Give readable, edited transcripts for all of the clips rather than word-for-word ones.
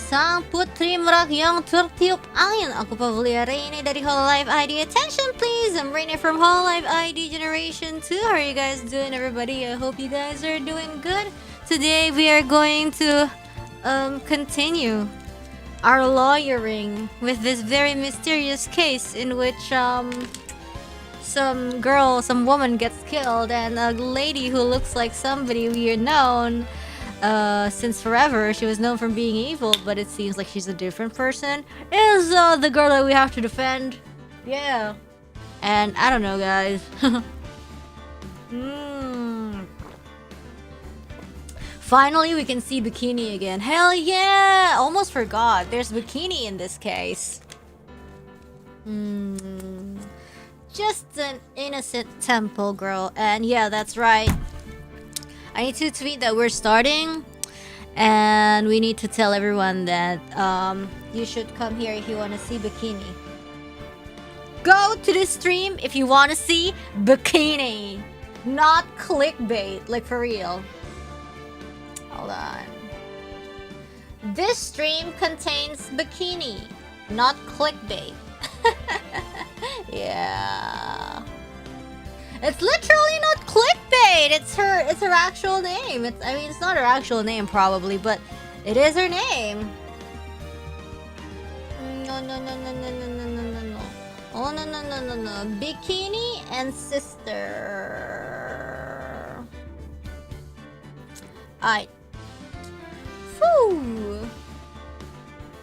sang putri merak yang tertiup angin. Aku Pavolia Reine dari hololive-ID. Attention please, I'm Reine from hololive-ID Generation 2. How are you guys doing, everybody? I hope you guys are doing good. Today we are going to continue our lawyering with this very mysterious case in which some woman gets killed, and a lady who looks like somebody we are known since forever. She was known for being evil, but it seems like she's a different person. Is the girl that we have to defend. Yeah. And I don't know, guys. Finally, we can see bikini again. Hell yeah! Almost forgot. There's bikini in this case. Just an innocent temple girl. And yeah, that's right. I need to tweet that we're starting. And we need to tell everyone that you should come here if you want to see bikini. Go to this stream if you want to see bikini. Not clickbait, like for real. Hold on. This stream contains bikini, not clickbait. Yeah. It's literally not clickbait. It's her actual name. It's not her actual name probably, but it is her name. No. Oh no. Bikini and sister. Alright. Whew.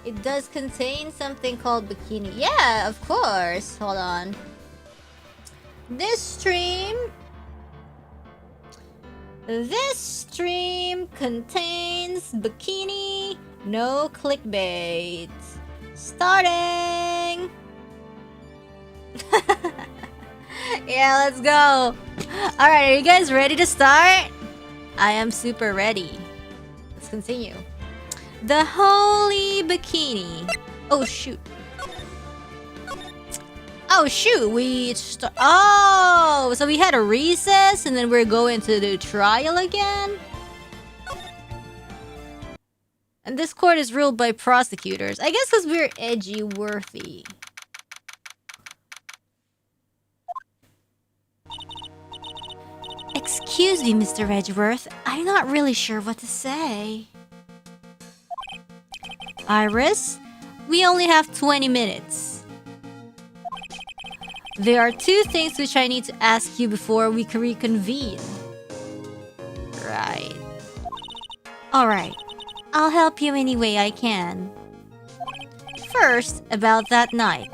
It does contain something called bikini. Yeah, of course. Hold on. This stream contains bikini, no clickbait. Starting. Yeah, let's go. Alright, are you guys ready to start? I am super ready. Let's continue. The holy bikini. Oh shoot. Oh, so we had a recess and then we're going to the trial again? And this court is ruled by prosecutors. I guess because we're edgy worthy. Excuse me, Mr. Edgeworth. I'm not really sure what to say. Iris, we only have 20 minutes. There are two things which I need to ask you before we can reconvene. Right. Alright. I'll help you any way I can. First, about that night.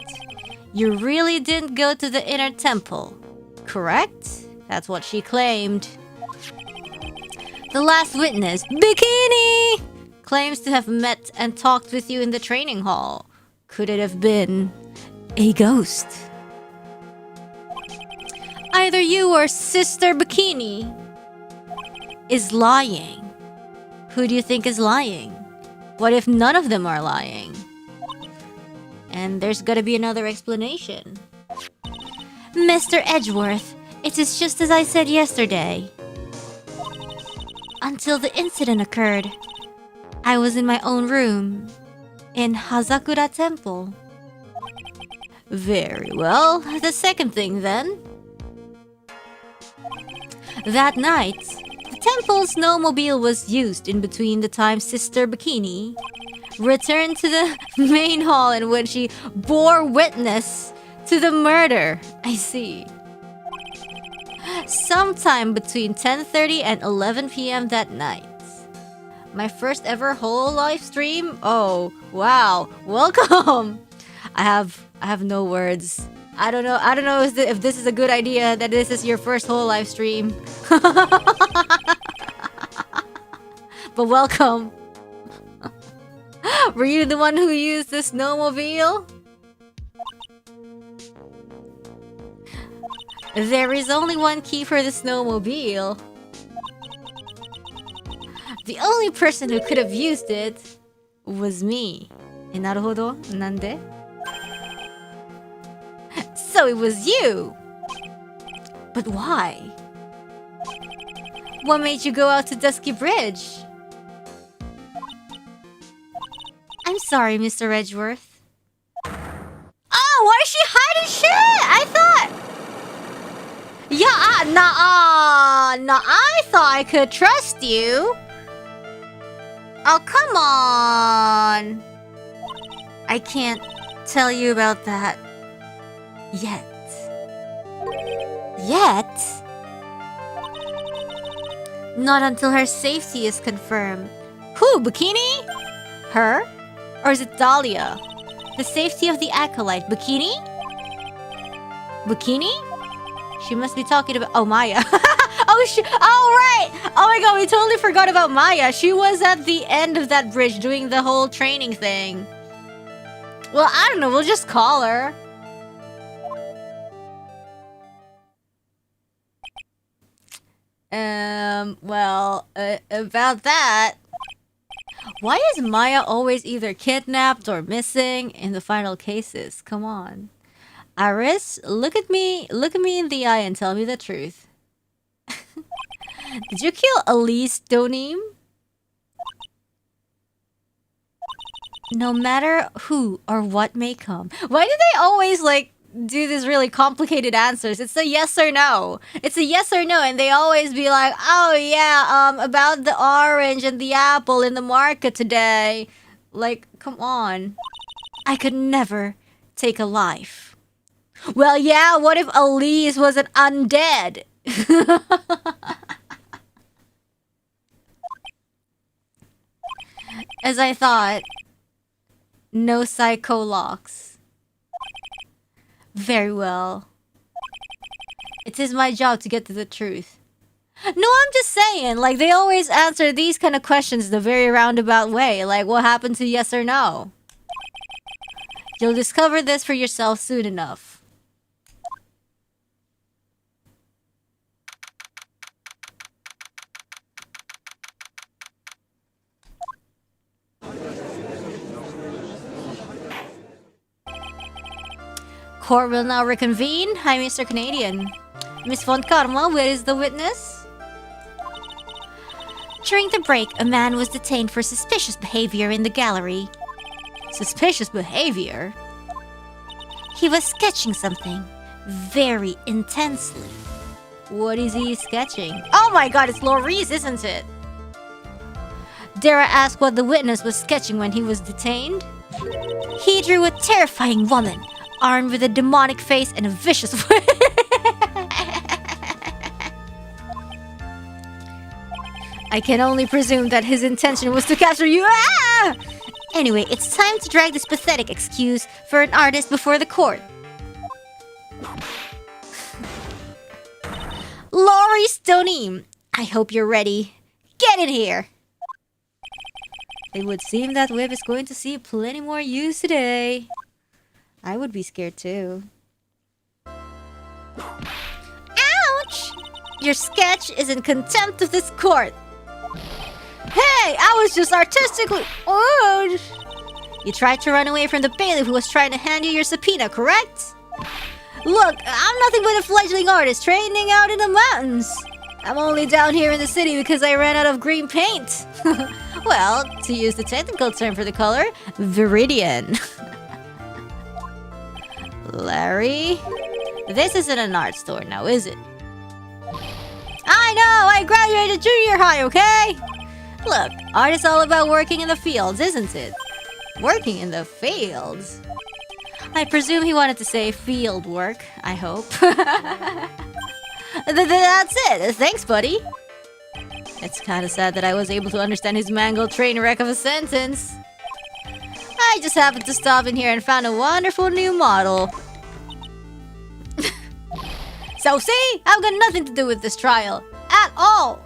You really didn't go to the inner temple, correct? That's what she claimed. The last witness, Bikini, claims to have met and talked with you in the training hall. Could it have been a ghost? Either you or Sister Bikini is lying. Who do you think is lying? What if none of them are lying? And there's gotta be another explanation. Mr. Edgeworth, it is just as I said yesterday. Until the incident occurred, I was in my own room in Hazakura Temple. Very well. The second thing then. That night, the temple's snowmobile was used in between the time Sister Bikini returned to the main hall and when she bore witness to the murder. I see. Sometime between 10:30 and 11 p.m. that night. My first ever whole live stream? Oh, wow. Welcome. I have no words. I don't know if this is a good idea that this is your first whole live stream. But welcome. Were you the one who used the snowmobile? There is only one key for the snowmobile. The only person who could have used it was me. Naruhodo, nande? So it was you. But why? What made you go out to Dusky Bridge? I'm sorry, Mr. Edgeworth. Oh, why is she hiding shit? I thought... Yeah, nah, I thought I could trust you. Oh, come on. I can't tell you about that yet. Yet? Not until her safety is confirmed. Who, Bikini? Her? Or is it Dahlia? The safety of the acolyte. Bikini? Bikini? She must be talking about... Oh, Maya. Oh, right! Oh my god, we totally forgot about Maya. She was at the end of that bridge doing the whole training thing. Well, I don't know. We'll just call her. Well, about that... Why is Maya always either kidnapped or missing in the final cases? Come on. Iris, look at me in the eye and tell me the truth. Did you kill Elise Donim? No matter who or what may come. Why do they always, like, do these really complicated answers? It's a yes or no. It's a yes or no, and they always be like, oh yeah, about the orange and the apple in the market today. Like, come on. I could never take a life. Well, yeah, what if Elise was an undead? As I thought, no psycho locks. Very well. It is my job to get to the truth. No, I'm just saying, like, they always answer these kind of questions the very roundabout way. Like, what happened to yes or no? You'll discover this for yourself soon enough. Court will now reconvene. Hi, Mr. Canadian. Miss Von Karma, where is the witness? During the break, a man was detained for suspicious behavior in the gallery. Suspicious behavior? He was sketching something very intensely. What is he sketching? Oh my god, it's Laurice, isn't it? Dare I ask what the witness was sketching when he was detained? He drew a terrifying woman, armed with a demonic face and a vicious way. I can only presume that his intention was to capture you. Ah! Anyway, it's time to drag this pathetic excuse for an artist before the court. Laurie Stoneem, I hope you're ready. Get in here. It would seem that Whip is going to see plenty more use today. I would be scared too. Ouch! Your sketch is in contempt of this court. Hey, I was just artistically... Oh! You tried to run away from the bailiff who was trying to hand you your subpoena, correct? Look, I'm nothing but a fledgling artist training out in the mountains. I'm only down here in the city because I ran out of green paint. Well, to use the technical term for the color, viridian. Larry? This isn't an art store now, is it? I know! I graduated junior high, okay? Look, art is all about working in the fields, isn't it? Working in the fields? I presume he wanted to say field work, I hope. That's it. Thanks, buddy. It's kind of sad that I was able to understand his mangled train wreck of a sentence. I just happened to stop in here and found a wonderful new model. So see, I've got nothing to do with this trial. At all.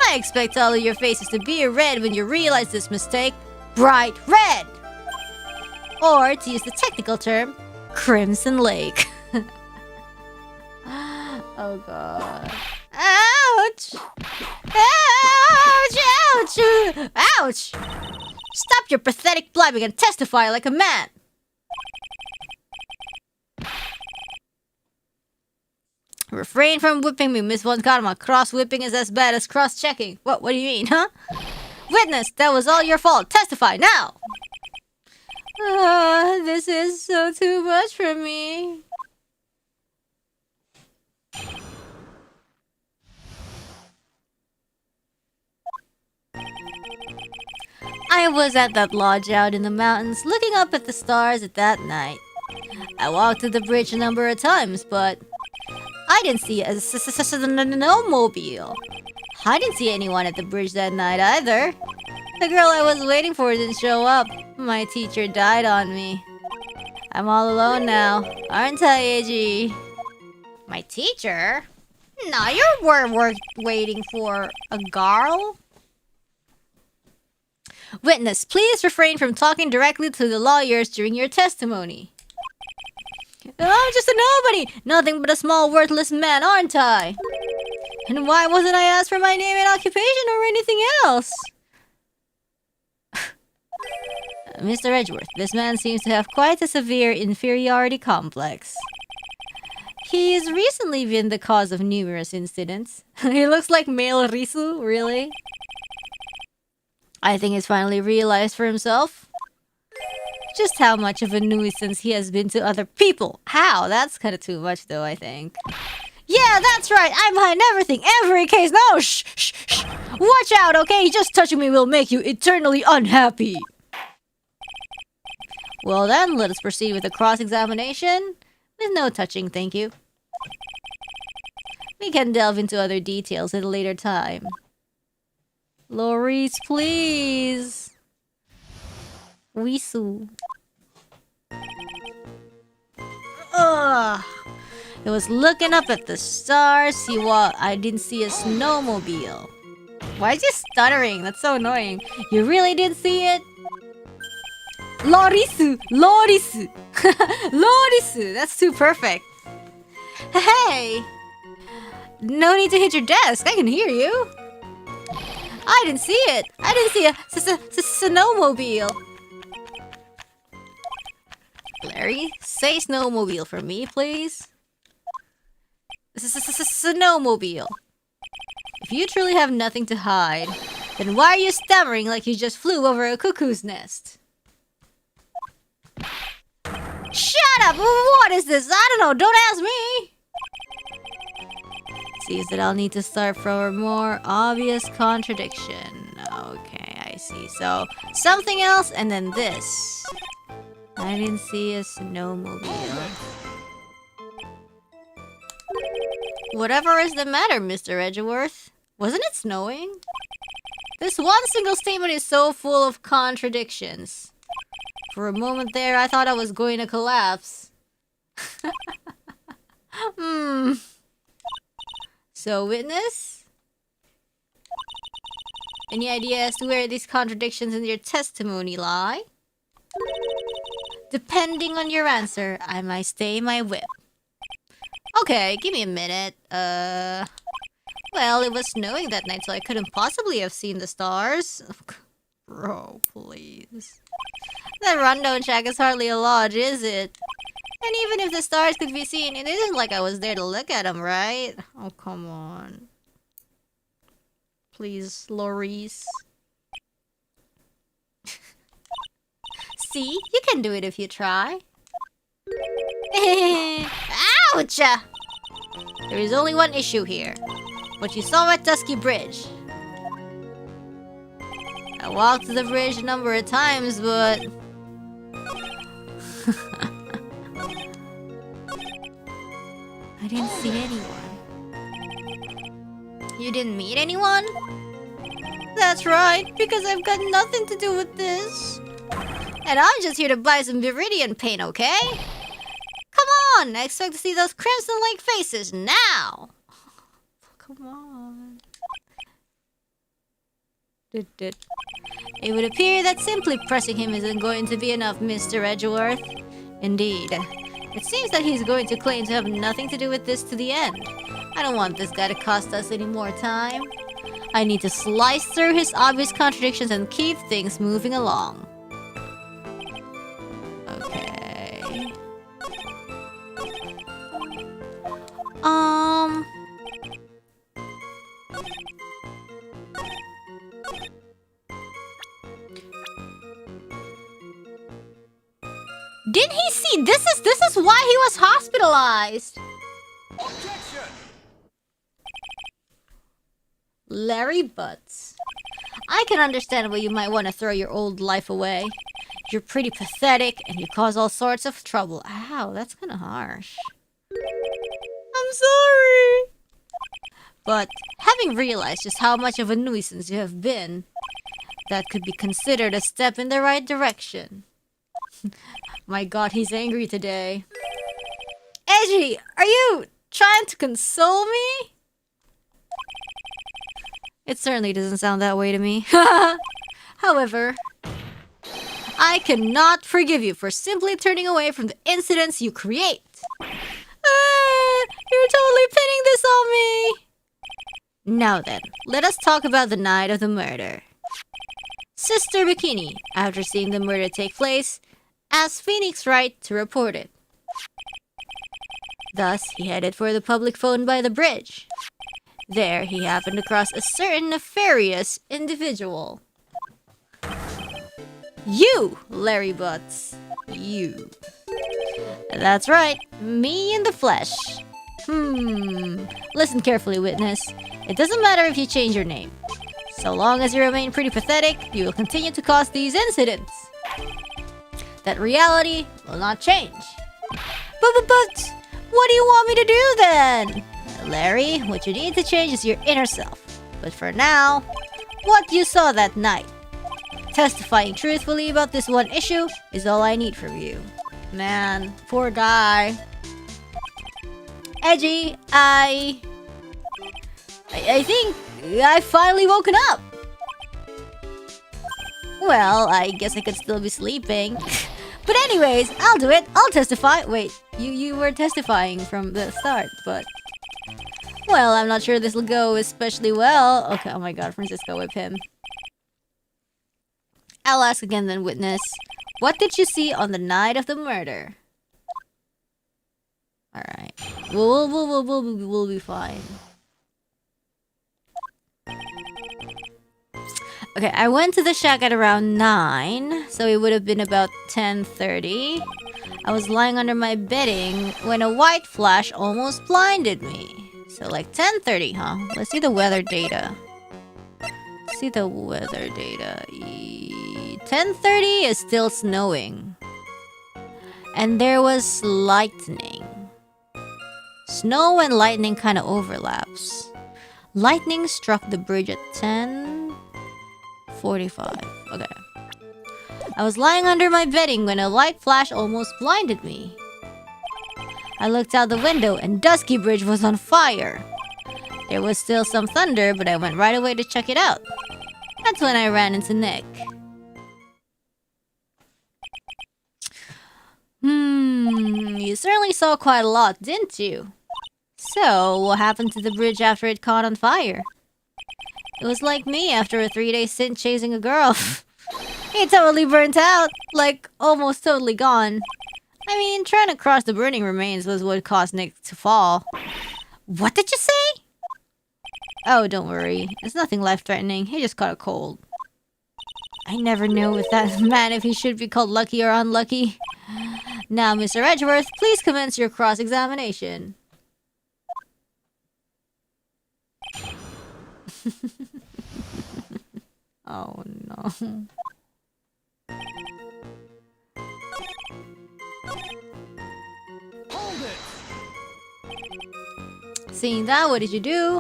I expect all of your faces to be red when you realize this mistake. Bright red! Or, to use the technical term, Crimson Lake. Oh god. Ouch! Ouch! Ouch! Ouch! Stop your pathetic blabbing and testify like a man! Refrain from whipping me, Miss Von Karma. Cross-whipping is as bad as cross-checking. What do you mean, huh? Witness, that was all your fault. Testify, now! This is so too much for me. I was at that lodge out in the mountains looking up at the stars at that night. I walked to the bridge a number of times, but I didn't see a snowmobile. I didn't see anyone at the bridge that night either. The girl I was waiting for didn't show up. My teacher died on me. I'm all alone now, aren't I, Eiji? My teacher? No, you're waiting for a girl? Witness, please refrain from talking directly to the lawyers during your testimony. I'm just a nobody! Nothing but a small worthless man, aren't I? And why wasn't I asked for my name and occupation or anything else? Mr. Edgeworth, this man seems to have quite a severe inferiority complex. He has recently been the cause of numerous incidents. He looks like male Risu, really? I think he's finally realized for himself just how much of a nuisance he has been to other people. How? That's kind of too much, though, I think. Yeah, that's right. I'm behind everything, every case. No, shh. Watch out, okay? Just touching me will make you eternally unhappy. Well then, let us proceed with the cross-examination. With no touching, thank you. We can delve into other details at a later time. Loris, please. Wisu. Ugh. It was looking up at the stars. See what? I didn't see a snowmobile. Why is he stuttering? That's so annoying. You really didn't see it? Lorisu! Lorisu! Lorisu! That's too perfect. Hey! No need to hit your desk. I can hear you. I didn't see it. I didn't see a snowmobile. Larry, say snowmobile for me, please. Snowmobile. If you truly have nothing to hide, then why are you stammering like you just flew over a cuckoo's nest? Shut up! What is this? I don't know. Don't ask me. Seems that I'll need to start from a more obvious contradiction. Okay, I see. So, something else and then this. I didn't see a snowmobile. Whatever is the matter, Mr. Edgeworth? Wasn't it snowing? This one single statement is so full of contradictions. For a moment there, I thought I was going to collapse. So, witness? Any idea as to where these contradictions in your testimony lie? Depending on your answer, I might stay my whip. Okay, give me a minute. Well, it was snowing that night, so I couldn't possibly have seen the stars. Bro, please. That rundown shack is hardly a lodge, is it? And even if the stars could be seen, it isn't like I was there to look at them, right? Oh, come on. Please, Loris. See? You can do it if you try. Ouch! There is only one issue here. What you saw at Dusky Bridge. I walked the bridge a number of times, but... I didn't see anyone. You didn't meet anyone? That's right, because I've got nothing to do with this. And I'm just here to buy some Viridian paint, okay? Come on! I expect to see those Crimson Lake faces now! Come on. It would appear that simply pressing him isn't going to be enough, Mr. Edgeworth. Indeed. It seems that he's going to claim to have nothing to do with this to the end. I don't want this guy to cost us any more time. I need to slice through his obvious contradictions and keep things moving along. Okay. Didn't he see? This is why he was hospitalized. Objection! Larry Butts. I can understand why you might want to throw your old life away. You're pretty pathetic and you cause all sorts of trouble. Ow, that's kind of harsh. I'm sorry. But having realized just how much of a nuisance you have been, that could be considered a step in the right direction. My god, he's angry today. Edgy, are you trying to console me? It certainly doesn't sound that way to me. However, I cannot forgive you for simply turning away from the incidents you create. You're totally pinning this on me. Now then, let us talk about the night of the murder. Sister Bikini, after seeing the murder take place, asked Phoenix Wright to report it. Thus, he headed for the public phone by the bridge. There, he happened across a certain nefarious individual. You, Larry Butts. You. That's right, me in the flesh. Listen carefully, witness. It doesn't matter if you change your name. So long as you remain pretty pathetic, you will continue to cause these incidents. That reality will not change. But, what do you want me to do then? Larry, what you need to change is your inner self. But for now, what you saw that night. Testifying truthfully about this one issue is all I need from you. Man, poor guy. Edgy, I think I finally woken up. Well, I guess I could still be sleeping. But anyways, I'll do it. I'll testify. Wait, you were testifying from the start, but... Well, I'm not sure this will go especially well. Okay, oh my god, Francisco, whip him. I'll ask again then, witness. What did you see on the night of the murder? Alright. We'll be fine. Okay, I went to the shack at around 9, so it would have been about 10:30. I was lying under my bedding when a white flash almost blinded me. So like 10:30, huh? Let's see the weather data. 10:30 is still snowing. And there was lightning. Snow and lightning kind of overlaps. Lightning struck the bridge at 10:45. Okay. I was lying under my bedding when a light flash almost blinded me. I looked out the window and Dusky Bridge was on fire. There was still some thunder, but I went right away to check it out. That's when I ran into Nick. You certainly saw quite a lot, didn't you? So, what happened to the bridge after it caught on fire? It was like me after a 3-day stint chasing a girl. He totally burnt out, like almost totally gone. I mean, trying to cross the burning remains was what caused Nick to fall. What did you say? Oh, don't worry. It's nothing life-threatening. He just caught a cold. I never know with that man if he should be called lucky or unlucky. Now, Mr. Edgeworth, please commence your cross-examination. Oh, no. Hold it! Seeing that, what did you do?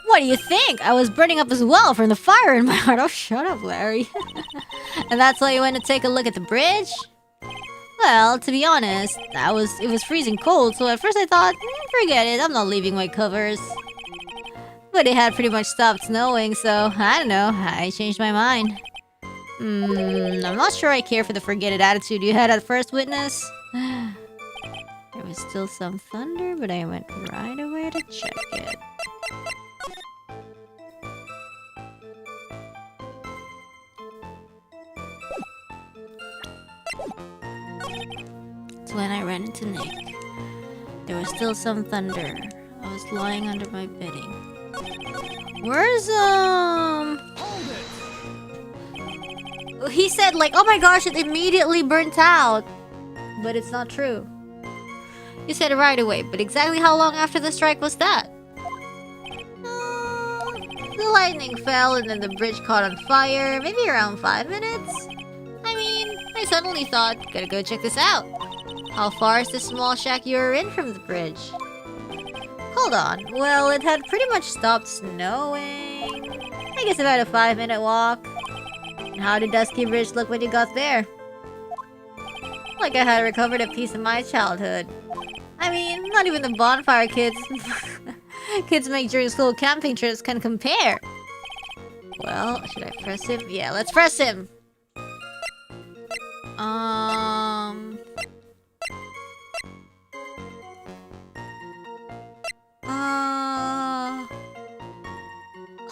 What do you think? I was burning up as well from the fire in my heart. Oh, shut up, Larry. And that's why you went to take a look at the bridge? Well, to be honest, it was freezing cold, so at first I thought, forget it, I'm not leaving my covers. But it had pretty much stopped snowing, so I don't know, I changed my mind. I'm not sure I care for the forget it attitude you had at first, witness. There was still some thunder, but I went right away to check it. That's when I ran into Nick. There was still some thunder. I was lying under my bedding. Where's, Hold it! He said, like, oh my gosh, it immediately burnt out. but it's not true. You said it right away, but exactly how long after the strike was that? The lightning fell and then the bridge caught on fire, maybe around 5 minutes? I mean, I suddenly thought, gotta go check this out. How far is the small shack you were in from the bridge? Hold on, well, it had pretty much stopped snowing. I guess about a 5-minute walk. And how did Dusky Bridge look when you got there? Like I had recovered a piece of my childhood. I mean, not even the bonfire kids make during school camping trips can compare. Well, should I press him? Yeah, let's press him.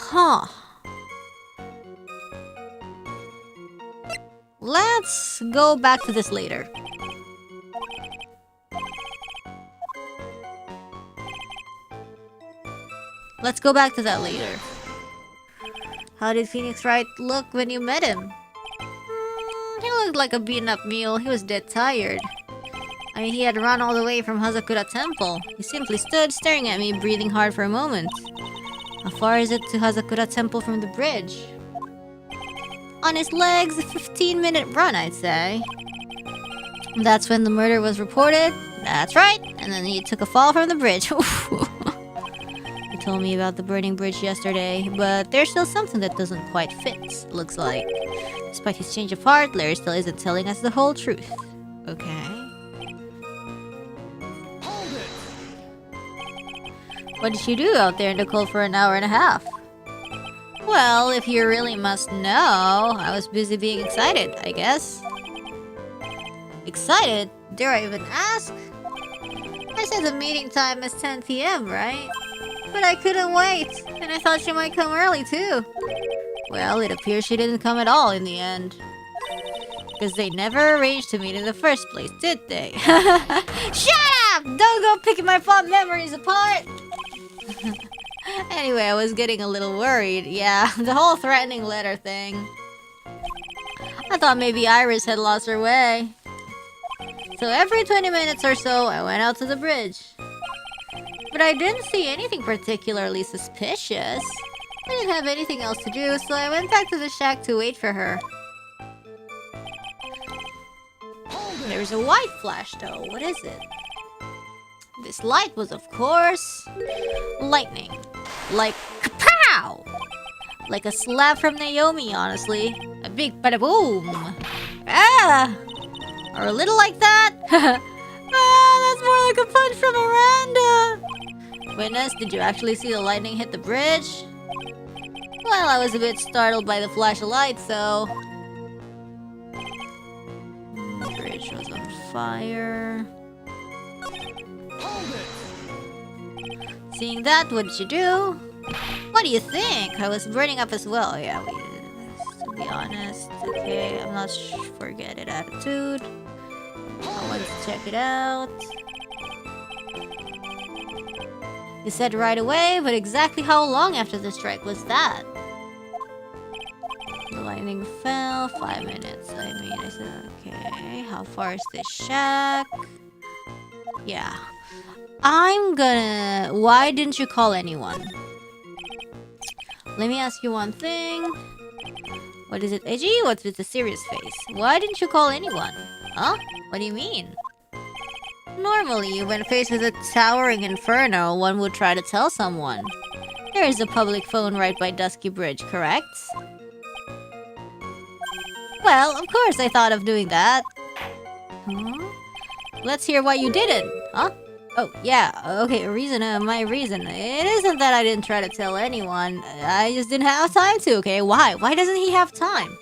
Huh. Let's go back to this later. Let's go back to that later. How did Phoenix Wright look when you met him? He looked like a beaten-up mule. He was dead tired. I mean, he had run all the way from Hazakura Temple. He simply stood staring at me, breathing hard for a moment. How far is it to Hazakura Temple from the bridge? On his legs, a 15-minute run, I'd say. That's when the murder was reported. That's right. And then he took a fall from the bridge. He told me about the burning bridge yesterday, but there's still something that doesn't quite fit, looks like. Despite his change of heart, Larry still isn't telling us the whole truth. Okay. Hold it! What did you do out there in the cold for an hour and a half? Well, if you really must know, I was busy being excited, I guess. Excited? Dare I even ask? I said the meeting time is 10 p.m., right? But I couldn't wait, and I thought she might come early too. Well, it appears she didn't come at all in the end. Because they never arranged to meet in the first place, did they? Shut up! Don't go picking my fond memories apart! Anyway, I was getting a little worried. Yeah, the whole threatening letter thing. I thought maybe Iris had lost her way. So every 20 minutes or so, I went out to the bridge. But I didn't see anything particularly suspicious. I didn't have anything else to do, so I went back to the shack to wait for her. There's a white flash though. What is it? This light was, of course, lightning. Like kapow! Like a slap from Naomi, honestly. A big bada boom. Ah! Or a little like that. That's more like a punch from Miranda. Witness, did you actually see the lightning hit the bridge? Well, I was a bit startled by the flash of light, so... The bridge was on fire. Hold it! Seeing that, what did you do? What do you think? I was burning up as well. Yeah, we did this, to be honest. Okay, I'm not forget it attitude. I want to check it out. You said right away, but exactly how long after the strike was that? The lightning fell, 5 minutes. I mean, I said, okay, how far is this shack? Yeah. Why didn't you call anyone? Let me ask you one thing. What is it, edgy? What's with the serious face? Why didn't you call anyone? Huh? What do you mean? Normally, when faced with a towering inferno, one would try to tell someone. There is a public phone right by Dusky Bridge, correct? Well, of course I thought of doing that. Huh? Let's hear why you didn't. Huh? Oh, yeah, okay, my reason. It isn't that I didn't try to tell anyone. I just didn't have time to, okay? Why? Why doesn't he have time?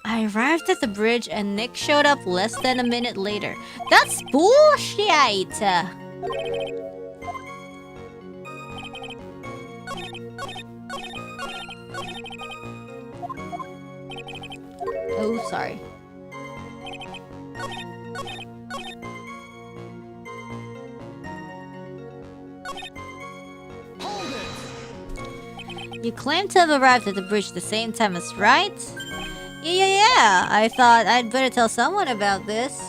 I arrived at the bridge and Nick showed up less than a minute later. That's bullshit! Oh, sorry. You claim to have arrived at the bridge the same time as Wright? Yeah. I thought I'd better tell someone about this.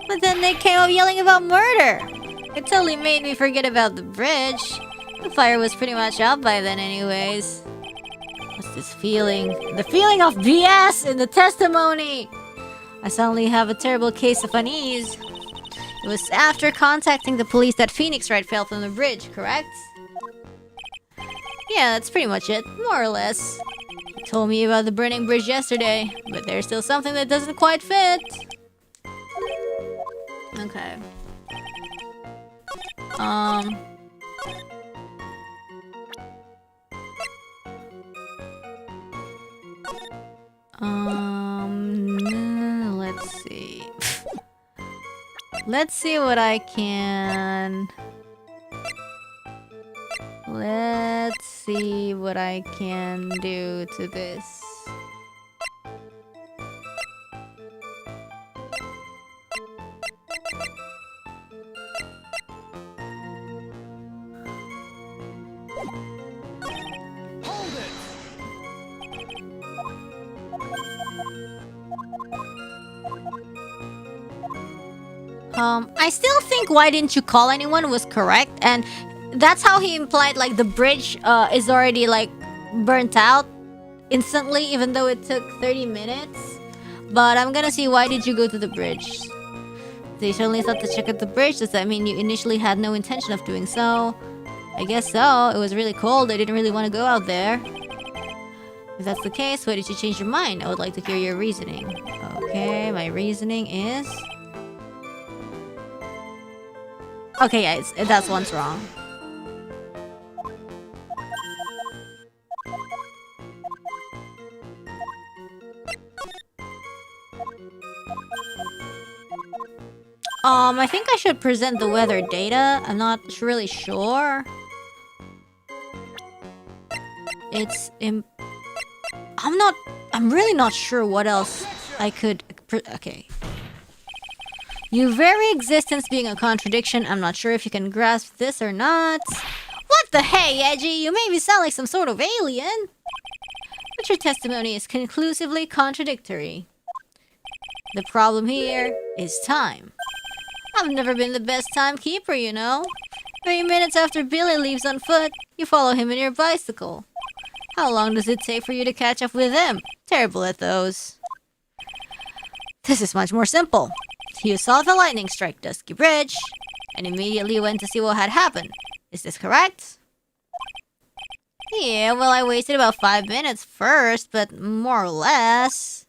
But then they came up yelling about murder. It totally made me forget about the bridge. The fire was pretty much out by then anyways. What's this feeling? The feeling of BS in the testimony! I suddenly have a terrible case of unease. It was after contacting the police that Phoenix Wright fell from the bridge, correct? Yeah, that's pretty much it, more or less. He told me about the burning bridge yesterday, but there's still something that doesn't quite fit. Okay. Let's see. Let's see what I can... Let's see what I can do to this. I still think why didn't you call anyone was correct, and that's how he implied like the bridge is already like burnt out instantly, even though it took 30 minutes. But I'm gonna see, why did you go to the bridge? They certainly thought to check out the bridge. Does that mean you initially had no intention of doing so? I guess so. It was really cold. I didn't really want to go out there. If that's the case, why did you change your mind? I would like to hear your reasoning. Okay, my reasoning is... Okay, guys, that's one's wrong. I think I should present the weather data. I'm not really sure. I'm really not sure what else I could... Okay. Your very existence being a contradiction, I'm not sure if you can grasp this or not. What the hey, Edgy? You made me sound like some sort of alien. But your testimony is conclusively contradictory. The problem here is time. I've never been the best timekeeper, you know. 3 minutes after Billy leaves on foot, you follow him in your bicycle. How long does it take for you to catch up with him? Terrible at those. This is much more simple. You saw the lightning strike Dusky Bridge, and immediately went to see what had happened. Is this correct? Yeah, well, I wasted about 5 minutes first, but more or less.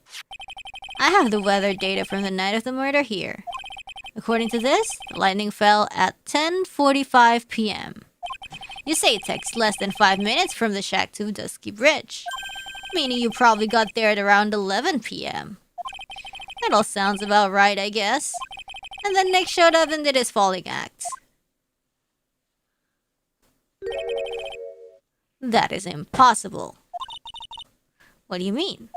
I have the weather data from the night of the murder here. According to this, the lightning fell at 10:45 p.m. You say it takes less than 5 minutes from the shack to Dusky Bridge, meaning you probably got there at around 11 p.m. That all sounds about right, I guess. And then Nick showed up and did his falling act. That is impossible. What do you mean?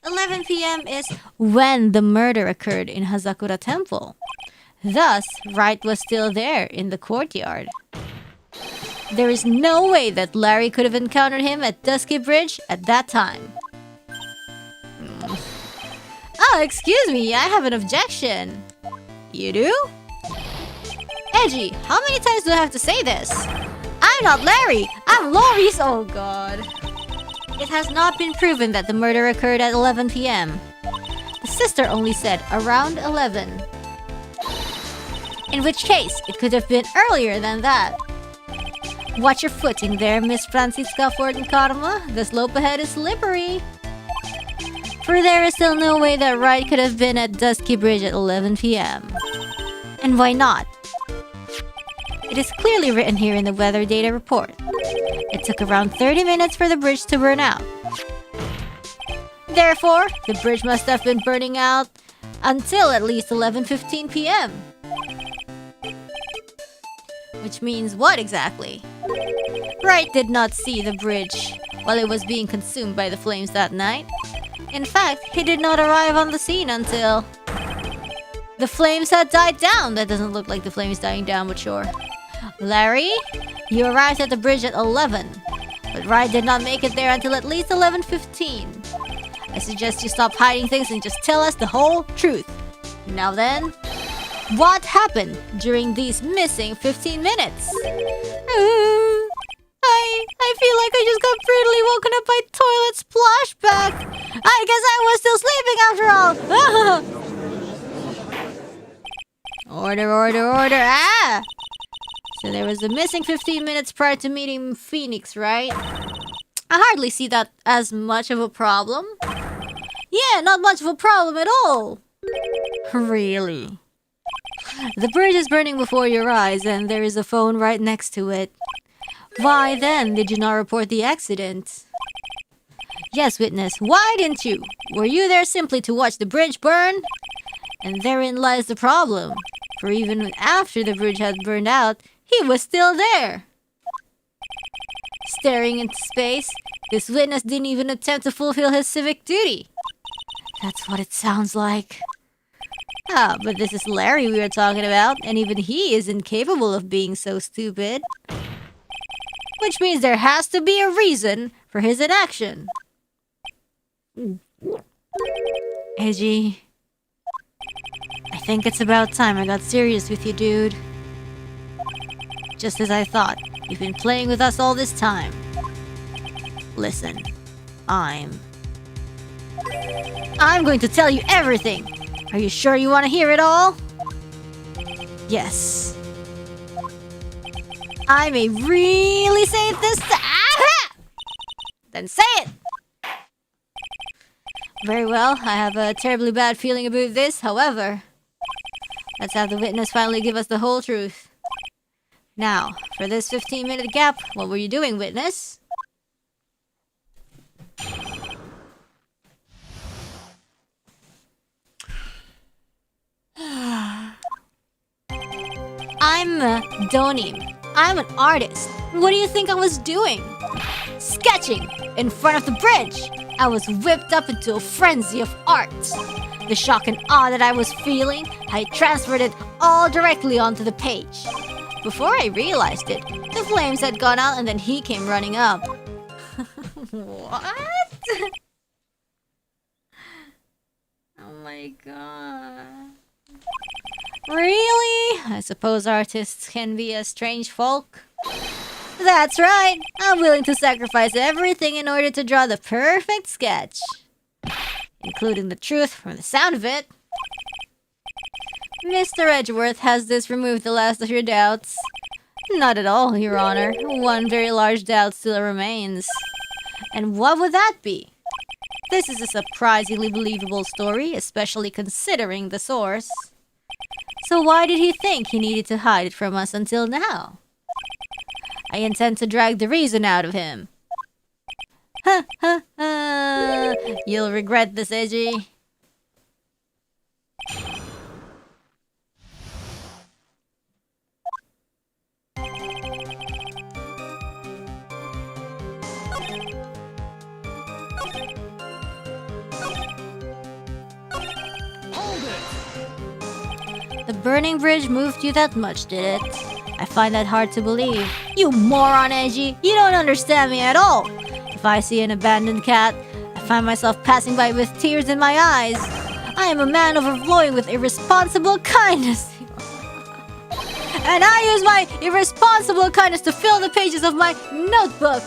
11 p.m. is when the murder occurred in Hazakura Temple. Thus, Wright was still there in the courtyard. There is no way that Larry could have encountered him at Dusky Bridge at that time. Oh, excuse me, I have an objection. You do? Edgy, how many times do I have to say this? I'm not Larry, I'm Laurie's. Oh god. It has not been proven that the murder occurred at 11 p.m. The sister only said around 11. In which case, it could have been earlier than that. Watch your footing there, Miss Francisca Ford and Karma. The slope ahead is slippery. For there is still no way that Wright could have been at Dusky Bridge at 11 p.m. And why not? It is clearly written here in the weather data report. It took around 30 minutes for the bridge to burn out. Therefore, the bridge must have been burning out until at least 11:15 p.m. Which means what exactly? Wright did not see the bridge while it was being consumed by the flames that night. In fact, he did not arrive on the scene until... the flames had died down. That doesn't look like the flames dying down, but sure. Larry, you arrived at the bridge at 11, but Wright did not make it there until at least 11:15. I suggest you stop hiding things and just tell us the whole truth. Now then, what happened during these missing 15 minutes? I feel like I just got brutally woken up by toilet splashback. I guess I was still sleeping after all. Order. Ah! So there was a missing 15 minutes prior to meeting Phoenix, right? I hardly see that as much of a problem. Yeah, not much of a problem at all. Really? The bridge is burning before your eyes and there is a phone right next to it. Why then did you not report the accident? Yes, witness, why didn't you? Were you there simply to watch the bridge burn? And therein lies the problem. For even after the bridge had burned out, he was still there. Staring into space, this witness didn't even attempt to fulfill his civic duty. That's what it sounds like. Ah, but this is Larry we were talking about, and even he is incapable of being so stupid. Which means there has to be a reason for his inaction. Eiji, I think it's about time I got serious with you, dude. Just as I thought, you've been playing with us all this time. Listen, I'm going to tell you everything. Are you sure you want to hear it all? Yes. I may really say this. Then say it. Very well, I have a terribly bad feeling about this. However, let's have the witness finally give us the whole truth. Now, for this 15-minute gap, what were you doing, witness? I'm Donim. I'm an artist. What do you think I was doing? Sketching in front of the bridge. I was whipped up into a frenzy of art. The shock and awe that I was feeling, I transferred it all directly onto the page. Before I realized it, the flames had gone out and then he came running up. What? Oh my god. Really? I suppose artists can be a strange folk. That's right. I'm willing to sacrifice everything in order to draw the perfect sketch. Including the truth from the sound of it. Mr. Edgeworth, has this removed the last of your doubts? Not at all, Your Honor. One very large doubt still remains. And what would that be? This is a surprisingly believable story, especially considering the source. So why did he think he needed to hide it from us until now? I intend to drag the reason out of him. Ha ha ha! You'll regret this, Eiji. The burning bridge moved you that much, did it? I find that hard to believe. You moron, Eiji! You don't understand me at all! If I see an abandoned cat, I find myself passing by with tears in my eyes. I am a man overflowing with irresponsible kindness. And I use my irresponsible kindness to fill the pages of my notebook.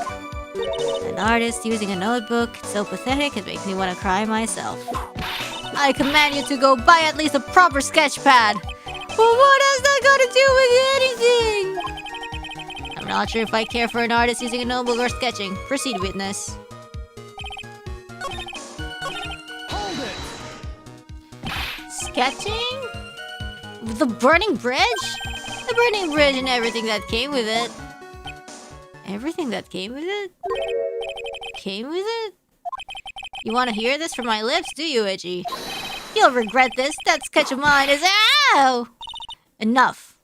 An artist using a notebook, it's so pathetic it makes me want to cry myself. I command you to go buy at least a proper sketch pad. But what has that got to do with anything? I'm not sure if I care for an artist using a notebook or sketching. Proceed, witness. Hold it! Sketching? The burning bridge? The burning bridge and everything that came with it. Everything that came with it? Came with it? You want to hear this from my lips, do you, Eiji? You'll regret this. That sketch of mine is... Ow! Enough.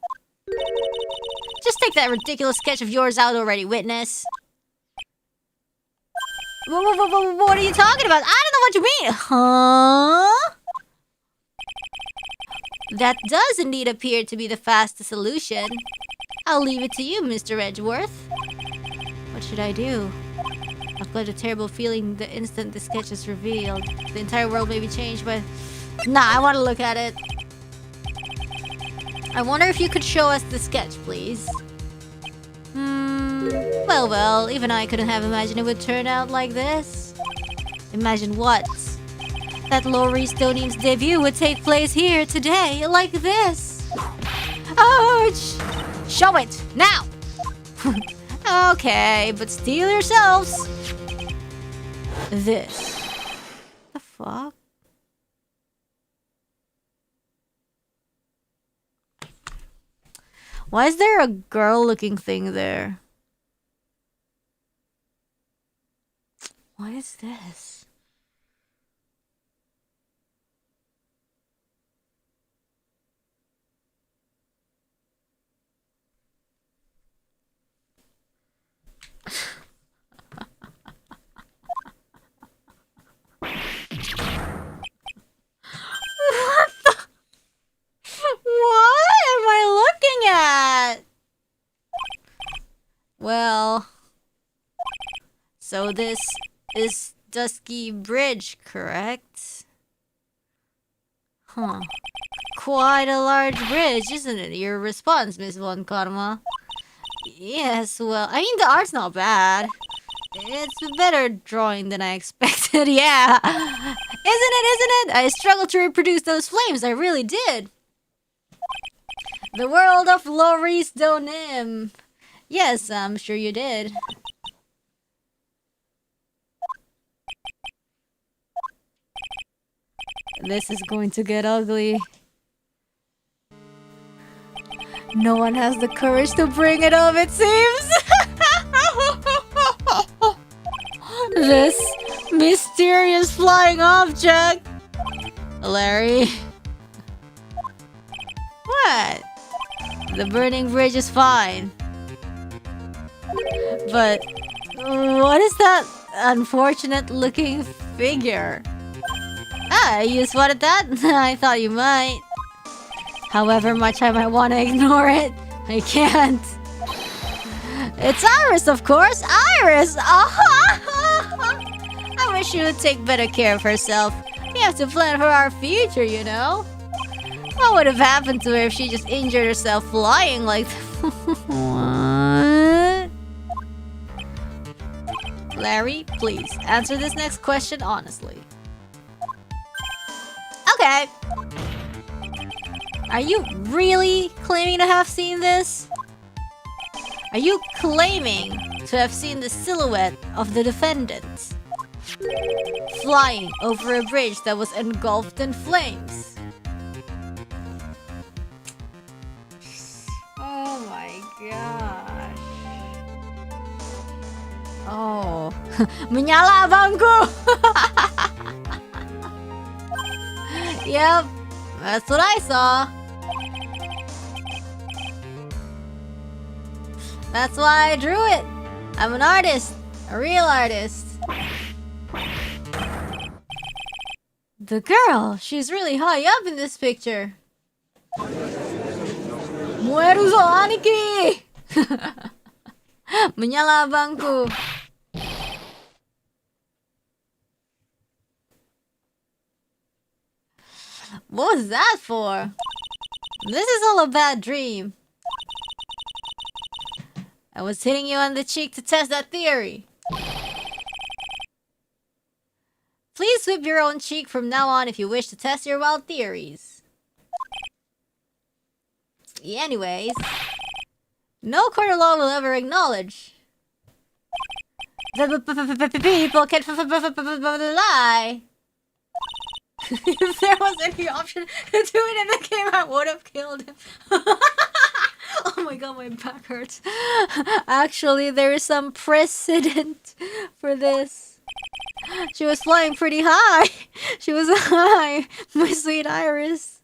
Just take that ridiculous sketch of yours out already, witness. What are you talking about? I don't know what you mean. Huh? That does indeed appear to be the fastest solution. I'll leave it to you, Mr. Edgeworth. What should I do? I've got a terrible feeling the instant the sketch is revealed. The entire world may be changed, but... Nah, I want to look at it. I wonder if you could show us the sketch, please. Well, even I couldn't have imagined it would turn out like this. Imagine what? That Lori Stoneim's debut would take place here today, like this. Ouch! Show it, now! Okay, but steel yourselves. This. The fuck? Why is there a girl-looking thing there? What is this? What am I looking at? Well, so this is Dusky Bridge, correct? Huh. Quite a large bridge, isn't it? Your response, Miss Von Karma. Yes, well, I mean, the art's not bad. It's a better drawing than I expected, yeah. Isn't it? I struggled to reproduce those flames, I really did. The world of Loris Donim. Yes, I'm sure you did. This is going to get ugly. No one has the courage to bring it up, it seems. This mysterious flying object. Larry. What? The burning bridge is fine. But what is that unfortunate looking figure? Ah, you spotted that? I thought you might. However much I might want to ignore it, I can't. It's Iris, of course! Iris! I wish she would take better care of herself. We have to plan for our future, you know? What would have happened to her if she just injured herself flying like What? Larry, please, answer this next question honestly. Okay. Are you really claiming to have seen this? Are you claiming to have seen the silhouette of the defendant flying over a bridge that was engulfed in flames? Oh my gosh. Oh. Menyala abangku! Yep, that's what I saw. That's why I drew it. I'm an artist, a real artist. The girl, she's really high up in this picture. Mueru so aniki! Menyala abangku. What was that for? This is all a bad dream. I was hitting you on the cheek to test that theory. Please whip your own cheek from now on if you wish to test your wild theories. Anyways, no court of law will ever acknowledge that people can lie. If there was any option to do it in the game, I would have killed him. Oh my god, my back hurts. Actually, there is some precedent for this. She was flying pretty high. She was high, my sweet Iris.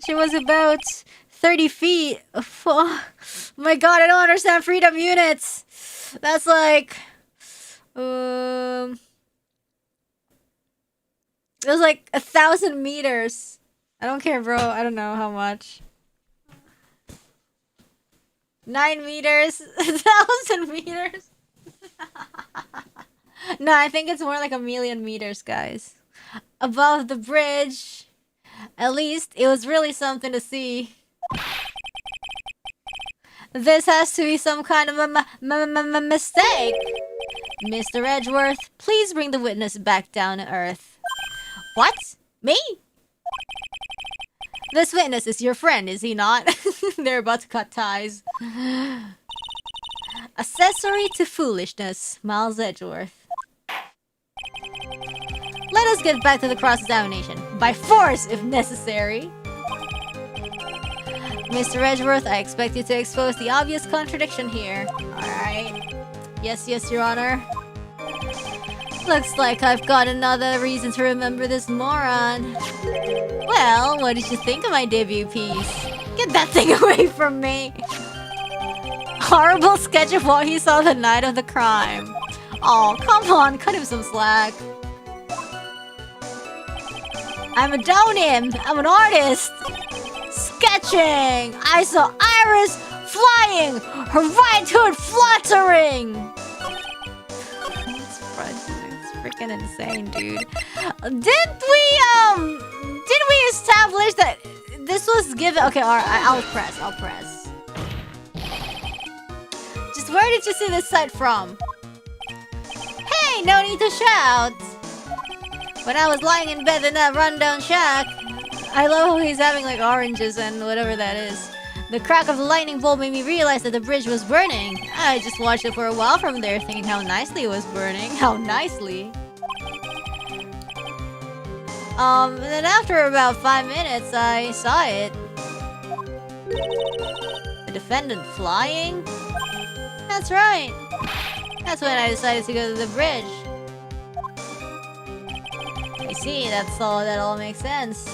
She was about 30 feet. Oh my god, I don't understand freedom units. That's like... It was like 1,000 meters. I don't care, bro. I don't know how much. 9 meters. 1,000 meters. No, I think it's more like 1,000,000 meters, guys. Above the bridge. At least, it was really something to see. This has to be some kind of a mistake. Mr. Edgeworth, please bring the witness back down to earth. What? Me? This witness is your friend, is he not? They're about to cut ties. Accessory to foolishness, Miles Edgeworth. Let us get back to the cross-examination. By force, if necessary. Mr. Edgeworth, I expect you to expose the obvious contradiction here. Alright. Yes, your honor. Looks like I've got another reason to remember this moron. Well, what did you think of my debut piece? Get that thing away from me! Horrible sketch of what he saw the night of the crime. Oh, come on, cut him some slack. I'm an artist! Sketching! I saw Iris flying! Her right hood fluttering! It's freaking insane, dude. Did we establish that this was given? Okay, alright, I'll press. Just where did you see this sight from? Hey, no need to shout! When I was lying in bed in that rundown shack, I love how he's having like oranges and whatever that is. The crack of the lightning bolt made me realize that the bridge was burning. I just watched it for a while from there, thinking how nicely it was burning. How nicely. And then after about 5 minutes, I saw it. The defendant flying? That's right. That's when I decided to go to the bridge. I see, that all makes sense.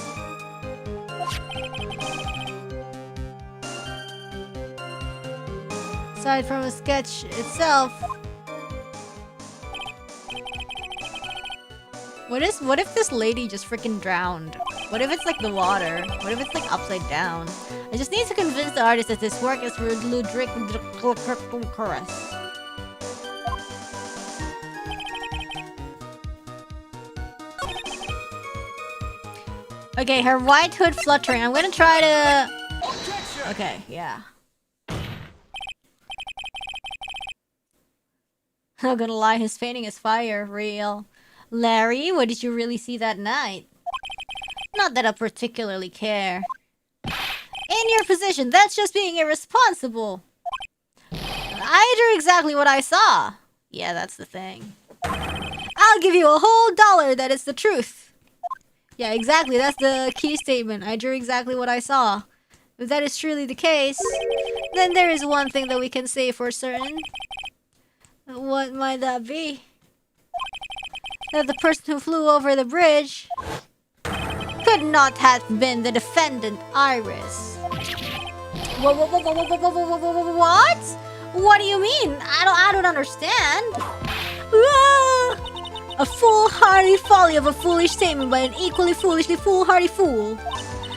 Aside from the sketch itself, what if this lady just freaking drowned? What if it's like the water? What if it's like upside down? I just need to convince the artist that this work is ludicrous. Okay, her white hood fluttering. I'm gonna try to... Okay, yeah. Not gonna lie, his painting is fire, real. Larry, what did you really see that night? Not that I particularly care. In your position, that's just being irresponsible. I drew exactly what I saw. Yeah, that's the thing. I'll give you a whole $1 that it's the truth. Yeah, exactly. That's the key statement. I drew exactly what I saw. If that is truly the case, then there is one thing that we can say for certain. What might that be? That the person who flew over the bridge could not have been the defendant, Iris. What? What do you mean? I don't understand. A foolhardy folly of a foolish statement by an equally foolishly foolhardy fool.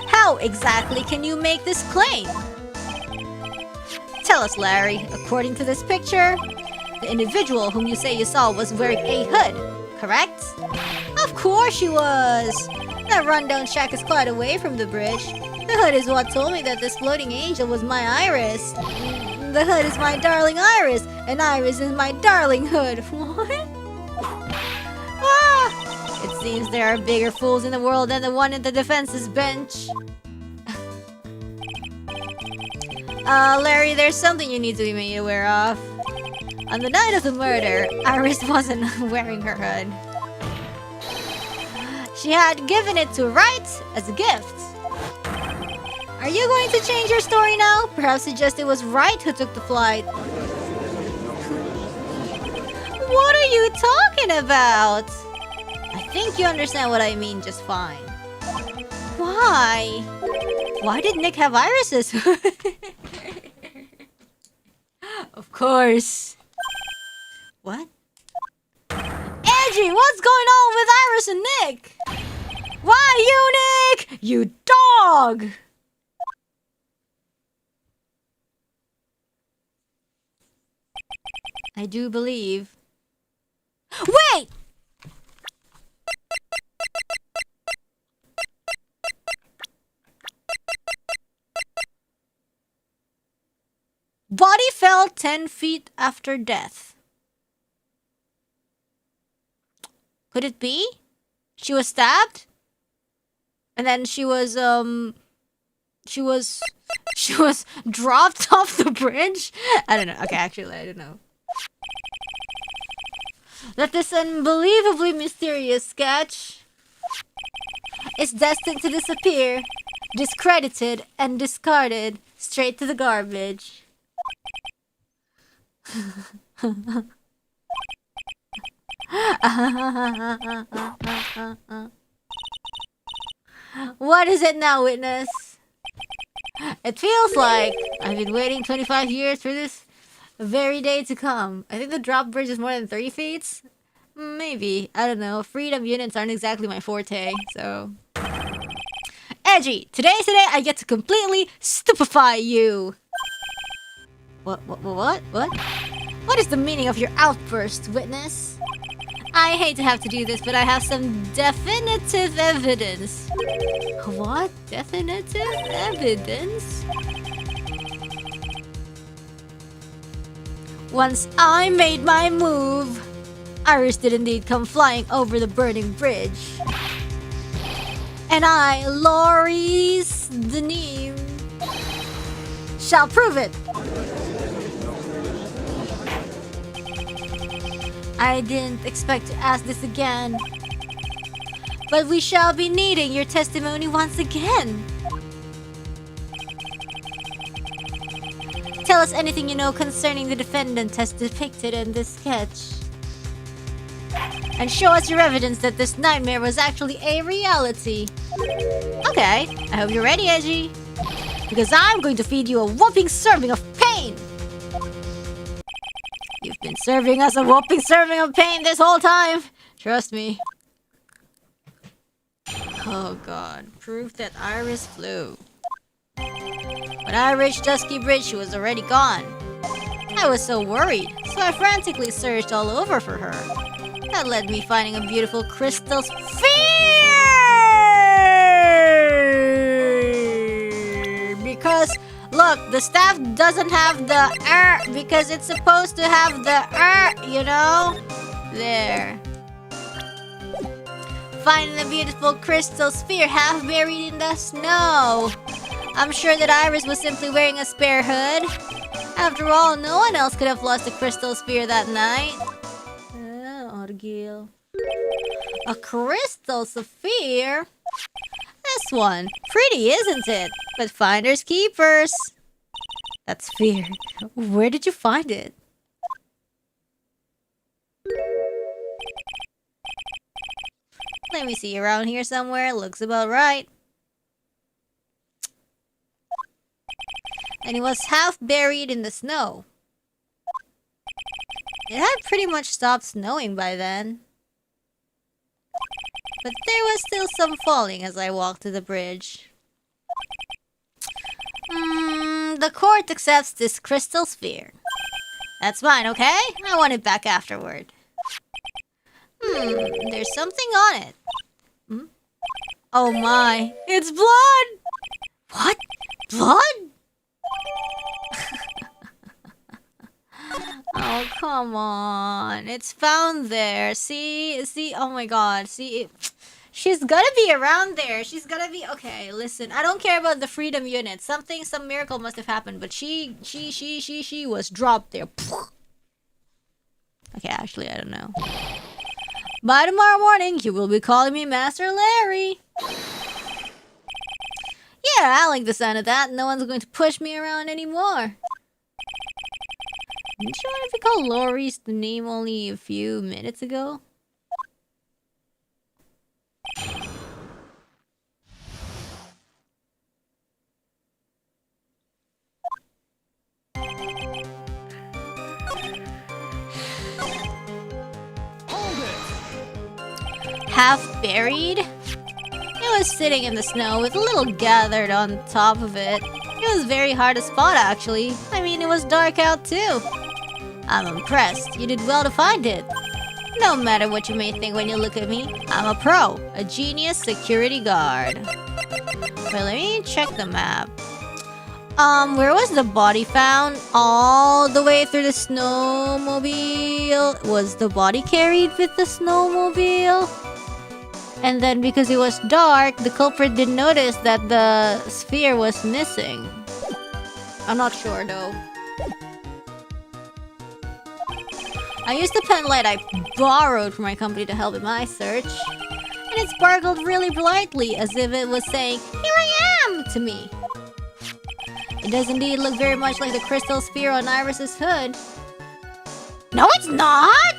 How exactly can you make this claim? Tell us, Larry. According to this picture, the individual whom you say you saw was wearing a hood, correct? Of course she was! That rundown shack is quite away from the bridge. The hood is what told me that this floating angel was my Iris. The hood is my darling Iris, and Iris is my darling hood. What? Ah! It seems there are bigger fools in the world than the one in the defense's bench. Larry, there's something you need to be made aware of. On the night of the murder, Iris wasn't wearing her hood. She had given it to Wright as a gift. Are you going to change your story now? Perhaps suggest it was Wright who took the flight. What are you talking about? I think you understand what I mean just fine. Why? Why did Nick have irises? Of course. What? Angie, what's going on with Iris and Nick? Why you, Nick? You dog! I do believe Body fell 10 feet after death. Could it be? She was stabbed? And then she was dropped off the bridge? I don't know. Okay, actually, I don't know. That this unbelievably mysterious sketch is destined to disappear, discredited, and discarded straight to the garbage. What is it now, witness? It feels like I've been waiting 25 years for this very day to come. I think the drop bridge is more than 30 feet. Maybe. I don't know. Freedom units aren't exactly my forte, so... Edgy! Today's the day I get to completely stupefy you! What? What is the meaning of your outburst, witness? I hate to have to do this, but I have some definitive evidence. What? Definitive evidence? Once I made my move, Iris did indeed come flying over the burning bridge. And I, Laurie's Denim, shall prove it. I didn't expect to ask this again, but we shall be needing your testimony once again. Tell us anything you know concerning the defendant as depicted in this sketch. And show us your evidence that this nightmare was actually a reality. Okay, I hope you're ready, Edgy. Because I'm going to feed you a whopping serving of pain! You've been serving us a whopping serving of pain this whole time! Trust me. Oh god, proof that Iris flew. When I reached Dusky Bridge, she was already gone. I was so worried, so I frantically searched all over for her. That led me finding a beautiful crystal sphere! Because, look, the staff doesn't have the because it's supposed to have the you know? There. Finding the beautiful crystal sphere half buried in the snow. I'm sure that Iris was simply wearing a spare hood. After all, no one else could have lost a crystal sphere that night. Orgil. A crystal sphere? This one. Pretty, isn't it? But finders keepers. That sphere. Where did you find it? Let me see, around here somewhere. Looks about right. And it was half buried in the snow. It had pretty much stopped snowing by then. But there was still some falling as I walked to the bridge. The court accepts this crystal sphere. That's mine, okay? I want it back afterward. There's something on it. Oh my, it's blood! What? Blood? Oh, come on. It's found there. See, oh my god. See, she's gotta be around there. She's gotta be, okay, listen. I don't care about the freedom unit. Some miracle must have happened, but she was dropped there. Okay, actually, I don't know. By tomorrow morning, you will be calling me Master Larry. Yeah, I like the sound of that. No one's going to push me around anymore. Didn't you want to be called Laurie's the name only a few minutes ago? Hold it! Half buried? It was sitting in the snow with a little gathered on top of it. It was very hard to spot, actually. I mean, it was dark out too. I'm impressed. You did well to find it. No matter what you may think when you look at me, I'm a pro, a genius security guard. Wait, let me check the map. Where was the body found? All the way through the snowmobile? Was the body carried with the snowmobile? And then because it was dark, the culprit didn't notice that the sphere was missing. I'm not sure though. I used the pen light I borrowed from my company to help in my search. And it sparkled really brightly as if it was saying, "Here I am!" to me. It does indeed look very much like the crystal sphere on Iris's hood. No, it's not!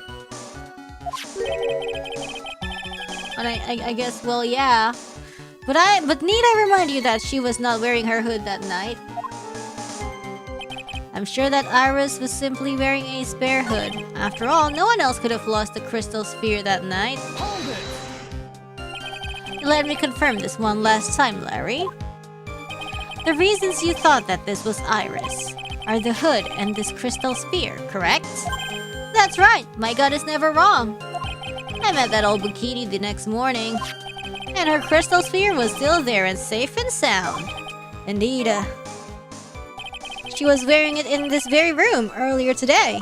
And I guess, well, yeah. But need I remind you that she was not wearing her hood that night? I'm sure that Iris was simply wearing a spare hood. After all, no one else could have lost the crystal sphere that night. Hold it. Let me confirm this one last time, Larry. The reasons you thought that this was Iris are the hood and this crystal sphere, correct? That's right, my gut is never wrong. I met that old bikini the next morning, and her crystal sphere was still there and safe and sound. Indeed, she was wearing it in this very room earlier today.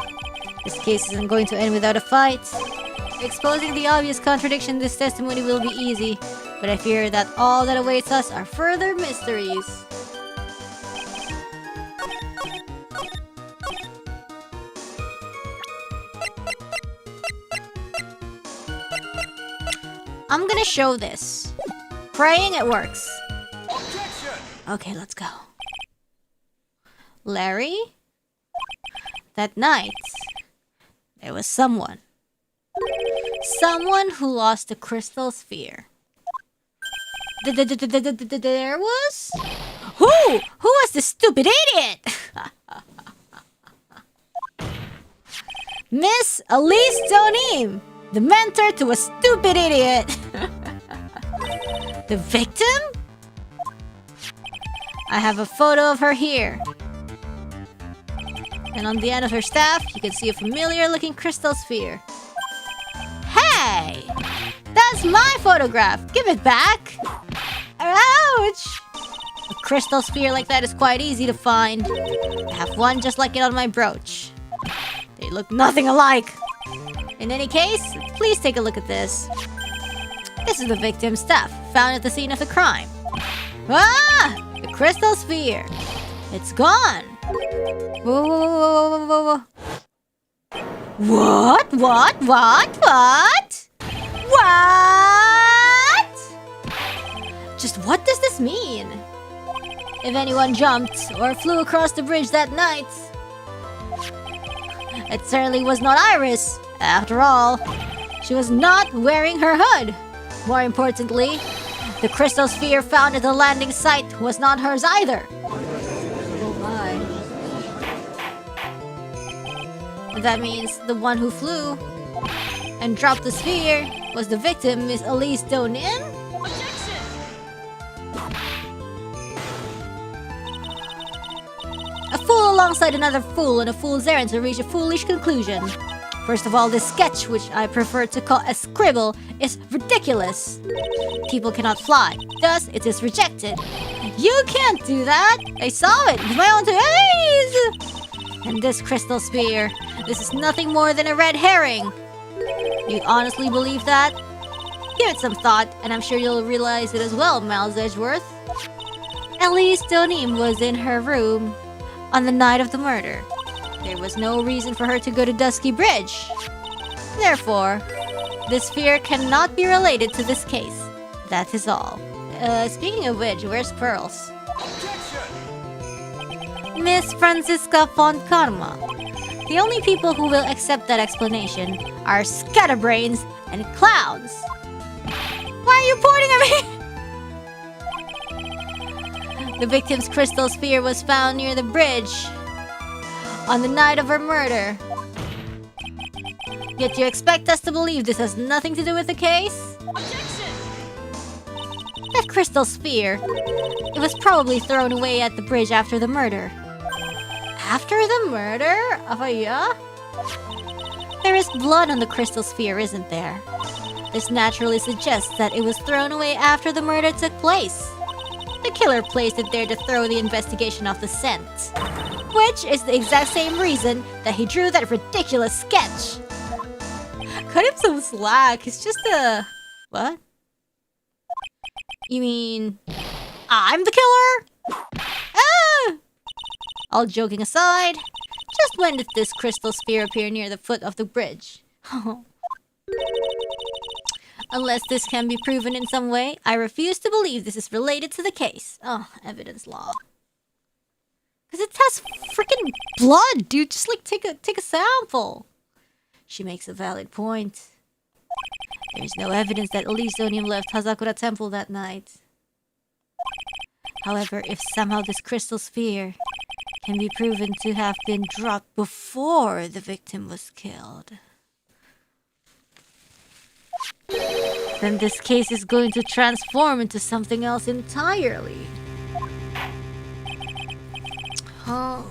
This case isn't going to end without a fight. Exposing the obvious contradiction in this testimony will be easy, but I fear that all that awaits us are further mysteries. I'm gonna show this. Praying it works. Objection. Okay, let's go. Larry? That night, there was someone. Someone who lost the crystal sphere. There was? Who? Who was the stupid idiot? Miss Elise Donim, the mentor to a stupid idiot. The victim? I have a photo of her here. And on the end of her staff, you can see a familiar-looking crystal sphere. Hey! That's my photograph! Give it back! Ouch! A crystal sphere like that is quite easy to find. I have one just like it on my brooch. They look nothing alike. In any case, please take a look at this. This is the victim's stuff, found at the scene of the crime. Ah! The crystal sphere. It's gone. Whoa, whoa, whoa, whoa, whoa, whoa. What? What? Just what does this mean? If anyone jumped or flew across the bridge that night, it certainly was not Iris. After all, she was not wearing her hood. More importantly, the crystal sphere found at the landing site was not hers either. Oh my. That means the one who flew and dropped the sphere was the victim, Miss Elise Donin? Objection. A fool alongside another fool on a fool's errand to reach a foolish conclusion. First of all, this sketch, which I prefer to call a scribble, is ridiculous. People cannot fly, thus it is rejected. You can't do that! I saw it with my own eyes! And this crystal sphere, this is nothing more than a red herring. You honestly believe that? Give it some thought, and I'm sure you'll realize it as well, Miles Edgeworth. Elise Donim was in her room on the night of the murder. There was no reason for her to go to Dusky Bridge. Therefore, the sphere cannot be related to this case. That is all. Speaking of which, where's Pearls? Objection. Miss Francisca Fontcarma. The only people who will accept that explanation are scatterbrains and clowns. Why are you pointing at me? The victim's crystal sphere was found near the bridge on the night of her murder. Yet you expect us to believe this has nothing to do with the case? Objection. That crystal sphere, it was probably thrown away at the bridge after the murder. After the murder? Yeah? There is blood on the crystal sphere, isn't there? This naturally suggests that it was thrown away after the murder took place. The killer placed it there to throw the investigation off the scent. Which is the exact same reason that he drew that ridiculous sketch. Cut him some slack. He's just a... What? You mean... I'm the killer? Ah! All joking aside, just when did this crystal sphere appear near the foot of the bridge? Unless this can be proven in some way, I refuse to believe this is related to the case. Oh, evidence law. Because it has freaking blood, dude. Just like take a sample. She makes a valid point. There's no evidence that Elysionium left Hazakura Temple that night. However, if somehow this crystal sphere can be proven to have been dropped before the victim was killed, then this case is going to transform into something else entirely. Oh.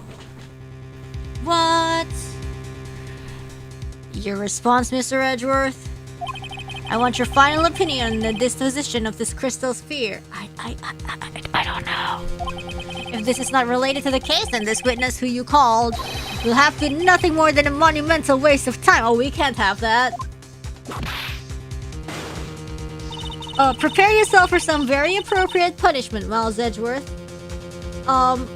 What? Your response, Mr. Edgeworth? I want your final opinion on the disposition of this crystal sphere. I don't know. If this is not related to the case, then this witness who you called will have been nothing more than a monumental waste of time. Oh, we can't have that. Prepare yourself for some very appropriate punishment, Miles Edgeworth. Can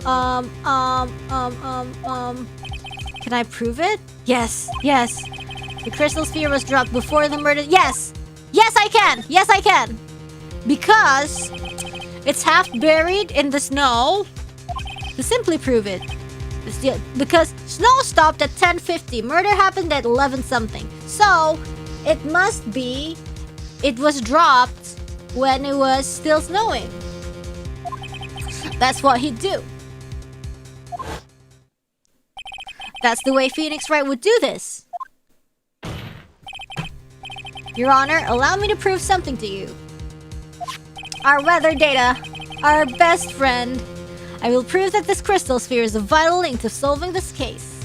I prove it? Yes. The crystal sphere was dropped before the murder. Yes, I can. Yes, I can. Because it's half buried in the snow. To simply prove it. Because snow stopped at 10:50. Murder happened at 11 something. So, it must be... It was dropped when it was still snowing. That's what he'd do. That's the way Phoenix Wright would do this. Your Honor, allow me to prove something to you. Our weather data, our best friend. I will prove that this crystal sphere is a vital link to solving this case.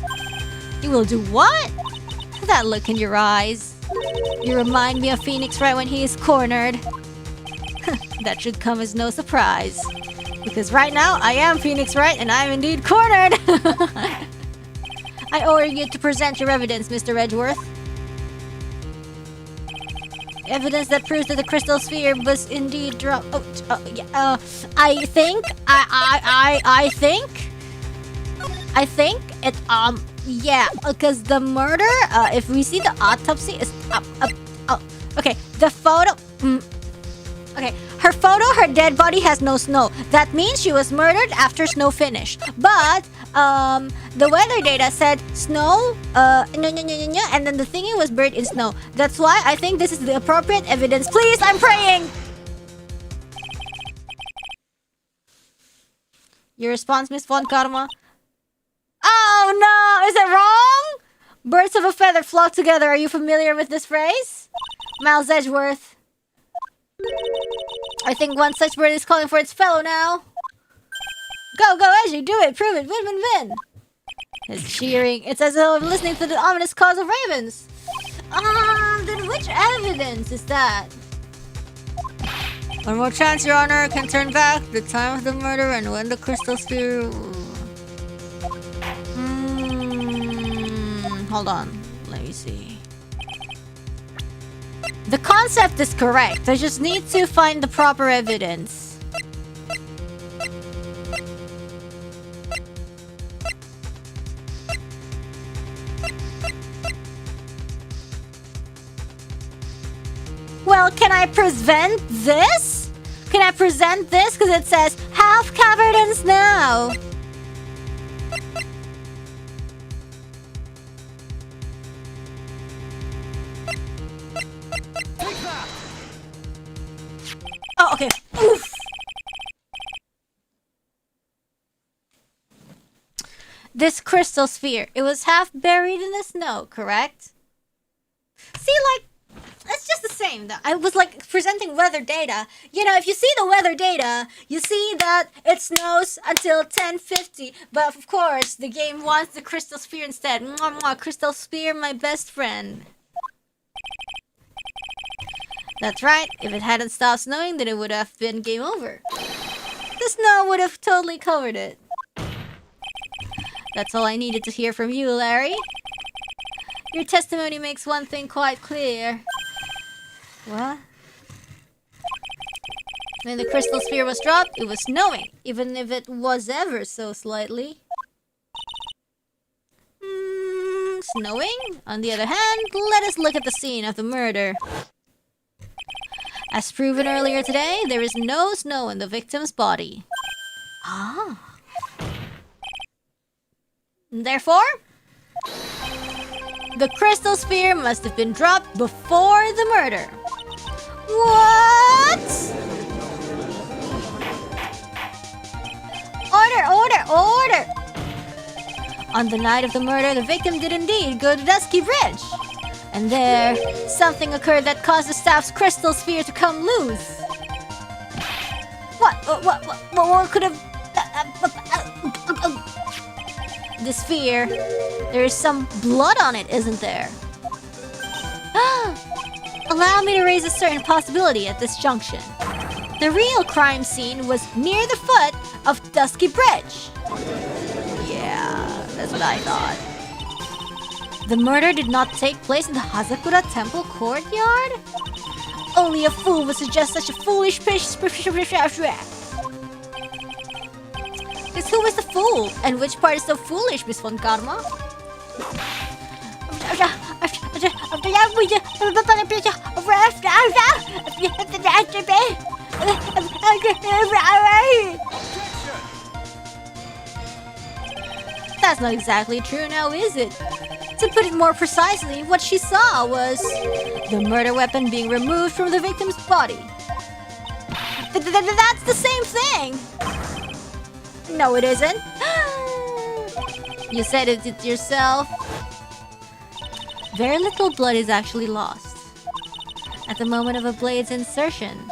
You will do what? That look in your eyes. You remind me of Phoenix Wright when he is cornered. That should come as no surprise. Because right now, I am Phoenix Wright and I'm indeed cornered. I order you to present your evidence, Mr. Edgeworth. Evidence that proves that the crystal sphere was indeed dropped. I think it, yeah, because the murder, if we see the autopsy is, okay, the photo, okay, her photo, her dead body has no snow. That means she was murdered after snow finished. But, the weather data said snow, and then the thingy was buried in snow. That's why I think this is the appropriate evidence. Please, I'm praying! Your response, Miss Von Karma? Oh no! Is it wrong? Birds of a feather flock together. Are you familiar with this phrase? Miles Edgeworth. I think one such bird is calling for its fellow now. Go, Edgy, do it, prove it, win. It's cheering. It's as though I'm listening to the ominous calls of ravens. Then which evidence is that? One more chance, Your Honor. Can turn back the time of the murder and when the crystal sphere... Hold on. Let me see. The concept is correct. I just need to find the proper evidence. Well, can I present this? Can I present this? Because it says, half covered in snow. Take that! Oh, okay. Oof. This crystal sphere, it was half buried in the snow, correct? See, like, it's just the same though. I was like presenting weather data. You know, if you see the weather data, you see that it snows until 10:50. But of course, the game wants the crystal sphere instead. Mwah, mwah, crystal sphere, my best friend. That's right. If it hadn't stopped snowing, then it would have been game over. The snow would have totally covered it. That's all I needed to hear from you, Larry. Your testimony makes one thing quite clear. What? When the crystal sphere was dropped, it was snowing, even if it was ever so slightly. Snowing? On the other hand, let us look at the scene of the murder. As proven earlier today, there is no snow in the victim's body. Ah. Therefore, the crystal sphere must have been dropped before the murder. What? Order! On the night of the murder, the victim did indeed go to Dusky Bridge. And there, something occurred that caused the staff's crystal sphere to come loose. What could have... The sphere, there is some blood on it, isn't there? Allow me to raise a certain possibility at this junction. The real crime scene was near the foot of Dusky Bridge. Yeah, that's what I thought. The murder did not take place in the Hazakura Temple courtyard? Only a fool would suggest such a foolish Because who is the fool? And which part is so foolish, Miss Von Karma? That's not exactly true now, is it? To put it more precisely, what she saw was the murder weapon being removed from the victim's body. That's the same thing! No, it isn't. You said it yourself. Very little blood is actually lost at the moment of a blade's insertion.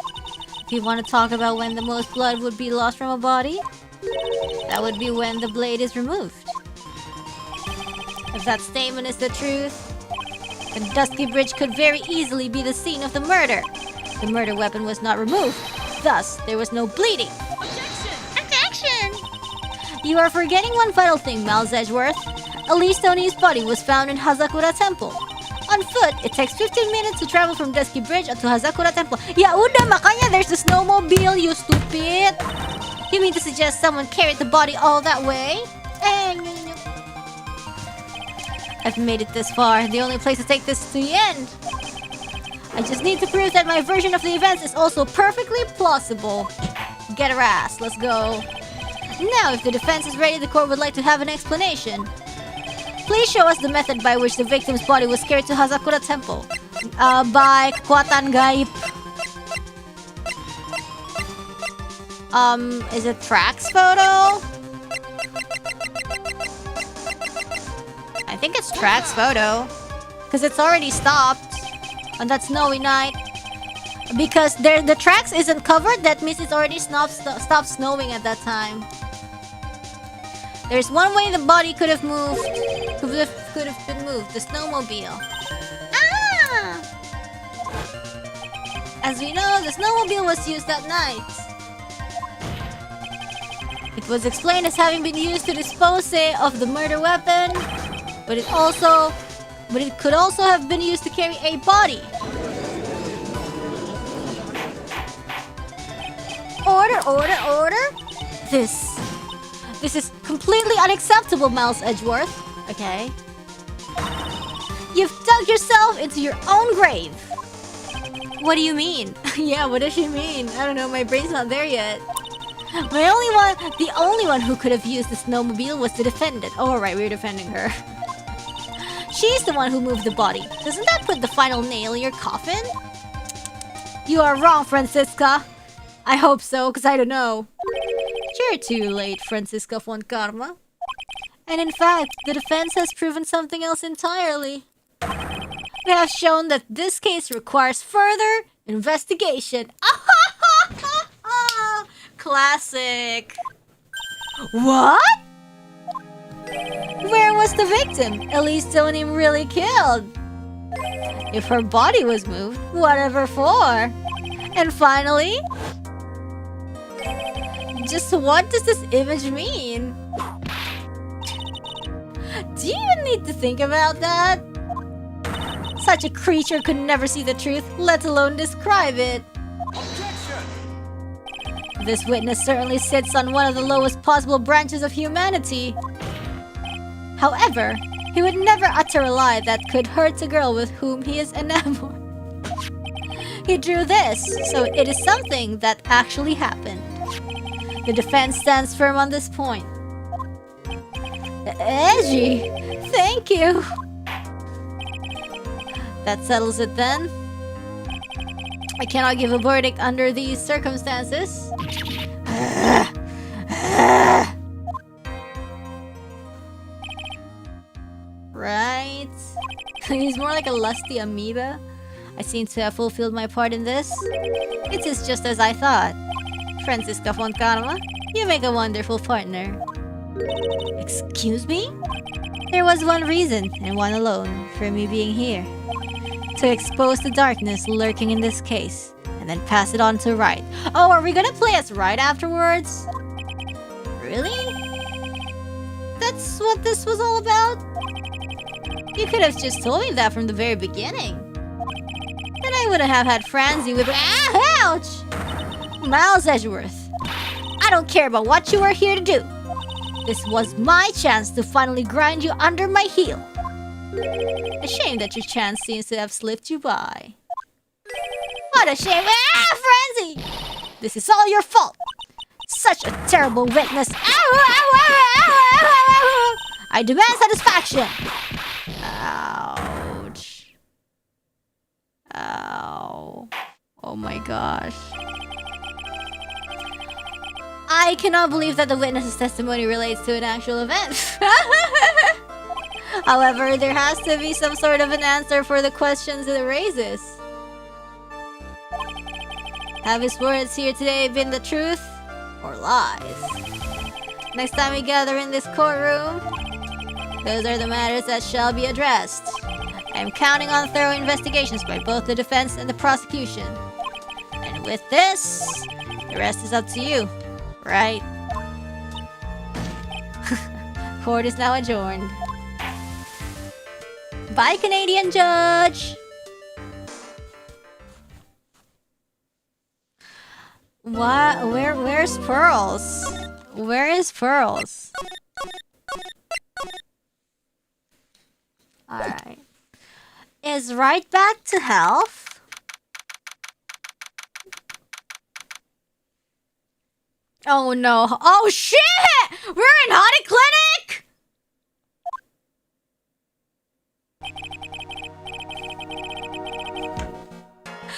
If you want to talk about when the most blood would be lost from a body, that would be when the blade is removed. If that statement is the truth, then Dusky Bridge could very easily be the scene of the murder. The murder weapon was not removed, thus there was no bleeding. Objection! You are forgetting one vital thing, Miles Edgeworth. Elise Tony's body was found in Hazakura Temple. On foot, it takes 15 minutes to travel from Dusky Bridge to Hazakura Temple. Ya udah, makanya there's the snowmobile, you stupid! You mean to suggest someone carried the body all that way? I've made it this far. The only place to take this to the end. I just need to prove that my version of the events is also perfectly plausible. Get her ass. Let's go. Now, if the defense is ready, the court would like to have an explanation. Please show us the method by which the victim's body was carried to Hazakura Temple. By kekuatan gaib. Is it Track's photo? I think it's Track's photo. Because it's already stopped on that snowy night. Because the tracks isn't covered, that means it's already stopped snowing at that time. There's one way the body could have moved. Could have been moved. The snowmobile. Ah! As we know, the snowmobile was used that night. It was explained as having been used to dispose of the murder weapon, but it could also have been used to carry a body. Order! This is completely unacceptable, Miles Edgeworth. Okay. You've dug yourself into your own grave. What do you mean? Yeah, what does she mean? I don't know, my brain's not there yet. The only one who could have used the snowmobile was the defendant. Oh, right, we're defending her. She's the one who moved the body. Doesn't that put the final nail in your coffin? You are wrong, Francisca. I hope so, because I don't know. You're too late, Francisca von Karma. And in fact, the defense has proven something else entirely. We have shown that this case requires further investigation. Classic. What? Where was the victim? Elise Tonim really killed. If her body was moved, whatever for? And finally, Just what does this image mean? Do you even need to think about that? Such a creature could never see the truth, let alone describe it. Objection! This witness certainly sits on one of the lowest possible branches of humanity. However, he would never utter a lie that could hurt a girl with whom he is enamored. He drew this, so it is something that actually happened. The defense stands firm on this point. Edgy! Thank you! That settles it then. I cannot give a verdict under these circumstances. Right. He's more like a lusty amoeba. I seem to have fulfilled my part in this. It is just as I thought. Francisca Fontana, you make a wonderful partner. Excuse me? There was one reason, and one alone, for me being here. To expose the darkness lurking in this case, and then pass it on to Wright. Oh, are we gonna play as Wright afterwards? Really? That's what this was all about? You could have just told me that from the very beginning. Then I wouldn't have had Francie with— ouch! Miles Edgeworth, I don't care about what you are here to do. This was my chance to finally grind you under my heel. A shame that your chance seems to have slipped you by. What a shame! Francie! This is all your fault! Such a terrible witness! I demand satisfaction! Ouch. Ow. Oh my gosh. I cannot believe that the witness's testimony relates to an actual event. However, there has to be some sort of an answer for the questions it raises. Have his words here today been the truth or lies? Next time we gather in this courtroom, those are the matters that shall be addressed. I am counting on thorough investigations by both the defense and the prosecution. And with this, the rest is up to you, right? Court is now adjourned. Bye, Canadian judge! What? Where's Pearls? Where is Pearls? Alright. Is Wright back to health? Oh no. Oh shit! We're in Honey Clinic!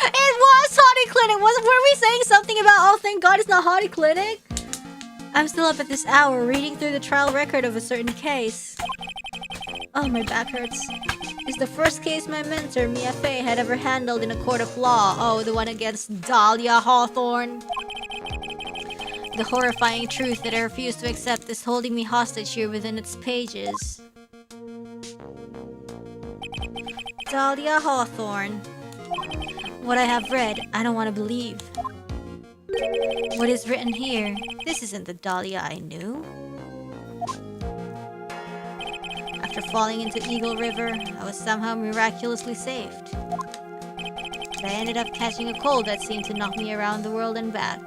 It was Honey Clinic! Were we saying something about, oh thank god it's not Honey Clinic? I'm still up at this hour reading through the trial record of a certain case. Oh, my back hurts. It's the first case my mentor, Mia Fey, had ever handled in a court of law. Oh, the one against Dahlia Hawthorne. The horrifying truth that I refuse to accept is holding me hostage here within its pages. Dahlia Hawthorne. What I have read, I don't want to believe. What is written here? This isn't the Dahlia I knew. After falling into Eagle River, I was somehow miraculously saved. But I ended up catching a cold that seemed to knock me around the world and back.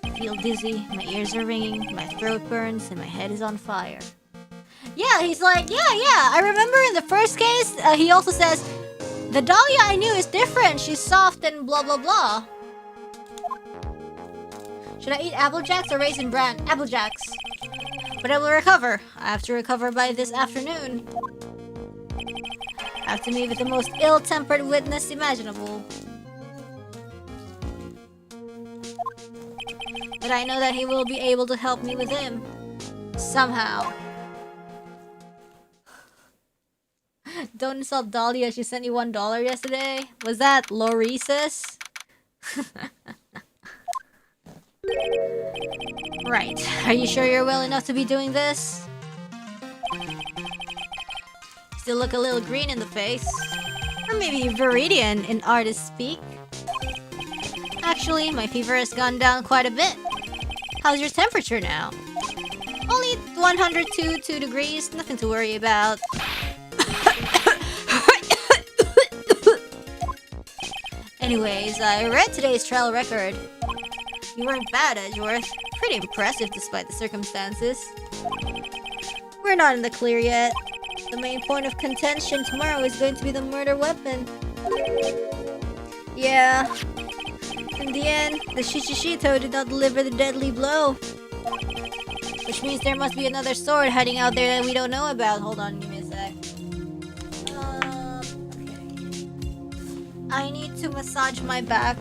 I feel dizzy, my ears are ringing, my throat burns, and my head is on fire. Yeah, he's like, yeah, I remember in the first case, he also says, the Dahlia I knew is different, she's soft and blah blah blah. Should I eat Apple Jacks or Raisin Bran? Apple Jacks. But I will recover. I have to recover by this afternoon. I have to meet with the most ill-tempered witness imaginable. But I know that he will be able to help me with him. Somehow. Don't insult Dahlia, she sent you $1 yesterday. Was that IRISES? Right. Are you sure you're well enough to be doing this? Still look a little green in the face. Or maybe Viridian in artist speak. Actually, my fever has gone down quite a bit. How's your temperature now? Only 102 degrees, nothing to worry about. Anyways, I read today's trial record. You weren't bad, Edgeworth. Pretty impressive despite the circumstances. We're not in the clear yet. The main point of contention tomorrow is going to be the murder weapon. Yeah. In the end, the Shishishito did not deliver the deadly blow. Which means there must be another sword hiding out there that we don't know about. Hold on, give me a sec. Okay. I need to massage my back.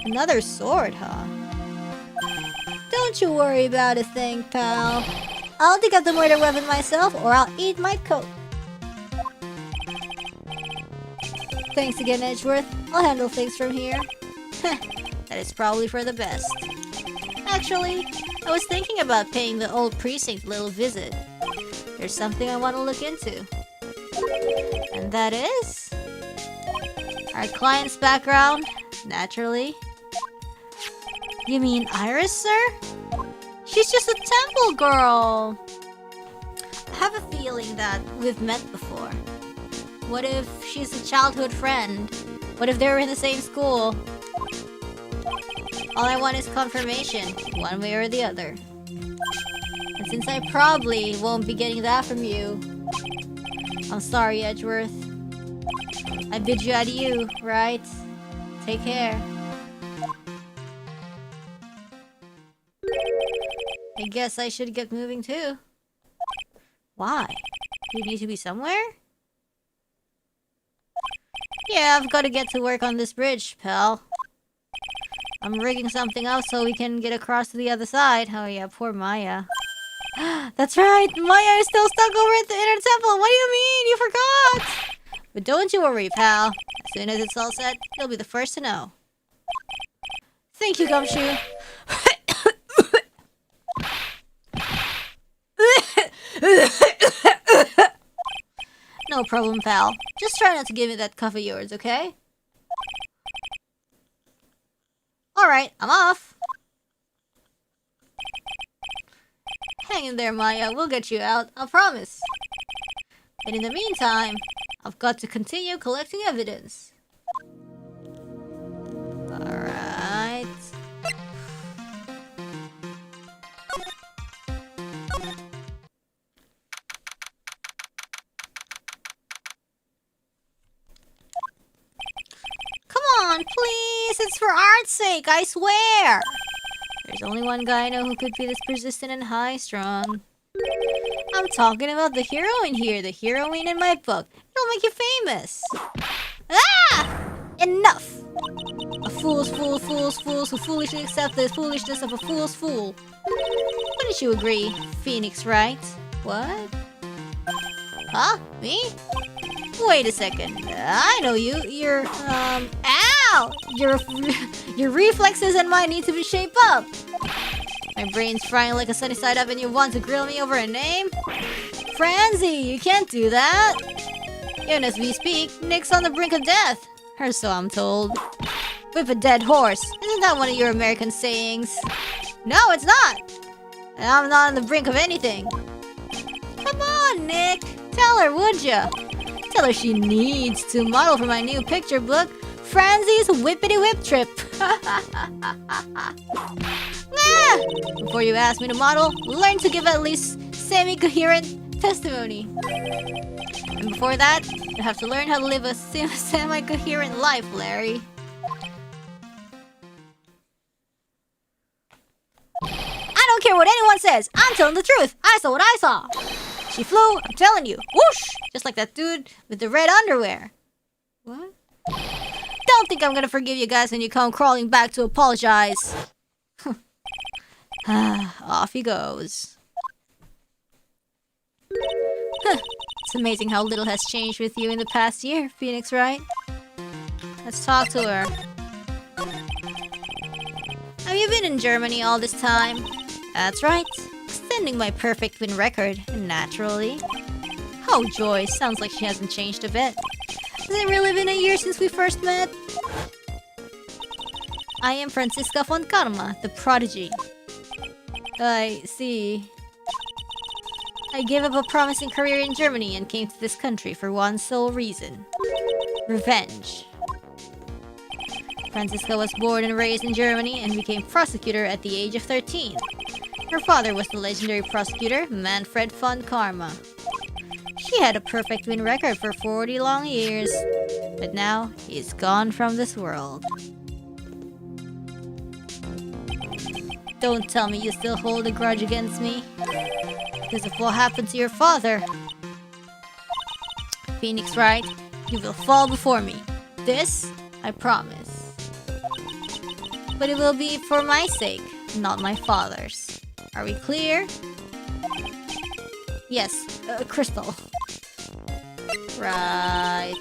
Another sword, huh? Don't you worry about a thing, pal. I'll dig up the murder weapon myself, or I'll eat my coat. Thanks again, Edgeworth. I'll handle things from here. That is probably for the best. Actually, I was thinking about paying the old precinct a little visit. There's something I want to look into. And that is... our client's background, naturally. You mean Iris, sir? She's just a temple girl! I have a feeling that we've met before. What if she's a childhood friend? What if they were in the same school? All I want is confirmation, one way or the other. And since I probably won't be getting that from you, I'm sorry, Edgeworth. I bid you adieu, right? Take care. I guess I should get moving too. Why? Do you need to be somewhere? Yeah, I've got to get to work on this bridge, pal. I'm rigging something up so we can get across to the other side. Oh yeah, poor Maya. That's right! Maya is still stuck over at the inner temple! What do you mean? You forgot! But don't you worry, pal. As soon as it's all set, you'll be the first to know. Thank you, Gumshoe. No problem, pal. Just try not to give me that cough of yours, okay? Alright, I'm off. Hang in there, Maya. We'll get you out. I promise. But in the meantime, I've got to continue collecting evidence. Alright. Come on, please! It's for art's sake, I swear! There's only one guy I know who could be this persistent and high-strung. I'm talking about the heroine here, the heroine in my book. It'll make you famous. Ah! Enough! A fool's fool, fools who foolishly accept the foolishness of a fool's fool. Wouldn't you agree, Phoenix, right? What? Huh? Me? Wait a second. I know you. Ow! Your reflexes and mine need to be shaped up. My brain's frying like a sunny side up and you want to grill me over a name? Franzi, you can't do that. Even as we speak, Nick's on the brink of death. Or so I'm told. Whip a dead horse. Isn't that one of your American sayings? No, it's not. And I'm not on the brink of anything. Come on, Nick. Tell her, would ya? Tell her she needs to model for my new picture book, Franzi's Whippity Whip Trip. Before you ask me to model, learn to give at least semi-coherent testimony. And before that, you have to learn how to live a semi-coherent life, Larry. I don't care what anyone says. I'm telling the truth. I saw what I saw. She flew, I'm telling you. Whoosh! Just like that dude with the red underwear. What? Don't think I'm gonna forgive you guys when you come crawling back to apologize. Off he goes. It's amazing how little has changed with you in the past year, Phoenix, right? Let's talk to her. Have you been in Germany all this time? That's right. Extending my perfect win record, naturally. Oh joy, sounds like she hasn't changed a bit. Has it really been a year since we first met? I am Franziska von Karma, the prodigy. I see. I gave up a promising career in Germany and came to this country for one sole reason. Revenge. Franziska was born and raised in Germany and became prosecutor at the age of 13. Her father was the legendary prosecutor, Manfred von Karma. She had a perfect win record for 40 long years, but now he's gone from this world. Don't tell me you still hold a grudge against me. Because of what happened to your father. Phoenix Wright, you will fall before me. This, I promise. But it will be for my sake, not my father's. Are we clear? Yes, Crystal. Right.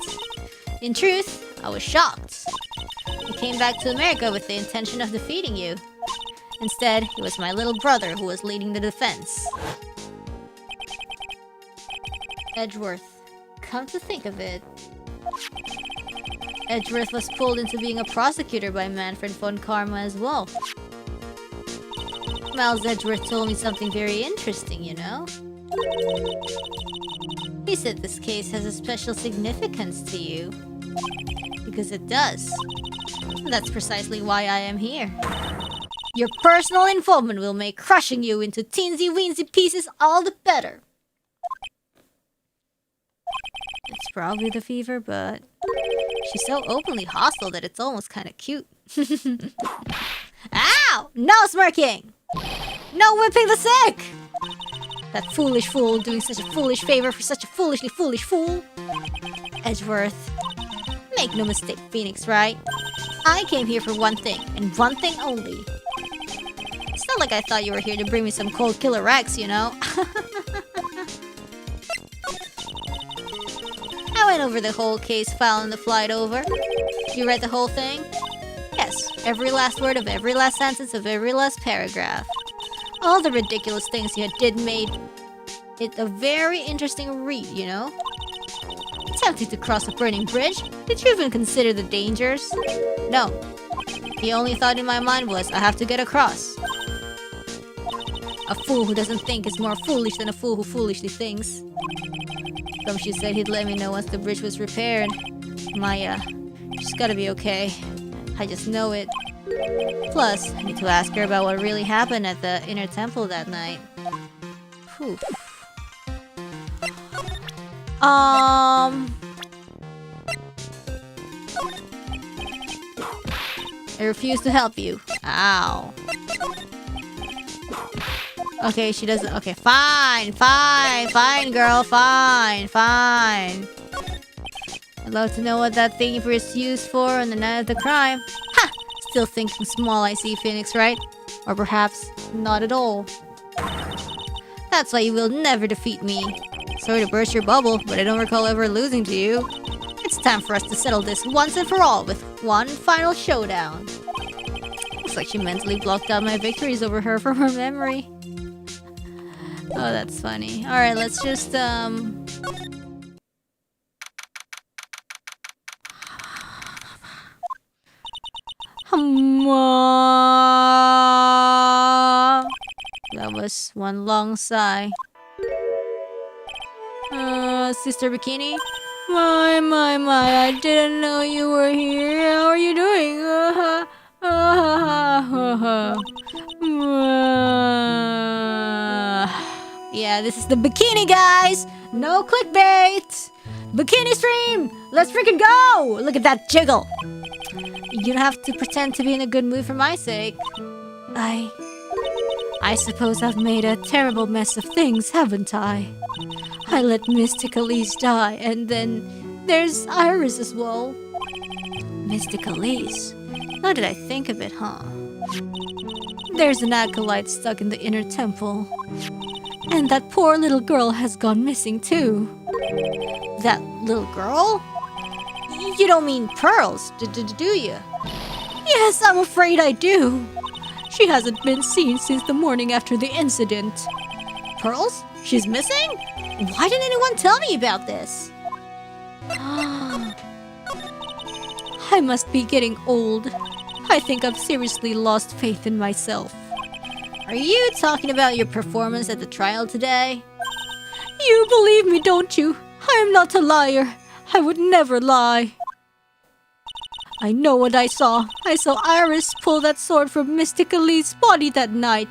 In truth, I was shocked. I came back to America with the intention of defeating you. Instead, it was my little brother who was leading the defense. Edgeworth. Come to think of it, Edgeworth was pulled into being a prosecutor by Manfred von Karma as well. Miles Edgeworth told me something very interesting, you know? He said this case has a special significance to you. Because it does. That's precisely why I am here. Your personal involvement will make crushing you into teensy-weensy pieces all the better. It's probably the fever, but she's so openly hostile that it's almost kind of cute. Ow! No smirking! No whipping the sick! That foolish fool doing such a foolish favor for such a foolishly foolish fool. Edgeworth, make no mistake, Phoenix Wright. I came here for one thing, and one thing only. It's not like I thought you were here to bring me some cold killer Rex, you know? I went over the whole case file on the flight over. You read the whole thing? Yes, every last word of every last sentence of every last paragraph. All the ridiculous things you did made it a very interesting read, you know? Tempting to cross a burning bridge? Did you even consider the dangers? No. The only thought in my mind was, I have to get across. A fool who doesn't think is more foolish than a fool who foolishly thinks. Gumshoe said he'd let me know once the bridge was repaired. Maya, she's gotta be okay. I just know it. Plus, I need to ask her about what really happened at the inner temple that night. Whew. I refuse to help you. Ow. Okay, she doesn't. Okay, fine, girl, fine. I'd love to know what that thing was used for on the night of the crime. Ha! Still thinking small, I see, Phoenix, right? Or perhaps not at all. That's why you will never defeat me. Sorry to burst your bubble, but I don't recall ever losing to you. It's time for us to settle this once and for all with one final showdown. Looks like she mentally blocked out my victories over her from her memory. Oh, that's funny. Alright, let's just, That was one long sigh. Sister Bikini? My, I didn't know you were here. How are you doing? Yeah, this is the bikini, guys! No clickbait! Bikini stream! Let's freaking go! Look at that jiggle! You don't have to pretend to be in a good mood for my sake. I suppose I've made a terrible mess of things, haven't I? I let Mystic Elise die, and then there's Iris as well. Mystic Elise? Now did I think of it, huh? There's an acolyte stuck in the inner temple. And that poor little girl has gone missing too. That little girl? You don't mean Pearls, do you? Yes, I'm afraid I do. She hasn't been seen since the morning after the incident. Pearls? She's missing? Why didn't anyone tell me about this? I must be getting old. I think I've seriously lost faith in myself. Are you talking about your performance at the trial today? You believe me, don't you? I am not a liar. I would never lie. I know what I saw. I saw Iris pull that sword from Mystic Elite's body that night.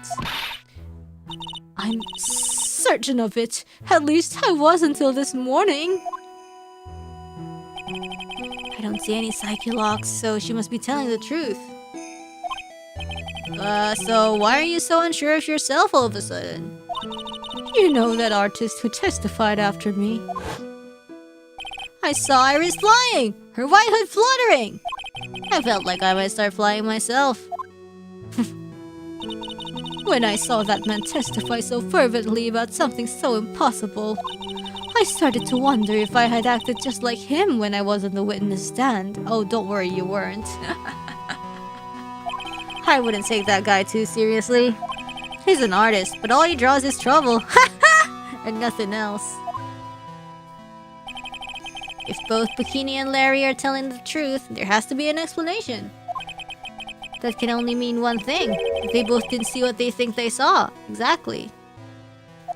I'm certain of it. At least I was until this morning. I don't see any psyche locks, so she must be telling the truth. So why are you so unsure of yourself all of a sudden? You know that artist who testified after me. I saw Iris flying! Her white hood fluttering! I felt like I might start flying myself. When I saw that man testify so fervently about something so impossible, I started to wonder if I had acted just like him when I was on the witness stand. Oh, don't worry, you weren't. I wouldn't take that guy too seriously. He's an artist, but all he draws is trouble. And nothing else. If both Bikini and Larry are telling the truth, there has to be an explanation. That can only mean one thing. They both didn't see what they think they saw. Exactly.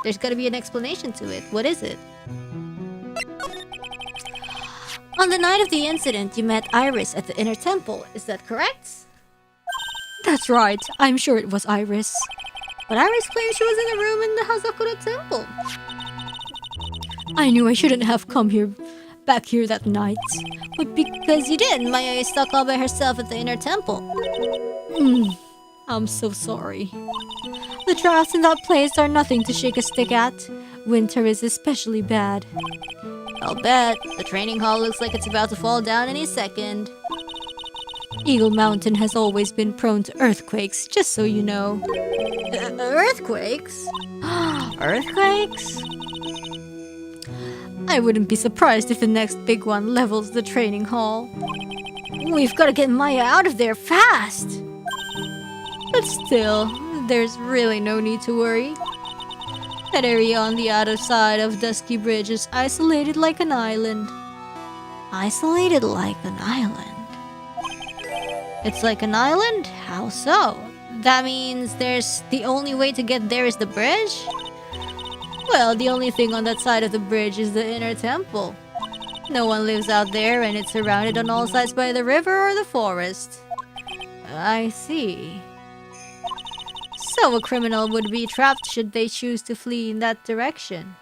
There's gotta be an explanation to it. What is it? On the night of the incident, you met Iris at the inner temple. Is that correct? That's right. I'm sure it was Iris. But Iris claimed she was in the room in the Hazakura temple. I knew I shouldn't have come back here that night. But because you did, Maya is stuck all by herself at the inner temple. I'm so sorry. The drafts in that place are nothing to shake a stick at. Winter is especially bad. I'll bet. The training hall looks like it's about to fall down any second. Eagle Mountain has always been prone to earthquakes, just so you know. Earthquakes? Earthquakes? I wouldn't be surprised if the next big one levels the training hall. We've got to get Maya out of there fast! But still, there's really no need to worry. That area on the other side of Dusky Bridge is isolated like an island. Isolated like an island? It's like an island? How so? That means the only way to get there is the bridge? Well, the only thing on that side of the bridge is the inner temple. No one lives out there, and it's surrounded on all sides by the river or the forest. I see. So a criminal would be trapped should they choose to flee in that direction.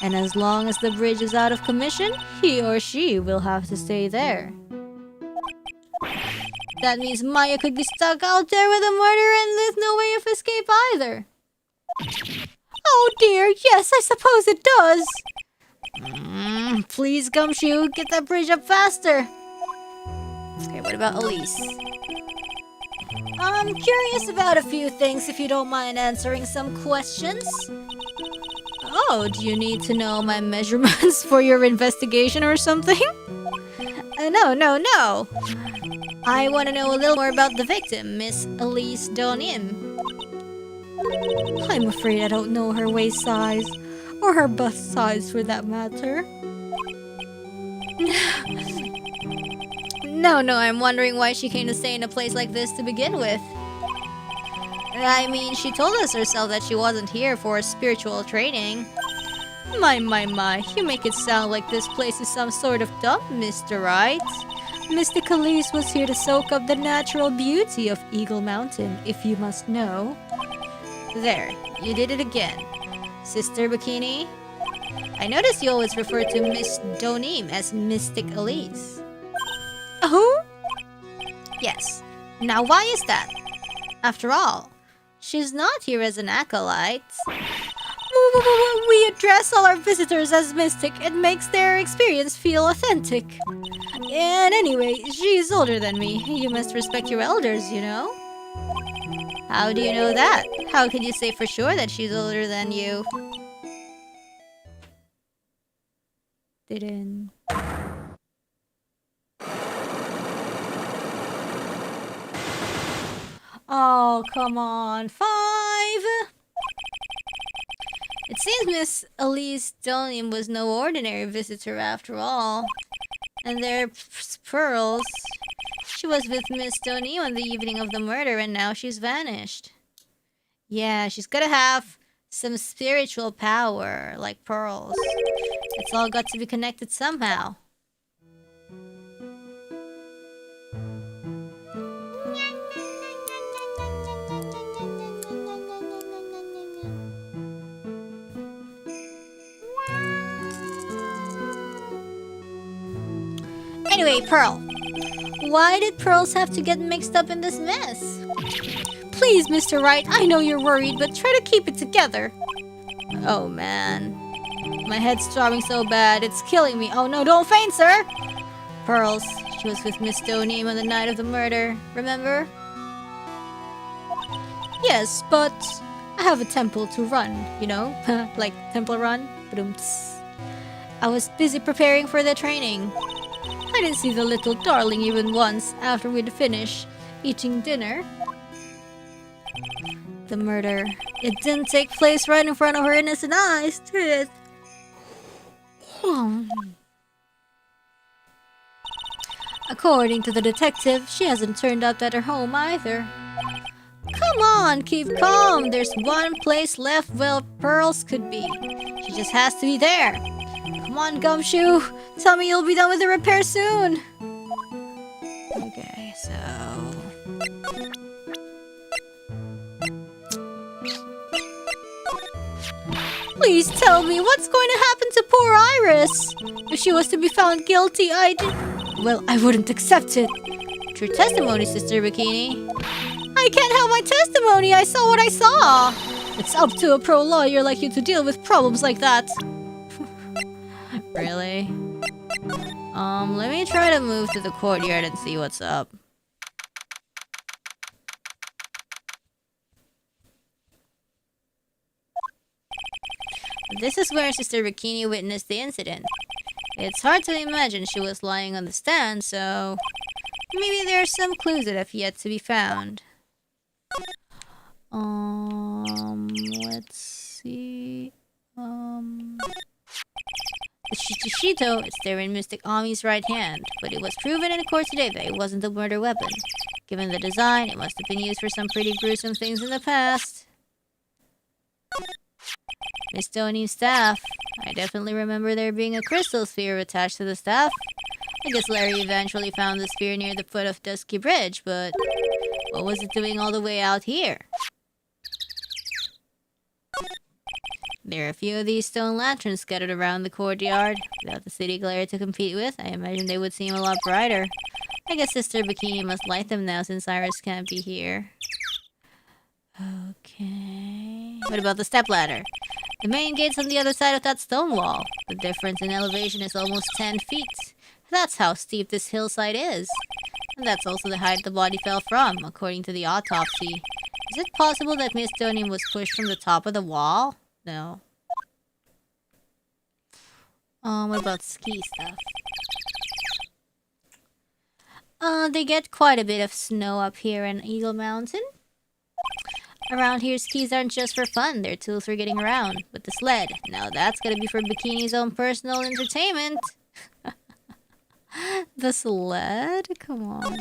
And as long as the bridge is out of commission, he or she will have to stay there. That means Maya could be stuck out there with a murderer and there's no way of escape either. Oh dear, yes, I suppose it does. Please, Gumshoe, get that bridge up faster. Okay, what about Elise? I'm curious about a few things if you don't mind answering some questions. Oh, do you need to know my measurements for your investigation or something? No. I want to know a little more about the victim, Miss Elise Donim. I'm afraid I don't know her waist size, or her bust size for that matter. No, I'm wondering why she came to stay in a place like this to begin with. I mean, she told us herself that she wasn't here for spiritual training. My, you make it sound like this place is some sort of dump, Mr. Wright. Mystic Elise was here to soak up the natural beauty of Eagle Mountain, if you must know. There, you did it again. Sister Bikini? I notice you always refer to Miss Donim as Mystic Elise. Oh? Yes. Now why is that? After all, she's not here as an acolyte. We address all our visitors as Mystic. It makes their experience feel authentic. And anyway, she's older than me. You must respect your elders, you know? How do you know that? How can you say for sure that she's older than you? Didn't. Oh, come on. 5! It seems Miss Elise Donim was no ordinary visitor after all. And there's pearls. She was with Miss Donim on the evening of the murder and now she's vanished. Yeah, she's gotta have some spiritual power, like pearls. It's all got to be connected somehow. Anyway, Pearl. Why did pearls have to get mixed up in this mess? Please, Mr. Wright, I know you're worried, but try to keep it together. Oh, man. My head's throbbing so bad, it's killing me. Oh no, don't faint, sir! Pearls. She was with Miss Stoney on the night of the murder, remember? Yes, but I have a temple to run, you know? Like Temple Run? Ba-dum-ts. I was busy preparing for the training. I didn't see the little darling even once after we'd finished eating dinner. The murder. It didn't take place right in front of her innocent eyes, did it? According to the detective, she hasn't turned up at her home either. Come on, keep calm. There's one place left where pearls could be. She just has to be there. Come on, Gumshoe. Tell me you'll be done with the repair soon. Okay, so... Please tell me what's going to happen to poor Iris. If she was to be found guilty, well, I wouldn't accept it. True testimony, Sister Bikini. I can't help my testimony. I saw what I saw. It's up to a pro lawyer like you to deal with problems like that. Really? Let me try to move to the courtyard and see what's up. This is where Sister Bikini witnessed the incident. It's hard to imagine she was lying on the stand, so maybe there are some clues that have yet to be found. Let's see. The Shishito is there in Mystic Ami's right hand, but it was proven in the court today that it wasn't a murder weapon. Given the design, it must have been used for some pretty gruesome things in the past. Miss Tony's staff. I definitely remember there being a crystal sphere attached to the staff. I guess Larry eventually found the sphere near the foot of Dusky Bridge, but what was it doing all the way out here? There are a few of these stone lanterns scattered around the courtyard. Without the city glare to compete with, I imagine they would seem a lot brighter. I guess Sister Bikini must light them now since Iris can't be here. Okay... What about the stepladder? The main gate's on the other side of that stone wall. The difference in elevation is almost 10 feet. That's how steep this hillside is. And that's also the height the body fell from, according to the autopsy. Is it possible that Miss Tony was pushed from the top of the wall? No. What about ski stuff? They get quite a bit of snow up here in Eagle Mountain. Around here, skis aren't just for fun, they're tools for getting around. But the sled, now that's gonna be for Bikini's own personal entertainment. The sled? Come on.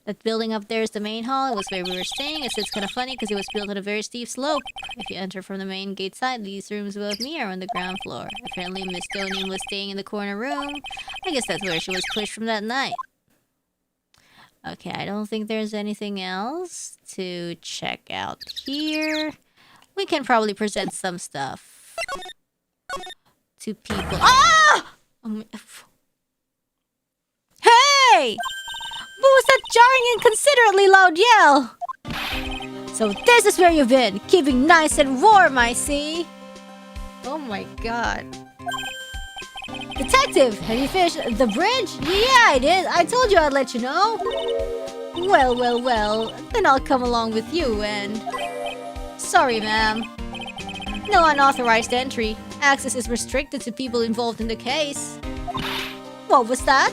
That building up there is the main hall. It was where we were staying. It's kind of funny because it was built on a very steep slope. If you enter from the main gate side, these rooms above me are on the ground floor. Apparently, Miss Tony was staying in the corner room. I guess that's where she was pushed from that night. Okay, I don't think there's anything else to check out here. We can probably present some stuff to people. Ah! Hey! What was that jarring, inconsiderately loud yell? So this is where you've been, keeping nice and warm, I see. Oh my god. Detective, have you finished the bridge? Yeah, I did. I told you I'd let you know. Well, well, well. Then I'll come along with you and... Sorry, ma'am. No unauthorized entry. Access is restricted to people involved in the case. What was that?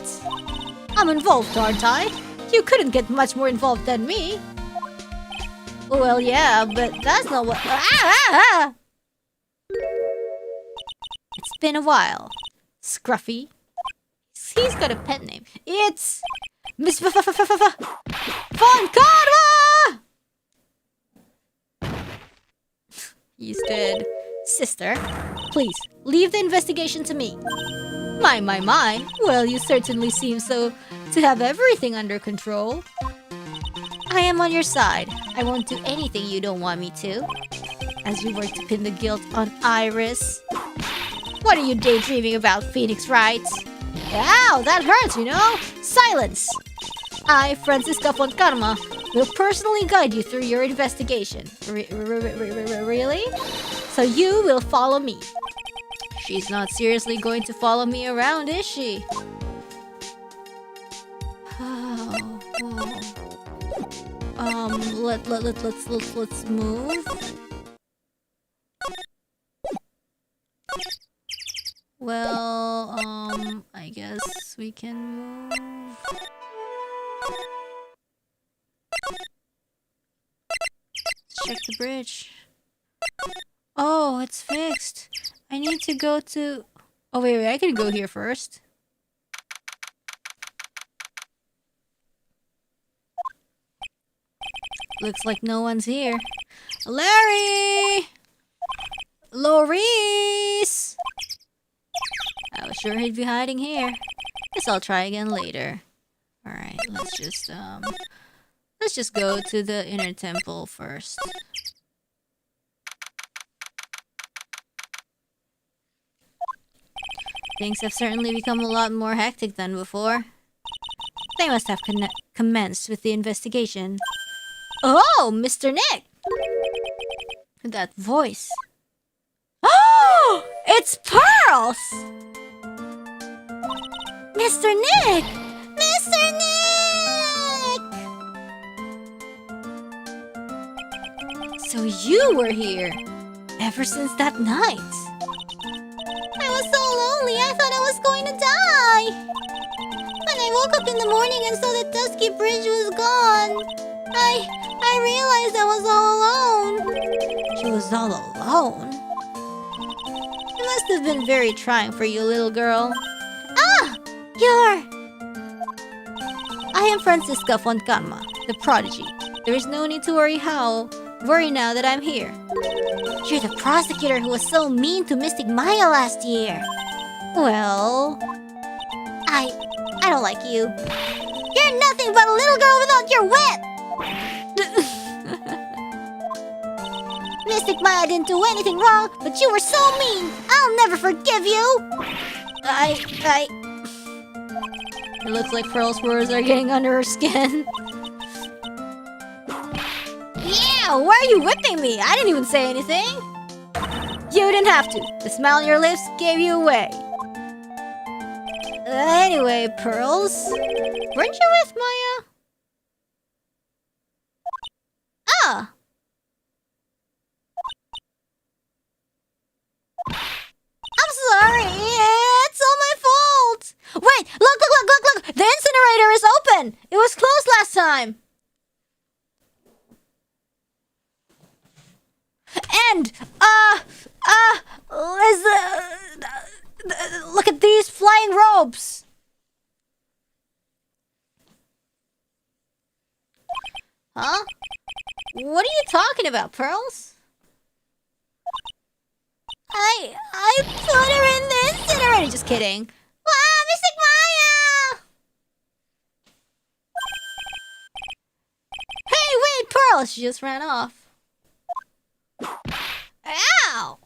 I'm involved, aren't I? You couldn't get much more involved than me. Well, yeah, but that's not what... It's been a while. Scruffy. He's got a pet name. It's... Miss Von Karma! He's dead. Sister, please, leave the investigation to me. My. Well, you certainly seem to have everything under control. I am on your side. I won't do anything you don't want me to. As you work to pin the guilt on Iris. What are you daydreaming about, Phoenix Wright? Ow, that hurts, you know? Silence! I, Francisca Fontcarma, will personally guide you through your investigation. Really? So you will follow me. She's not seriously going to follow me around, is she? Let's move. Well, I guess we can move. Let's check the bridge. Oh, it's fixed. I need to go to... Oh, wait, I can go here first. Looks like no one's here. Larry! Loris! I was sure he'd be hiding here. Guess I'll try again later. Alright, let's just go to the inner temple first. Things have certainly become a lot more hectic than before. They must have commenced with the investigation. Oh, Mr. Nick! That voice. Oh! It's Pearls! Mr. Nick! Mr. Nick! So you were here ever since that night. I was so lonely, I thought I was going to die. When I woke up in the morning and saw the dusky bridge was gone, I realized I was all alone. She was all alone? It must have been very trying for you, little girl. Ah! I am Francisca Fontcarma, the prodigy. There is no need to worry now that I'm here. You're the prosecutor who was so mean to Mystic Maya last year. Well... I don't like you. You're nothing but a little girl without your wit! Mystic Maya didn't do anything wrong, but you were so mean! I'll never forgive you! It looks like Pearl's words are getting under her skin. Yeah, why are you whipping me? I didn't even say anything. You didn't have to. The smile on your lips gave you away. Anyway, Pearls, weren't you with Maya? Ah! I'm sorry, it's all my fault! Wait, look! The incinerator is open! It was closed last time! And, look at these flying robes! Huh? What are you talking about, Pearls? I put her in the incinerator! Just kidding. Wow, Mystic Maya! Hey, wait, Pearl! She just ran off. Ow!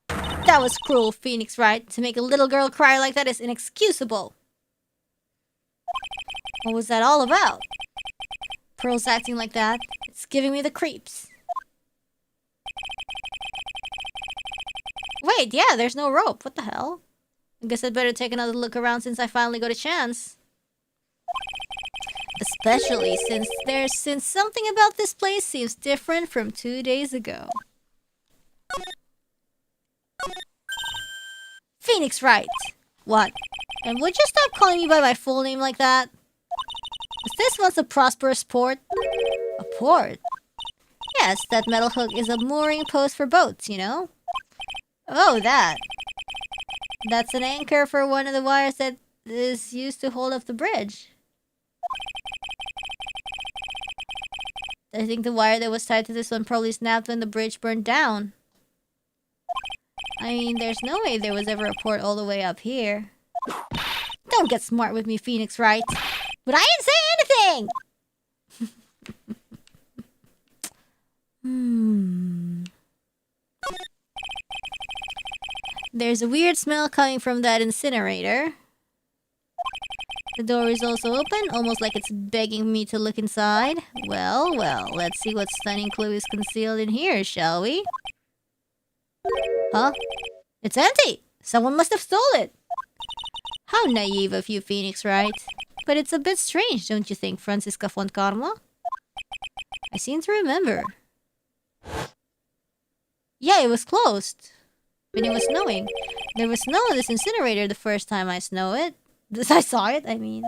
That was cruel, Phoenix Wright. To make a little girl cry like that is inexcusable. What was that all about? Pearl's acting like that. It's giving me the creeps. Wait, yeah, there's no rope. What the hell? I guess I'd better take another look around since I finally got a chance. Especially since something about this place seems different from 2 days ago. Phoenix Wright. What? And would you stop calling me by my full name like that? Is this once a prosperous port? A port? Yes, that metal hook is a mooring post for boats, you know? Oh, that. That's an anchor for one of the wires that is used to hold up the bridge. I think the wire that was tied to this one probably snapped when the bridge burned down. I mean, there's no way there was ever a port all the way up here. Don't get smart with me, Phoenix Wright. But I didn't say anything! There's a weird smell coming from that incinerator. The door is also open, almost like it's begging me to look inside. Well, let's see what stunning clue is concealed in here, shall we? Huh? It's empty! Someone must have stole it! How naive of you, Phoenix Wright. But it's a bit strange, don't you think, Francisca Fontcarma? I seem to remember. Yeah, it was closed. When it was snowing. There was snow in this incinerator the first time I saw it, I mean.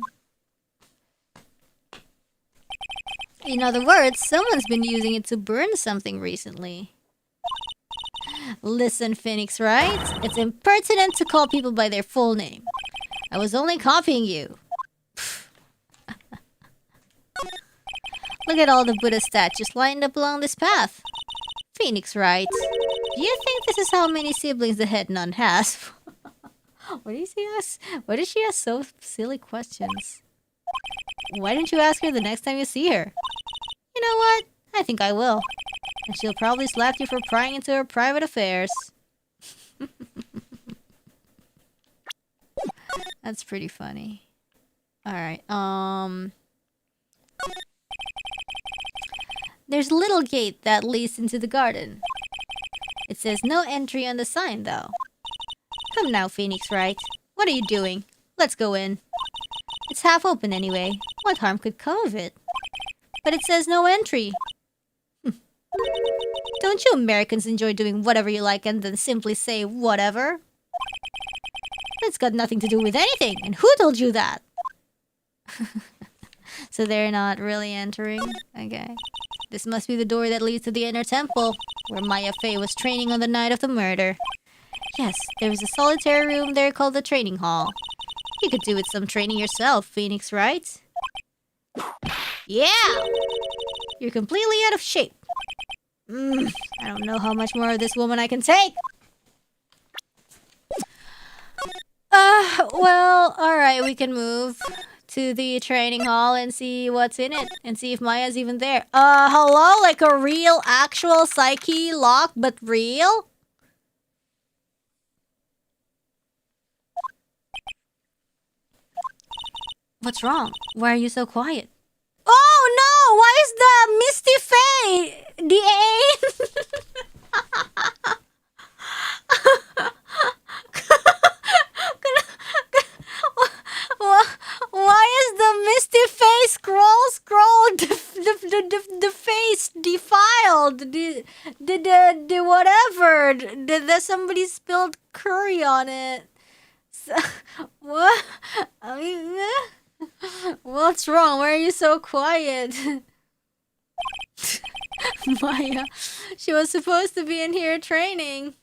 In other words, someone's been using it to burn something recently. Listen, Phoenix Wright. It's impertinent to call people by their full name. I was only copying you. Look at all the Buddha statues lined up along this path. Phoenix Wright. Do you think this is how many siblings the head nun has? Why does she ask so silly questions? Why don't you ask her the next time you see her? You know what? I think I will. And she'll probably slap you for prying into her private affairs. That's pretty funny. Alright, there's a little gate that leads into the garden. It says no entry on the sign, though. Come now, Phoenix Wright. What are you doing? Let's go in. It's half open anyway. What harm could come of it? But it says no entry. Don't you Americans enjoy doing whatever you like and then simply say whatever? It's got nothing to do with anything, and who told you that? So they're not really entering? Okay. This must be the door that leads to the inner temple, where Maya Fey was training on the night of the murder. Yes, there is a solitary room there called the training hall. You could do with some training yourself, Phoenix Wright. Yeah! You're completely out of shape. I don't know how much more of this woman I can take. Well, alright, we can move to the training hall and see what's in it. And see if Maya's even there. Hello? Like a real, actual psyche lock, but real? What's wrong? Why are you so quiet? Oh no! Why is the Misty Faye? Why is the Misty Face scroll the face defiled? The whatever? Did somebody spilled curry on it? What? I mean, what's wrong? Why are you so quiet? Maya, she was supposed to be in here training.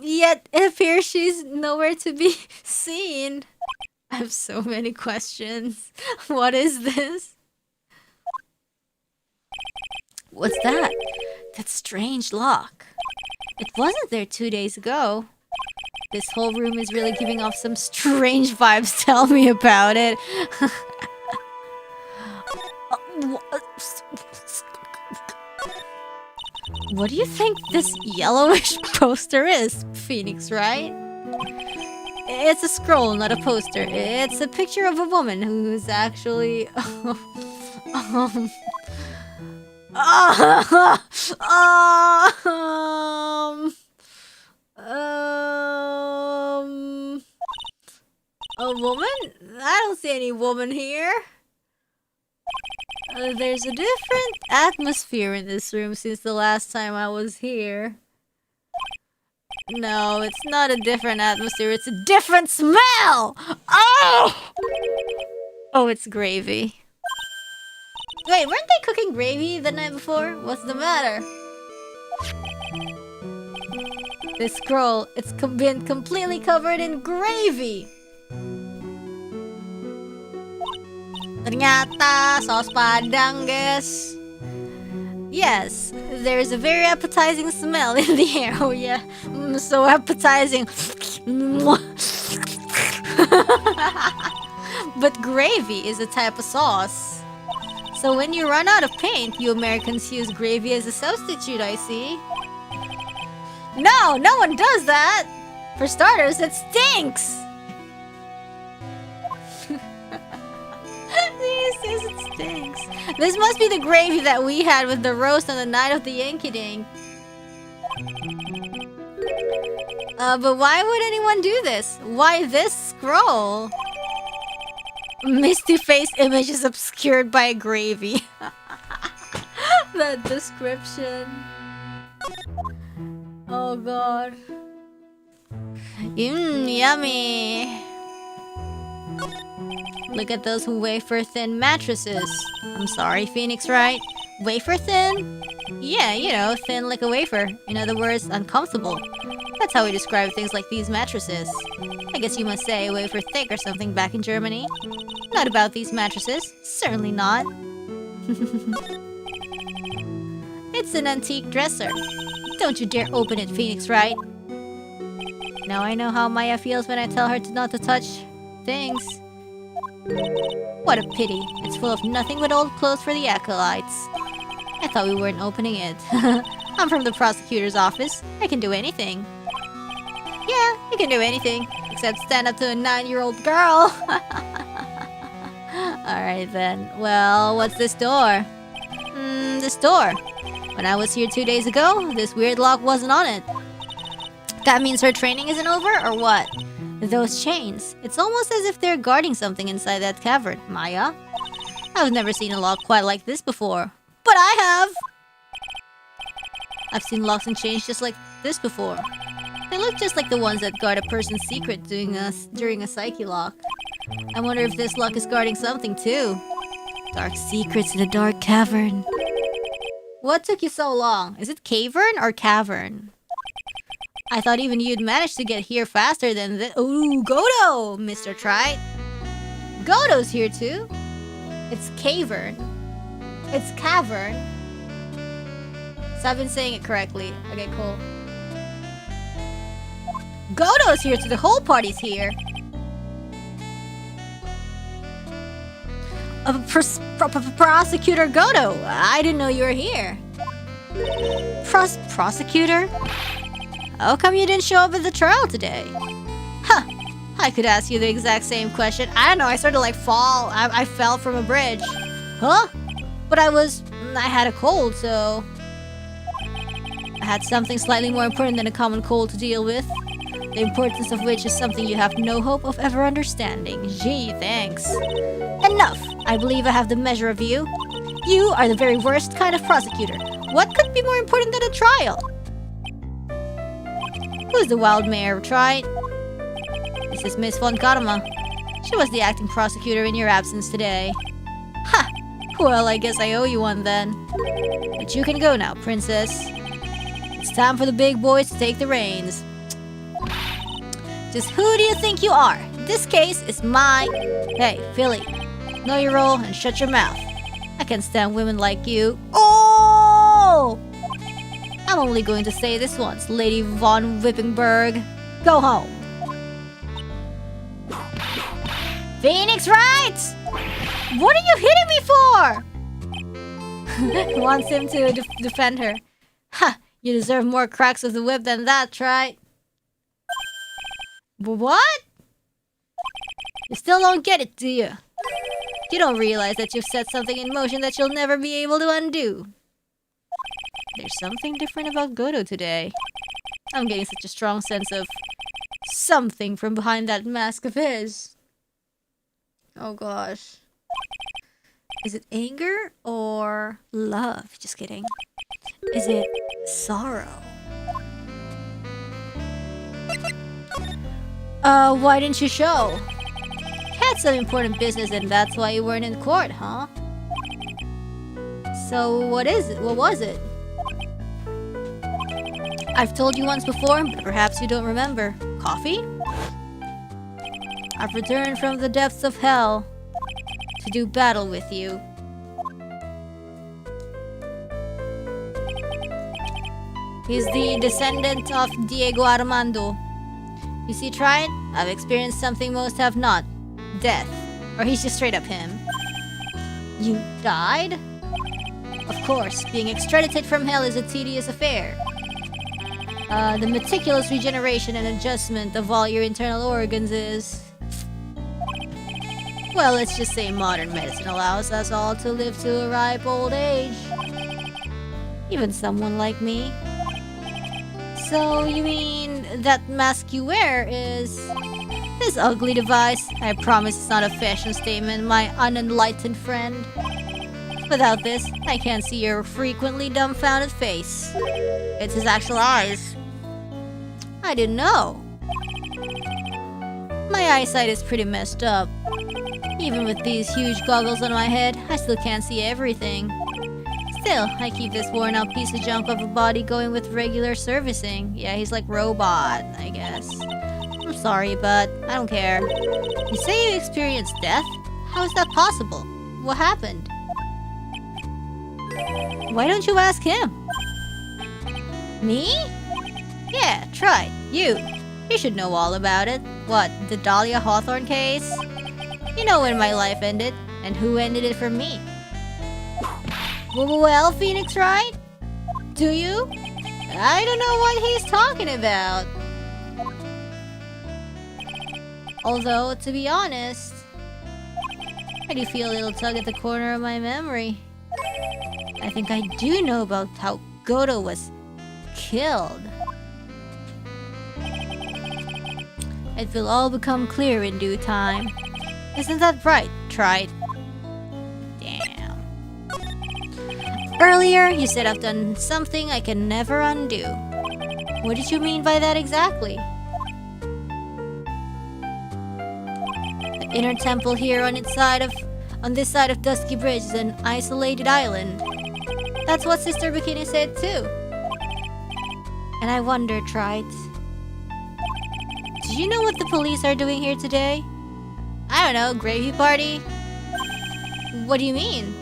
Yet it appears she's nowhere to be seen. I have so many questions. What is this? What's that? That strange lock. It wasn't there 2 days ago. This whole room is really giving off some strange vibes. Tell me about it. What do you think this yellowish poster is, Phoenix, right? It's a scroll, not a poster. It's a picture of a woman who's actually... a woman? I don't see any woman here. There's a different atmosphere in this room since the last time I was here. No, it's not a different atmosphere, it's a different smell! Oh! Oh, it's gravy. Wait, weren't they cooking gravy the night before? What's the matter? This scroll, it's been completely covered in gravy! Ternyata saus padang, guys. Yes, there's a very appetizing smell in the air. Oh yeah, so appetizing. But gravy is a type of sauce. So when you run out of paint, you Americans use gravy as a substitute, I see. No, no one does that! For starters, it stinks! He says it stinks. This must be the gravy that we had with the roast on the night of the Yankee Dink. But why would anyone do this? Why this scroll? Misty face image is obscured by gravy. That description. Oh god. Yummy. Look at those wafer thin mattresses. I'm sorry, Phoenix, right? Wafer thin? Yeah, you know, thin like a wafer. In other words, uncomfortable. That's how we describe things like these mattresses. I guess you must say wafer thick or something back in Germany. Not about these mattresses. Certainly not. It's an antique dresser. Don't you dare open it, Phoenix, right? Now I know how Maya feels when I tell her not to touch things. What a pity. It's full of nothing but old clothes for the acolytes. I thought we weren't opening it. I'm from the prosecutor's office. I can do anything. Yeah, you can do anything. Except stand up to a 9-year-old girl. Alright then. Well, what's this door? This door. When I was here 2 days ago, this weird lock wasn't on it. That means her training isn't over, or what? Those chains. It's almost as if they're guarding something inside that cavern, Maya. I've never seen a lock quite like this before. But I have! I've seen locks and chains just like this before. They look just like the ones that guard a person's secret during a psyche lock. I wonder if this lock is guarding something too. Dark secrets in a dark cavern. What took you so long? Is it cavern or cavern? I thought even you'd managed to get here faster than this. Ooh, Godo, Mr. Trite. Godo's here too. It's cavern. It's cavern. So I've been saying it correctly. Okay, cool. Godo's here too. The whole party's here. Prosecutor Godo. I didn't know you were here. Prosecutor? How come you didn't show up at the trial today? Huh. I could ask you the exact same question. I don't know, I started to like fall. I fell from a bridge. Huh? But I had a cold, so... I had something slightly more important than a common cold to deal with. The importance of which is something you have no hope of ever understanding. Gee, thanks. Enough! I believe I have the measure of you. You are the very worst kind of prosecutor. What could be more important than a trial? Who's the wild mayor, Wright? This is Miss Von Karma. She was the acting prosecutor in your absence today. Ha! Well, I guess I owe you one then. But you can go now, princess. It's time for the big boys to take the reins. Just who do you think you are? This case is mine. Hey, Philly. Know your role and shut your mouth. I can't stand women like you. Oh! I'm only going to say this once, Lady Von Wippenberg. Go home. Phoenix Wright! What are you hitting me for? Wants him to defend her. Ha! You deserve more cracks with the whip than that, right? What? You still don't get it, do you? You don't realize that you've set something in motion that you'll never be able to undo. There's something different about Godo today. I'm getting such a strong sense of something from behind that mask of his. Oh gosh. Is it anger or love? Just kidding. Is it sorrow? Why didn't you show? Had some important business and that's why you weren't in court, huh? So what is it? What was it? I've told you once before, but perhaps you don't remember. Coffee? I've returned from the depths of hell to do battle with you. He's the descendant of Diego Armando. You see, Tried? I've experienced something most have not. Death. Or he's just straight up him. You died? Of course, being extradited from hell is a tedious affair. The meticulous regeneration and adjustment of all your internal organs is... Well, let's just say modern medicine allows us all to live to a ripe old age. Even someone like me. So, you mean that mask you wear is... this ugly device? I promise it's not a fashion statement, my unenlightened friend. Without this, I can't see your frequently dumbfounded face. It's his actual eyes. I didn't know. My eyesight is pretty messed up. Even with these huge goggles on my head, I still can't see everything. Still, I keep this worn out piece of junk of a body going with regular servicing. Yeah, he's like robot, I guess. I'm sorry, but I don't care. You say you experienced death? How is that possible? What happened? Why don't you ask him? Me? Yeah, try. You. You should know all about it. What, the Dahlia Hawthorne case? You know when my life ended, and who ended it for me. Well, Phoenix Wright? Do you? I don't know what he's talking about. Although, to be honest, I do feel a little tug at the corner of my memory. I think I do know about how Goto was killed. It will all become clear in due time. Isn't that right, Tried? Damn. Earlier, you said I've done something I can never undo. What did you mean by that exactly? The inner temple here on this side of Dusky Bridge is an isolated island. That's what Sister Bikini said too. And I wonder, Tried, did you know what the police are doing here today? I don't know, gravy party? What do you mean?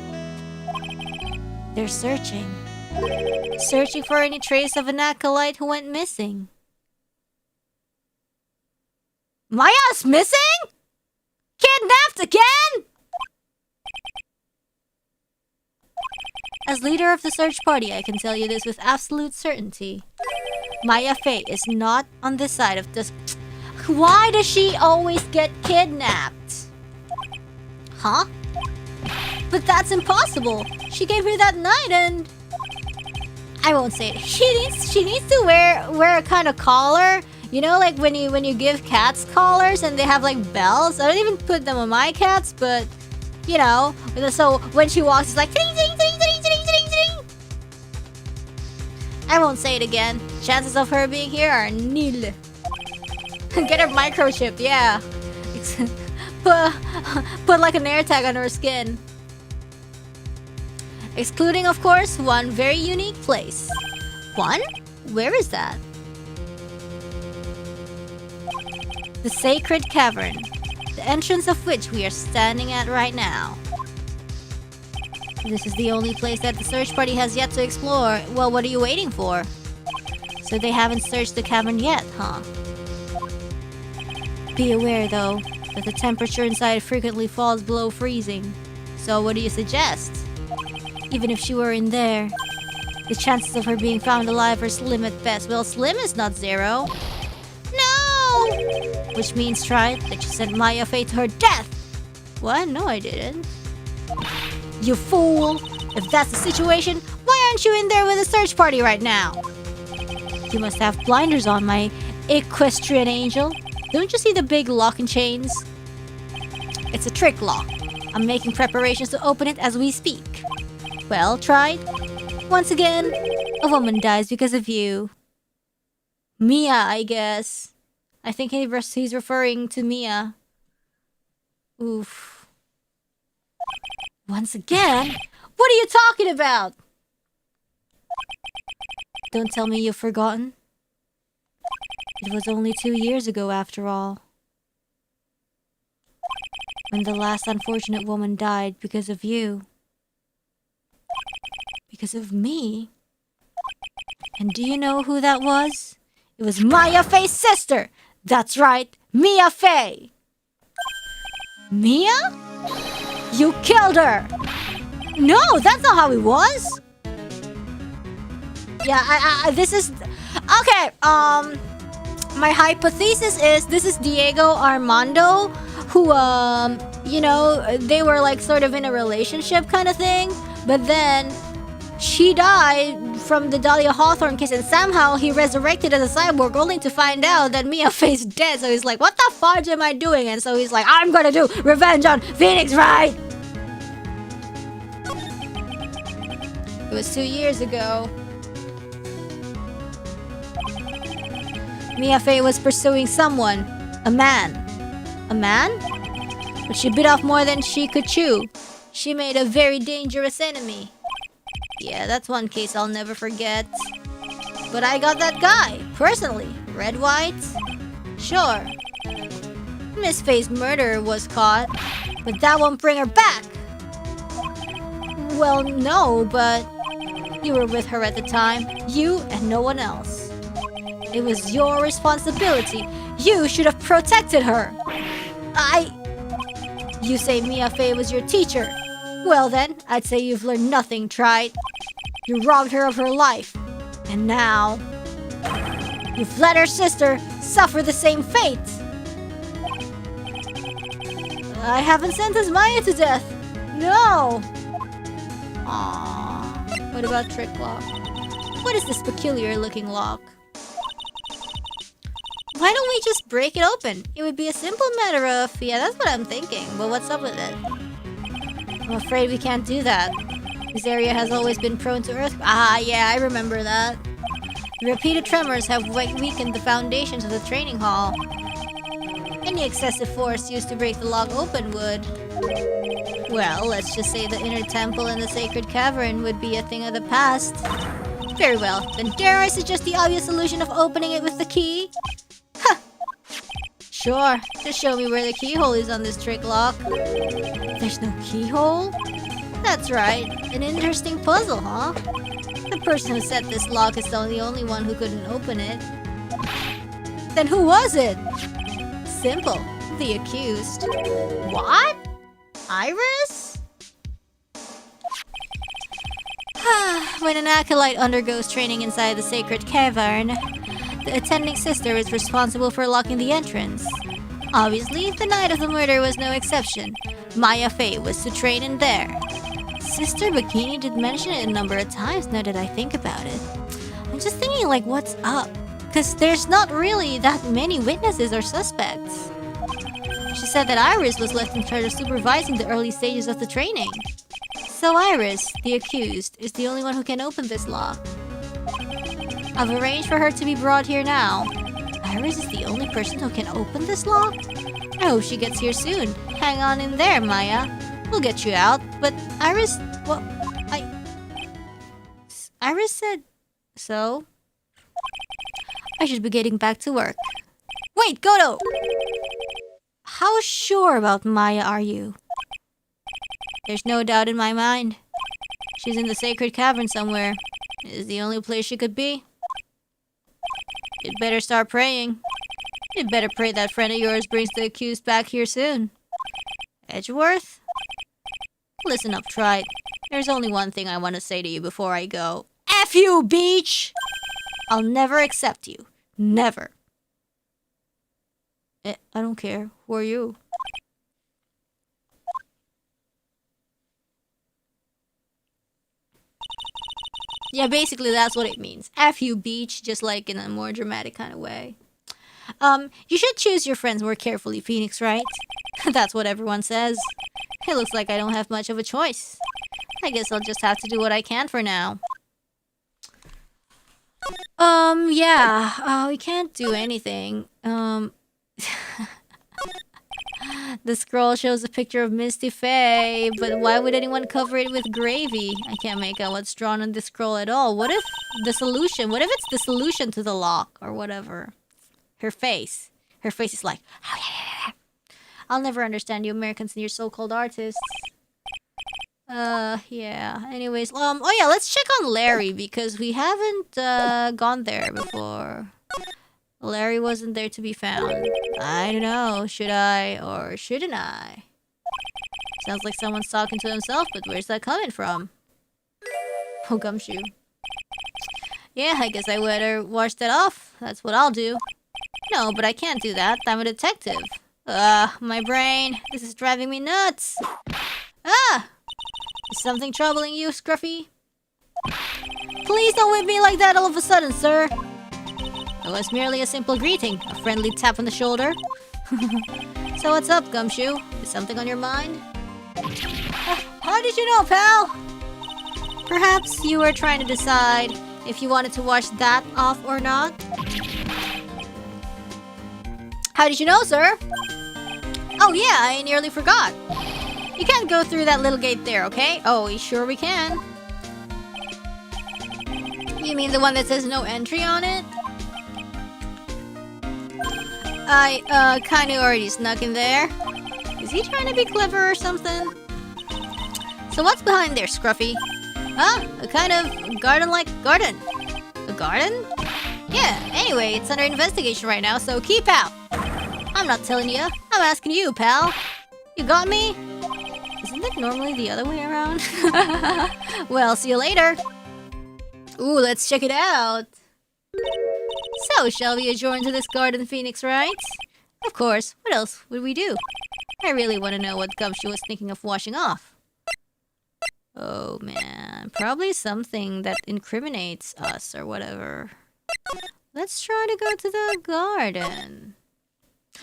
They're searching. Searching for any trace of an acolyte who went missing. Maya's missing? Kidnapped again? As leader of the search party, I can tell you this with absolute certainty. Maya Fei is not on this side of this. Why does she always get kidnapped? Huh? But that's impossible. She came here that night and... I won't say it. She needs to wear a kind of collar. You know, like when you give cats collars and they have like bells. I don't even put them on my cats, but you know. So when she walks, it's like ding ding ding ding ding ding ding. I won't say it again. Chances of her being here are nil. Get her microchip, yeah. Put like an air tag on her skin. Excluding, of course, one very unique place. One? Where is that? The Sacred Cavern, the entrance of which we are standing at right now. This is the only place that the search party has yet to explore. Well, what are you waiting for? So they haven't searched the cavern yet, huh? Be aware, though, that the temperature inside frequently falls below freezing. So what do you suggest? Even if she were in there, the chances of her being found alive are slim at best. Well, slim is not zero. No! Which means, Tried, that you sent Maya Fei to her death! What? No, I didn't. You fool! If that's the situation, why aren't you in there with the search party right now? You must have blinders on, my equestrian angel. Don't you see the big lock and chains? It's a trick lock. I'm making preparations to open it as we speak. Well, Tried. Once again, a woman dies because of you. Mia, I guess. I think he's referring to Mia. Oof. Once again? What are you talking about? Don't tell me you've forgotten. It was only 2 years ago, after all. when the last unfortunate woman died because of you. Because of me? And do you know who that was? It was Maya Fei's sister! That's right, Mia Fei! Mia? You killed her! No, that's not how it was! Yeah, this is... Okay, my hypothesis is this is Diego Armando, who, you know, they were like sort of in a relationship kind of thing, but then she died from the Dahlia Hawthorne case, and somehow he resurrected as a cyborg only to find out that Mia Fei's dead. So he's like, what the fudge am I doing? And so he's like, I'm gonna do revenge on Phoenix Wright! It was 2 years ago. Mia Fei was pursuing someone. A man. A man? But she bit off more than she could chew. She made a very dangerous enemy. Yeah, that's one case I'll never forget. But I got that guy, personally. Red White? Sure. Miss Fei's murderer was caught, but that won't bring her back. Well, no, but you were with her at the time. You and no one else. It was your responsibility. You should have protected her. You say Mia Fei was your teacher. Well then, I'd say you've learned nothing, Trite. You robbed her of her life. And now... you've let her sister suffer the same fate. I haven't sentenced Maya to death. No! Aww. What about Trick Lock? What is this peculiar looking lock? Why don't we just break it open? It would be a simple matter of... yeah, that's what I'm thinking. But what's up with it? I'm afraid we can't do that. This area has always been prone to earthquakes. Ah, yeah, I remember that. The repeated tremors have weakened the foundations of the training hall. Any excessive force used to break the lock open would... well, let's just say the inner temple and the sacred cavern would be a thing of the past. Very well, then dare I suggest the obvious solution of opening it with the key? Huh. Sure, just show me where the keyhole is on this trick lock. There's no keyhole? That's right, an interesting puzzle, huh? The person who set this lock is the only one who couldn't open it. Then who was it? Simple, the accused. What? Iris? When an acolyte undergoes training inside the sacred cavern, the attending sister is responsible for locking the entrance. Obviously, the night of the murder was no exception. Maya Fei was to train in there. Sister Bikini did mention it a number of times now that I think about it. I'm just thinking, like, what's up? Because there's not really that many witnesses or suspects. She said that Iris was left in charge of supervising the early stages of the training. So Iris, the accused, is the only one who can open this lock. I've arranged for her to be brought here now. Iris is the only person who can open this lock? I hope she gets here soon. Hang on in there, Maya. We'll get you out. But Iris... well, Iris said... so? I should be getting back to work. Wait, Goto! How sure about Maya are you? There's no doubt in my mind. She's in the sacred cavern somewhere. It is the only place she could be. You'd better start praying. You'd better pray that friend of yours brings the accused back here soon. Edgeworth? Listen up, Trite. There's only one thing I want to say to you before I go. F you, Beach! I'll never accept you. Never. I don't care. Who are you? Yeah, basically that's what it means. F you, Beach, just like in a more dramatic kind of way. You should choose your friends more carefully, Phoenix, right? That's what everyone says. It looks like I don't have much of a choice. I guess I'll just have to do what I can for now. Yeah. We can't do anything. The scroll shows a picture of Misty Faye, but why would anyone cover it with gravy? I can't make out what's drawn on the scroll at all. What if the solution? What if it's the solution to the lock or whatever? Her face. Her face is like... I'll never understand you Americans and your so-called artists. Yeah. Anyways, oh yeah, let's check on Larry because we haven't gone there before. Larry wasn't there to be found. I don't know. Should I or shouldn't I? Sounds like someone's talking to himself, but where's that coming from? Oh, gumshoe. Yeah, I guess I better wash that off. That's what I'll do. No, but I can't do that. I'm a detective. My brain. This is driving me nuts. Ah! Is something troubling you, Scruffy? Please don't whip me like that all of a sudden, sir. It was merely a simple greeting. A friendly tap on the shoulder. So what's up, Gumshoe? Is something on your mind? How did you know, pal? Perhaps you were trying to decide if you wanted to wash that off or not? How did you know, sir? Oh yeah, I nearly forgot. You can't go through that little gate there, okay? Oh, sure we can. You mean the one that says no entry on it? I, kinda already snuck in there. Is he trying to be clever or something? So what's behind there, Scruffy? Huh? A kind of garden-like garden. A garden? Yeah, anyway, it's under investigation right now, so keep out. I'm not telling you. I'm asking you, pal. You got me? Isn't it normally the other way around? Well, see you later. Ooh, let's check it out. So, shall we adjourn to this garden, Phoenix, right? Of course. What else would we do? I really want to know what Gumshoe was thinking of washing off. Oh, man. Probably something that incriminates us or whatever. Let's try to go to the garden.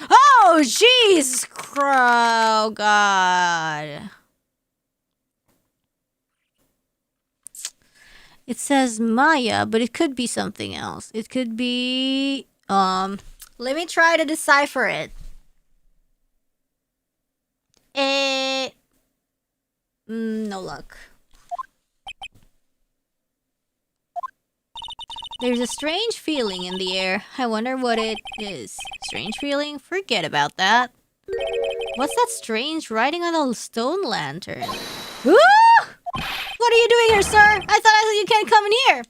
Oh, jeez! Oh, God. It says Maya, but it could be something else. It could be... let me try to decipher it. No luck. There's a strange feeling in the air. I wonder what it is. Strange feeling? Forget about that. What's that strange writing on a stone lantern? Ooh! What are you doing here, sir? I thought you can't come in here.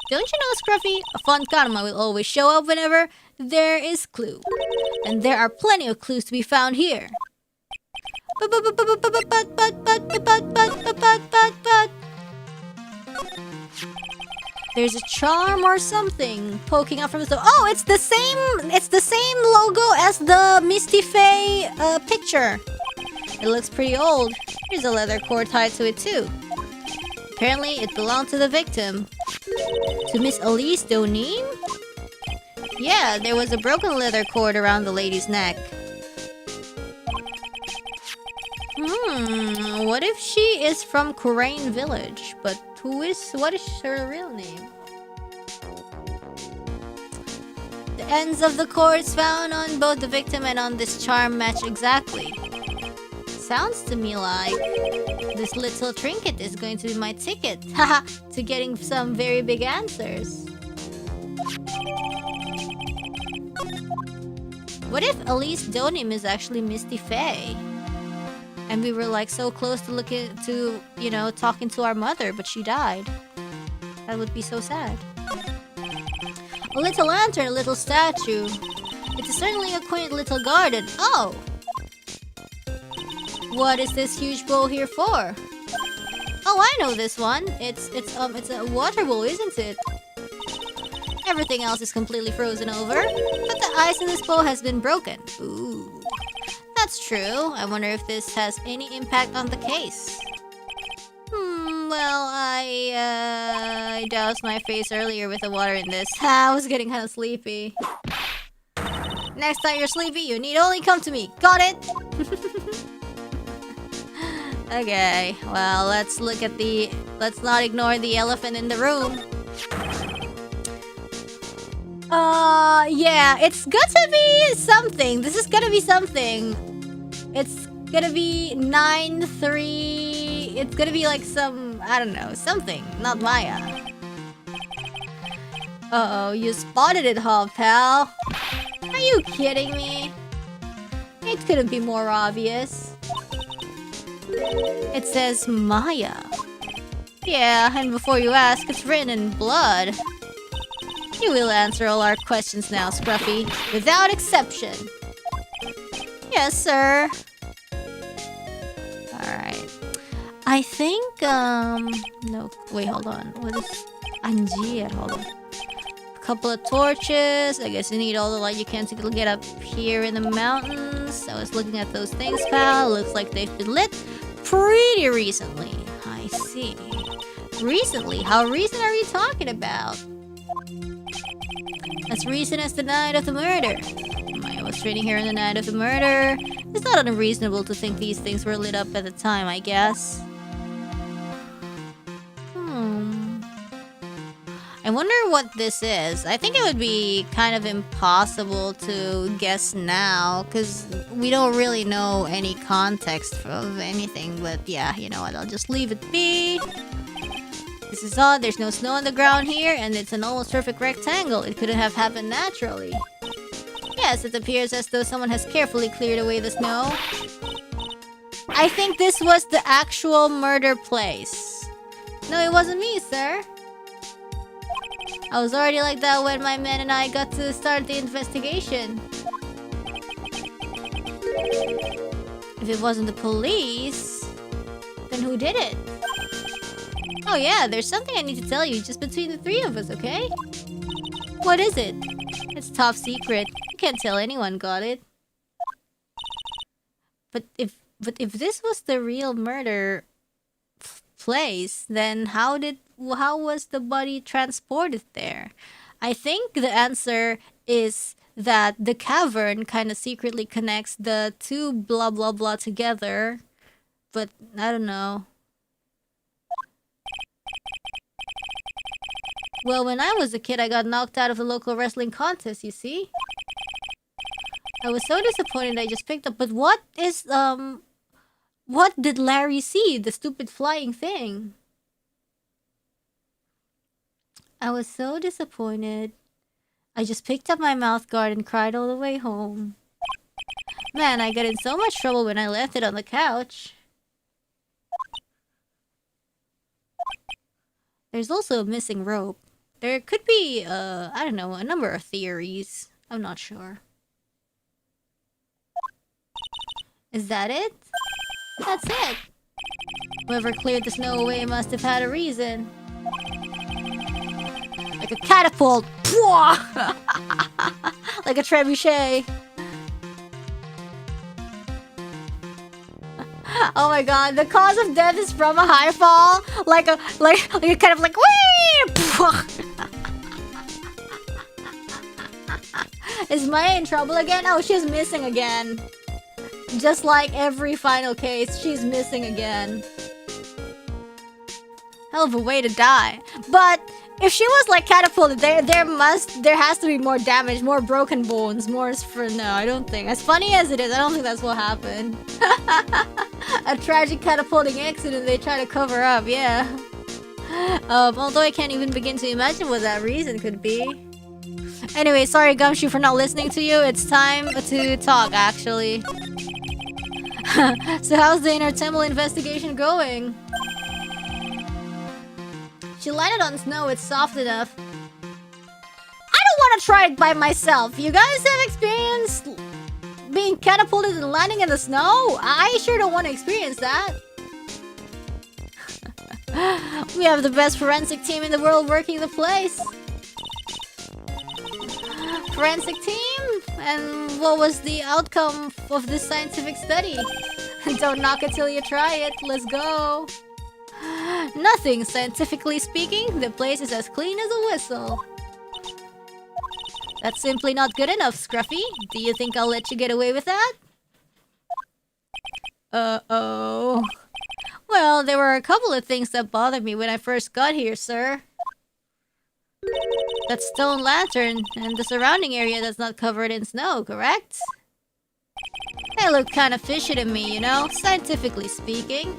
Don't you know, Scruffy? A fun karma will always show up whenever there is clue. And there are plenty of clues to be found here. There's a charm or something poking out from the... Oh, it's the same logo as the Misty Faye picture. It looks pretty old. There's a leather cord tied to it too. Apparently, it belonged to the victim. To Miss Elise Donim? Yeah, there was a broken leather cord around the lady's neck. What if she is from Kurain Village? But what is her real name? The ends of the cords found on both the victim and on this charm match exactly. Sounds to me like this little trinket is going to be my ticket, haha, to getting some very big answers. What if Elise Donim is actually Misty Faye? And we were like so close to talking to our mother, but she died. That would be so sad. A little lantern, a little statue. It's certainly a quaint little garden. Oh! What is this huge bowl here for? Oh, I know this one. It's a water bowl, isn't it? Everything else is completely frozen over, but the ice in this bowl has been broken. Ooh. That's true. I wonder if this has any impact on the case. Well, I doused my face earlier with the water in this. I was getting kind of sleepy. Next time you're sleepy, you need only come to me. Got it? Okay, well, let's not ignore the elephant in the room. Yeah, it's gonna be something. This is gonna be something. It's gonna be 9-3. It's gonna be like some, I don't know, something. Not Maya. Uh-oh, you spotted it, huh, pal? Are you kidding me? couldn't be more obvious. It says Maya. Yeah, and before you ask, it's written in blood. You will answer all our questions now, Scruffy, without exception. Yes, sir. Alright. I think, no, wait, hold on. What is... Angier, hold on. A couple of torches. I guess you need all the light you can to get up here in the mountains. I was looking at those things, pal. Looks like they've been lit pretty recently. I see. Recently? How recent are you talking about? As recent as the night of the murder. I was training here on the night of the murder. It's not unreasonable to think these things were lit up at the time, I guess. I wonder what this is. I think it would be kind of impossible to guess now, because we don't really know any context of anything, but yeah, you know what, I'll just leave it be. This is odd, there's no snow on the ground here, and it's an almost perfect rectangle. It couldn't have happened naturally. Yes, it appears as though someone has carefully cleared away the snow. I think this was the actual murder place. No, it wasn't me, sir. I was already like that when my men and I got to start the investigation. If it wasn't the police, then who did it? Oh yeah, there's something I need to tell you just between the three of us, okay? What is it? It's top secret. You can't tell anyone got it. But if this was the real murder place, then how was the body transported there? I think the answer is that the cavern kind of secretly connects the two blah blah blah together. But I don't know. Well, when I was a kid, I got knocked out of the local wrestling contest, you see? I was so disappointed I just picked up. But what did Larry see? The stupid flying thing. I was so disappointed. I just picked up my mouth guard and cried all the way home. Man, I got in so much trouble when I left it on the couch. There's also a missing rope. There could be, I don't know, a number of theories. I'm not sure. Is that it? That's it. Whoever cleared the snow away must have had a reason. Like a catapult! Like a trebuchet. Oh my god, the cause of death is from a high fall? Like a kind of like, whee! Is Maya in trouble again? Oh, she's missing again. Just like every final case, she's missing again. Hell of a way to die. But if she was like catapulted, there has to be more damage, more broken bones, more no, I don't think. As funny as it is, I don't think that's what happened. A tragic catapulting accident they try to cover up, yeah. Although I can't even begin to imagine what that reason could be. Anyway, sorry Gumshoe for not listening to you. It's time to talk, actually. So how's the inner temple investigation going? She landed on snow, it's soft enough. I don't want to try it by myself. You guys have experience being catapulted and landing in the snow? I sure don't want to experience that. We have the best forensic team in the world working the place. Forensic team? And what was the outcome of this scientific study? Don't knock it till you try it. Let's go. Nothing, scientifically speaking. The place is as clean as a whistle. That's simply not good enough, Scruffy. Do you think I'll let you get away with that? Uh-oh. Well, there were a couple of things that bothered me when I first got here, sir. That stone lantern and the surrounding area that's not covered in snow, correct? They look kind of fishy to me, you know, scientifically speaking.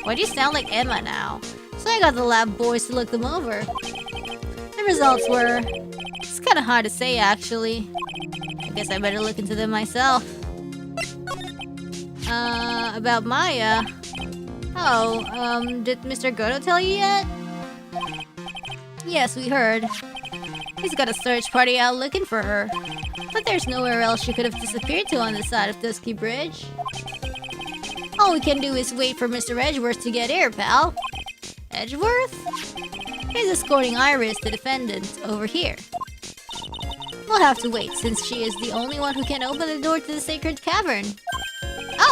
Why do you sound like Emma now? So I got the lab boys to look them over. The results were... It's kind of hard to say, actually. I guess I better look into them myself. About Maya. Oh, did Mr. Goto tell you yet? Yes, we heard. He's got a search party out looking for her. But there's nowhere else she could have disappeared to on the side of Dusky Bridge. All we can do is wait for Mr. Edgeworth to get here, pal. Edgeworth? He's escorting Iris, the defendant, over here. We'll have to wait, since she is the only one who can open the door to the sacred cavern.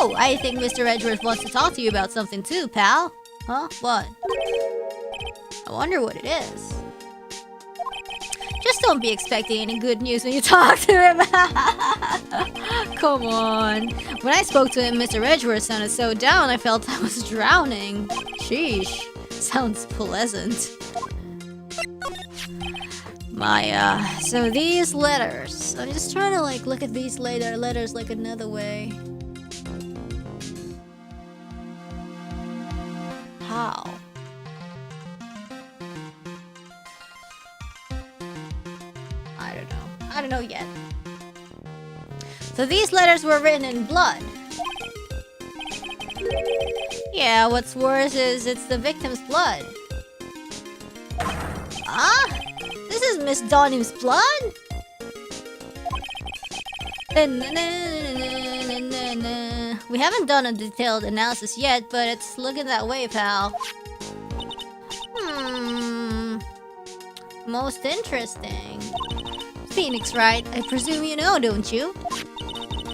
Oh, I think Mr. Edgeworth wants to talk to you about something too, pal. Huh? What? I wonder what it is. Just don't be expecting any good news when you talk to him. Come on. When I spoke to him, Mr. Edgeworth sounded so down I felt I was drowning. Sheesh. Sounds pleasant. Maya. So these letters. I'm just trying to like look at these letters like another way. How? I don't know yet. So these letters were written in blood. Yeah, what's worse is it's the victim's blood. Ah? This is Miss Donim's blood? We haven't done a detailed analysis yet, but it's looking that way, pal. Most interesting. Phoenix, Wright? I presume you know, don't you?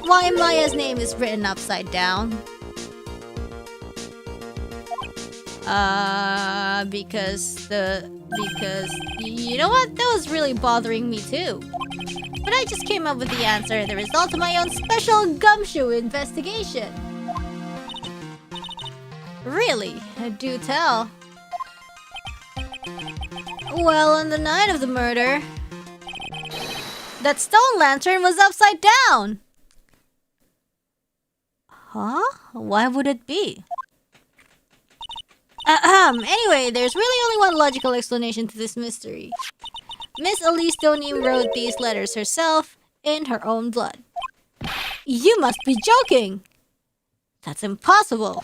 Why Maya's name is written upside down? Because you know what? That was really bothering me too. But I just came up with the answer, the result of my own special gumshoe investigation. Really? Do tell. Well, on the night of the murder, that stone lantern was upside down! Huh? Why would it be? Anyway, there's really only one logical explanation to this mystery. Miss Elise Donim wrote these letters herself in her own blood. You must be joking! That's impossible!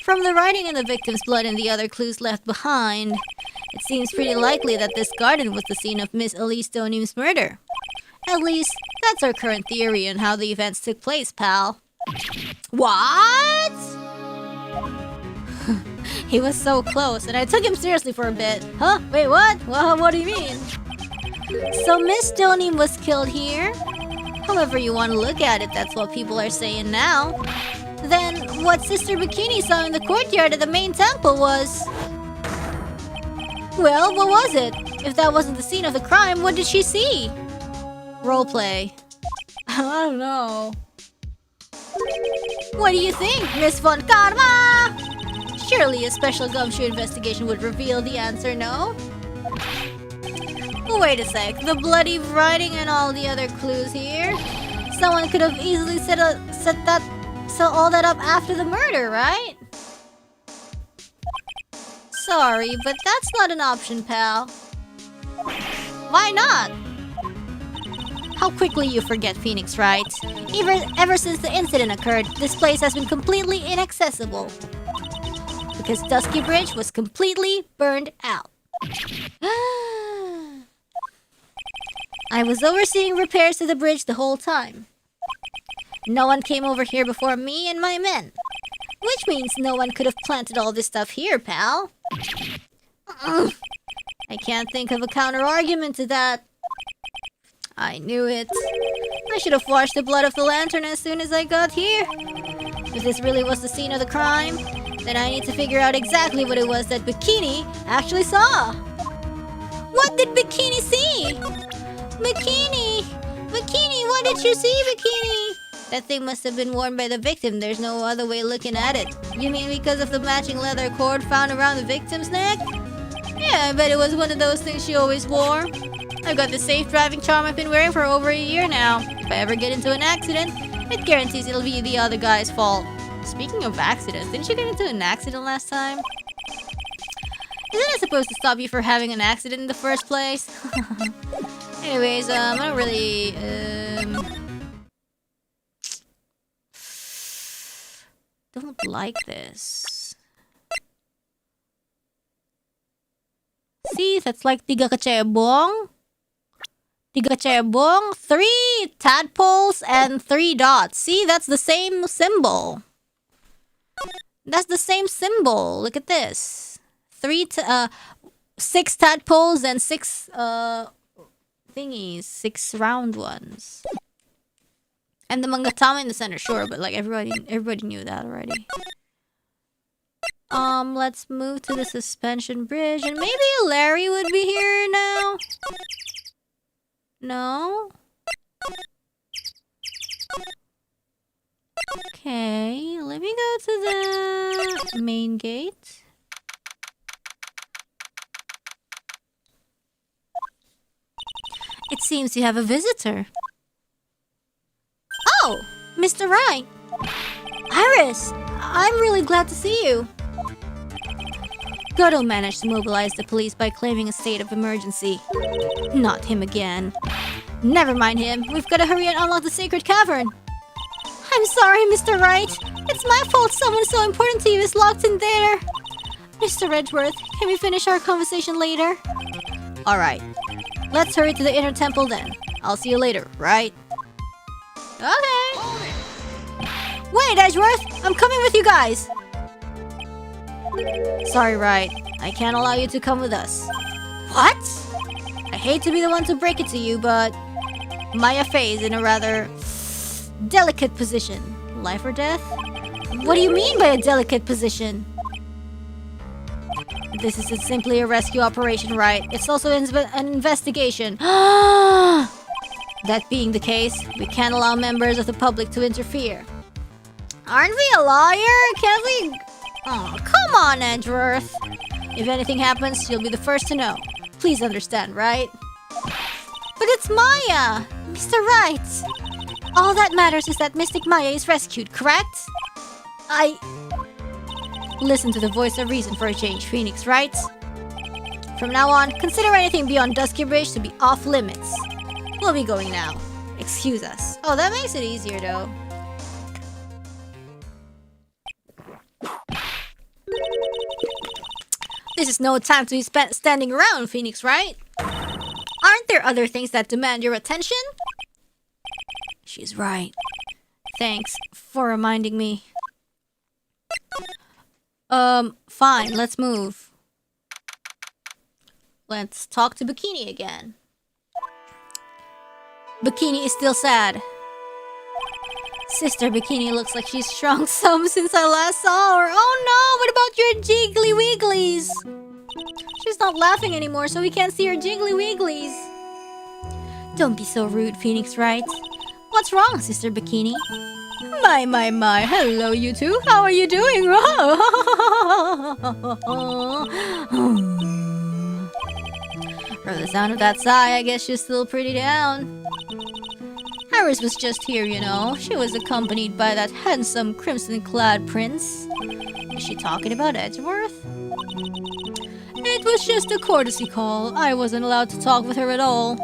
From the writing in the victim's blood and the other clues left behind, it seems pretty likely that this garden was the scene of Miss Elise Donim's murder. At least, that's our current theory on how the events took place, pal. What? He was so close, and I took him seriously for a bit. Huh? Wait, what? Well, what do you mean? So Miss Donim was killed here? However you want to look at it, that's what people are saying now. Then, what Sister Bikini saw in the courtyard of the main temple was... Well, what was it? If that wasn't the scene of the crime, what did she see? Roleplay. I don't know. What do you think, Miss Von Karma? Surely a special gumshoe investigation would reveal the answer, no? Wait a sec, the bloody writing and all the other clues here? Someone could have easily set all that up after the murder, right? Sorry, but that's not an option, pal. Why not? How quickly you forget, Phoenix, Wright. Ever since the incident occurred, this place has been completely inaccessible. Because Dusky Bridge was completely burned out. I was overseeing repairs to the bridge the whole time. No one came over here before me and my men. Which means no one could have planted all this stuff here, pal. I can't think of a counter-argument to that. I knew it. I should have washed the blood off the lantern as soon as I got here. If this really was the scene of the crime, then I need to figure out exactly what it was that Bikini actually saw. What did Bikini see? Bikini! Bikini, what did you see, Bikini? That thing must have been worn by the victim. There's no other way looking at it. You mean because of the matching leather cord found around the victim's neck? Yeah, I bet it was one of those things she always wore. I've got the safe driving charm I've been wearing for over a year now. If I ever get into an accident, it guarantees it'll be the other guy's fault. Speaking of accidents, didn't you get into an accident last time? Isn't it supposed to stop you from having an accident in the first place? Anyways, I don't really... don't like this. See, that's like tiga kecebong. Tiga kecebong, 3 tadpoles, and 3 dots. See, that's the same symbol. That's the same symbol. Look at this. 6 tadpoles and 6 thingies. 6 round ones. And the mangatama in the center, sure, but like everybody knew that already. Let's move to the suspension bridge, and maybe Larry would be here now. No? Okay, let me go to the main gate. It seems you have a visitor. Oh, Mr. Wright. Iris, I'm really glad to see you. Goto managed to mobilize the police by claiming a state of emergency. Not him again. Never mind him. We've got to hurry and unlock the sacred cavern. I'm sorry, Mr. Wright. It's my fault someone so important to you is locked in there. Mr. Edgeworth, can we finish our conversation later? Alright. Let's hurry to the inner temple then. I'll see you later, right? Okay. Wait, Edgeworth! I'm coming with you guys! Sorry, Wright. I can't allow you to come with us. What? I hate to be the one to break it to you, but Maya Fey is in a rather delicate position. Life or death? What do you mean by a delicate position? This isn't simply a rescue operation, right? It's also an investigation. That being the case, we can't allow members of the public to interfere. Aren't we a lawyer? Can't we... Oh, come on, Edgeworth. If anything happens, you'll be the first to know. Please understand, right? But it's Maya! Mr. Wright! All that matters is that Mystic Maya is rescued, correct? Listen to the voice of reason for a change, Phoenix, right? From now on, consider anything beyond Dusky Bridge to be off limits. We'll be going now. Excuse us. Oh, that makes it easier, though. This is no time to be spent standing around, Phoenix, right? Aren't there other things that demand your attention? She's right. Thanks for reminding me. Fine, let's move. Let's talk to Bikini again. Bikini is still sad. Sister Bikini looks like she's shrunk some since I last saw her. Oh no, what about your jiggly wigglies? She's not laughing anymore, so we can't see her jiggly wigglies. Don't be so rude, Phoenix Wright. What's wrong, Sister Bikini? My. Hello, you two. How are you doing? From the sound of that sigh, I guess she's still pretty down. Iris was just here, you know. She was accompanied by that handsome crimson-clad prince. Is she talking about Edgeworth? It was just a courtesy call. I wasn't allowed to talk with her at all.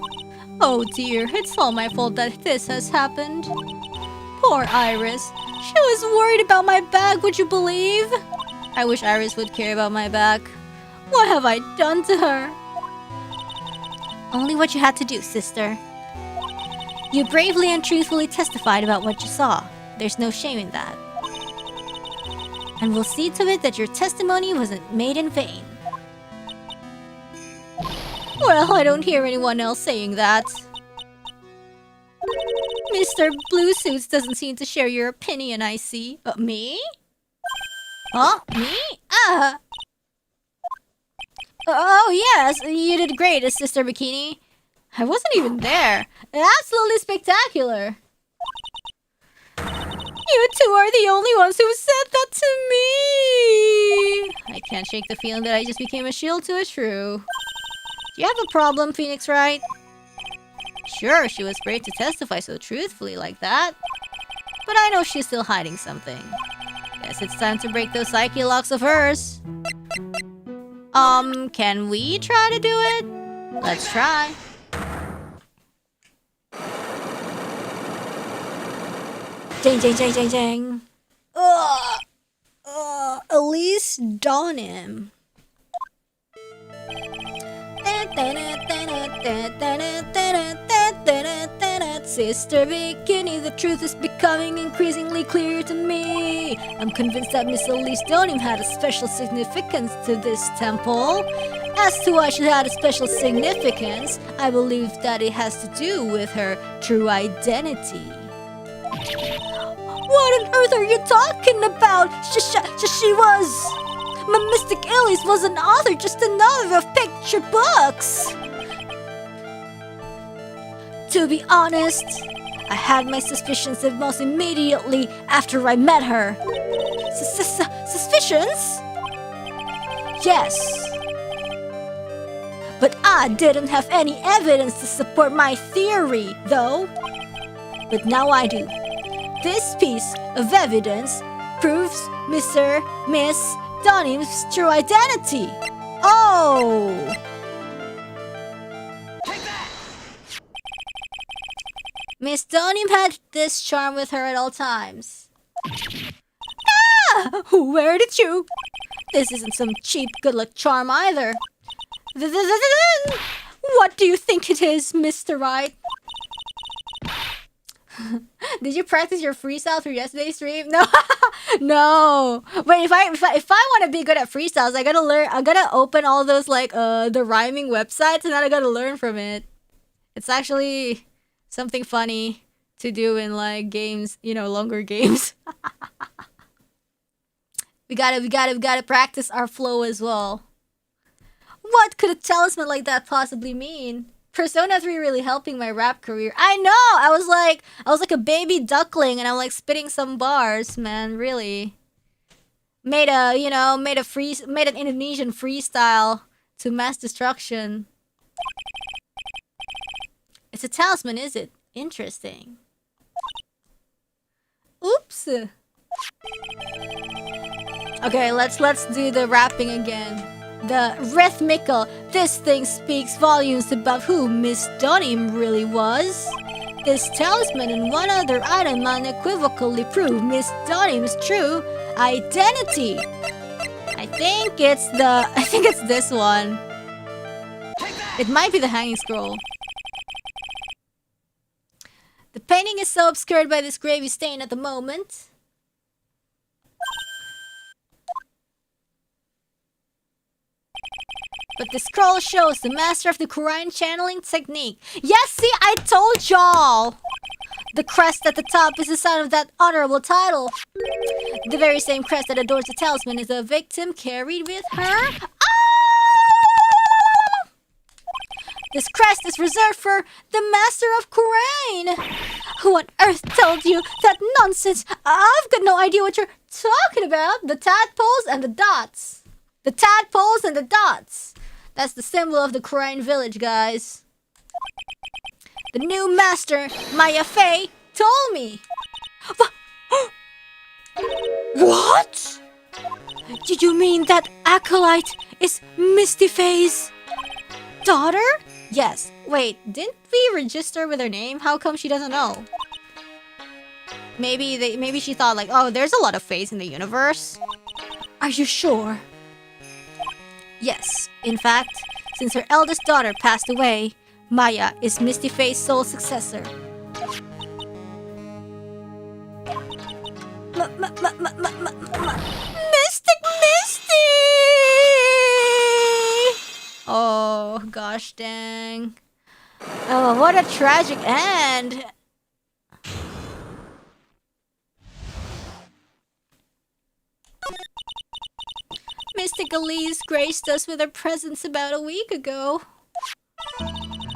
Oh dear, it's all my fault that this has happened. Poor Iris. She was worried about my bag, would you believe? I wish Iris would care about my back. What have I done to her? Only what you had to do, sister. You bravely and truthfully testified about what you saw. There's no shame in that. And we'll see to it that your testimony wasn't made in vain. Well, I don't hear anyone else saying that. Mr. Blue Suits doesn't seem to share your opinion, I see. Me? Huh? Me? Oh, yes, you did great, Sister Bikini. I wasn't even there. Absolutely spectacular. You two are the only ones who said that to me. I can't shake the feeling that I just became a shield to a shrew. Do you have a problem, Phoenix Wright? Sure, she was brave to testify so truthfully like that. But I know she's still hiding something. Guess it's time to break those psyche locks of hers. Can we try to do it? Let's try. Jang. Ugh. Elise Donim. Sister Bikini, the truth is becoming increasingly clear to me. I'm convinced that Miss Elise Donim had a special significance to this temple. As to why she had a special significance, I believe that it has to do with her true identity. What on earth are you talking about? She was... My Mystic Elise was an author, just another of picture books. To be honest, I had my suspicions almost immediately after I met her. Suspicions? Yes. But I didn't have any evidence to support my theory, though. But now I do. This piece of evidence proves Miss Donim's true identity. Oh! Take that! Miss Donim had this charm with her at all times. Ah! Where did you? This isn't some cheap good luck charm either. What do you think it is, Mr. Wright? Did you practice your freestyle through yesterday's stream? No, no. Wait, if I want to be good at freestyles, I gotta learn. I gotta open all those like the rhyming websites, and then I gotta learn from it. It's actually something funny to do in like games, you know, longer games. we gotta practice our flow as well. What could a talisman like that possibly mean? Persona 3 really helping my rap career. I know! I was like a baby duckling and I'm like spitting some bars, man, really. Made an Indonesian freestyle to mass destruction. It's a talisman, is it? Interesting. Oops. Okay, let's do the rapping again. The rhythmical, this thing speaks volumes about who Miss Donim really was. This talisman and one other item unequivocally prove Miss Donim's true identity. I think it's this one. It might be the hanging scroll. The painting is so obscured by this gravy stain at the moment. But the scroll shows the master of the Quran channeling technique. Yes, see, I told y'all! The crest at the top is the sign of that honorable title. The very same crest that adorns the talisman is the victim carried with her. Ah! This crest is reserved for the master of Quran. Who on earth told you that nonsense? I've got no idea what you're talking about. The tadpoles and the dots. The tadpoles and the dots. That's the symbol of the Quran village, guys. The new master, Maya Fey, told me. What? Did you mean that acolyte is Misty Fey's daughter? Yes. Wait, didn't we register with her name? How come she doesn't know? Maybe she thought like, oh, there's a lot of Feys in the universe. Are you sure? Yes, in fact, since her eldest daughter passed away, Maya is Misty Fey's sole successor. Mystic Misty! Oh, gosh dang. Oh, what a tragic end! Mystic Elise graced us with her presence about a week ago.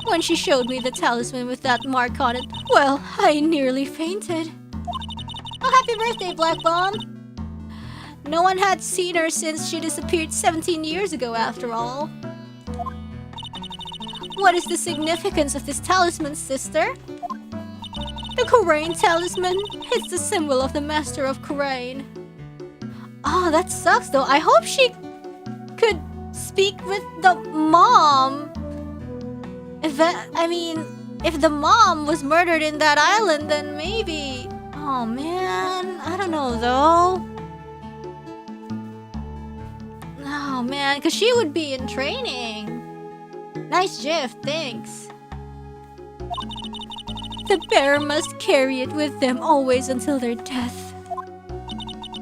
When she showed me the talisman with that mark on it, well, I nearly fainted. Oh, happy birthday, Black Bomb! No one had seen her since she disappeared 17 years ago, after all. What is the significance of this talisman, sister? The Quran talisman. It's the symbol of the master of Quran. Oh, that sucks though. I hope she could speak with the mom. If the mom was murdered in that island, then maybe... Oh man, I don't know though. Oh man, because she would be in training. Nice gif, thanks. The bearer must carry it with them always until their death.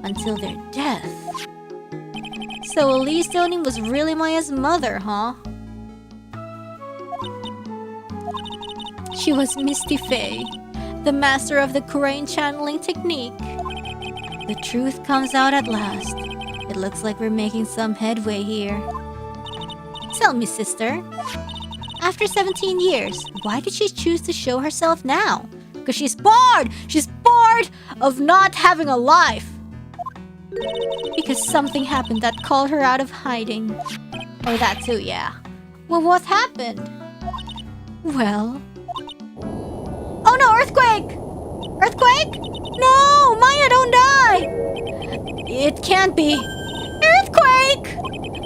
Until their death. So Elise Stoning was really Maya's mother, huh? She was Misty Faye, the master of the Korean channeling technique. The truth comes out at last. It looks like we're making some headway here. Tell me, sister. After 17 years, why did she choose to show herself now? Because she's bored! She's bored of not having a life! Because something happened that called her out of hiding. Or that too, yeah. Well, what happened? Well... Oh no, earthquake! Earthquake? No! Maya, don't die! It can't be. Earthquake!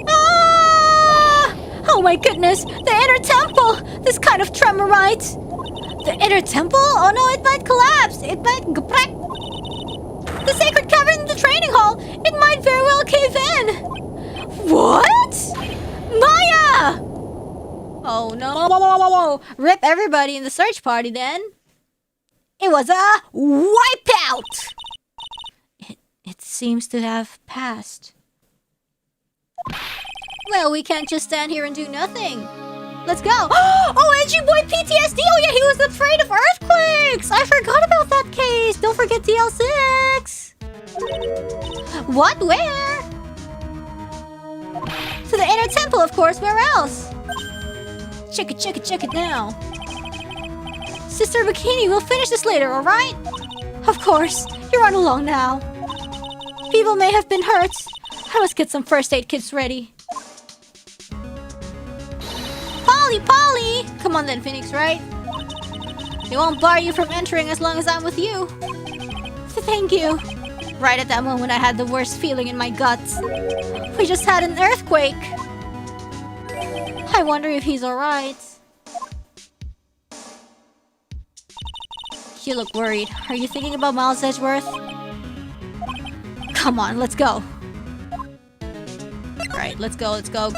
Ah! Oh my goodness! The inner temple! This kind of tremor, right? The inner temple? Oh no, it might collapse! It might... The sacred cavern in the training hall! It might very well cave in! What? Maya! Oh no. Rip everybody in the search party then. It was a wipeout! It seems to have passed. Well, we can't just stand here and do nothing. Let's go. Oh, edgy boy PTSD! Oh yeah, he was afraid of earthquakes! I forgot about that case! Don't forget DL6! What? Where? To the inner temple, of course. Where else? Check it now. Sister Bikini, we'll finish this later, alright? Of course. You run along now. People may have been hurt. I must get some first aid kits ready. Polly! Come on then, Phoenix, right? They won't bar you from entering as long as I'm with you. Thank you. Right at that moment, I had the worst feeling in my guts. We just had an earthquake. I wonder if he's alright. You look worried. Are you thinking about Miles Edgeworth? Come on, let's go. Right, let's go. Go.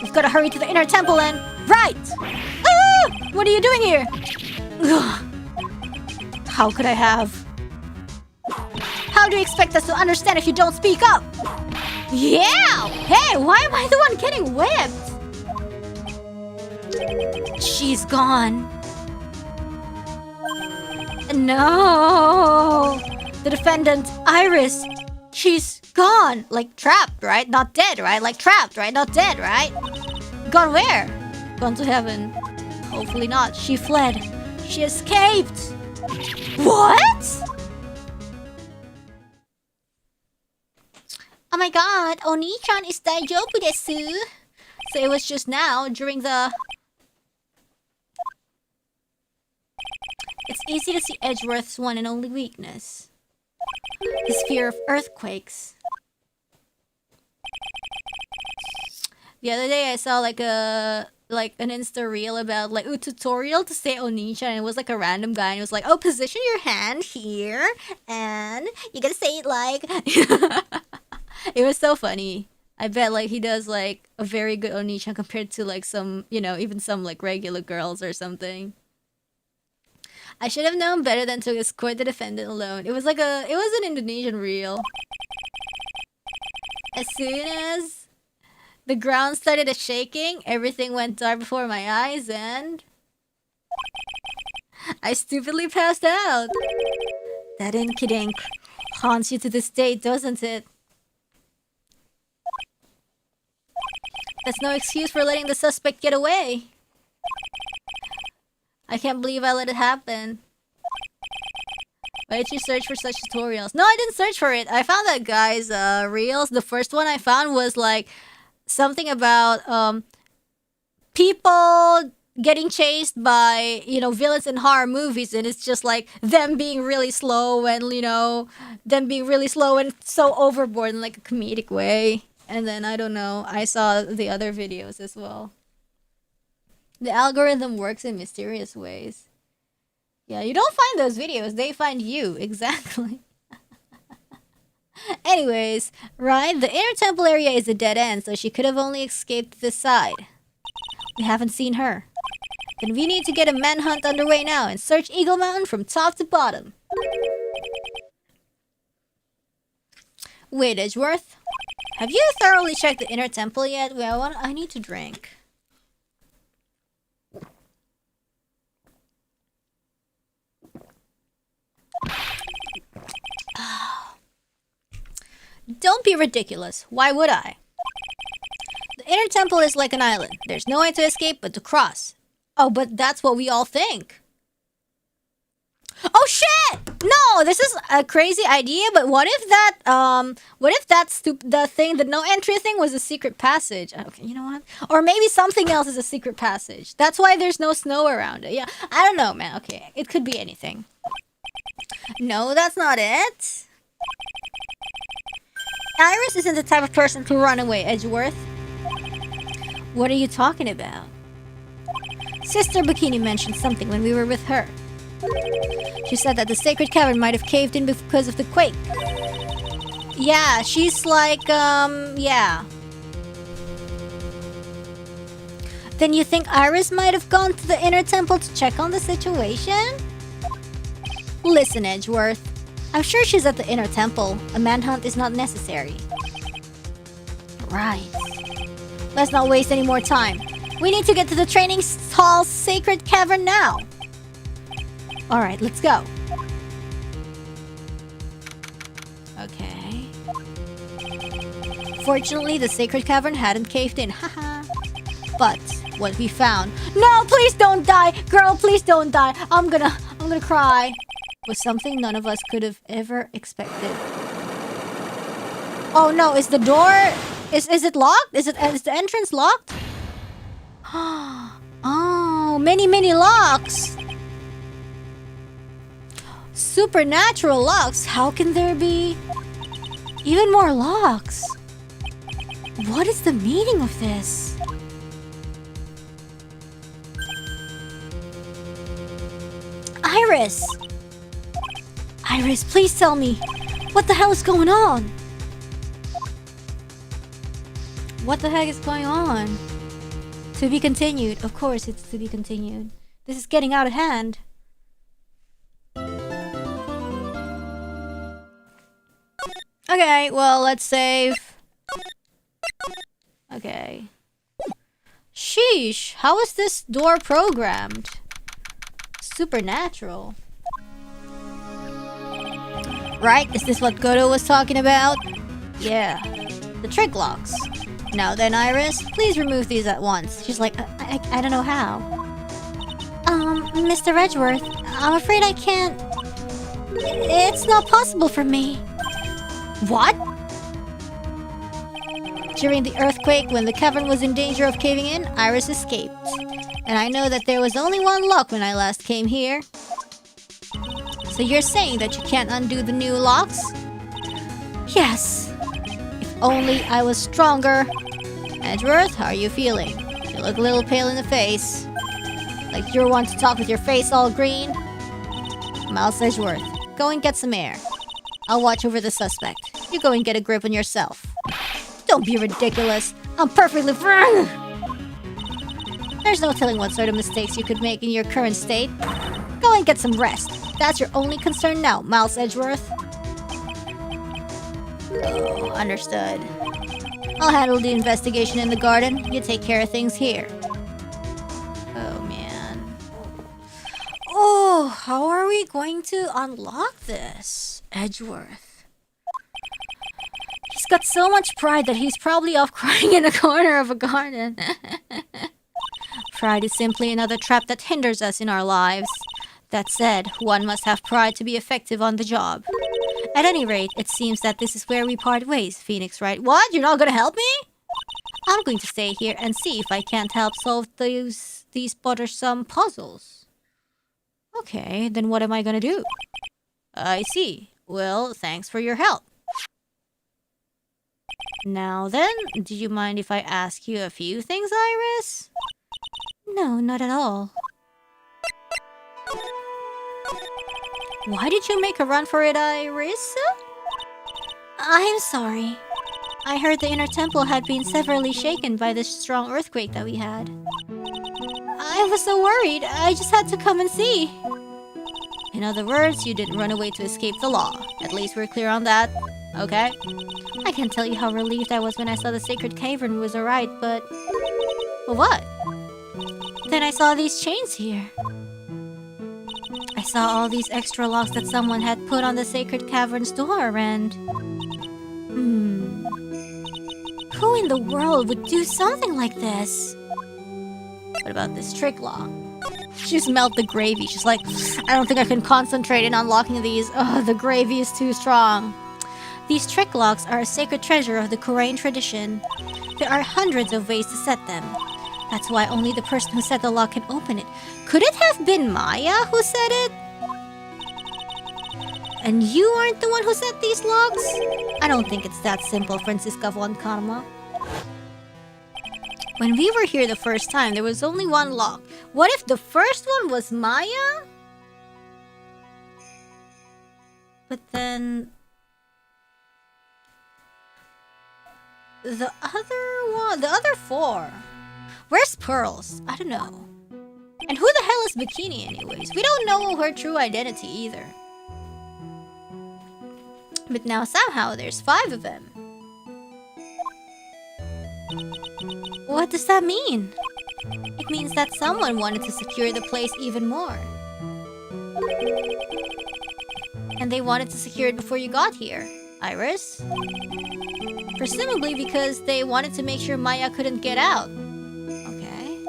We've got to hurry to the inner temple and... Right! Ah! What are you doing here? Ugh. How could I have? How do you expect us to understand if you don't speak up? Yeah! Hey, why am I the one getting whipped? She's gone. No! The defendant, Iris, she's gone. Like trapped, right? Not dead, right? Like trapped, right? Not dead, right? Gone where? Gone to heaven. Hopefully not. She fled. She escaped. What? Oh my god, Oni-chan is daijoubu desu. So it was just now, during the... It's easy to see Edgeworth's one and only weakness. His fear of earthquakes. The other day I saw like an Insta reel about like a tutorial to say Oni-chan, and it was like a random guy and it was like, oh, position your hand here and you gotta say it like... It was so funny. I bet like he does like a very good Oni-chan compared to like some, you know, even some like regular girls or something. I should have known better than to escort the defendant alone. It was an Indonesian reel. As soon as the ground started shaking, everything went dark before my eyes and... I stupidly passed out. That inkydink haunts you to this day, doesn't it? That's no excuse for letting the suspect get away. I can't believe I let it happen. Why did you search for such tutorials? No, I didn't search for it. I found that guy's reels. The first one I found was like something about people getting chased by, you know, villains in horror movies, and it's just like them being really slow and, you know, them being really slow and so overboard in like a comedic way. And then I don't know, I saw the other videos as well. The algorithm works in mysterious ways. Yeah, you don't find those videos, they find you. Exactly. Anyways, right, the inner temple area is a dead end, so she could have only escaped this side. We haven't seen her. Then we need to get a manhunt underway now and search Eagle Mountain from top to bottom. Wait, Edgeworth, have you thoroughly checked the inner temple yet? Well, I need to drink. Don't be ridiculous. Why would I? The inner temple is like an island. There's no way to escape but to cross. Oh, but that's what we all think. Oh shit! No, this is a crazy idea, but what if that, the thing, the no entry thing was a secret passage? Okay, you know what? Or maybe something else is a secret passage. That's why there's no snow around it. Yeah, I don't know, man. Okay, it could be anything. No, that's not it. Iris isn't the type of person to run away, Edgeworth. What are you talking about? Sister Bikini mentioned something when we were with her. She said that the sacred cavern might have caved in because of the quake. Yeah, she's like, yeah. Then you think Iris might have gone to the inner temple to check on the situation? Listen, Edgeworth. I'm sure she's at the inner temple. A manhunt is not necessary. Right. Let's not waste any more time. We need to get to the training hall's sacred cavern now. Alright, let's go. Okay. Fortunately, the sacred cavern hadn't caved in. Haha. But what we found... No, please don't die! Girl, please don't die! I'm gonna cry. Was something none of us could have ever expected. Oh no, is the door... Is it locked? Is the entrance locked? Oh, many locks! Supernatural locks? How can there be even more locks? What is the meaning of this? Iris! Iris, please tell me. What the hell is going on? What the heck is going on? To be continued. Of course it's to be continued. This is getting out of hand. Okay, well, let's save. Okay. Sheesh, how is this door programmed? Supernatural. Right? Is this what Goto was talking about? Yeah. The trick locks. Now then, Iris, please remove these at once. She's like, I don't know how. Mr. Edgeworth, I'm afraid I can't... It's not possible for me. What? During the earthquake, when the cavern was in danger of caving in, Iris escaped. And I know that there was only one lock when I last came here. So you're saying that you can't undo the new locks? Yes. If only I was stronger. Edgeworth, how are you feeling? You look a little pale in the face. Like you're one to talk with your face all green. Mouse Edgeworth, go and get some air. I'll watch over the suspect. You go and get a grip on yourself. Don't be ridiculous. I'm perfectly fine. There's no telling what sort of mistakes you could make in your current state. Go and get some rest. That's your only concern now, Mouse Edgeworth. Oh, understood. I'll handle the investigation in the garden. You take care of things here. Oh, man. Oh, how are we going to unlock this, Edgeworth? He's got so much pride that he's probably off crying in a corner of a garden. Pride is simply another trap that hinders us in our lives. That said, one must have pride to be effective on the job. At any rate, it seems that this is where we part ways, Phoenix Wright. What? You're not gonna help me? I'm going to stay here and see if I can't help solve these bothersome puzzles. Okay, then what am I gonna do? I see. Well, thanks for your help. Now then, do you mind if I ask you a few things, Iris? No, not at all. Why did you make a run for it, Iris? I'm sorry. I heard the inner temple had been severely shaken by the strong earthquake that we had. I was so worried, I just had to come and see. In other words, you didn't run away to escape the law. At least we're clear on that, okay? I can't tell you how relieved I was when I saw the sacred cavern was alright, but... Well, what? Then I saw these chains here. I saw all these extra locks that someone had put on the sacred cavern's door and... Who in the world would do something like this? What about this trick lock? She smelled the gravy. She's like, I don't think I can concentrate in unlocking these. Ugh, the gravy is too strong. These trick locks are a sacred treasure of the Korean tradition. There are hundreds of ways to set them. That's why only the person who set the lock can open it. Could it have been Maya who set it? And you aren't the one who set these locks? I don't think it's that simple, Francisca von Karma. When we were here the first time, there was only one lock. What if the first one was Maya? But then... the other four. Where's Pearls? I don't know. And who the hell is Bikini anyways? We don't know her true identity either. But now somehow there's 5 of them. What does that mean? It means that someone wanted to secure the place even more. And they wanted to secure it before you got here, Iris? Presumably because they wanted to make sure Maya couldn't get out. Okay.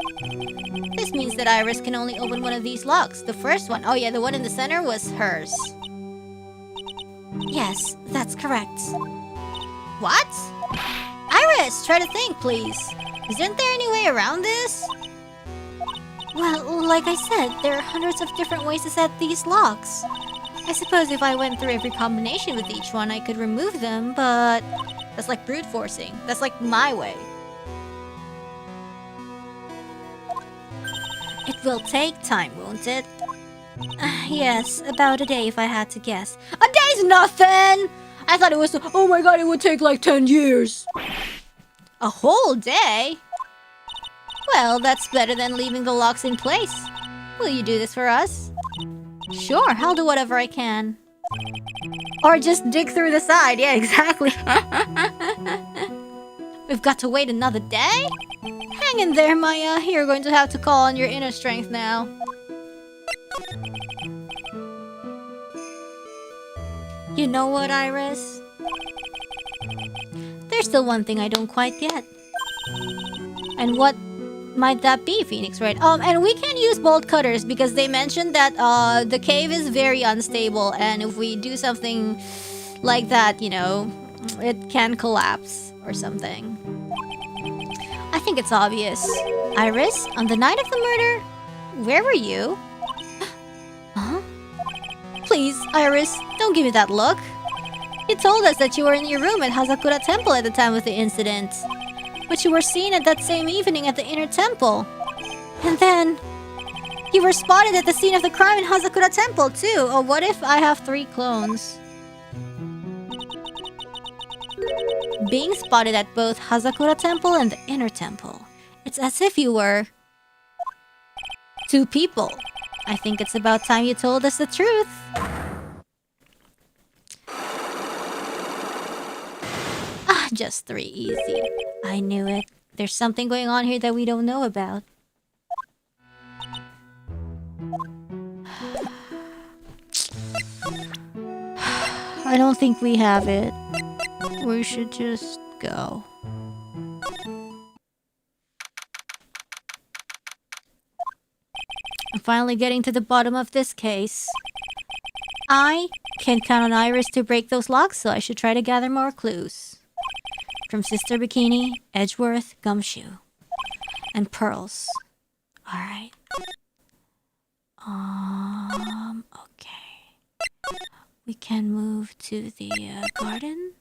This means that Iris can only open one of these locks. The first one. Oh yeah, the one in the center was hers. Yes, that's correct. What? Iris, try to think, please. Isn't there any way around this? Well, like I said, there are hundreds of different ways to set these locks. I suppose if I went through every combination with each one, I could remove them, but... that's like brute forcing. That's like my way. It will take time, won't it? Yes, about a day if I had to guess. A day's nothing! I thought it was... oh my god, it would take like 10 years. A whole day? Well, that's better than leaving the locks in place. Will you do this for us? Sure, I'll do whatever I can. Or just dig through the side. Yeah, exactly. We've got to wait another day? Hang in there, Maya. You're going to have to call on your inner strength now. You know what, Iris? There's still one thing I don't quite get. And what might that be, Phoenix, right? And we can use bolt cutters because they mentioned that the cave is very unstable, and if we do something like that, you know, it can collapse or something. I think it's obvious. Iris, on the night of the murder, where were you? Huh? Please, Iris, don't give me that look. You told us that you were in your room at Hazakura Temple at the time of the incident. But you were seen at that same evening at the inner temple. And then... you were spotted at the scene of the crime in Hazakura Temple, too. Oh, what if I have 3 clones? Being spotted at both Hazakura Temple and the inner temple. It's as if you were... 2 people. I think it's about time you told us the truth. Ah, just 3 easy. I knew it. There's something going on here that we don't know about. I don't think we have it. We should just go. I'm finally getting to the bottom of this case. I can count on Iris to break those locks, so I should try to gather more clues. From Sister Bikini, Edgeworth, Gumshoe, and Pearls. Alright. Okay. We can move to the garden.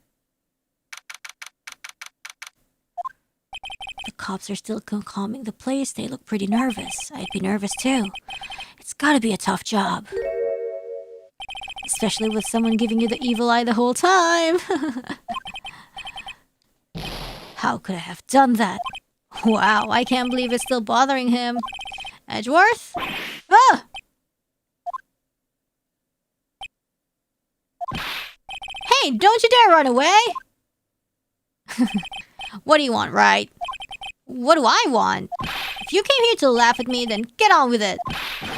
The cops are still calming the place. They look pretty nervous. I'd be nervous too. It's gotta be a tough job. Especially with someone giving you the evil eye the whole time. How could I have done that? Wow, I can't believe it's still bothering him. Edgeworth? Ah! Hey, don't you dare run away! What do you want, Wright? What do I want? If you came here to laugh at me, then get on with it.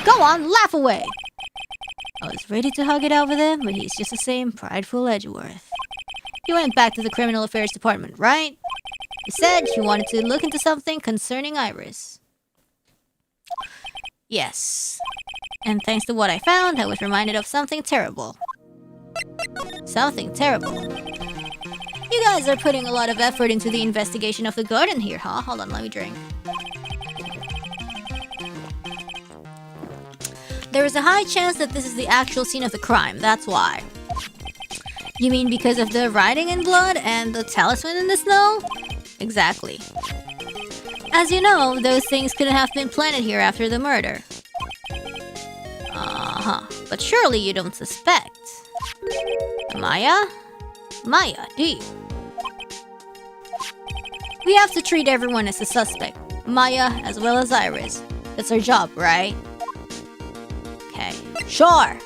Go on, laugh away! I was ready to hug it out with him, but he's just the same prideful Edgeworth. He went back to the Criminal Affairs Department, right? He said he wanted to look into something concerning Iris. Yes. And thanks to what I found, I was reminded of something terrible. Something terrible. You guys are putting a lot of effort into the investigation of the garden here, huh? Hold on, let me drink. There is a high chance that this is the actual scene of the crime, that's why. You mean because of the writing in blood and the talisman in the snow? Exactly. As you know, those things couldn't have been planted here after the murder. But surely you don't suspect. Maya? Maya, do you? We have to treat everyone as a suspect. Maya as well as Iris. That's our job, right? Okay, sure.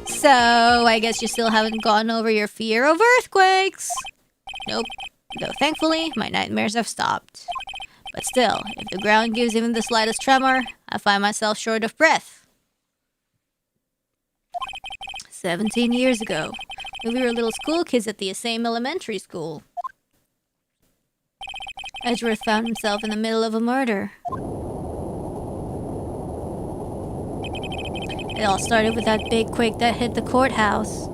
So, I guess you still haven't gotten over your fear of earthquakes. Nope. Though thankfully, my nightmares have stopped. But still, if the ground gives even the slightest tremor, I find myself short of breath. 17 years ago, when we were little school kids at the same elementary school. Edgeworth found himself in the middle of a murder. It all started with that big quake that hit the courthouse.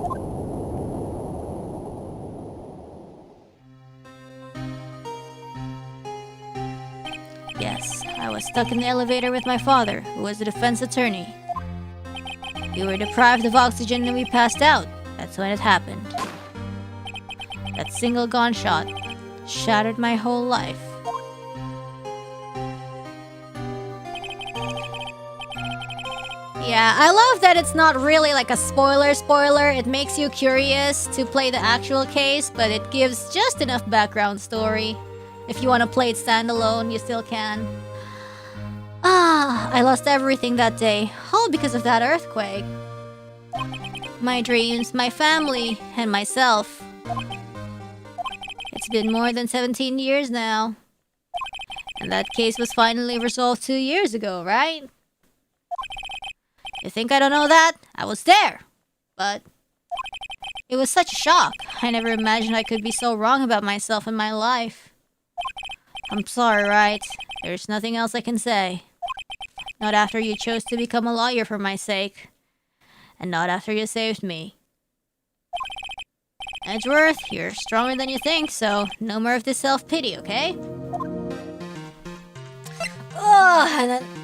Yes, I was stuck in the elevator with my father, who was a defense attorney. We were deprived of oxygen and we passed out. That's when it happened. That single gunshot shattered my whole life. Yeah, I love that it's not really like a spoiler. It makes you curious to play the actual case, but it gives just enough background story. If you want to play it standalone, you still can. I lost everything that day, all because of that earthquake. My dreams, my family, and myself. It's been more than 17 years now. And that case was finally resolved 2 years ago, right? You think I don't know that? I was there! But it was such a shock. I never imagined I could be so wrong about myself and my life. I'm sorry, Wright. There's nothing else I can say. Not after you chose to become a lawyer for my sake. And not after you saved me. Edgeworth, you're stronger than you think, so no more of this self-pity, okay?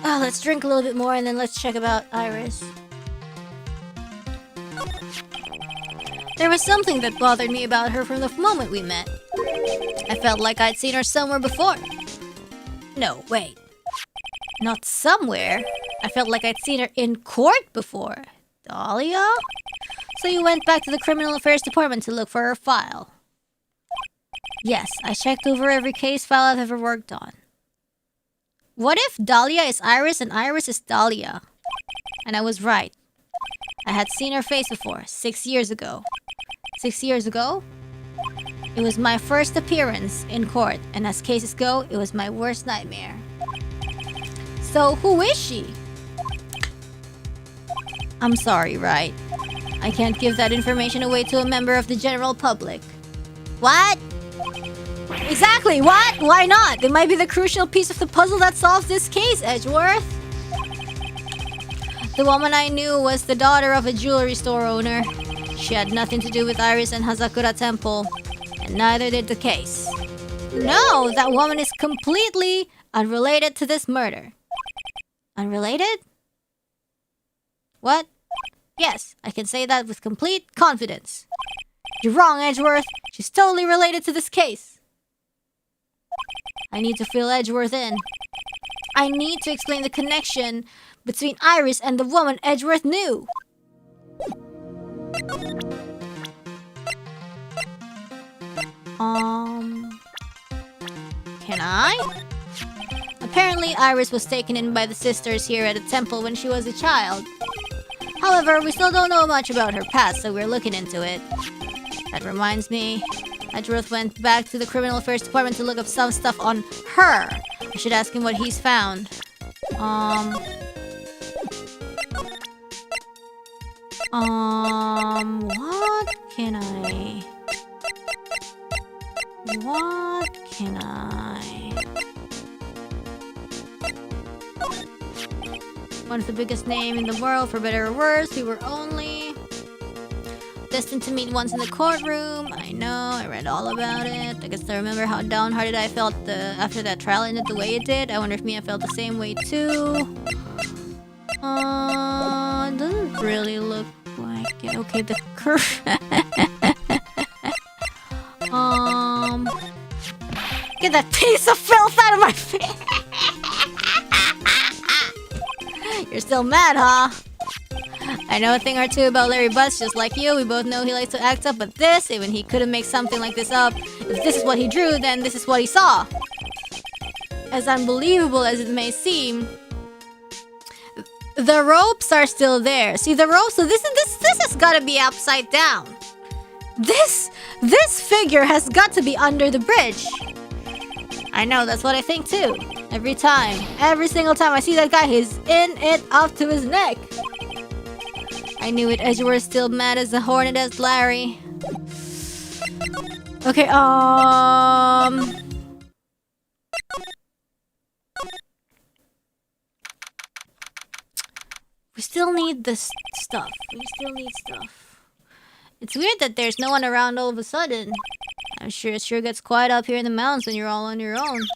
Let's drink a little bit more and then let's check about Iris. There was something that bothered me about her from the moment we met. I felt like I'd seen her somewhere before. No, wait. Not somewhere. I felt like I'd seen her in court before. Dahlia? So you went back to the Criminal Affairs Department to look for her file. Yes, I checked over every case file I've ever worked on. What if Dahlia is Iris and Iris is Dahlia? And I was right. I had seen her face before, 6 years ago. 6 years ago? It was my first appearance in court, and as cases go, it was my worst nightmare. So, who is she? I'm sorry, Wright. I can't give that information away to a member of the general public. What? Exactly, what? Why not? It might be the crucial piece of the puzzle that solves this case, Edgeworth. The woman I knew was the daughter of a jewelry store owner. She had nothing to do with Iris and Hazakura Temple, and neither did the case. No, that woman is completely unrelated to this murder. Unrelated? What? Yes, I can say that with complete confidence. You're wrong, Edgeworth. She's totally related to this case. I need to fill Edgeworth in. I need to explain the connection between Iris and the woman Edgeworth knew. Can I? Apparently, Iris was taken in by the sisters here at the temple when she was a child. However, we still don't know much about her past, so we're looking into it. That reminds me, Edgeworth went back to the criminal affairs department to look up some stuff on her. I should ask him what he's found. What can I... What can I... One of the biggest names in the world, for better or worse. We were only destined to meet once in the courtroom. I know, I read all about it. I guess I remember how downhearted I felt after that trial ended the way it did. I wonder if Mia felt the same way too. Doesn't really look like it. Okay, the curve. Get that piece of filth out of my face. You're still mad, huh? I know a thing or two about Larry Butts, just like you. We both know he likes to act up, but this, even he couldn't make something like this up. If this is what he drew, then this is what he saw. As unbelievable as it may seem, the ropes are still there. See the ropes? So this has got to be upside down. This figure has got to be under the bridge. I know, that's what I think too. Every single time I see that guy, he's in it up to his neck. I knew it. Edgeworth still mad as a hornet as Larry. Okay, we still need this stuff. It's weird that there's no one around all of a sudden. I'm sure it sure gets quiet up here in the mountains when you're all on your own.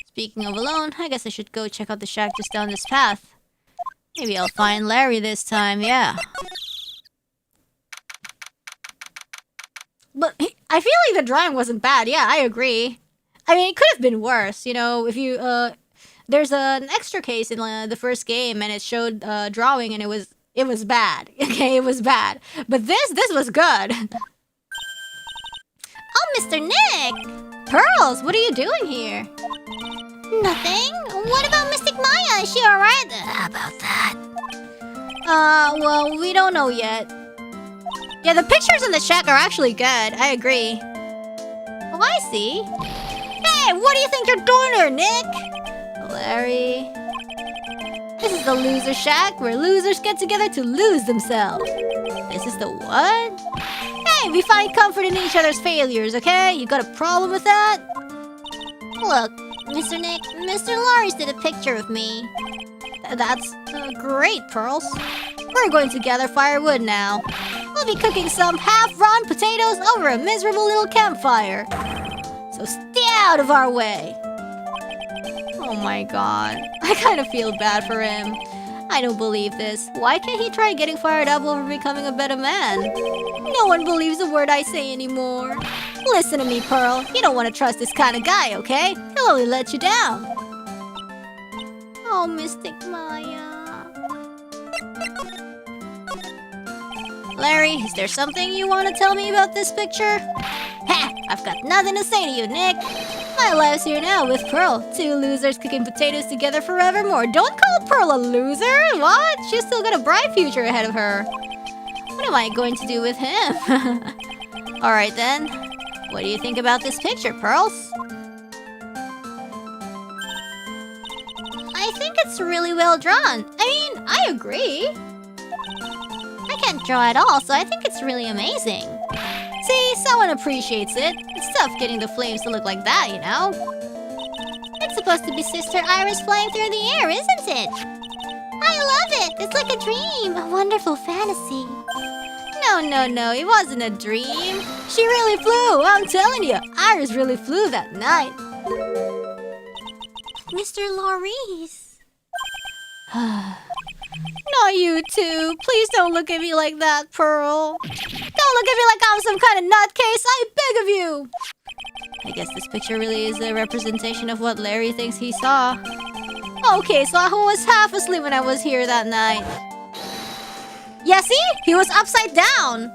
Speaking of alone, I guess I should go check out the shack just down this path. Maybe I'll find Larry this time, yeah. But I feel like the drawing wasn't bad, yeah, I agree. I mean, it could have been worse, you know, if you, there's an extra case in the first game and it showed drawing and it was bad. Okay, it was bad. But this was good. Oh, Mr. Nick! Pearls, what are you doing here? Nothing. What about Mystic Maya? Is she alright? How about that? Well, we don't know yet. Yeah, the pictures in the shack are actually good. I agree. Oh, I see. Hey, what do you think you're doing here, Nick? Larry. This is the loser shack, where losers get together to lose themselves. This is the what? Hey, we find comfort in each other's failures, okay? You got a problem with that? Look, Mr. Nick, Mr. Lawrence did a picture of me. That's great, Pearls. We're going to gather firewood now. We'll be cooking some half-raw potatoes over a miserable little campfire. So stay out of our way. Oh my god. I kind of feel bad for him. I don't believe this. Why can't he try getting fired up over becoming a better man? No one believes a word I say anymore. Listen to me, Pearl. You don't want to trust this kind of guy, okay? He'll only let you down. Oh, Mystic Maya. Larry, is there something you want to tell me about this picture? Ha! I've got nothing to say to you, Nick. My life's here now with Pearl. Two losers cooking potatoes together forevermore. Don't call Pearl a loser! What? She's still got a bright future ahead of her. What am I going to do with him? Alright then. What do you think about this picture, Pearls? I think it's really well drawn. I mean, I agree. I can't draw at all, so I think it's really amazing. See, someone appreciates it. It's tough getting the flames to look like that, you know? It's supposed to be Sister Iris flying through the air, isn't it? I love it! It's like a dream, a wonderful fantasy. No, it wasn't a dream. She really flew, I'm telling you. Iris really flew that night. Mr. Lawrence. Not you too. Please don't look at me like that, Pearl. Don't look at me like I'm some kind of nutcase. I beg of you. I guess this picture really is a representation of what Larry thinks he saw. Okay, so I was half asleep when I was here that night. Yeah, see? He was upside down.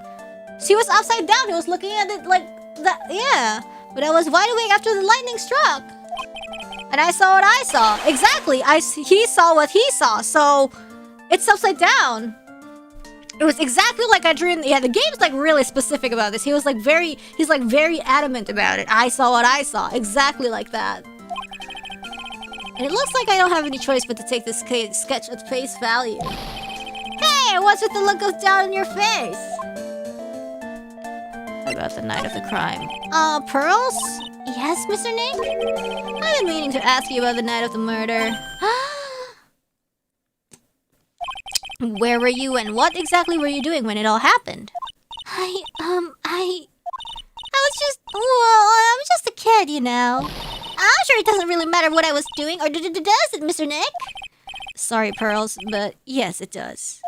She was upside down. He was looking at it like that. Yeah. But I was wide awake after the lightning struck. And I saw what I saw. Exactly. He saw what he saw. So it's upside down. It was exactly like I dreamed. Yeah, the game's like really specific about this. He's like very adamant about it. I saw what I saw. Exactly like that. And it looks like I don't have any choice but to take this sketch at face value. Hey, what's with the look of doubt on your face? About the night of the crime. Pearls? Yes, Mr. Nick? I've been meaning to ask you about the night of the murder. Where were you and what exactly were you doing when it all happened? I was just, well, I was just a kid, you know. I'm sure it doesn't really matter what I was doing, or does it, Mr. Nick? Sorry, Pearls, but yes, it does.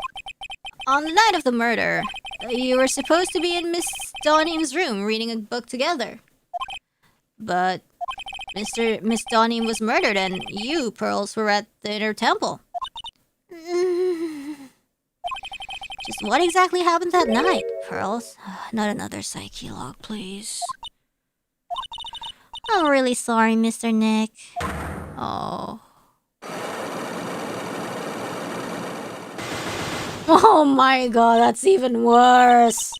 On the night of the murder, you were supposed to be in Miss Dawning's room reading a book together. But Miss Dawning was murdered and you, Pearls, were at the inner temple. Just what exactly happened that night, Pearls? Not another psyche log, please. I'm really sorry, Mr. Nick. Oh. Oh my god, that's even worse.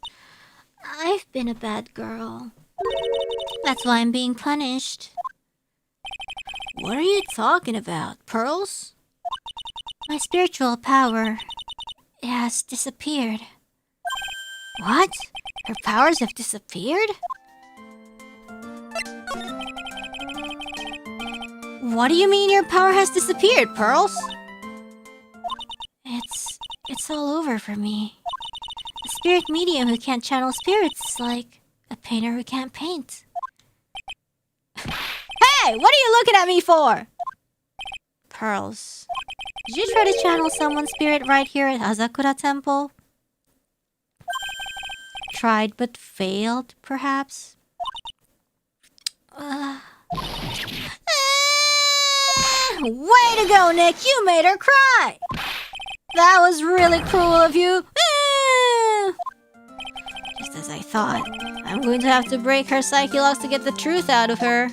I've been a bad girl. That's why I'm being punished. What are you talking about, Pearls? My spiritual power has disappeared. What? Her powers have disappeared? What do you mean your power has disappeared, Pearls? It's all over for me. A spirit medium who can't channel spirits is like a painter who can't paint. Hey! What are you looking at me for? Pearls. Did you try to channel someone's spirit right here at Hazakura Temple? Tried but failed, perhaps? Way to go, Nick! You made her cry! That was really cruel of you. Just as I thought. I'm going to have to break her psyche locks to get the truth out of her.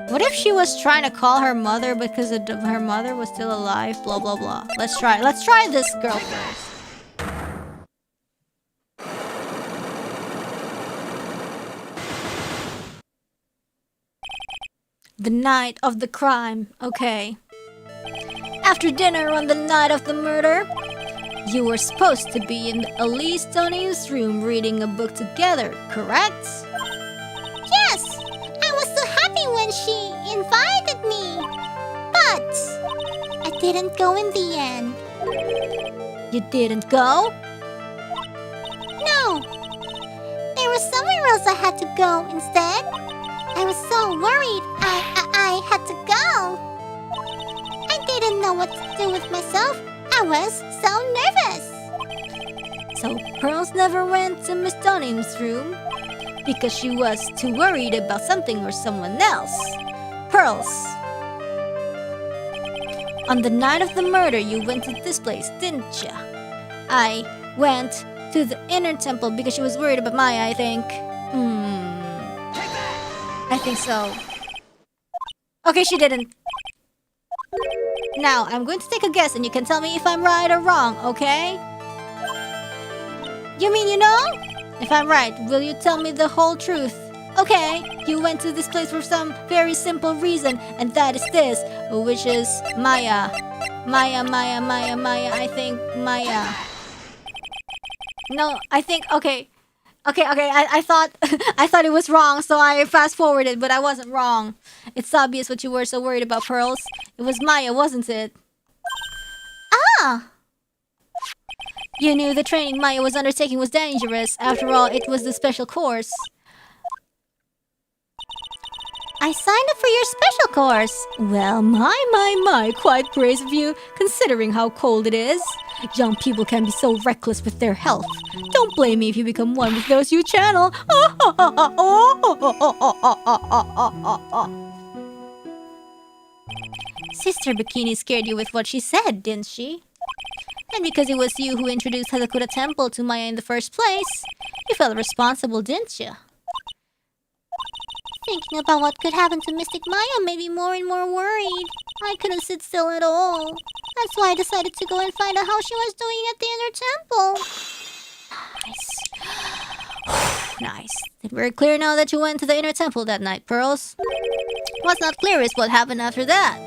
What if she was trying to call her mother because her mother was still alive? Blah, blah, blah. Let's try this girl first. The night of the crime. Okay. After dinner on the night of the murder, you were supposed to be in Elise Tony's room reading a book together, correct? Yes! I was so happy when she invited me. But I didn't go in the end. You didn't go? No. There was somewhere else I had to go instead. I was so worried I had to go. I didn't know what to do with myself. I was so nervous. So Pearls never went to Miss Dunning's room because she was too worried about something or someone else. Pearls. On the night of the murder, you went to this place, didn't ya? I went to the inner temple because she was worried about Maya, I think. I think so. Okay, she didn't. Now, I'm going to take a guess and you can tell me if I'm right or wrong, okay? You mean you know? If I'm right, will you tell me the whole truth? Okay, you went to this place for some very simple reason, and that is this, which is Maya. Maya, I think Maya. No, I think, okay, I thought I thought it was wrong, so I fast forwarded, but I wasn't wrong. It's obvious what you were so worried about, Pearls. It was Maya, wasn't it? Ah! You knew the training Maya was undertaking was dangerous. After all, it was the special course. I signed up for your special course. Well, my, quite praise of you, considering how cold it is. Young people can be so reckless with their health. Don't blame me if you become one with those you channel. Sister Bikini scared you with what she said, didn't she? And because it was you who introduced Hazakura Temple to Maya in the first place, you felt responsible, didn't you? Thinking about what could happen to Mystic Maya made me more and more worried. I couldn't sit still at all. That's why I decided to go and find out how she was doing at the inner temple. Nice. Nice. It's very clear now that you went to the inner temple that night, Pearls. What's not clear is what happened after that.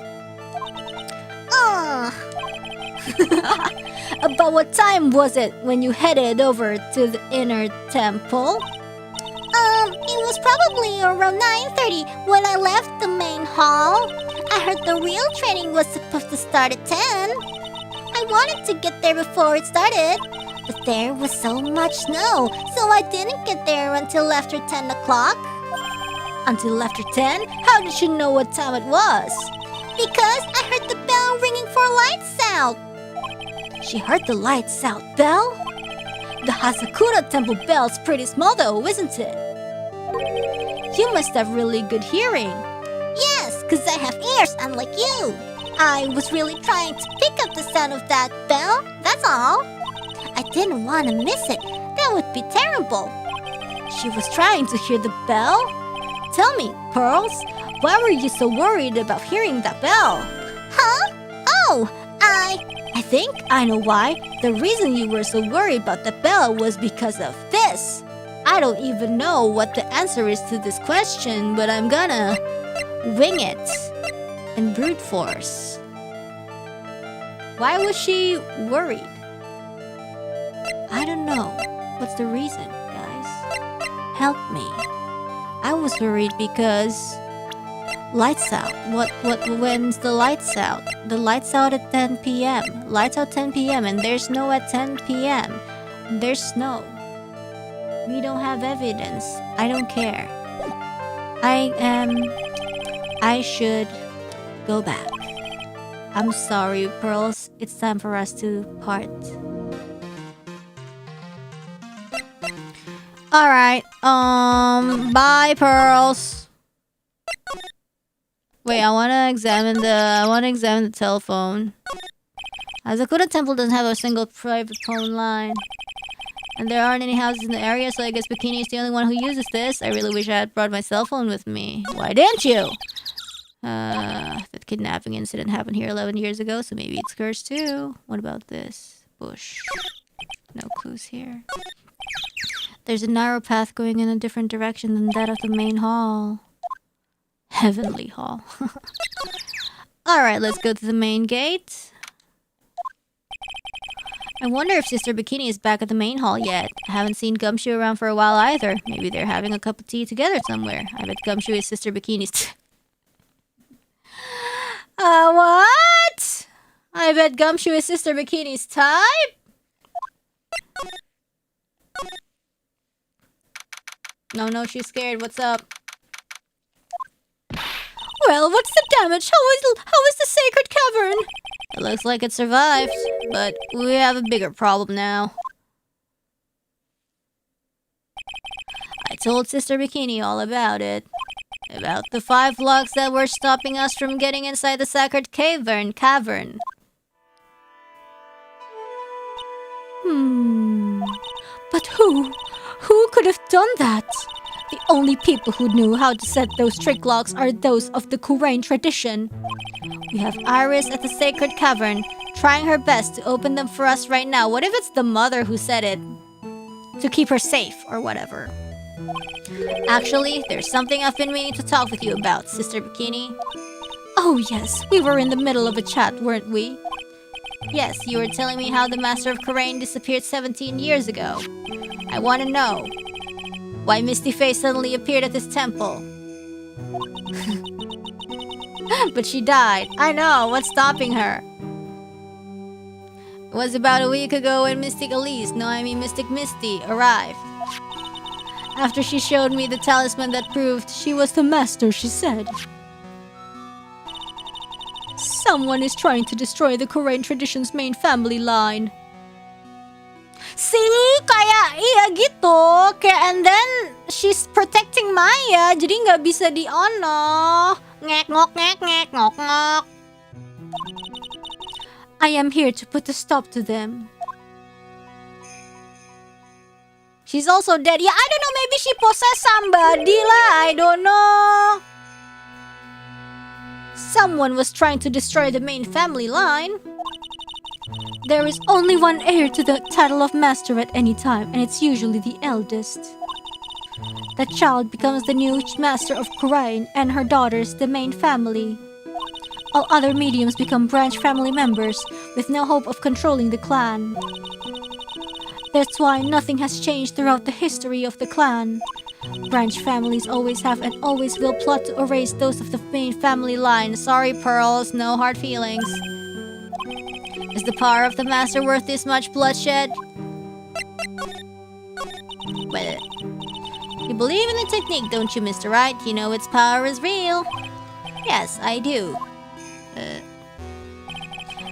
About what time was it when you headed over to the inner temple? It was probably around 9:30 when I left the main hall. I heard the real training was supposed to start at 10. I wanted to get there before it started, but there was so much snow, so I didn't get there until after 10 o'clock. Until after 10? How did you know what time it was? Because I heard the bell ringing for lights out. She heard the lights out bell? The Hazakura Temple bell's pretty small though, isn't it? You must have really good hearing. Yes, because I have ears unlike you. I was really trying to pick up the sound of that bell, that's all. I didn't want to miss it. That would be terrible. She was trying to hear the bell? Tell me, Pearls, why were you so worried about hearing that bell? Huh? Oh, I think I know why. The reason you were so worried about the bell was because of this. I don't even know what the answer is to this question, but I'm gonna wing it in brute force. Why was she worried? I don't know. What's the reason, guys? Help me. I was worried because lights out. When's the lights out? The lights out at 10 p.m. Lights out 10 p.m. and there's snow at 10 p.m. There's snow. We don't have evidence. I don't care. I should go back. I'm sorry, Pearls. It's time for us to part. Alright, bye, Pearls. Wait, I wanna examine the telephone. Hazakura Temple doesn't have a single private phone line. And there aren't any houses in the area, so I guess Bikini is the only one who uses this. I really wish I had brought my cell phone with me. Why didn't you? That kidnapping incident happened here 11 years ago, so maybe it's cursed too. What about this? Bush. No clues here. There's a narrow path going in a different direction than that of the main hall. Heavenly hall. Alright, let's go to the main gate. I wonder if Sister Bikini is back at the main hall yet. I haven't seen Gumshoe around for a while either. Maybe they're having a cup of tea together somewhere. I bet Gumshoe is Sister Bikini's... what? I bet Gumshoe is Sister Bikini's type? No, she's scared. What's up? Well, what's the damage? How is the sacred cavern? It looks like it survived, but we have a bigger problem now. I told Sister Bikini all about it. About the 5 locks that were stopping us from getting inside the sacred cavern. But who? Who could have done that? The only people who knew how to set those trick locks are those of the Kurain tradition. We have Iris at the sacred cavern, trying her best to open them for us right now. What if it's the mother who said it? To keep her safe, or whatever. Actually, there's something I've been meaning to talk with you about, Sister Bikini. Oh yes, we were in the middle of a chat, weren't we? Yes, you were telling me how the Master of Kurain disappeared 17 years ago. I want to know why Misty Face suddenly appeared at this temple. But she died. I know, what's stopping her? It was about a week ago when Mystic Elise, Mystic Misty, arrived. After she showed me the talisman that proved she was the master, she said. Someone is trying to destroy the Kurain tradition's main family line. See? Kaya iya gitu. And then she's protecting Maya. Jadi nggak bisa di-ono. Ngek ngok ngek ngek ngok ngok. I am here to put a stop to them. She's also dead. Yeah, I don't know. Maybe she possessed somebody lah. I don't know. Someone was trying to destroy the main family line. There is only one heir to the title of master at any time, and it's usually the eldest. That child becomes the new master of Reine, and her daughters the main family. All other mediums become branch family members with no hope of controlling the clan. That's why nothing has changed throughout the history of the clan. Branch families always have and always will plot to erase those of the main family line. Sorry, Pearls, no hard feelings. Is the power of the master worth this much bloodshed? Well, you believe in the technique, don't you, Mr. Wright? You know its power is real. Yes, I do.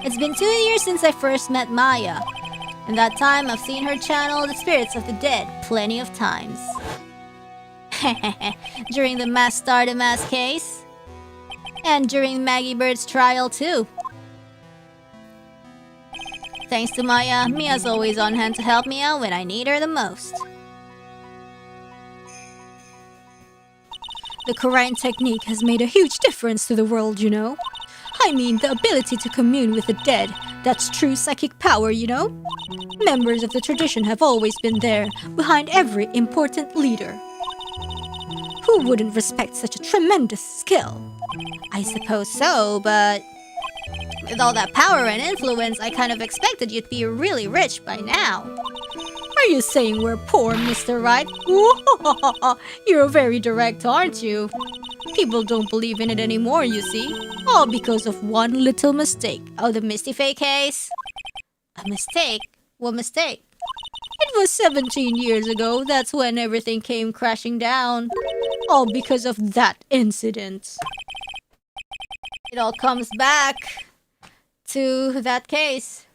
It's been 2 years since I first met Maya. In that time, I've seen her channel the spirits of the dead plenty of times. During the Mass Stardust case. And during Maggie Bird's trial too. Thanks to Maya, Mia's always on hand to help me out when I need her the most. The Reine technique has made a huge difference to the world, you know. I mean, the ability to commune with the dead. That's true psychic power, you know. Members of the tradition have always been there, behind every important leader. Who wouldn't respect such a tremendous skill? I suppose so, but with all that power and influence, I kind of expected you'd be really rich by now. Are you saying we're poor, Mr. Wright? You're very direct, aren't you? People don't believe in it anymore, you see. All because of one little mistake. Oh, the Misty Fae case? A mistake? What mistake? It was 17 years ago. That's when everything came crashing down. All because of that incident. It all comes back to that case.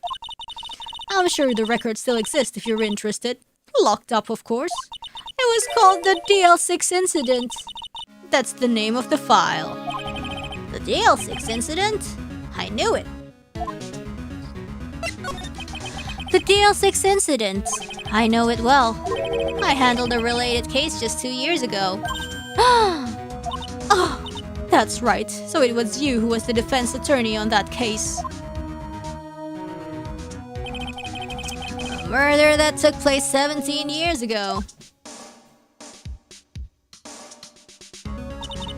I'm sure the record still exists if you're interested. Locked up, of course. It was called the DL6 incident. That's the name of the file. The DL6 incident? I knew it. The DL6 incident. I know it well. I handled a related case just 2 years ago. Oh, that's right. So it was you who was the defense attorney on that case. A murder that took place 17 years ago.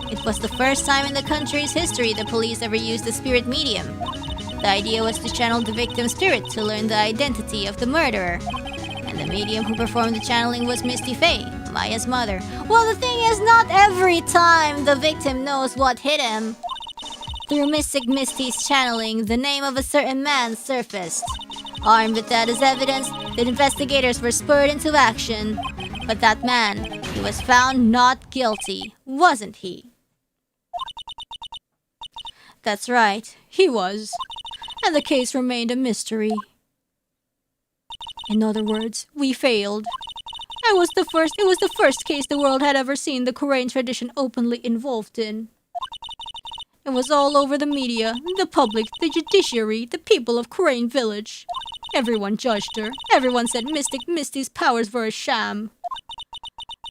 It was the first time in the country's history the police ever used a spirit medium. The idea was to channel the victim's spirit to learn the identity of the murderer. And the medium who performed the channeling was Misty Fae, Maya's mother. Well, the thing is, not every time the victim knows what hit him. Through Mystic Misty's channeling, the name of a certain man surfaced. Armed with that as evidence, the investigators were spurred into action. But that man, he was found not guilty, wasn't he? That's right, he was. And the case remained a mystery. In other words, we failed. It was the first case the world had ever seen the Reine tradition openly involved in. It was all over the media, the public, the judiciary, the people of Reine Village. Everyone judged her. Everyone said Mystic Misty's powers were a sham.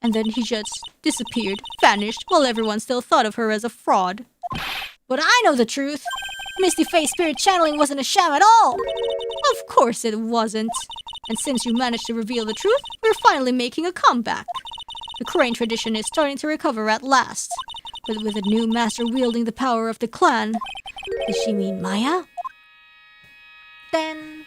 And then he just disappeared, vanished, while everyone still thought of her as a fraud. But I know the truth. Misty Fae's spirit channeling wasn't a sham at all. Of course it wasn't. And since you managed to reveal the truth, we're finally making a comeback. The Reine tradition is starting to recover at last. But with a new master wielding the power of the clan. Does she mean Maya? Then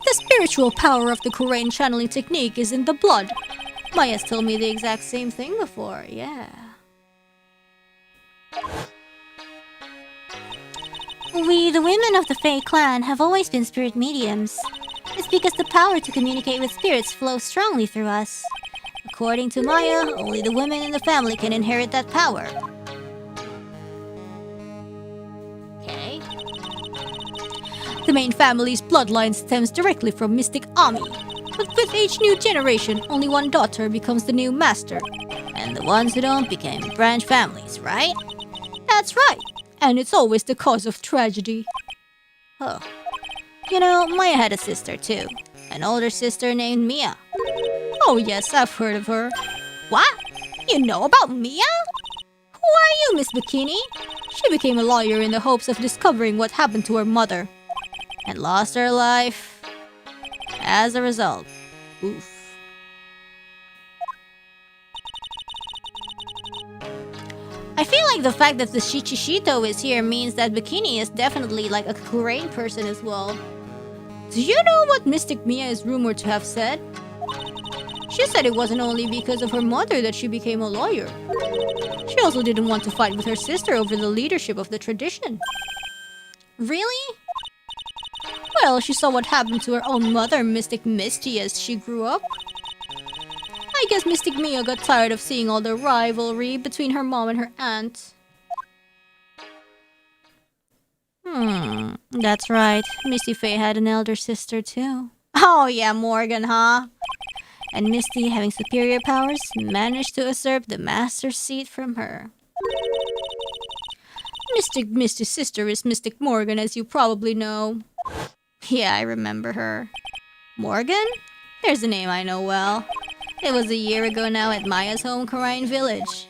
the spiritual power of the Reine channeling technique is in the blood. Maya's told me the exact same thing before, yeah. We, the women of the Fae clan, have always been spirit mediums. It's because the power to communicate with spirits flows strongly through us. According to Maya, only the women in the family can inherit that power. Okay. The main family's bloodline stems directly from Mystic Ami. But with each new generation, only one daughter becomes the new master. And the ones who don't became branch families, right? That's right. And it's always the cause of tragedy. Oh. You know, Maya had a sister too. An older sister named Mia. Oh yes, I've heard of her. What? You know about Mia? Who are you, Miss Bikini? She became a lawyer in the hopes of discovering what happened to her mother. And lost her life as a result. Oof. I feel like the fact that the Shichishito is here means that Bikini is definitely like a great person as well. Do you know what Mystic Mia is rumored to have said? She said it wasn't only because of her mother that she became a lawyer. She also didn't want to fight with her sister over the leadership of the tradition. Really? Well, she saw what happened to her own mother, Mystic Misty, as she grew up. I guess Mystic Mia got tired of seeing all the rivalry between her mom and her aunt. That's right. Misty Faye had an elder sister too. Oh yeah, Morgan, huh? And Misty, having superior powers, managed to usurp the master's seat from her. Mystic Misty's sister is Mystic Morgan, as you probably know. Yeah, I remember her. Morgan? There's a name I know well. It was a year ago now at Maya's home Karain village.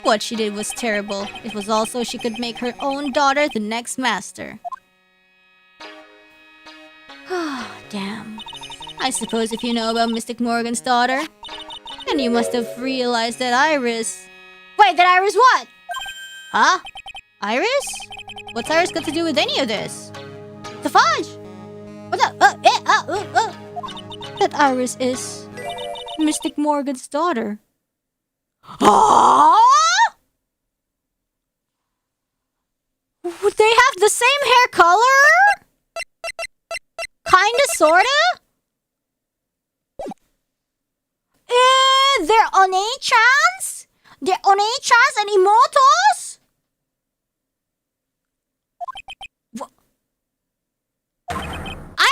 What she did was terrible. It was also she could make her own daughter the next master. Damn. I suppose if you know about Mystic Morgan's daughter, then you must have realized that Iris... Wait, that Iris what? Huh? Iris? What's Iris got to do with any of this? The fudge! What the... That Iris is Mystic Morgan's daughter. Would they have the same hair color? Kinda, sorta? They're Onei-chans? They're Onei-chans and Imotos?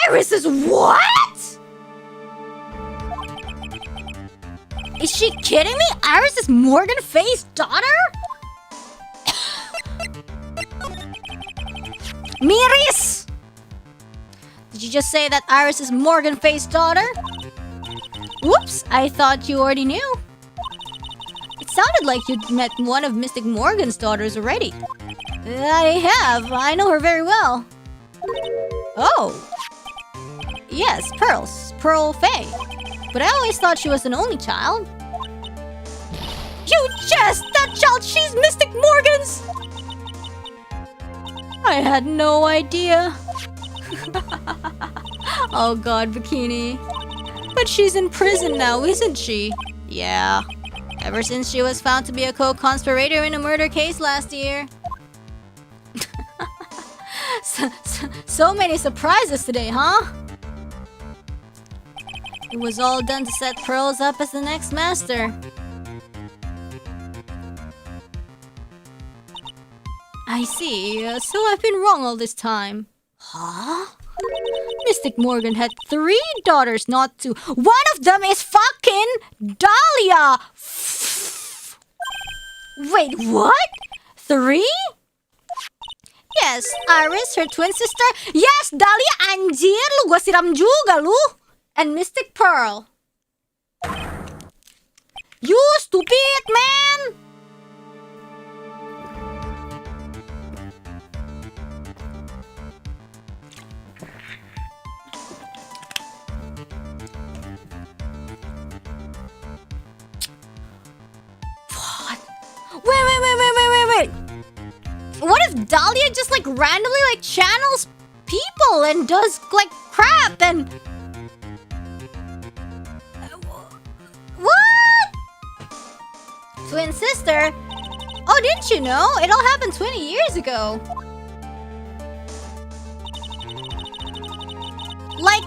Iris is what? Is she kidding me? Iris is Morgan Faye's daughter? Miris! Did you just say that Iris is Morgan Faye's daughter? Whoops, I thought you already knew. It sounded like you'd met one of Mystic Morgan's daughters already. I have. I know her very well. Oh. Yes, Pearl Faye. But I always thought she was an only child. You jest! That child, she's Mystic Morgan's! I had no idea. Oh god, Bikini. But she's in prison now, isn't she? Yeah. Ever since she was found to be a co-conspirator in a murder case last year. So many surprises today, huh? It was all done to set Pearls up as the next master. I see. So I've been wrong all this time. Huh? Mystic Morgan had 3 daughters, not 2. One of them is fucking Dahlia! Wait, what? 3? Yes, Iris, her twin sister. Yes, Dahlia, anjir, lu gua siram juga lu. And Mystic Pearl. You stupid, man! What? Wait. What if Dahlia just like randomly like channels people and does like crap and... What? Twin sister? Oh, didn't you know? It all happened 20 years ago. Like...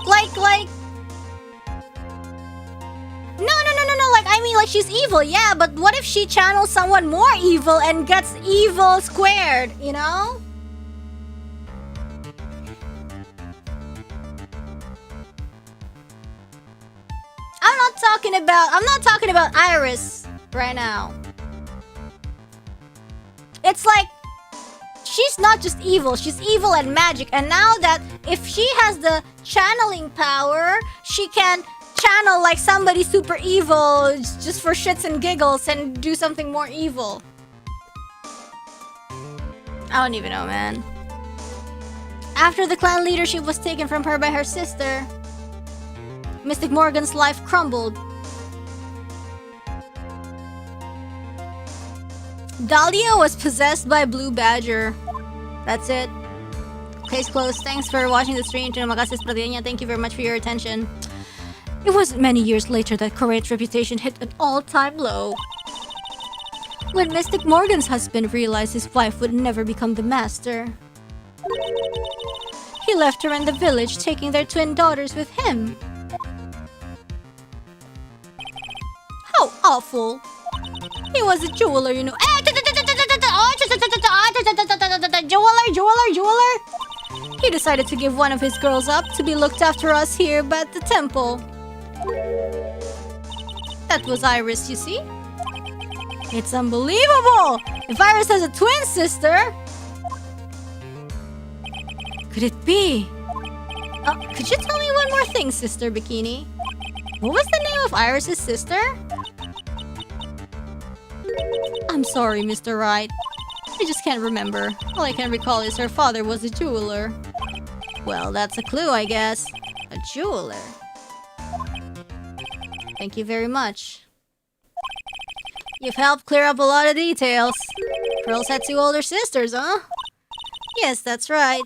No, like, I mean, like, she's evil, yeah, but what if she channels someone more evil and gets evil squared, you know? I'm not talking about Iris right now. It's like she's not just evil, she's evil and magic. And now that if she has the channeling power, she can channel like somebody super evil just for shits and giggles and do something more evil. I don't even know, man. After the clan leadership was taken from her by her sister, Mystic Morgan's life crumbled. Dahlia was possessed by Blue Badger. That's it. Case closed. Thanks for watching the stream. Terima kasih sepertinya. Thank you very much for your attention. It wasn't many years later that Korea's reputation hit an all-time low. When Mystic Morgan's husband realized his wife would never become the master, he left her in the village, taking their twin daughters with him. How awful. He was a jeweler, you know. Jeweler. He decided to give one of his girls up to be looked after us here at the temple. That was Iris, you see? It's unbelievable! If Iris has a twin sister... Could it be? Could you tell me one more thing, Sister Bikini? What was the name of Iris' sister? I'm sorry, Mr. Wright. I just can't remember. All I can recall is her father was a jeweler. Well, that's a clue, I guess. A jeweler. Thank you very much. You've helped clear up a lot of details. Pearls had two older sisters, huh? Yes, that's right.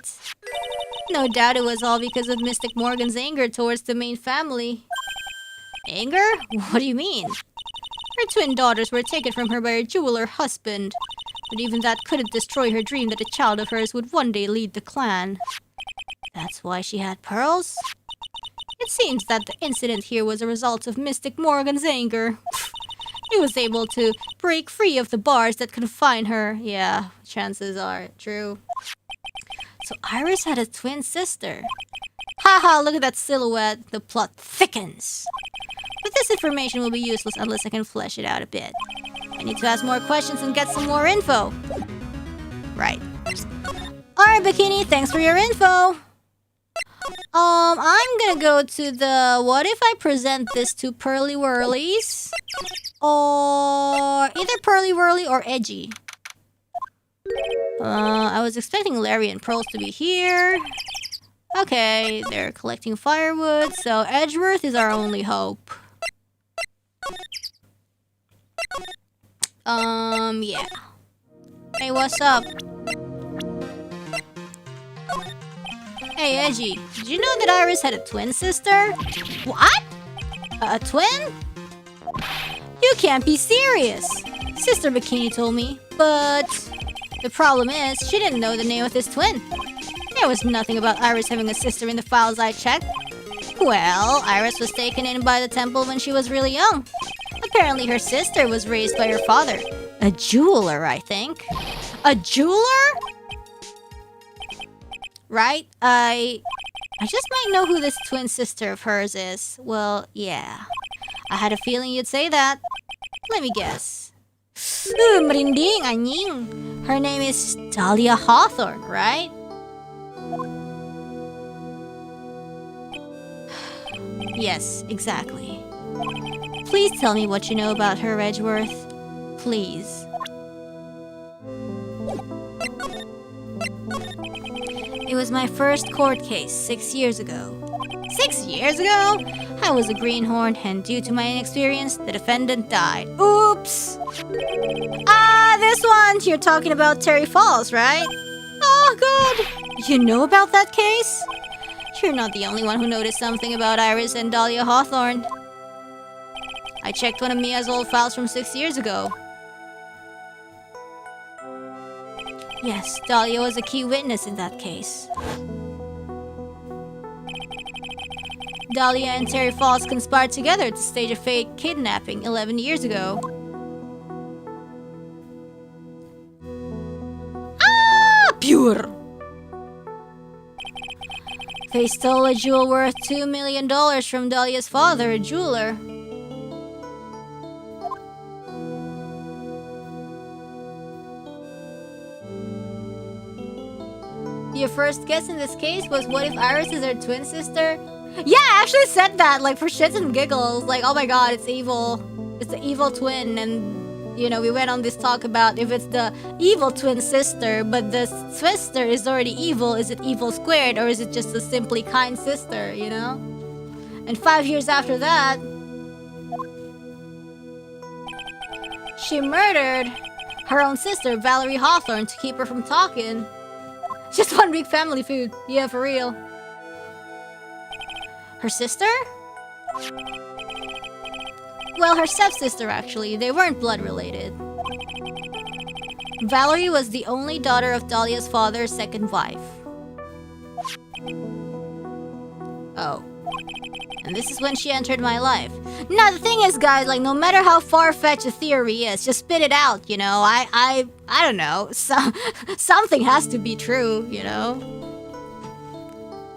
No doubt it was all because of Mystic Morgan's anger towards the main family. Anger? What do you mean? Her twin daughters were taken from her by her jeweler husband. But even that couldn't destroy her dream that a child of hers would one day lead the clan. That's why she had pearls? It seems that the incident here was a result of Mystic Morgan's anger. He was able to break free of the bars that confine her. Yeah, chances are true. So Iris had a twin sister. Haha, look at that silhouette. The plot thickens. But this information will be useless unless I can flesh it out a bit. I need to ask more questions and get some more info. Right. Alright, Bikini, thanks for your info. I'm gonna go to the... What if I present this to Pearly Whirlies? Or... either Pearly Whirly or Edgy. I was expecting Larry and Pearls to be here. Okay, they're collecting firewood, so Edgeworth is our only hope. Yeah. Hey, what's up? Hey, Edgy, did you know that Iris had a twin sister? What? A twin? You can't be serious. Sister Bikini told me, but the problem is she didn't know the name of this twin. There was nothing about Iris having a sister in the files I checked. Well, Iris was taken in by the temple when she was really young. Apparently her sister was raised by her father. A jeweler, I think. A jeweler? Right? I just might know who this twin sister of hers is. Well, yeah. I had a feeling you'd say that. Let me guess. Merinding, anjing. Her name is Dahlia Hawthorne, right? Yes, exactly. Please tell me what you know about her, Edgeworth. Please. It was my first court case 6 years ago. 6 years ago? I was a greenhorn, and due to my inexperience, the defendant died. Oops! Ah, this one! You're talking about Terry Falls, right? Oh, good! You know about that case? You're not the only one who noticed something about Iris and Dahlia Hawthorne. I checked one of Mia's old files from 6 years ago. Yes, Dahlia was a key witness in that case. Dahlia and Terry Falls conspired together to stage a fake kidnapping 11 years ago. Ah! Pure! They stole a jewel worth $2 million from Dahlia's father, a jeweler. your first guess in this case was what if Iris is her twin sister? Yeah, I actually said that, like, for shits and giggles. Like, oh my god, it's evil. It's the evil twin. And, you know, we went on this talk about if it's the evil twin sister, but the sister is already evil, is it evil squared, or is it just a simply kind sister, you know? And 5 years after that, she murdered her own sister, Valerie Hawthorne, to keep her from talking. Just one big family feud. Yeah, for real. Her sister? Well, her stepsister, actually. They weren't blood related. Valerie was the only daughter of Dahlia's father's second wife. Oh. And this is when she entered my life. Now, the thing is, guys, like, no matter how far-fetched a theory is, just spit it out, you know? I don't know. Something has to be true, you know?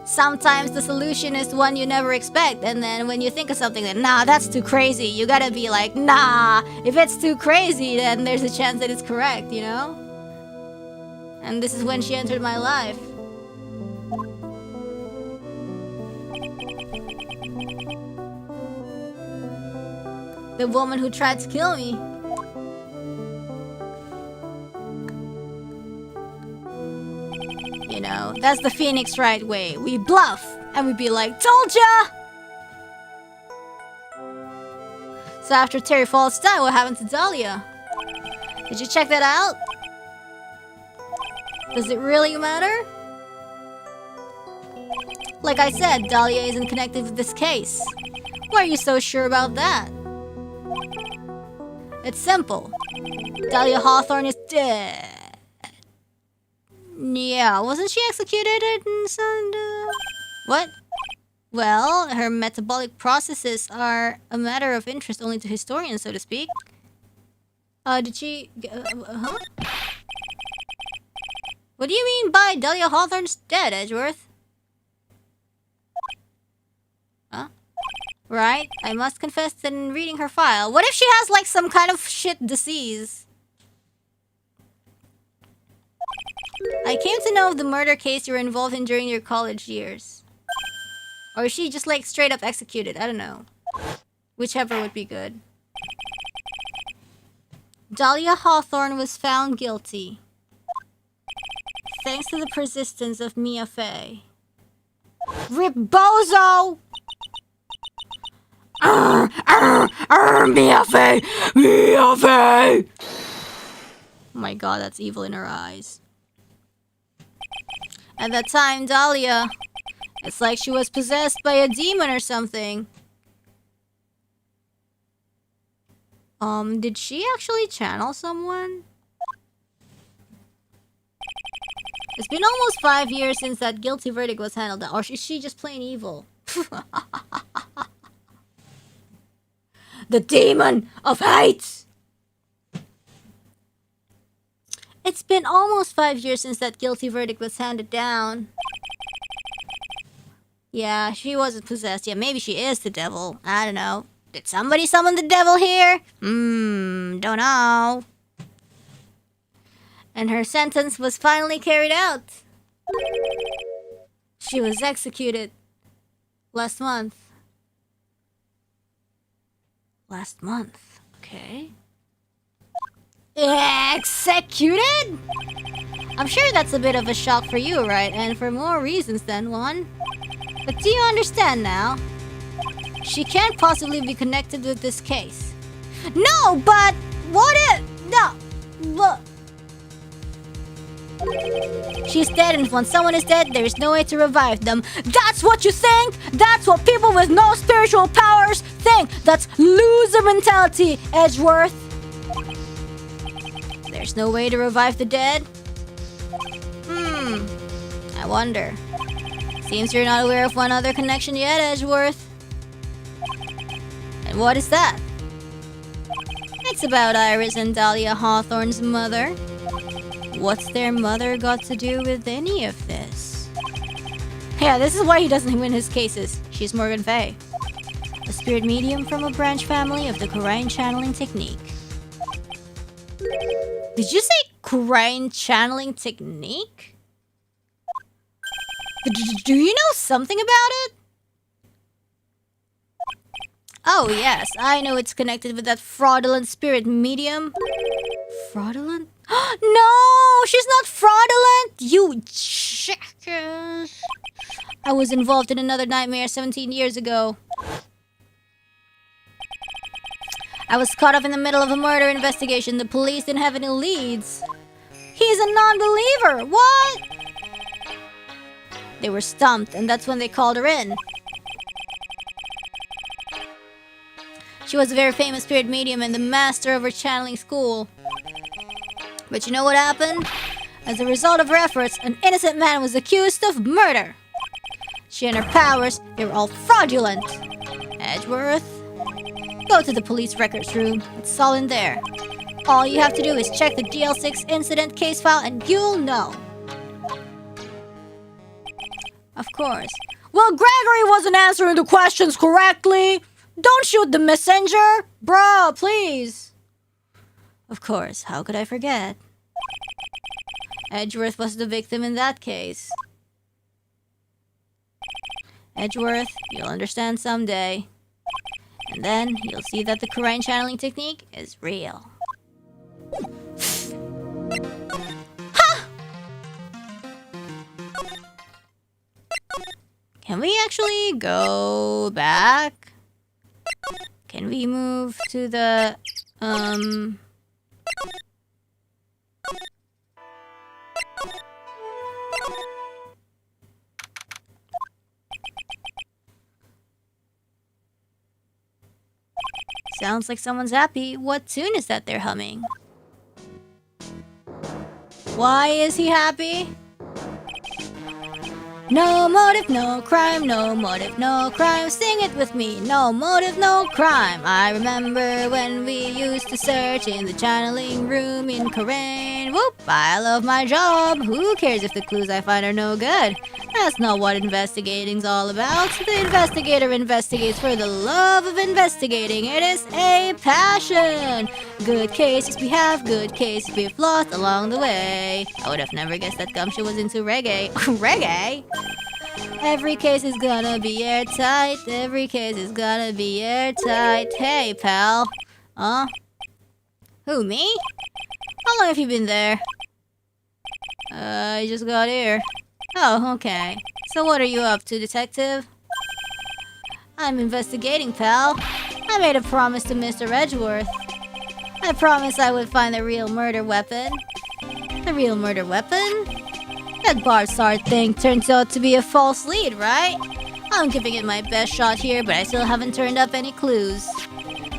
Sometimes the solution is one you never expect, and then when you think of something that, nah, that's too crazy, you gotta be like, nah, if it's too crazy, then there's a chance that it's correct, you know? And this is when she entered my life. The woman who tried to kill me. You know, that's the Phoenix Wright way. We bluff, and we be like, told ya! So after Terry Falls died, what happened to Dahlia? Did you check that out? Does it really matter? Like I said, Dahlia isn't connected with this case. Why are you so sure about that? It's simple. Dahlia Hawthorne is dead. Yeah, wasn't she executed in some... What? Well, her metabolic processes are a matter of interest only to historians, so to speak. Did she... huh? What do you mean by Dahlia Hawthorne's dead, Edgeworth? Huh? Right, I must confess that in reading her file... What if she has, like, some kind of shit disease? I came to know of the murder case you were involved in during your college years. Or is she just, like, straight up executed? I don't know. Whichever would be good. Dahlia Hawthorne was found guilty. Thanks to the persistence of Mia Fey. Rebozo! Mia Fey! Mia Fey! Oh my god, that's evil in her eyes. At that time, Dahlia, it's like she was possessed by a demon or something. Did she actually channel someone? It's been almost 5 years since that guilty verdict was handled, or is she just plain evil? The demon of hate! It's been almost 5 years since that guilty verdict was handed down. Yeah, she wasn't possessed. Yeah, maybe she is the devil. I don't know. Did somebody summon the devil here? Don't know. And her sentence was finally carried out. She was executed last month. Last month, okay. Executed? I'm sure that's a bit of a shock for you, right? And for more reasons than one. But do you understand now? She can't possibly be connected with this case. No, but what if... No, but... She's dead, and when someone is dead, there is no way to revive them. That's what you think? That's what people with no spiritual powers think. That's loser mentality, Edgeworth. There's no way to revive the dead? I wonder. Seems you're not aware of one other connection yet, Edgeworth. And what is that? It's about Iris and Dahlia Hawthorne's mother. What's their mother got to do with any of this? Yeah, this is why he doesn't win his cases. She's Morgan Fay, a spirit medium from a branch family of the Korean channeling technique. Did you say Korean channeling technique? Do you know something about it? Oh, yes. I know it's connected with that fraudulent spirit medium. Fraudulent? No! She's not fraudulent! You jackass! I was involved in another nightmare 17 years ago. I was caught up in the middle of a murder investigation. The police didn't have any leads. He's a non-believer! What? They were stumped, and that's when they called her in. She was a very famous spirit medium and the master of her channeling school. But you know what happened? As a result of her efforts, an innocent man was accused of murder. She and her powers, they were all fraudulent. Edgeworth? Go to the police records room. It's all in there. All you have to do is check the DL6 incident case file and you'll know. Of course. Well, Gregory wasn't answering the questions correctly. Don't shoot the messenger! Bro, please! Of course, how could I forget? Edgeworth was the victim in that case. Edgeworth, you'll understand someday. And then you'll see that the Korean channeling technique is real. Ha! Can we actually go back? Can we move to the, Sounds like someone's happy. What tune is that they're humming? Why is he happy? No motive, no crime, no motive, no crime. Sing it with me. No motive, no crime. I remember when we used to search in the channeling room in Korean. Whoop, I love my job. Who cares if the clues I find are no good? That's not what investigating's all about. The investigator investigates for the love of investigating. It is a passion. Good cases we have, good cases we've lost along the way. I would have never guessed that Gumshoe was into reggae. Reggae? Every case is gonna be airtight. Every case is gonna be airtight. Hey, pal. Huh? Who, me? How long have you been there? I just got here. Oh, okay. So what are you up to, detective? I'm investigating, pal. I made a promise to Mr. Edgeworth. I promised I would find the real murder weapon. The real murder weapon? That Barsar thing turns out to be a false lead, right? I'm giving it my best shot here, but I still haven't turned up any clues.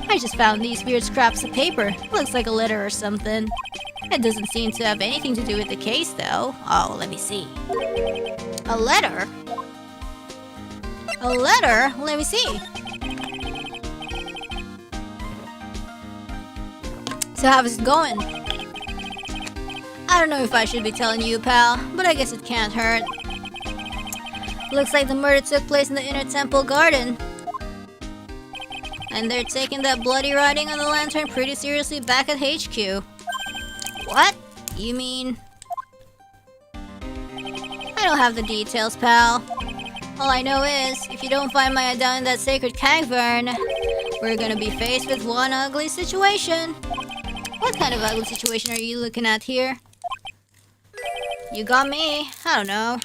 I just found these weird scraps of paper. Looks like a letter or something. It doesn't seem to have anything to do with the case, though. Oh, let me see. A letter? A letter? Let me see. So how's it going? I don't know if I should be telling you, pal, but I guess it can't hurt. Looks like the murder took place in the inner temple garden. And they're taking that bloody writing on the lantern pretty seriously back at HQ. What? You mean... I don't have the details, pal. All I know is, if you don't find Maya down in that sacred cavern, we're gonna be faced with one ugly situation. What kind of ugly situation are you looking at here? You got me. I don't know.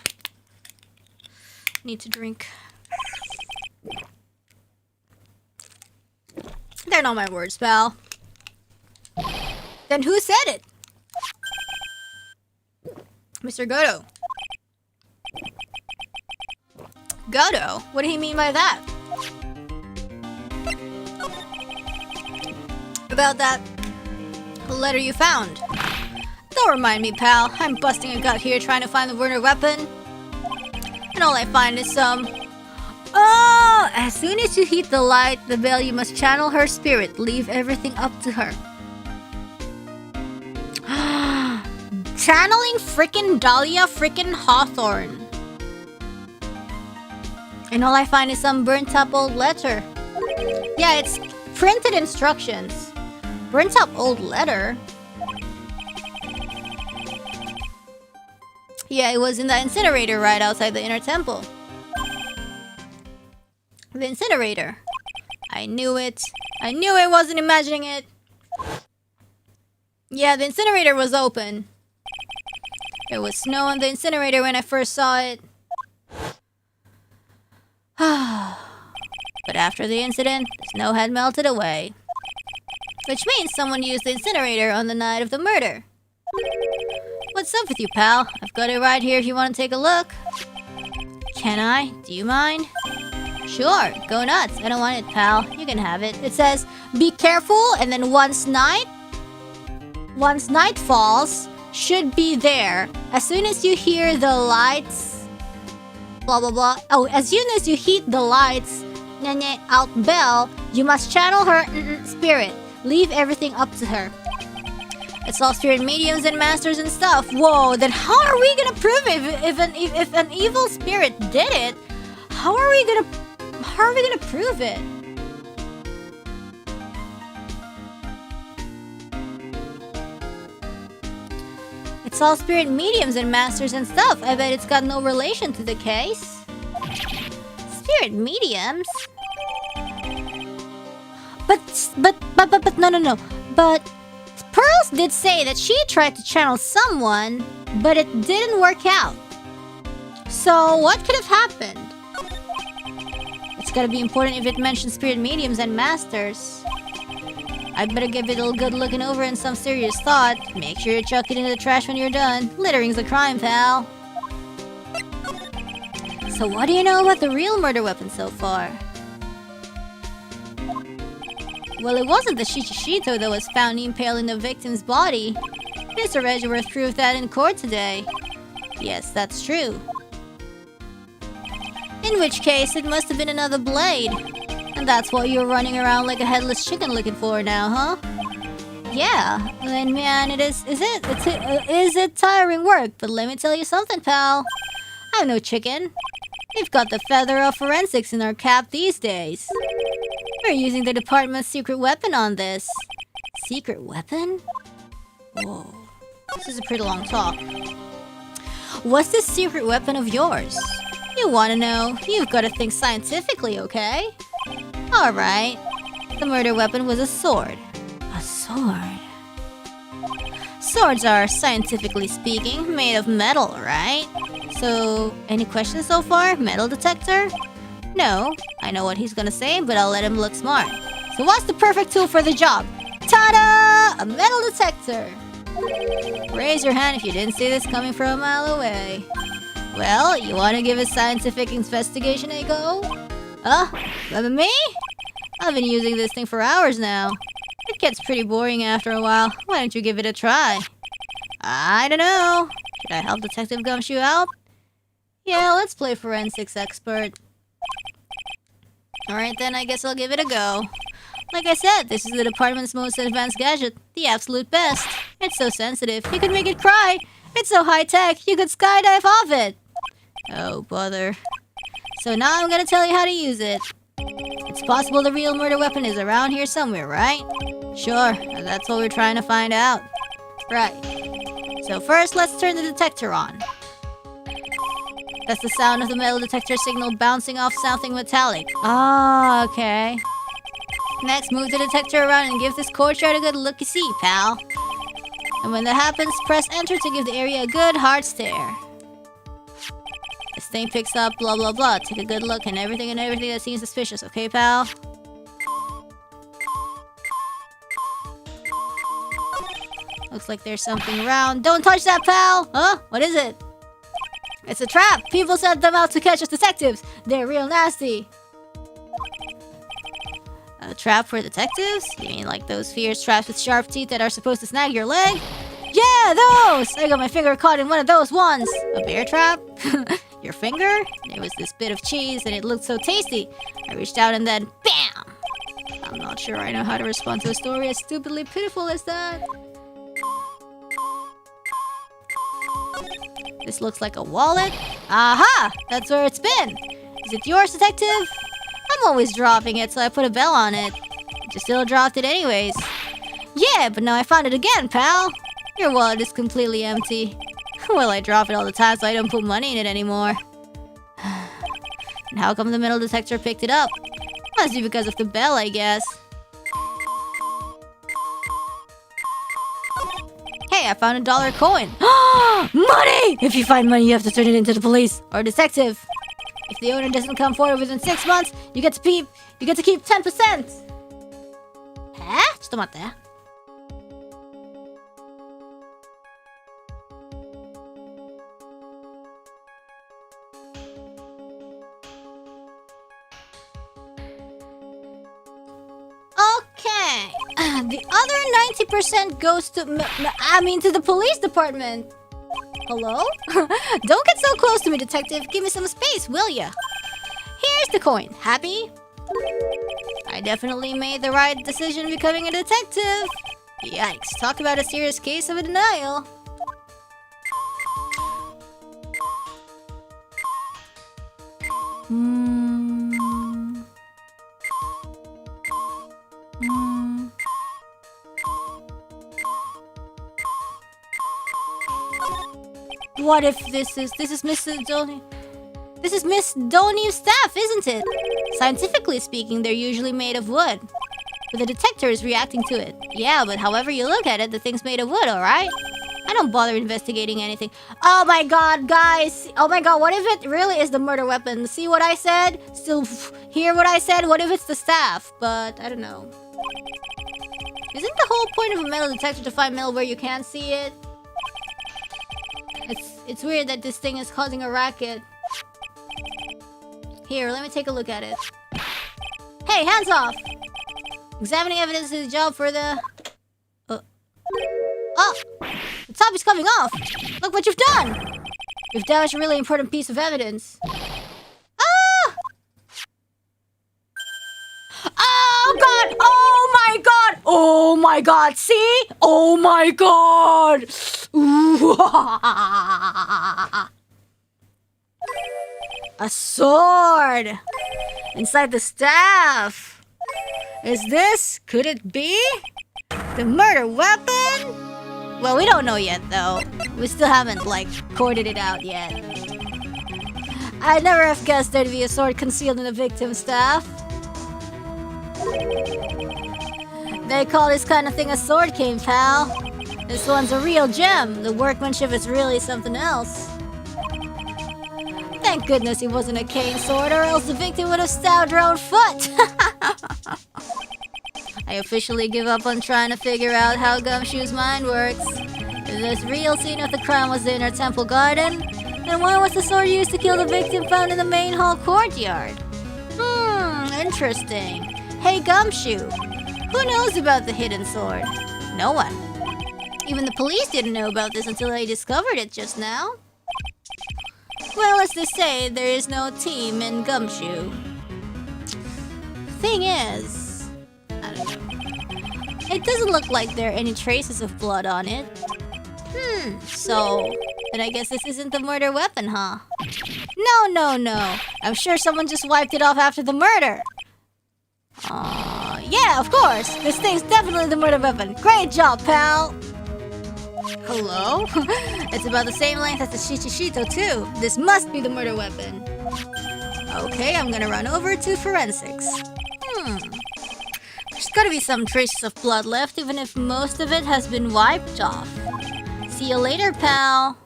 Need to drink. They're not my words, pal. Then who said it? Mr. Goto. Goto? What do he mean by that? About that letter you found. Don't remind me, pal. I'm busting a gut here trying to find the murder weapon. And all I find is some... Oh! As soon as you heat the light, the bell, you must channel her spirit. Leave everything up to her. Channeling frickin' Dahlia frickin' Hawthorne. And all I find is some burnt up old letter. Yeah, it's printed instructions. Burnt up old letter? Yeah, it was in the incinerator right outside the inner temple. The incinerator. I knew it. I knew I wasn't imagining it. Yeah, the incinerator was open. There was snow on the incinerator when I first saw it. But after the incident, the snow had melted away. Which means someone used the incinerator on the night of the murder. What's up with you, pal? I've got it right here if you want to take a look. Can I? Do you mind? Sure, go nuts. I don't want it, pal. You can have it. It says, be careful, and then once night falls, should be there. As soon as you hear the lights, blah blah blah. Oh, as soon as you heat the lights, out bell, you must channel her spirit. Leave everything up to her. It's all spirit mediums and masters and stuff. Whoa, then how are we gonna prove it if an evil spirit did it? How are we gonna prove it? It's all spirit mediums and masters and stuff. I bet it's got no relation to the case. Spirit mediums? But no. But Pearls did say that she tried to channel someone, but it didn't work out. So what could have happened? It's gotta be important if it mentions spirit mediums and masters. I better give it a good looking over and some serious thought. Make sure you chuck it in the trash when you're done. Littering's a crime, pal. So what do you know about the real murder weapon so far? Well, it wasn't the Shichishito that was found impaling the victim's body. Mr. Edgeworth proved that in court today. Yes, that's true. In which case, it must have been another blade. And that's what you're running around like a headless chicken looking for now, huh? Yeah, then man, is it tiring work? But let me tell you something, pal. I'm no chicken. We've got the feather of forensics in our cap these days. We're using the department's secret weapon on this. Secret weapon? Whoa. This is a pretty long talk. What's this secret weapon of yours? You want to know? You've got to think scientifically, okay? Alright. The murder weapon was a sword. A sword? Swords are, scientifically speaking, made of metal, right? So, any questions so far? Metal detector? No. I know what he's gonna say, but I'll let him look smart. So what's the perfect tool for the job? Ta-da! A metal detector! Raise your hand if you didn't see this coming from a mile away. Well, you want to give a scientific investigation a go? Huh? Me? I've been using this thing for hours now. It gets pretty boring after a while. Why don't you give it a try? I don't know. Should I help Detective Gumshoe out? Yeah, let's play forensics expert. Alright then, I guess I'll give it a go. Like I said, this is the department's most advanced gadget. The absolute best. It's so sensitive, you could make it cry. It's so high-tech, you could skydive off it. Oh, bother. So now I'm gonna tell you how to use it. It's possible the real murder weapon is around here somewhere, right? Sure, that's what we're trying to find out. Right. So first, let's turn the detector on. That's the sound of the metal detector signal bouncing off something metallic. Ah, okay. Next, move the detector around and give this courtyard a good looky-see, pal. And when that happens, press enter to give the area a good hard stare. This thing picks up blah blah blah. Take a good look and everything that seems suspicious, okay, pal? Looks like there's something around. Don't touch that, pal! Huh? What is it? It's a trap! People sent them out to catch us detectives! They're real nasty! A trap for detectives? You mean like those fierce traps with sharp teeth that are supposed to snag your leg? Yeah, those! I got my finger caught in one of those once! A bear trap? Your finger? There was this bit of cheese and it looked so tasty. I reached out and then BAM! I'm not sure I know how to respond to a story as stupidly pitiful as that. This looks like a wallet. Aha! That's where it's been. Is it yours, detective? I'm always dropping it, so I put a bell on it. But you still dropped it anyways. Yeah, but now I found it again, pal. Your wallet is completely empty. Well, I drop it all the time so I don't put money in it anymore. And how come the metal detector picked it up? Must be because of the bell, I guess. Hey, I found $1 coin. Money! If you find money, you have to turn it into the police or a detective. If the owner doesn't come forward within 6 months, you get to keep 10%. ちょっと待って。Okay. The other 90% goes to to the police department. Hello? Don't get so close to me, detective. Give me some space, will ya? Here's the coin. Happy? I definitely made the right decision becoming a detective. Yikes. Talk about a serious case of a denial. What if this is Miss Donnie? This is Miss Donnie's staff, isn't it? Scientifically speaking, they're usually made of wood. But the detector is reacting to it. Yeah, but however you look at it, the thing's made of wood, alright? I don't bother investigating anything. Oh my god, guys! Oh my god, what if it really is the murder weapon? See what I said? Still hear what I said? What if it's the staff? But I don't know. Isn't the whole point of a metal detector to find metal where you can't see it? It's weird that this thing is causing a racket. Here, let me take a look at it. Hey, hands off! Examining evidence is a job for the... Oh! The top is coming off! Look what you've done! You've damaged a really important piece of evidence. Ah! Oh god! Oh my god! Oh my god! See? Oh my god! Ooh. A sword! Inside the staff! Could it be? The murder weapon? Well, we don't know yet, though. We still haven't, corded it out yet. I'd never have guessed there'd be a sword concealed in the victim's staff. They call this kind of thing a sword cane, pal. This one's a real gem. The workmanship is really something else. Thank goodness it wasn't a cane sword, or else the victim would have stabbed her own foot. I officially give up on trying to figure out how Gumshoe's mind works. If this real scene of the crime was in her temple garden, then why was the sword used to kill the victim found in the main hall courtyard? Interesting. Hey Gumshoe, who knows about the hidden sword? No one. Even the police didn't know about this until I discovered it just now. Well, as they say, there is no team in Gumshoe. Thing is, I don't know. It doesn't look like there are any traces of blood on it. So then I guess this isn't the murder weapon, huh? No. I'm sure someone just wiped it off after the murder. Yeah, of course. This thing's definitely the murder weapon. Great job, pal. Hello? It's about the same length as the Shichishito, too. This must be the murder weapon. Okay, I'm gonna run over to forensics. There's gotta be some traces of blood left, even if most of it has been wiped off. See you later, pal.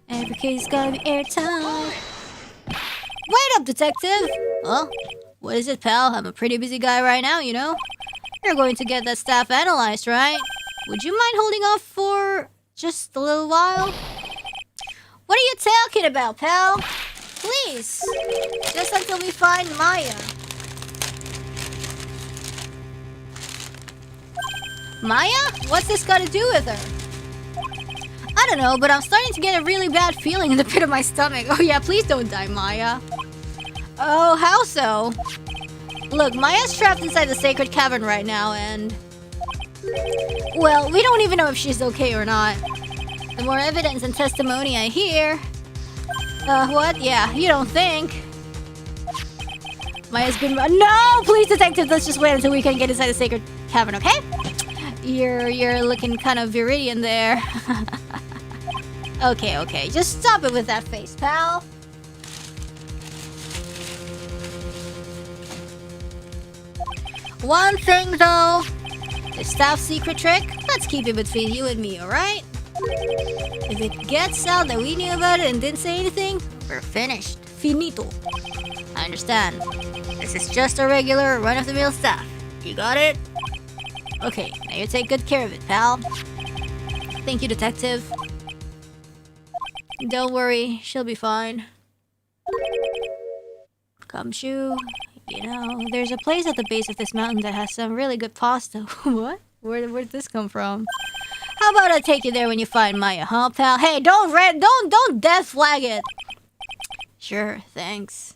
Every case gotta be airtight. Wait up, detective! Huh? What is it, pal? I'm a pretty busy guy right now, you know? You're going to get that staff analyzed, right? Would you mind holding off for just a little while? What are you talking about, pal? Please! Just until we find Maya. Maya? What's this got to do with her? I don't know, but I'm starting to get a really bad feeling in the pit of my stomach. Oh yeah, please don't die, Maya. Oh, how so? Look, Maya's trapped inside the sacred cavern right now, and... well, we don't even know if she's okay or not. The more evidence and testimony I hear... what? Yeah, you don't think? Maya's been... No! Please, detective, let's just wait until we can get inside the sacred cavern, okay? You're looking kind of viridian there. Okay. Just stop it with that face, pal. One thing though, the staff secret trick, let's keep it between you and me, alright? If it gets out that we knew about it and didn't say anything, we're finished. Finito. I understand. This is just a regular run-of-the-mill staff. You got it? Okay, now you take good care of it, pal. Thank you, detective. Don't worry, she'll be fine. Gumshoe, you know, there's a place at the base of this mountain that has some really good pasta. What? Where'd this come from? How about I take you there when you find Maya, huh, pal? Hey, don't death flag it. Sure, thanks.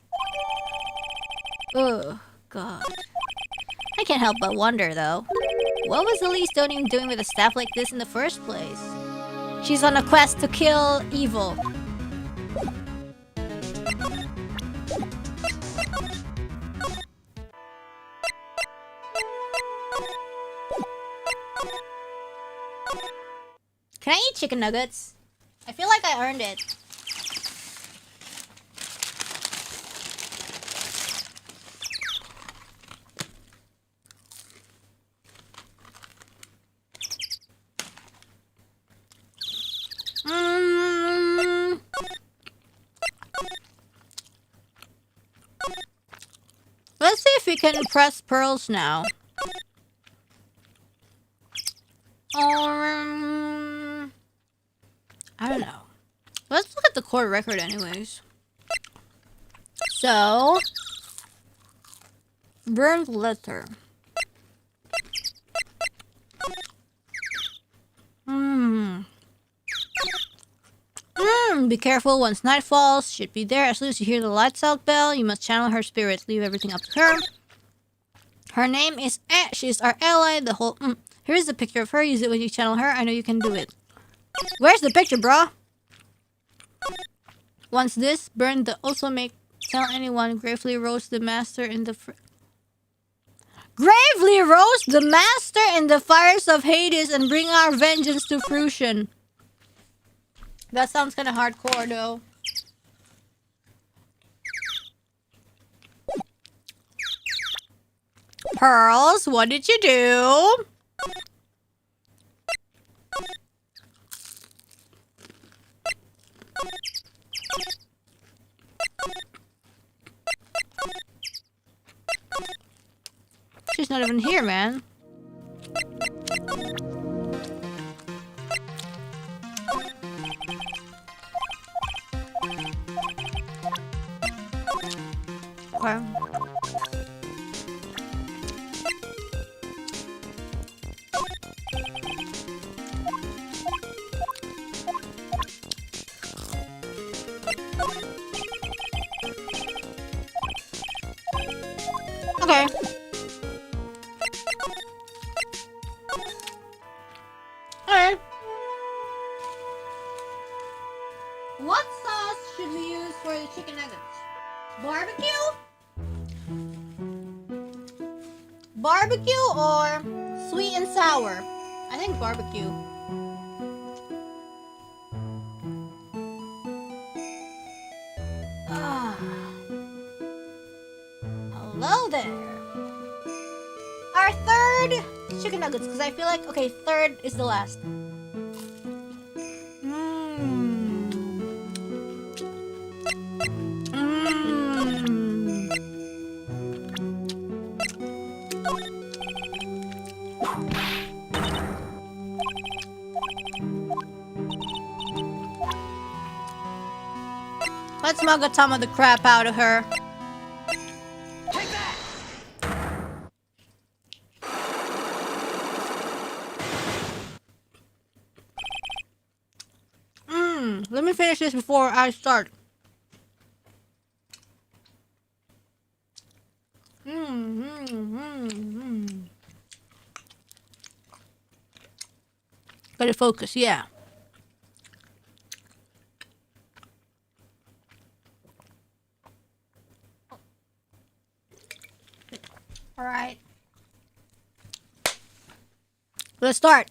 Oh, God. I can't help but wonder, though. What was Elise doing with a staff like this in the first place? She's on a quest to kill evil. Can I eat chicken nuggets? I feel like I earned it. Let's see if we can press pearls now. I don't know. Let's look at the court record anyways. So, burned letter. Be careful once night falls. Should be there as soon as you hear the lights out bell. You must channel her spirits. Leave everything up to her. Her name is she's our ally. The whole here's the picture of her. Use it when you channel her. I know you can do it. Where's the picture, bro? Once this burned, the also make tell anyone gravely roast the master in the gravely roast the master in the fires of Hades and bring our vengeance to fruition. That sounds kind of hardcore, though. Pearls, what did you do? She's not even here, man. Okay. Okay. Alright. What sauce should we use for the chicken nuggets? Barbecue? Barbecue or sweet and sour? I think barbecue. Hello there. Our third chicken nuggets, because I feel like, okay, third is the last. Let's Magatama the crap out of her. Take that! Let me finish this before I start. Gotta focus, yeah. Alright. Let's start.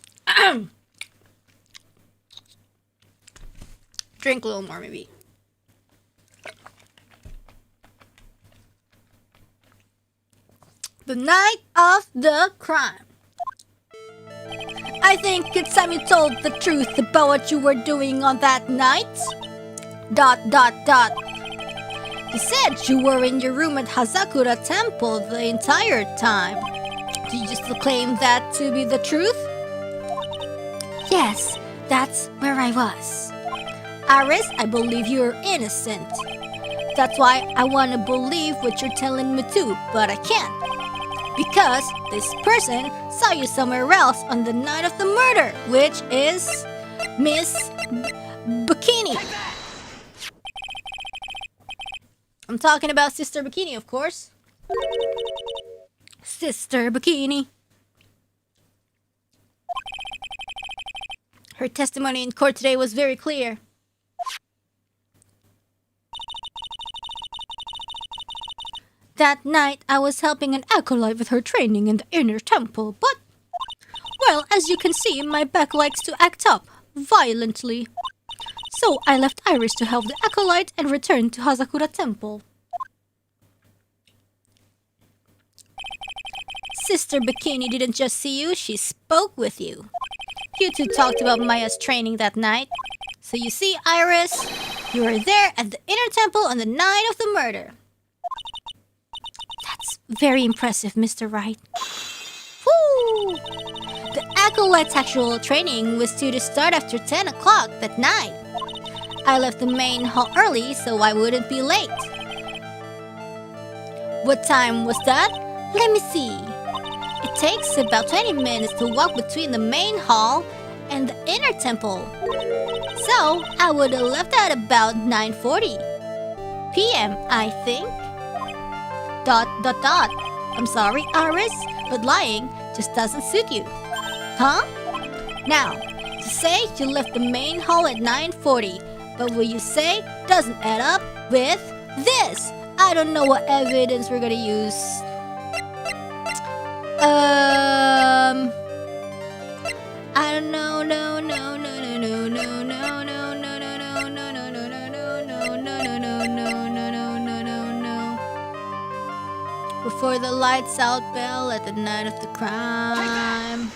Drink a little more, maybe. The night of the crime. I think it's time you told the truth about what you were doing on that night. ... You said you were in your room at Hazakura Temple the entire time. Do you still claim that to be the truth? Yes, that's where I was. Iris, I believe you're innocent. That's why I want to believe what you're telling me too, but I can't. Because this person saw you somewhere else on the night of the murder, which is Miss Bikini. I'm talking about Sister Bikini, of course. Sister Bikini. Her testimony in court today was very clear. That night, I was helping an acolyte with her training in the inner temple, but... Well, as you can see, my back likes to act up violently. So I left Iris to help the acolyte and returned to Hazakura Temple. Sister Bikini didn't just see you, she spoke with you. You two talked about Maya's training that night. So you see, Iris, you were there at the inner temple on the night of the murder. That's very impressive, Mr. Wright. Woo! The acolyte's actual training was due to start after 10 o'clock that night. I left the main hall early so I wouldn't be late. What time was that? Let me see. It takes about 20 minutes to walk between the main hall and the inner temple. So I would have left at about 9:40 p.m., I think. ... I'm sorry, Iris, but lying just doesn't suit you. Huh? Now, to say you left the main hall at 9:40, but what you say doesn't add up with this. I don't know what evidence we're gonna use. I don't know, no. Before the lights out bell at the night of the crime.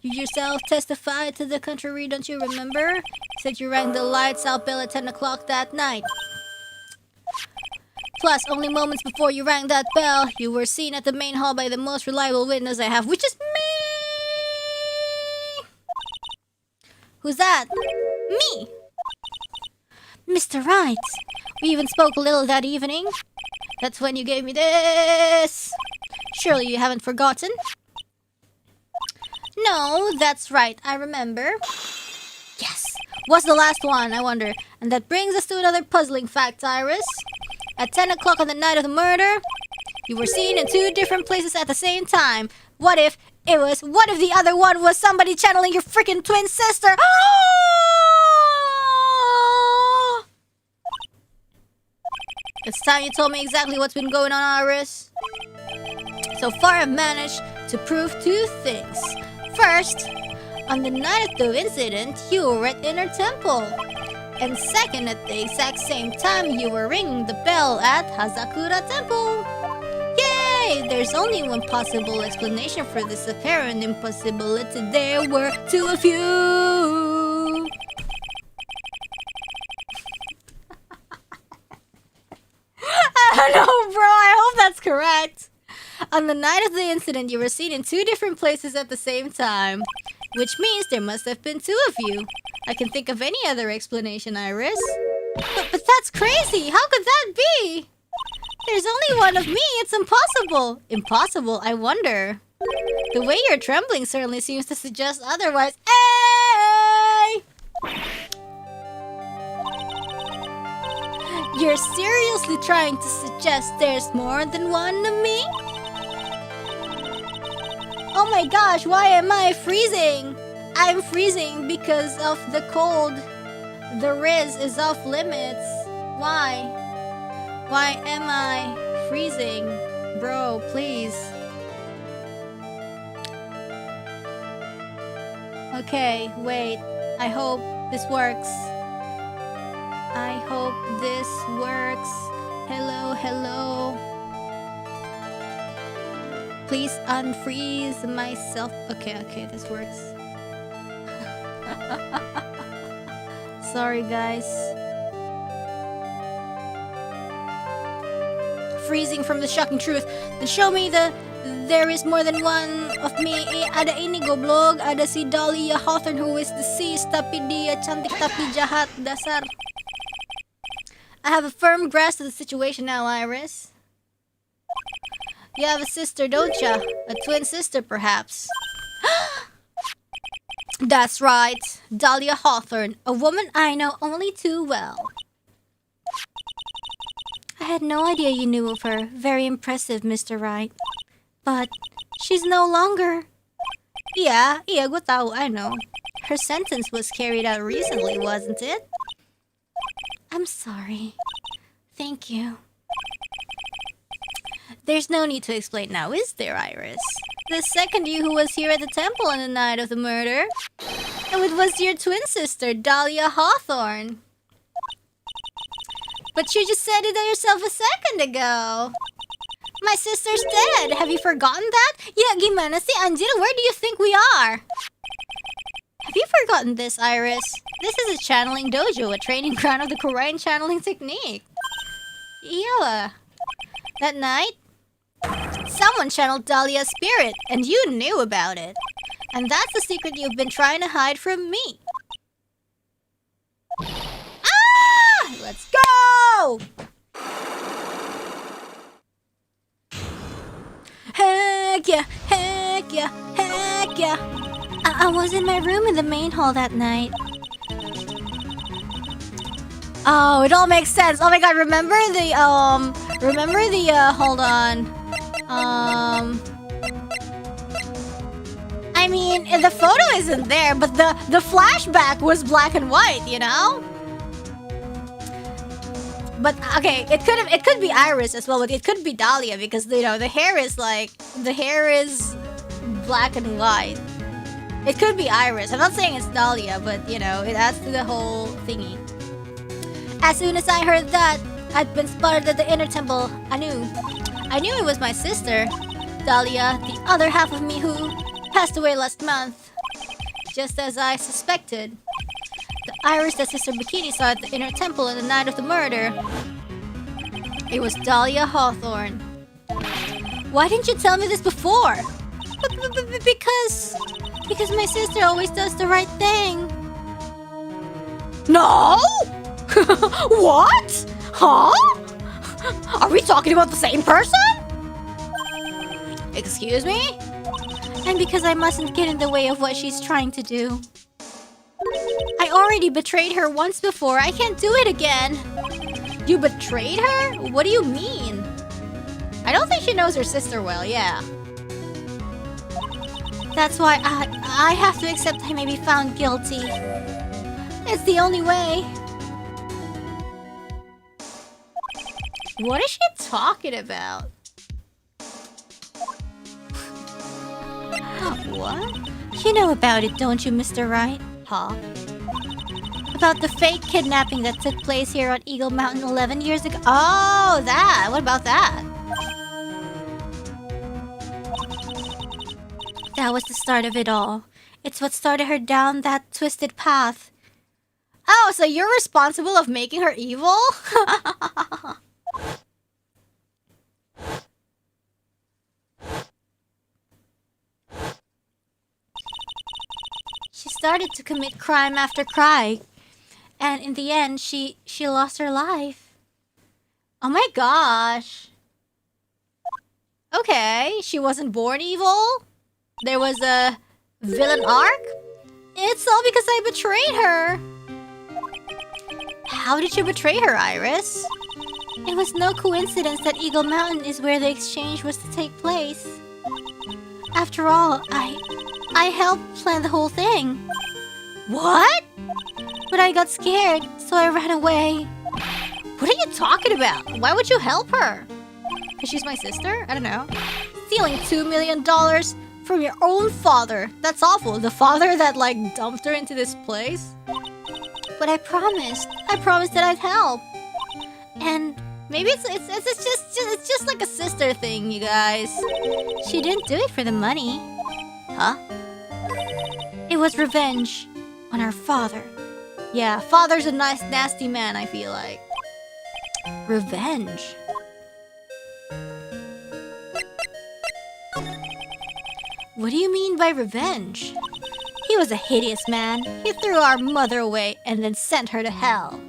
You yourself testified to the contrary, don't you remember? You said you rang the lights out bell at 10 o'clock that night. Plus, only moments before you rang that bell, you were seen at the main hall by the most reliable witness I have, which is me! Who's that? Me! Mr. Wright, we even spoke a little that evening. That's when you gave me this. Surely you haven't forgotten? No, that's right, I remember. Yes! What's the last one, I wonder? And that brings us to another puzzling fact, Iris. At 10 o'clock on the night of the murder, you were seen in 2 different places at the same time. What if the other one was somebody channeling your freaking twin sister? It's time you told me exactly what's been going on, Iris. So far, I've managed to prove 2 things. First, on the night of the incident, you were at Inner Temple. And second, at the exact same time, you were ringing the bell at Hazakura Temple. Yay! There's only one possible explanation for this apparent impossibility. There were 2 of you. I don't know, bro. I hope that's correct. On the night of the incident, you were seen in 2 different places at the same time. Which means there must have been 2 of you. I can think of any other explanation, Iris. But that's crazy! How could that be? There's only one of me! It's impossible! Impossible? I wonder. The way you're trembling certainly seems to suggest otherwise. Hey! You're seriously trying to suggest there's more than one of me? Oh my gosh, why am I freezing? I'm freezing because of the cold. The Riz is off limits. Why? Why am I freezing? Bro, please. Okay, wait. I hope this works. I hope this works. Hello, hello. Please unfreeze myself. Okay, this works. Sorry, guys. Freezing from the shocking truth. Then show me there is more than one of me. Ada ini goblok. Ada si Dahlia Hawthorne who is deceased. Tapi dia cantik tapi jahat. Dasar. I have a firm grasp of the situation now, Iris. You have a sister, don't ya? A twin sister, perhaps. That's right. Dahlia Hawthorne. A woman I know only too well. I had no idea you knew of her. Very impressive, Mr. Wright. But she's no longer... Yeah, gue tahu, I know. Her sentence was carried out recently, wasn't it? I'm sorry. Thank you. There's no need to explain now, is there, Iris? The second you who was here at the temple on the night of the murder. And it was your twin sister, Dahlia Hawthorne. But you just said it yourself a second ago. My sister's dead. Have you forgotten that? Yeah, gimana sih, anjir? Where do you think we are? Have you forgotten this, Iris? This is a channeling dojo, a training ground of the Korean channeling technique. Yeah. That night, someone channeled Dahlia's spirit, and you knew about it. And that's the secret you've been trying to hide from me. Ah! Let's go! Heck yeah, heck yeah, heck yeah. I was in my room in the main hall that night. Oh, it all makes sense. Oh my god, remember the, hold on. I mean, the photo isn't there, but the flashback was black and white, you know? But okay, it could be Iris as well, but it could be Dahlia because you know the hair is black and white. It could be Iris. I'm not saying it's Dahlia, but you know, it adds to the whole thingy. As soon as I heard that I'd been spotted at the inner temple, I knew it was my sister, Dahlia, the other half of me who passed away last month. Just as I suspected. The Iris that Sister Bikini saw at the inner temple on the night of the murder. It was Dahlia Hawthorne. Why didn't you tell me this before? Because my sister always does the right thing. No? What? Huh? Are we talking about the same person? Excuse me? And because I mustn't get in the way of what she's trying to do. I already betrayed her once before. I can't do it again. You betrayed her? What do you mean? I don't think she knows her sister well, yeah. That's why I have to accept I may be found guilty. It's the only way. What is she talking about? What? You know about it, don't you, Mr. Wright? Huh? About the fake kidnapping that took place here on Eagle Mountain 11 years ago. Oh, that! What about that? That was the start of it all. It's what started her down that twisted path. Oh, so you're responsible of making her evil? She started to commit crime after crime. And in the end, she lost her life. Oh my gosh. Okay, she wasn't born evil? There was a villain arc? It's all because I betrayed her. How did you betray her, Iris? It was no coincidence that Eagle Mountain is where the exchange was to take place. After all, I helped plan the whole thing. What? But I got scared, so I ran away. What are you talking about? Why would you help her? Because she's my sister? I don't know. Stealing $2 million? From your own father. That's awful. The father that like dumped her into this place. But I promised. I promised that I'd help. And maybe it's just like a sister thing, you guys. She didn't do it for the money. Huh? It was revenge on our father. Yeah, father's a nice nasty man, I feel like. Revenge. What do you mean by revenge? He was a hideous man. He threw our mother away and then sent her to hell.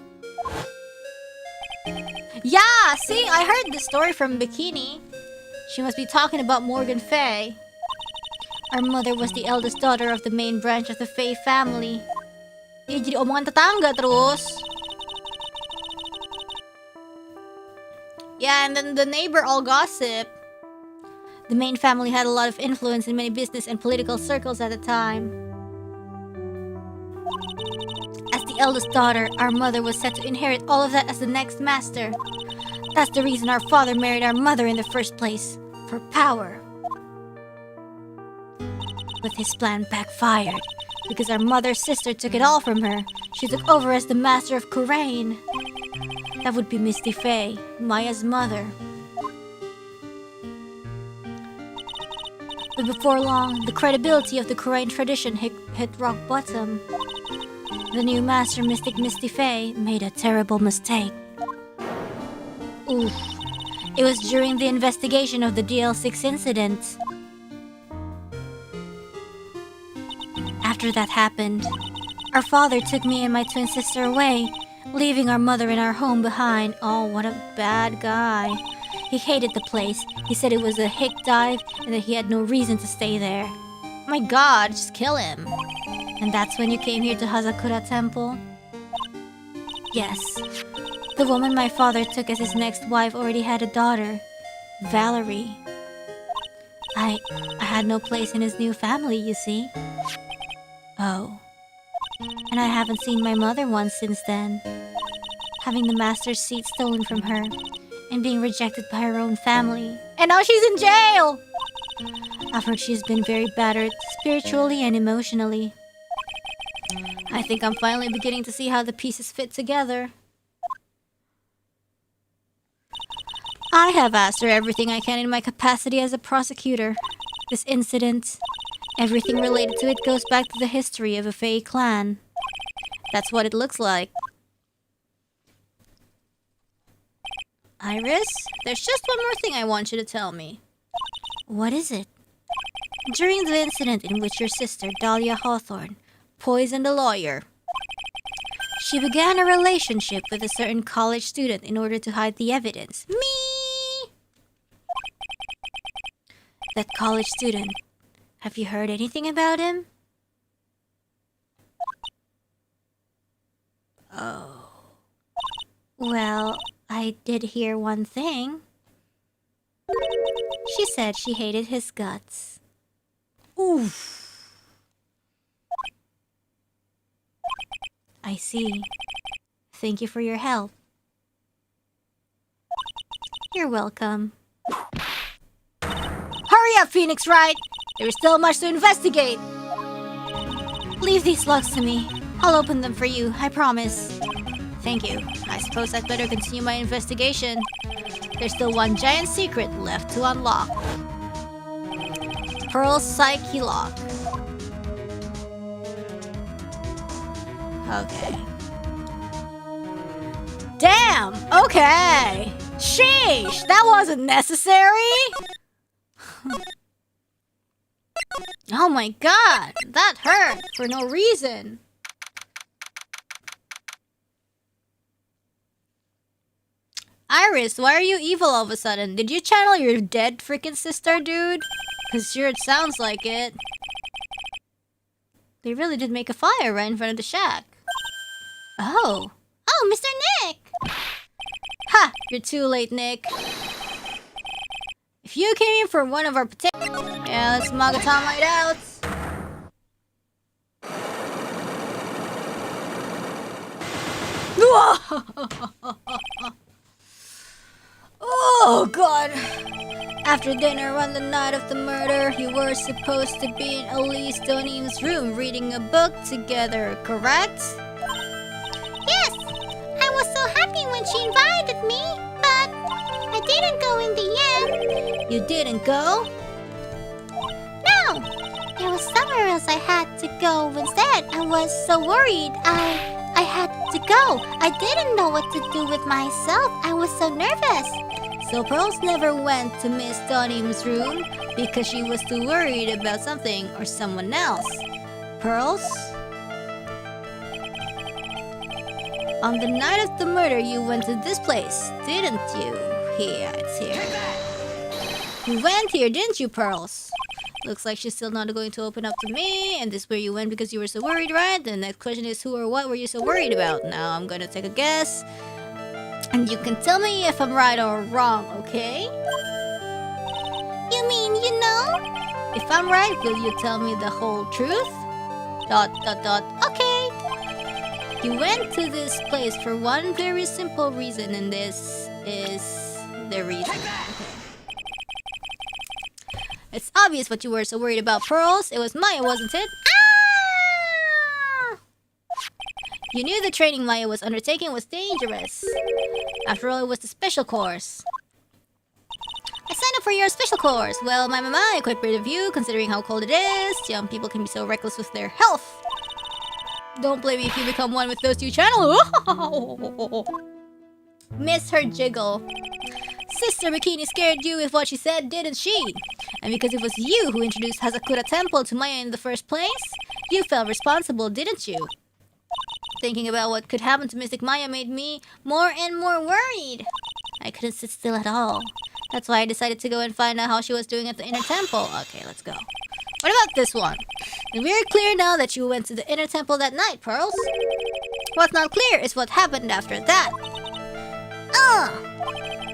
Yeah, see, I heard the story from Bikini. She must be talking about Morgan Faye. Our mother was the eldest daughter of the main branch of the Faye family. Jadi omongan tetangga terus. Yeah, and then the neighbor all gossip. The main family had a lot of influence in many business and political circles at the time. As the eldest daughter, our mother was set to inherit all of that as the next master. That's the reason our father married our mother in the first place, for power. But his plan backfired, because our mother's sister took it all from her. She took over as the master of Kurain. That would be Misty Faye, Maya's mother. But before long, the credibility of the Kurain tradition hit rock bottom. The new master mystic Misty Faye made a terrible mistake. Oof. It was during the investigation of the DL6 incident. After that happened, our father took me and my twin sister away, leaving our mother and our home behind. Oh, what a bad guy. He hated the place. He said it was a hick dive and that he had no reason to stay there. My god, just kill him. And that's when you came here to Hazakura Temple? Yes. The woman my father took as his next wife already had a daughter, Valerie. I had no place in his new family, you see. Oh. And I haven't seen my mother once since then. Having the master's seat stolen from her and being rejected by her own family. And now she's in jail! I've heard she's been very battered, spiritually and emotionally. I think I'm finally beginning to see how the pieces fit together. I have asked her everything I can in my capacity as a prosecutor. This incident, everything related to it goes back to the history of a Fae clan. That's what it looks like. Iris, there's just one more thing I want you to tell me. What is it? During the incident in which your sister, Dahlia Hawthorne, poisoned a lawyer, she began a relationship with a certain college student in order to hide the evidence. Me! That college student, have you heard anything about him? Oh. Well, I did hear one thing. She said she hated his guts. Oof. I see. Thank you for your help. You're welcome. Hurry up, Phoenix Wright! There is still much to investigate! Leave these logs to me. I'll open them for you, I promise. Thank you. I suppose I'd better continue my investigation. There's still one giant secret left to unlock. Pearl Psyche Lock. Okay. Damn! Okay! Sheesh! That wasn't necessary! Oh my god! That hurt for no reason! Iris, why are you evil all of a sudden? Did you channel your dead freaking sister, dude? Cause sure it sounds like it. They really did make a fire right in front of the shack. Oh. Oh, Mr. Nick! Ha! You're too late, Nick. If you came in for one of our potatoes... Yeah, let's Magatama it out. Oh, God. After dinner on the night of the murder, you were supposed to be in Elise Donim's room reading a book together, correct? Yes, I was so happy when she invited me, but I didn't go in the end. You didn't go? No, there was somewhere else I had to go instead. I was so worried. I had to go. I didn't know what to do with myself. I was so nervous. So Pearls never went to Miss Donim's room because she was too worried about something or someone else. Pearls? On the night of the murder, you went to this place, didn't you? Here, it's here. You went here, didn't you, Pearls? Looks like she's still not going to open up to me, and this is where you went because you were so worried, right? The next question is, who or what were you so worried about? Now I'm gonna take a guess. And you can tell me if I'm right or wrong, okay? You mean you know? If I'm right, will you tell me the whole truth? ... Okay. You went to this place for one very simple reason, and this is the reason. Okay. It's obvious what you were so worried about, Pearls. It was Maya, wasn't it? Ah! You knew the training Maya was undertaking was dangerous. After all, it was the special course. I signed up for your special course. Well, my, quite brave of you, considering how cold it is. Young people can be so reckless with their health. Don't blame me if you become one with those two channels. Miss her jiggle. Sister Bikini scared you with what she said, didn't she? And because it was you who introduced Hazakura Temple to Maya in the first place, you felt responsible, didn't you? Thinking about what could happen to Mystic Maya made me more and more worried. I couldn't sit still at all. That's why I decided to go and find out how she was doing at the inner temple. Okay, let's go. What about this one? It's very clear now that you went to the inner temple that night, Pearls. What's not clear is what happened after that.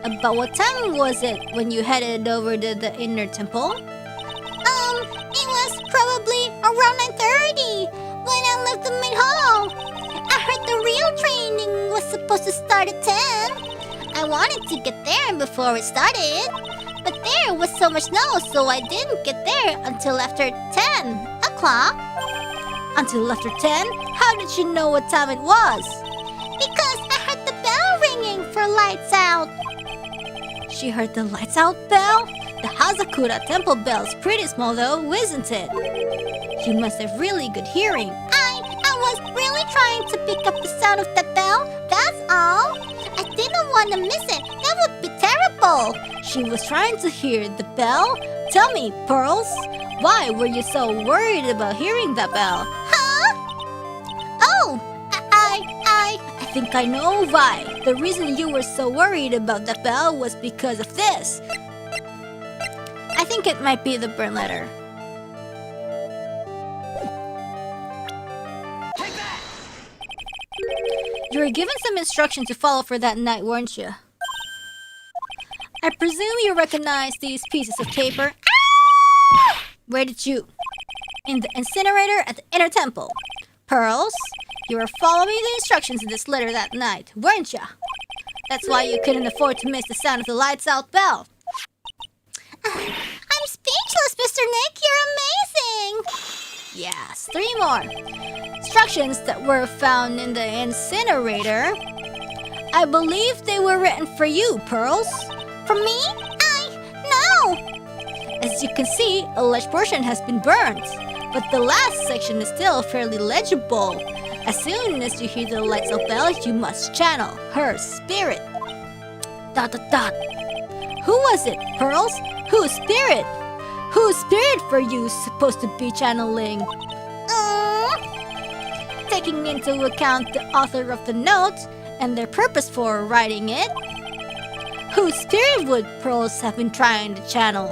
About what time was it when you headed over to the inner temple? It was probably around 9:30 when I left the main hall. I heard the real training was supposed to start at 10. I wanted to get there before it started, but there was so much snow, so I didn't get there until after 10 o'clock. Until after 10? How did you know what time it was? Because I heard the bell ringing for lights out. She heard the lights out bell? The Hazakura temple bell's pretty small though, isn't it? You must have really good hearing. I was really trying to pick up the sound of that bell, that's all. I didn't want to miss it, that would be terrible. She was trying to hear the bell? Tell me, Pearls, why were you so worried about hearing that bell? Huh? Oh, I think I know why. The reason you were so worried about that bell was because of this. I think it might be the burn letter. Take that! You were given some instructions to follow for that night, weren't you? I presume you recognize these pieces of paper. Where did you? In the incinerator at the inner temple. Pearls, you were following the instructions in this letter that night, weren't you? That's why you couldn't afford to miss the sound of the lights out bell. I'm speechless, Mr. Nick, you're amazing. Yes, 3 more. Instructions that were found in the incinerator. I believe they were written for you, Pearls. For me? No. As you can see, a large portion has been burnt, but the last section is still fairly legible. As soon as you hear the lights out bell, you must channel her spirit. ... Who was it, Pearls? Whose spirit? Whose spirit were you supposed to be channeling? Taking into account the author of the note and their purpose for writing it, whose spirit would Pearls have been trying to channel?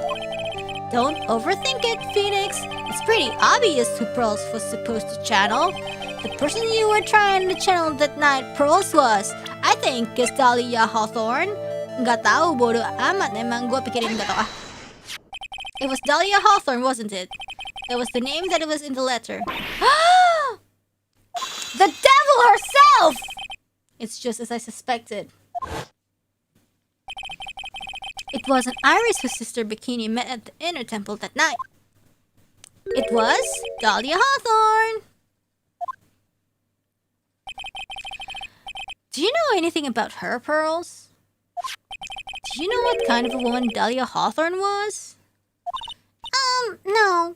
Don't overthink it, Phoenix. It's pretty obvious who Pearls was supposed to channel. The person you were trying to channel that night, Pearls, was, I think, is Dahlia Hawthorne. Nggak tahu, bodo amat. Emang gue pikirin gak tau ah. It was Dahlia Hawthorne, wasn't it? That was the name that it was in the letter. The devil herself! It's just as I suspected. It wasn't Iris whose sister Bikini met at the inner temple that night. It was Dahlia Hawthorne. Do you know anything about her, Pearls? Do you know what kind of a woman Dahlia Hawthorne was? No.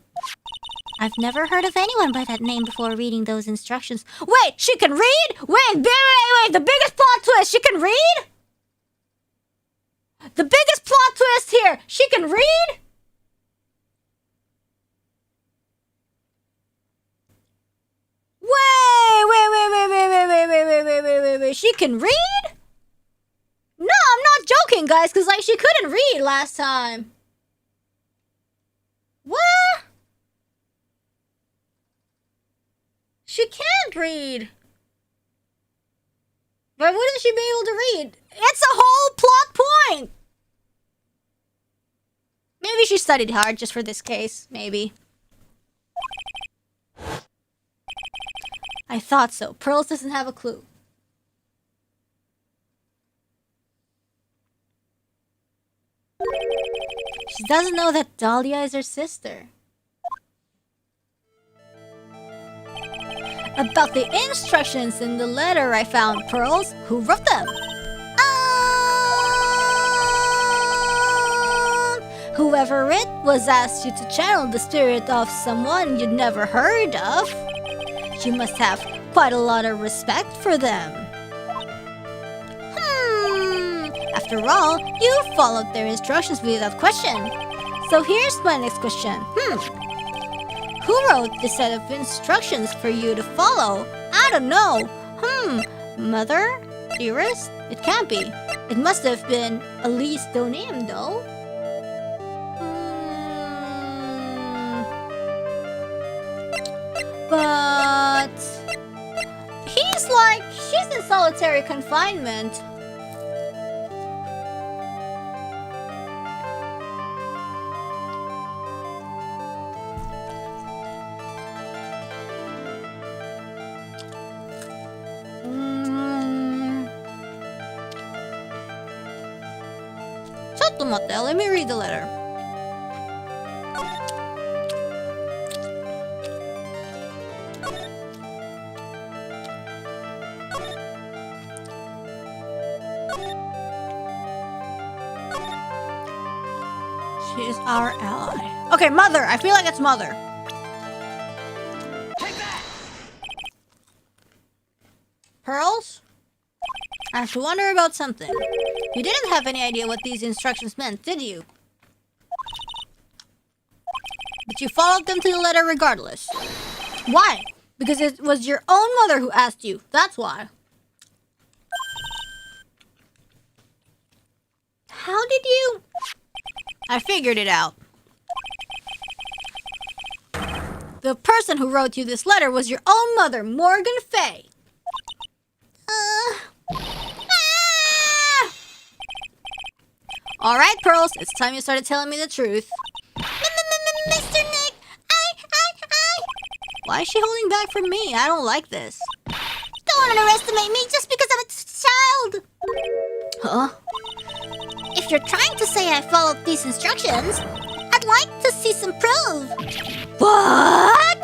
I've never heard of anyone by that name before reading those instructions. Wait, she can read? Wait, the biggest plot twist, she can read? The biggest plot twist here, she can read? Wait, she can read? No, I'm not joking, guys, because like she couldn't read last time. What? She can't read. Why wouldn't she be able to read? It's a whole plot point. Maybe she studied hard just for this case. Maybe. I thought so. Pearls doesn't have a clue. She doesn't know that Dahlia is her sister. About the instructions in the letter I found, Pearls. Who wrote them? Whoever it was asked you to channel the spirit of someone you'd never heard of. You must have quite a lot of respect for them. After all, you followed their instructions without question. So here's my next question. Who wrote this set of instructions for you to follow? I don't know. Mother? Iris? It can't be. It must have been Elise Donim, though. But she's in solitary confinement. Let me read the letter. She is our ally. Okay, Mother. I feel like it's Mother. Take that! Pearls? I have to wonder about something. You didn't have any idea what these instructions meant, did you? But you followed them to the letter regardless. Why? Because it was your own mother who asked you. That's why. How did you? I figured it out. The person who wrote you this letter was your own mother, Morgan Fay. Alright, Pearls, it's time you started telling me the truth. Mr. Nick, Why is she holding back from me? I don't like this. don't underestimate me just because I'm a child. Huh? If you're trying to say I followed these instructions, I'd like to see some proof. What?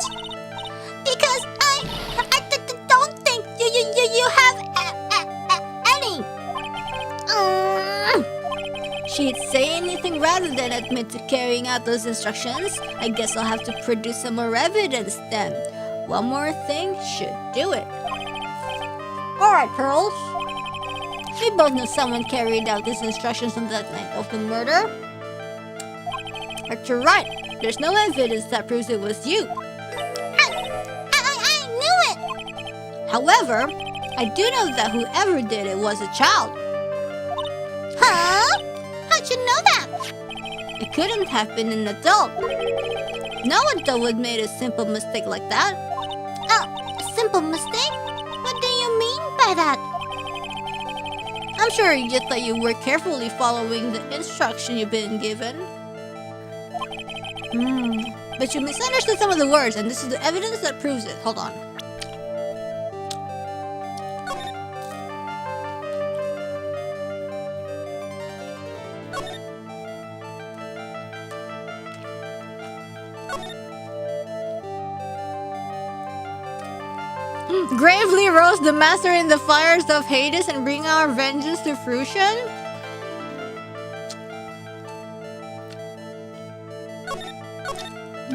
Because don't think you have any. She'd say anything rather than admit to carrying out those instructions. I guess I'll have to produce some more evidence then. One more thing should do it. Alright, Pearls. We both know someone carried out these instructions on that night of the murder. But you're right. There's no evidence that proves it was you. I knew it. However, I do know that whoever did it was a child. Huh? How'd you know that? It couldn't have been an adult. No adult would make a simple mistake like that. Oh, a simple mistake? What do you mean by that? I'm sure you just thought you were carefully following the instruction you've been given. But you misunderstood some of the words, and this is the evidence that proves it. Hold on. Gravely roast the master in the fires of Hades and bring our vengeance to fruition?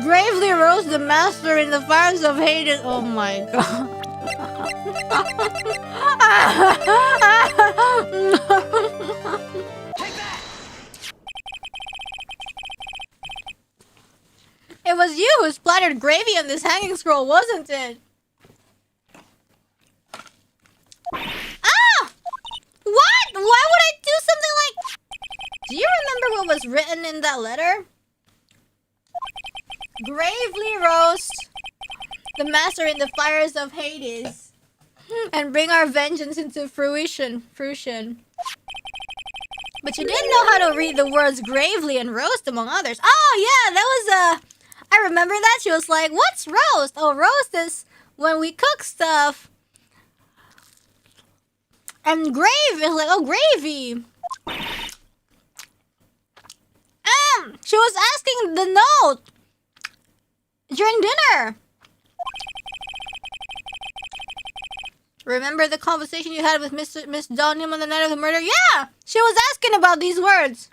Gravely roast the master in the fires of Hades. Oh my god. Take that! It was you who splattered gravy on this hanging scroll, wasn't it? Ah! What? Why would I do something like... Do you remember what was written in that letter? Gravely roast the master in the fires of Hades and bring our vengeance into fruition. But you didn't know how to read the words gravely and roast among others. Oh yeah, that was I remember that. She was like, what's roast? Oh, roast is when we cook stuff. And gravy is like, oh, gravy. She was asking the note during dinner. Remember the conversation you had with Miss Donium on the night of the murder? Yeah! She was asking about these words.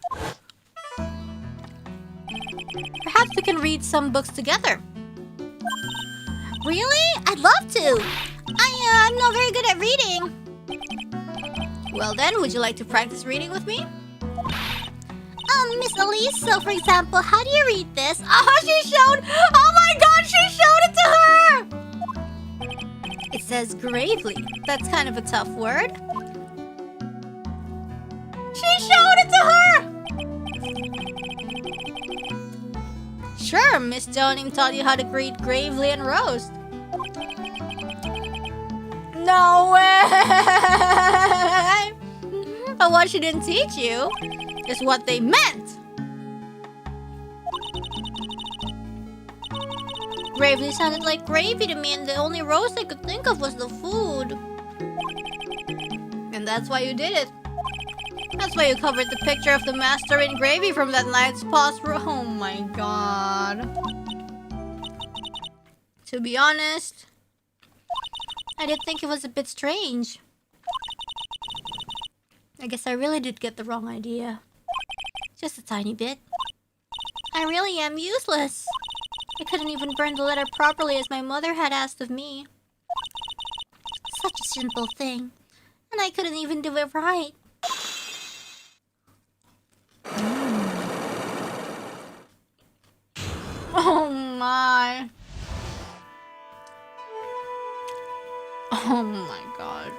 Perhaps we can read some books together. Really? I'd love to. I'm not very good at reading. Well then, would you like to practice reading with me? Miss Elise, so for example, how do you read this? Oh, she showed... Oh my god, she showed it to her! It says gravely. That's kind of a tough word. She showed it to her! Sure, Miss Donium taught you how to read gravely and roast. No way! But what she didn't teach you is what they meant. Gravely sounded like gravy to me, and the only roast I could think of was the food. And that's why you did it. That's why you covered the picture of the master in gravy from that night's past. Oh my god. To be honest, I did think it was a bit strange. I guess I really did get the wrong idea. Just a tiny bit. I really am useless. I couldn't even burn the letter properly as my mother had asked of me. Such a simple thing. And I couldn't even do it right. Oh my. Oh my god.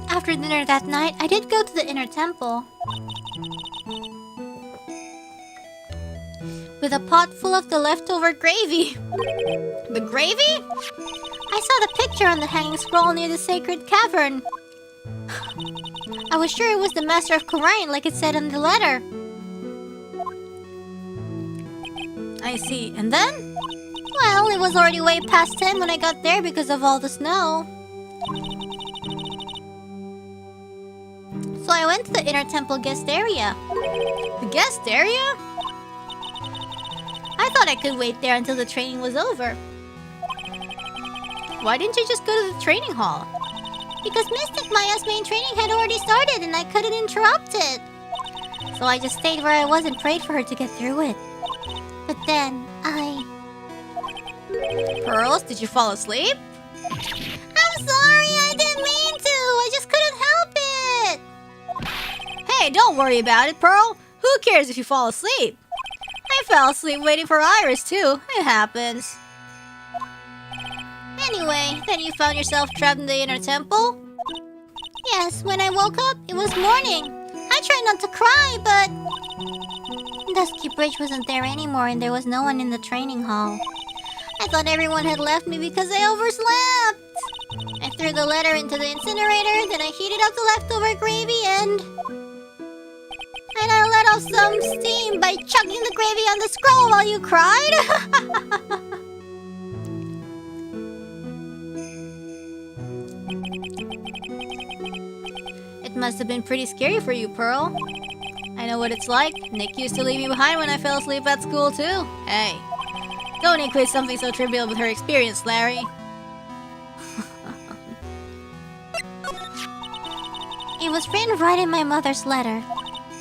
After dinner that night, I did go to the inner temple. With a pot full of the leftover gravy. The gravy? I saw the picture on the hanging scroll near the sacred cavern. I was sure it was the master of Khura'in like it said in the letter. I see. And then? Well, it was already way past 10 when I got there because of all the snow. So I went to the inner temple guest area. The guest area? I thought I could wait there until the training was over. Why didn't you just go to the training hall? Because Mystic Maya's main training had already started and I couldn't interrupt it. So I just stayed where I was and prayed for her to get through it. But then, Pearls, did you fall asleep? I'm sorry, I didn't mean to. I just couldn't help it. Hey, don't worry about it, Pearl. Who cares if you fall asleep? I fell asleep waiting for Iris, too. It happens. Anyway, then you found yourself trapped in the inner temple? Yes, when I woke up, it was morning. I tried not to cry, but... Dusky Bridge wasn't there anymore and there was no one in the training hall. I thought everyone had left me because I overslept. I threw the letter into the incinerator, then I heated up the leftover gravy and I let off some steam by chugging the gravy on the scroll while you cried. It must have been pretty scary for you, Pearl. I know what it's like. Nick used to leave me behind when I fell asleep at school, too. Hey, don't equate something so trivial with her experience, Larry. It was written right in my mother's letter.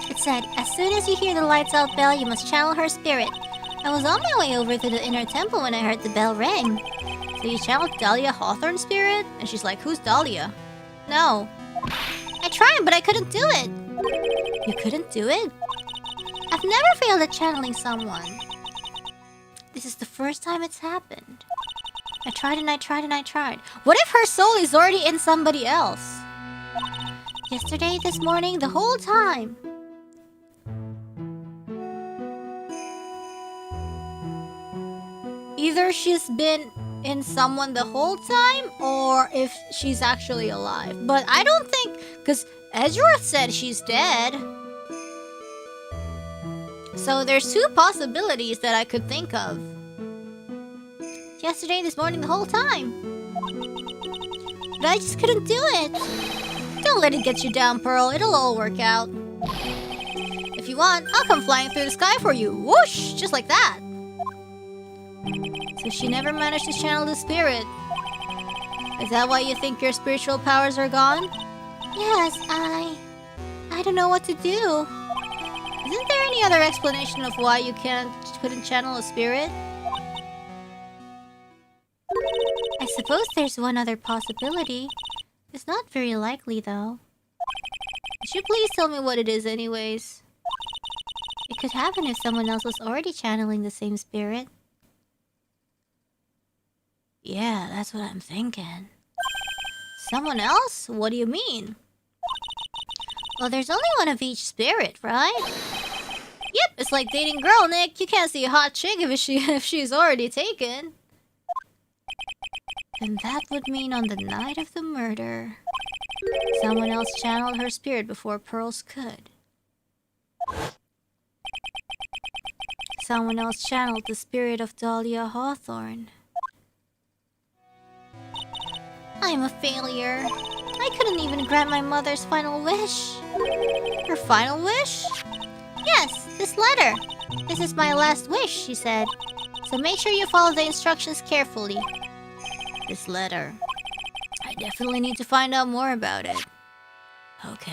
It said, as soon as you hear the lights out bell, you must channel her spirit. I was on my way over to the inner temple when I heard the bell ring. So you channeled Dahlia Hawthorne's spirit? And she's like, who's Dahlia? No. I tried, but I couldn't do it. You couldn't do it? I've never failed at channeling someone. This is the first time it's happened. I tried and I tried and I tried. What if her soul is already in somebody else? Yesterday, this morning, the whole time. Either she's been in someone the whole time, or if she's actually alive. But I don't think, because Ezra said she's dead. So there's two possibilities that I could think of. Yesterday, this morning, the whole time. But I just couldn't do it. Don't let it get you down, Pearl. It'll all work out. If you want, I'll come flying through the sky for you. Whoosh! Just like that. So she never managed to channel the spirit. Is that why you think your spiritual powers are gone? Yes, I don't know what to do. Isn't there any other explanation of why you couldn't channel a spirit? I suppose there's one other possibility. It's not very likely, though. Could you please tell me what it is anyways? It could happen if someone else was already channeling the same spirit. Yeah, that's what I'm thinking. Someone else? What do you mean? Well, there's only one of each spirit, right? Yep, it's like dating girl, Nick. You can't see a hot chick if she's already taken. Then that would mean on the night of the murder, someone else channeled her spirit before Pearls could. Someone else channeled the spirit of Dahlia Hawthorne. I'm a failure. I couldn't even grant my mother's final wish. Her final wish? Yes, this letter. This is my last wish, she said. So make sure you follow the instructions carefully. This letter. I definitely need to find out more about it. Okay.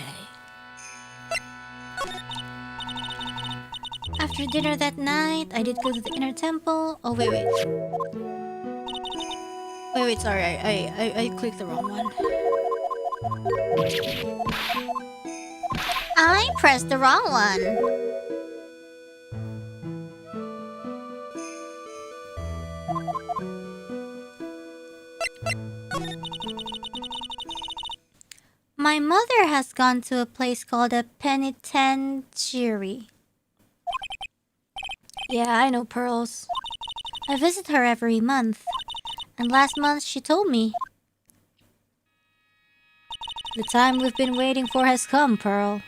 After dinner that night, I did go to the inner temple. Oh, wait. Wait, sorry. I clicked the wrong one. I pressed the wrong one. My mother has gone to a place called a penitentiary. Yeah, I know, Pearls. I visit her every month. And last month she told me. The time we've been waiting for has come, Pearl.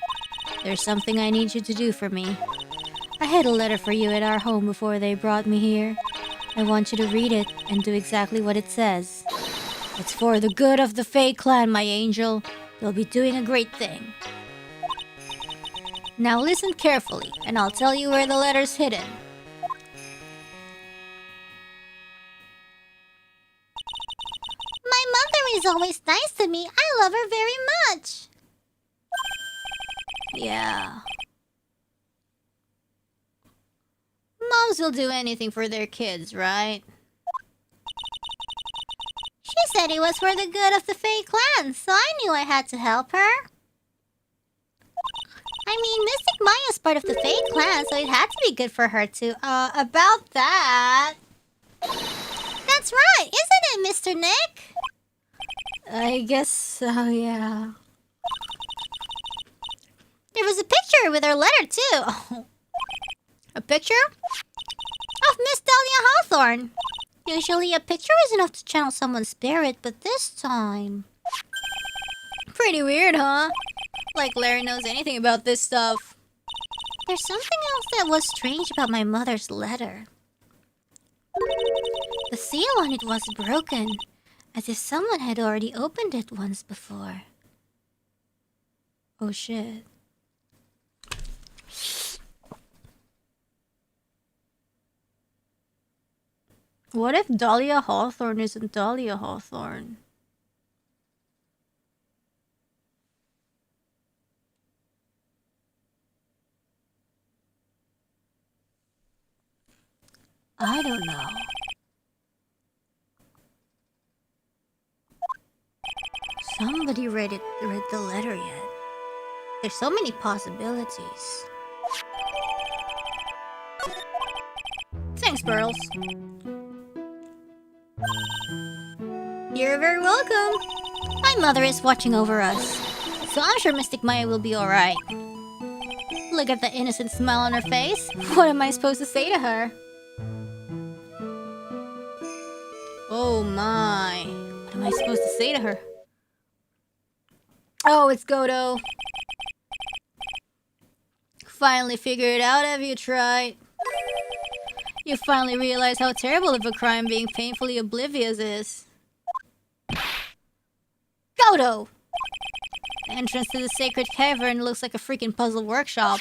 There's something I need you to do for me. I hid a letter for you at our home before they brought me here. I want you to read it and do exactly what it says. It's for the good of the Fae clan, my angel. They'll be doing a great thing. Now listen carefully, and I'll tell you where the letter's hidden. My mother is always nice to me. I love her very much. Yeah. Moms will do anything for their kids, right? She said it was for the good of the Fae clan, so I knew I had to help her. I mean, Mystic Maya's part of the Fae clan, so it had to be good for her too. About that... That's right, isn't it, Mr. Nick? I guess so, yeah. There was a picture with her letter too. A picture? Of Miss Dahlia Hawthorne. Usually a picture is enough to channel someone's spirit, but this time... Pretty weird, huh? Like Larry knows anything about this stuff. There's something else that was strange about my mother's letter. The seal on it was broken, as if someone had already opened it once before. Oh shit. What if Dahlia Hawthorne isn't Dahlia Hawthorne? I don't know. Somebody read the letter yet. There's so many possibilities. Thanks, Pearls. You're very welcome. My mother is watching over us, so I'm sure Mystic Maya will be alright. Look at the innocent smile on her face. What am I supposed to say to her? Oh my. What am I supposed to say to her? Oh, it's Godo. Finally figured it out, have you tried? You finally realize how terrible of a crime being painfully oblivious is. Godo! The entrance to the sacred cavern looks like a freaking puzzle workshop.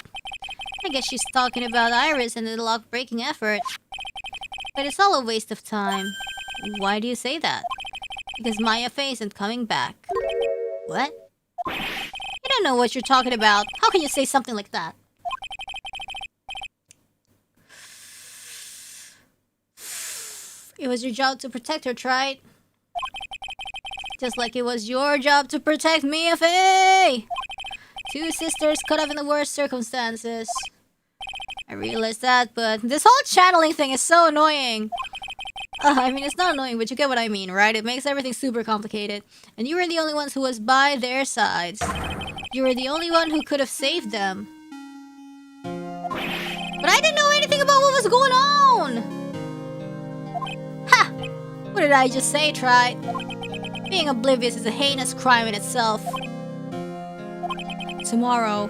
I guess she's talking about Iris and the lock-breaking effort. But it's all a waste of time. Why do you say that? Because Maya Fey isn't coming back. What? You don't know what you're talking about. How can you say something like that? It was your job to protect her, right? Just like it was your job to protect Mia Fey! Two sisters cut off in the worst circumstances. I realize that, but this whole channeling thing is so annoying. I mean, it's not annoying, but you get what I mean, right? It makes everything super complicated. And you were the only ones who was by their sides. You were the only one who could have saved them. But I didn't know anything about what was going on! Ha! What did I just say, Tri? Being oblivious is a heinous crime in itself. Tomorrow.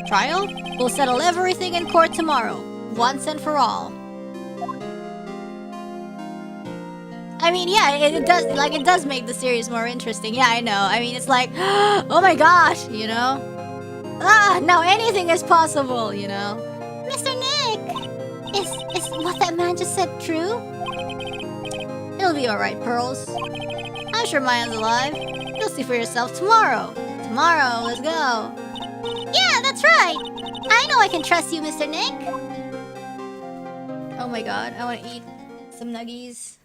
Trial? We'll settle everything in court tomorrow. Once and for all. I mean, yeah, it does make the series more interesting. Yeah, I know. I mean, it's like, oh my gosh, you know? Now anything is possible, you know? Mr. Nick! Is what that man just said true? It'll be alright, Pearls. I'm sure Maya's alive. You'll see for yourself tomorrow. Tomorrow, let's go. Yeah, that's right! I know I can trust you, Mr. Nick! Oh my god, I want to eat some nuggies.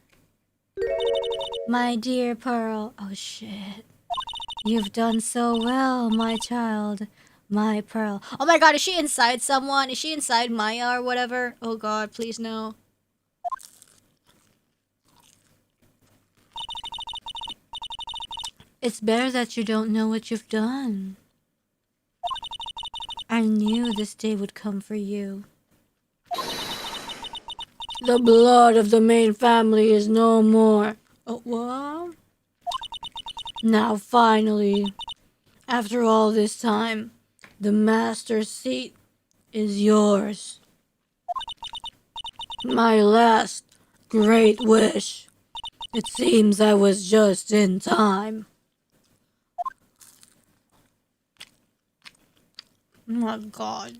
My dear Pearl. Oh shit. You've done so well, my child. My Pearl. Oh my god, is she inside someone? Is she inside Maya or whatever? Oh god, please no. It's better that you don't know what you've done. I knew this day would come for you. The blood of the main family is no more. Oh, what? Now finally, after all this time, the master's seat is yours. My last great wish. It seems I was just in time. Oh my god.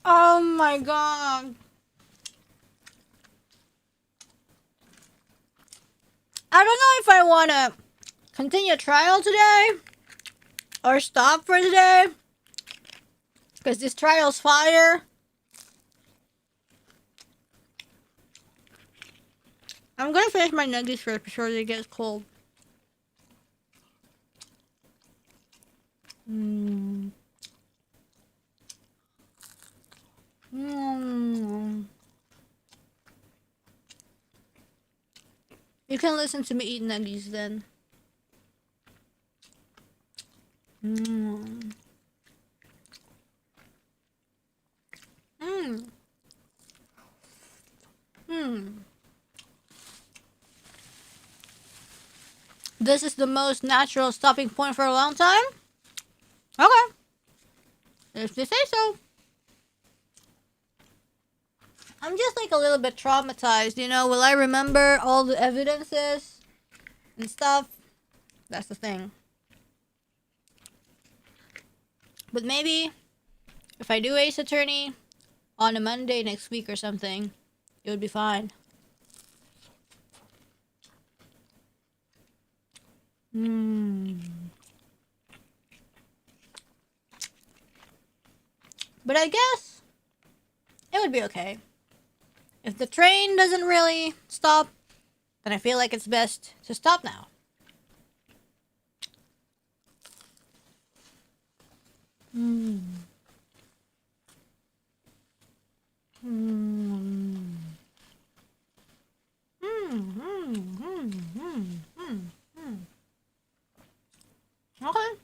Oh my god. I don't know if I want to continue trial today or stop for today because this trial's fire. I'm gonna finish my nuggies first before they get cold. You can listen to me eat nuggies then. This is the most natural stopping point for a long time? Okay. If they say so. I'm just like a little bit traumatized, you know? Will I remember all the evidences and stuff? That's the thing. But maybe if I do Ace Attorney on a Monday next week or something, it would be fine. But I guess it would be okay. If the train doesn't really stop, then I feel like it's best to stop now. Okay.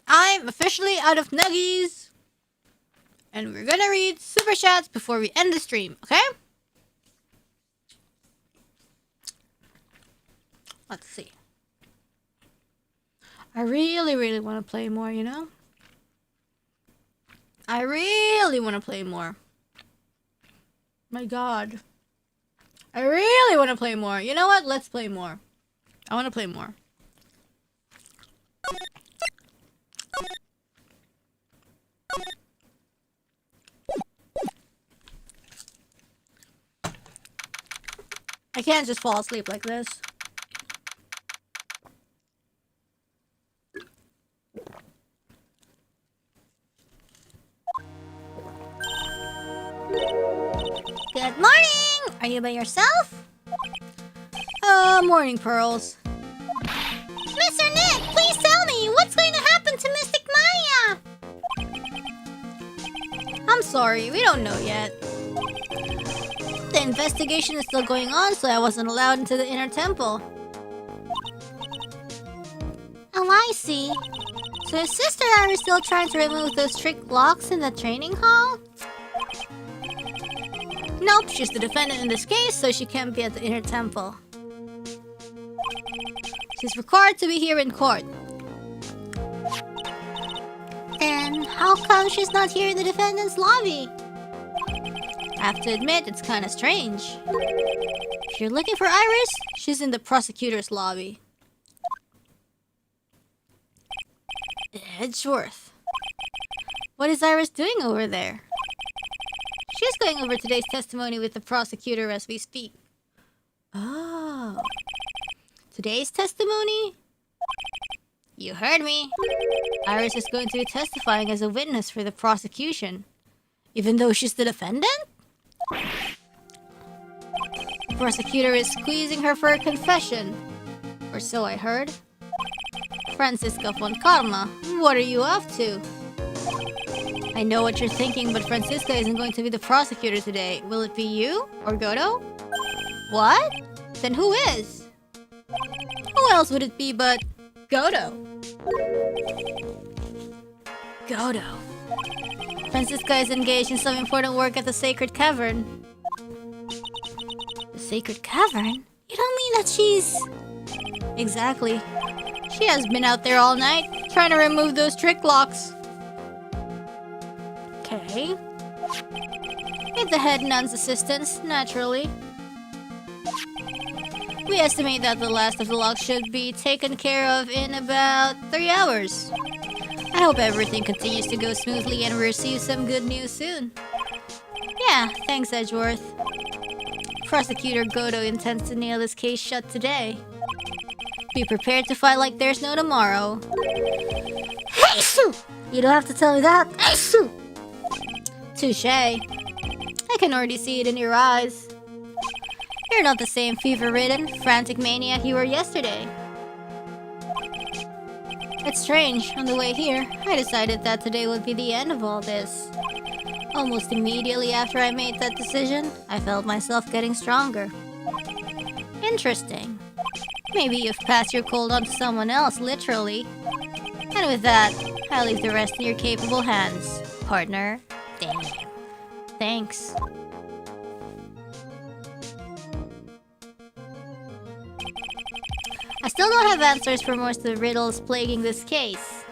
I'm officially out of nuggies. And we're gonna read super chats before we end the stream, okay? Let's see. I really want to play more, you know? I really want to play more. My god. I really want to play more. You know what? Let's play more. I want to play more. I can't just fall asleep like this. Good morning! Are you by yourself? Morning, Pearls. Mr. Nick, please tell me, what's going to happen to Mystic Maya? I'm sorry, we don't know yet. The investigation is still going on, so I wasn't allowed into the inner temple. Oh, I see. So his sister and I are still trying to remove those trick locks in the training hall? Nope, she's the defendant in this case, so she can't be at the inner temple. She's required to be here in court. Then how come she's not here in the defendant's lobby? I have to admit, it's kinda strange. If you're looking for Iris, she's in the prosecutor's lobby. Edgeworth. What is Iris doing over there? She's going over today's testimony with the prosecutor as we speak. Oh. Today's testimony? You heard me. Iris is going to be testifying as a witness for the prosecution. Even though she's the defendant? The prosecutor is squeezing her for a confession. Or so I heard. Francisca von Karma, what are you up to? I know what you're thinking, but Francisca isn't going to be the prosecutor today. Will it be you? Or Godo? What? Then who is? Who else would it be but Godo? Godo. Francisca is engaged in some important work at the Sacred Cavern. The Sacred Cavern? You don't mean that she's... Exactly. She has been out there all night, trying to remove those trick locks. Okay. With the head nun's assistance, naturally. We estimate that the last of the locks should be taken care of in about 3 hours. I hope everything continues to go smoothly and we receive some good news soon. Yeah, thanks, Edgeworth. Prosecutor Godo intends to nail this case shut today. Be prepared to fight like there's no tomorrow. Hey, Sue! You don't have to tell me that. Hey, Sue! Touché. I can already see it in your eyes. You're not the same fever-ridden, frantic maniac you were yesterday. It's strange, on the way here, I decided that today would be the end of all this. Almost immediately after I made that decision, I felt myself getting stronger. Interesting. Maybe you've passed your cold on to someone else, literally. And with that, I'll leave the rest in your capable hands, partner. Damn. Thanks. I still don't have answers for most of the riddles plaguing this case.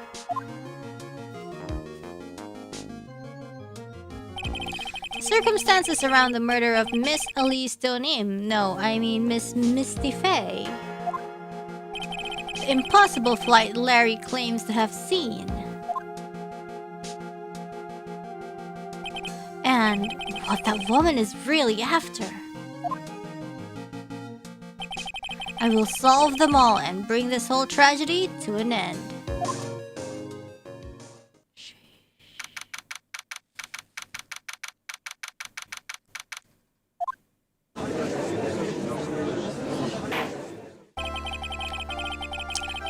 Circumstances around the murder of Miss Elise Donim. No, I mean Miss Misty Faye. The impossible flight Larry claims to have seen. And what that woman is really after. I will solve them all and bring this whole tragedy to an end.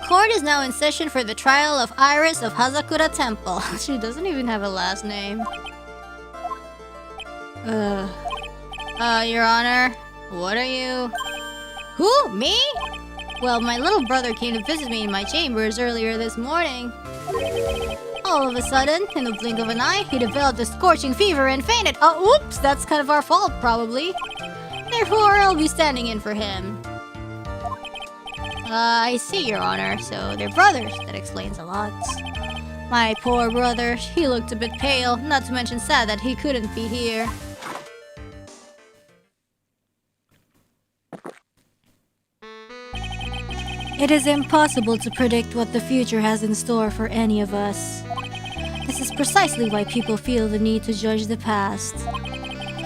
Court is now in session for the trial of Iris of Hazakura Temple. She doesn't even have a last name. Your Honor, what are you? Who? Me? Well, my little brother came to visit me in my chambers earlier this morning. All of a sudden, in the blink of an eye, he developed a scorching fever and fainted. Oh, oops, that's kind of our fault, probably. Therefore, I'll be standing in for him. I see, Your Honor. So they're brothers. That explains a lot. My poor brother, he looked a bit pale, not to mention sad that he couldn't be here. It is impossible to predict what the future has in store for any of us. This is precisely why people feel the need to judge the past.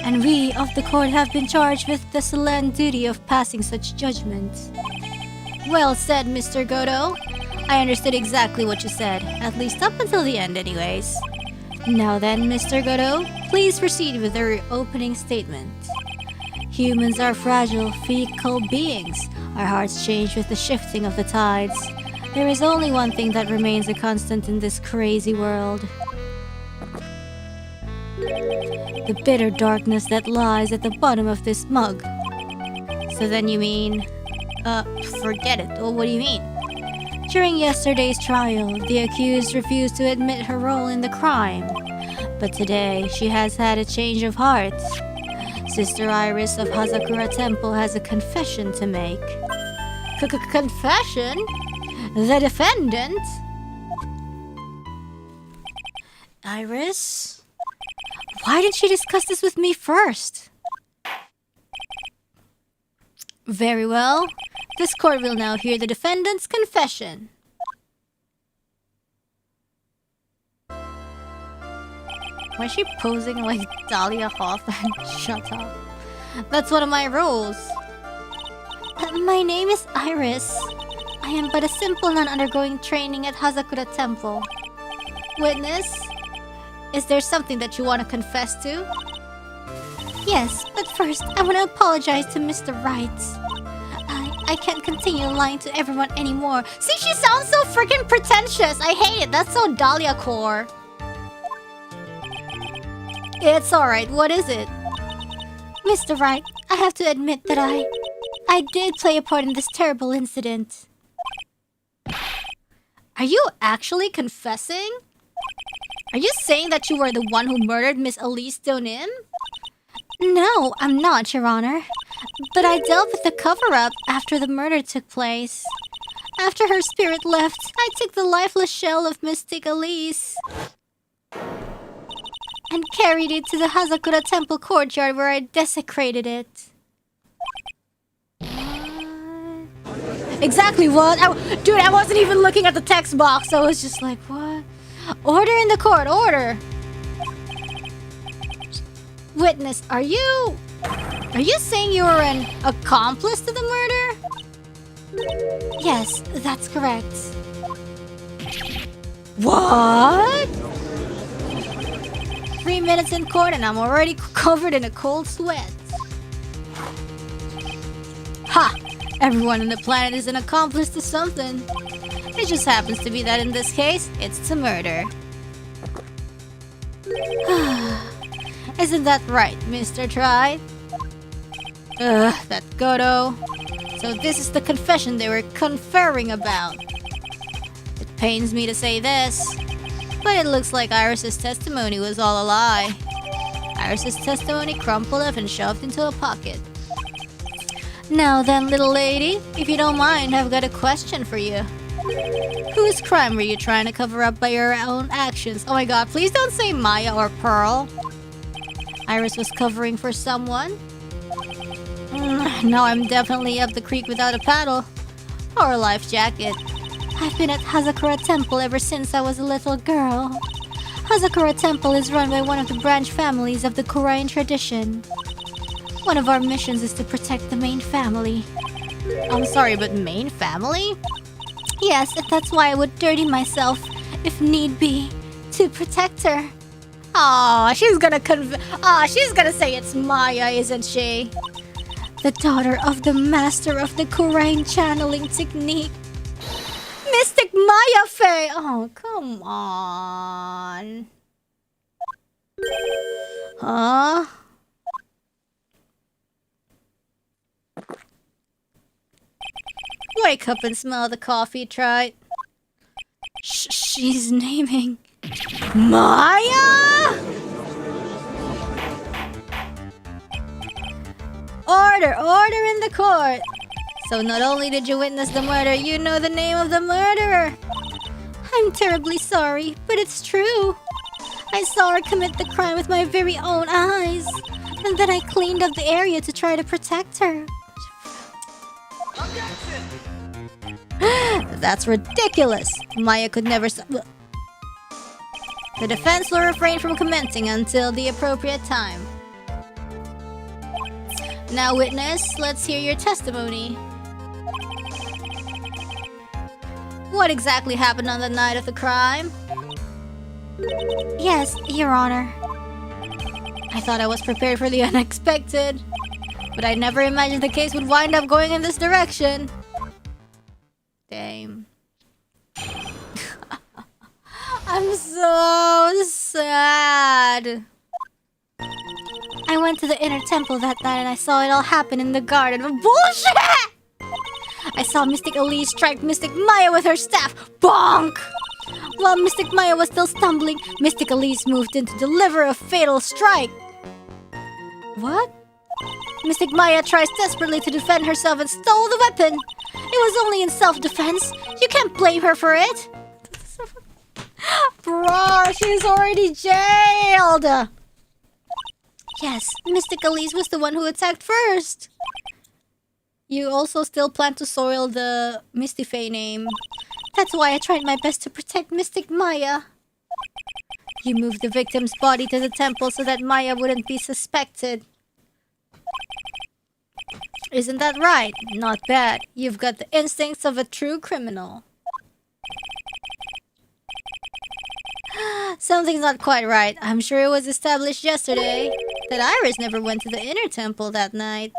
And we of the court have been charged with the solemn duty of passing such judgment. Well said, Mr. Goto. I understood exactly what you said, at least up until the end anyways. Now then, Mr. Goto, please proceed with your opening statement. Humans are fragile, fickle beings. Our hearts change with the shifting of the tides. There is only one thing that remains a constant in this crazy world. The bitter darkness that lies at the bottom of this mug. So then you mean... forget it. Oh, what do you mean? During yesterday's trial, the accused refused to admit her role in the crime. But today, she has had a change of heart. Sister Iris of Hazakura Temple has a confession to make. Confession? The defendant? Iris? Why didn't she discuss this with me first? Very well. This court will now hear the defendant's confession. Why is she posing like Dahlia Hawthorne? Shut up. That's one of my rules. My name is Iris. I am but a simple nun undergoing training at Hazakura Temple. Witness, is there something that you want to confess to? Yes, but first, I want to apologize to Mr. Wright. I can't continue lying to everyone anymore. See, she sounds so freaking pretentious. I hate it. That's so Dahlia core. It's alright. What is it? Mr. Wright, I have to admit that I did play a part in this terrible incident. Are you actually confessing? Are you saying that you were the one who murdered Miss Elise Donim? No, I'm not, Your Honor. But I dealt with the cover-up after the murder took place. After her spirit left, I took the lifeless shell of Mystic Elise and carried it to the Hazakura Temple courtyard where I desecrated it. Exactly what? Dude, I wasn't even looking at the text box. I was just like, what? Order in the court, order! Witness, are you saying you were an accomplice to the murder? Yes, that's correct. What? 3 minutes in court and I'm already covered in a cold sweat. Ha! Everyone on the planet is an accomplice to something. It just happens to be that in this case, it's a murder. Isn't that right, Mr. Tri? That Goto. So this is the confession they were conferring about. It pains me to say this, but it looks like Iris' testimony was all a lie. Iris' testimony crumpled up and shoved into a pocket. Now then, little lady, if you don't mind, I've got a question for you. Whose crime were you trying to cover up by your own actions? Oh my god, please don't say Maya or Pearl. Iris was covering for someone. Now I'm definitely up the creek without a paddle or a life jacket. I've been at Hazakura Temple ever since I was a little girl. Hazakura Temple is run by one of the branch families of the Korean tradition. One of our missions is to protect the main family. I'm sorry, but main family? Yes, that's why I would dirty myself, if need be, to protect her. Aw, she's gonna say it's Maya, isn't she? The daughter of the master of the Korean channeling technique. Mystic Maya Faye! Oh, come on. Huh? Wake up and smell the coffee, Trite. She's naming... Maya? Order in the court. So not only did you witness the murder, you know the name of the murderer. I'm terribly sorry, but it's true. I saw her commit the crime with my very own eyes. And then I cleaned up the area to try to protect her. That's ridiculous. Maya could never stop. The defense will refrain from commenting until the appropriate time. Now, witness, let's hear your testimony. What exactly happened on the night of the crime? Yes, Your Honor. I thought I was prepared for the unexpected, but I never imagined the case would wind up going in this direction. Damn. I'm so sad. I went to the inner temple that night and I saw it all happen in the garden. Bullshit! I saw Mystic Elise strike Mystic Maya with her staff. Bonk! While Mystic Maya was still stumbling, Mystic Elise moved in to deliver a fatal strike. What? Mystic Maya tries desperately to defend herself and stole the weapon. It was only in self-defense. You can't blame her for it. Bro, she's already jailed. Yes, Mystic Elise was the one who attacked first. You also still plan to soil the Misty Fae name. That's why I tried my best to protect Mystic Maya. You moved the victim's body to the temple so that Maya wouldn't be suspected. Isn't that right? Not bad. You've got the instincts of a true criminal. Something's not quite right. I'm sure it was established yesterday that Iris never went to the inner temple that night.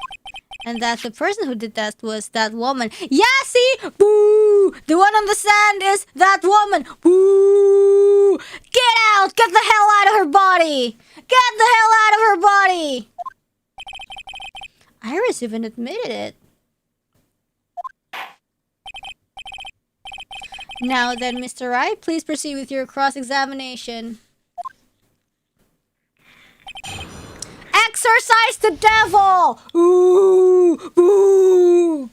And that the person who did that was that woman. Yeah, see? Boo! The one on the sand is that woman. Boo! Get out! Get the hell out of her body! Get the hell out of her body! Iris even admitted it. Now then, Mr. Wright, please proceed with your cross-examination. Exorcise the devil! Ooh! Ooh!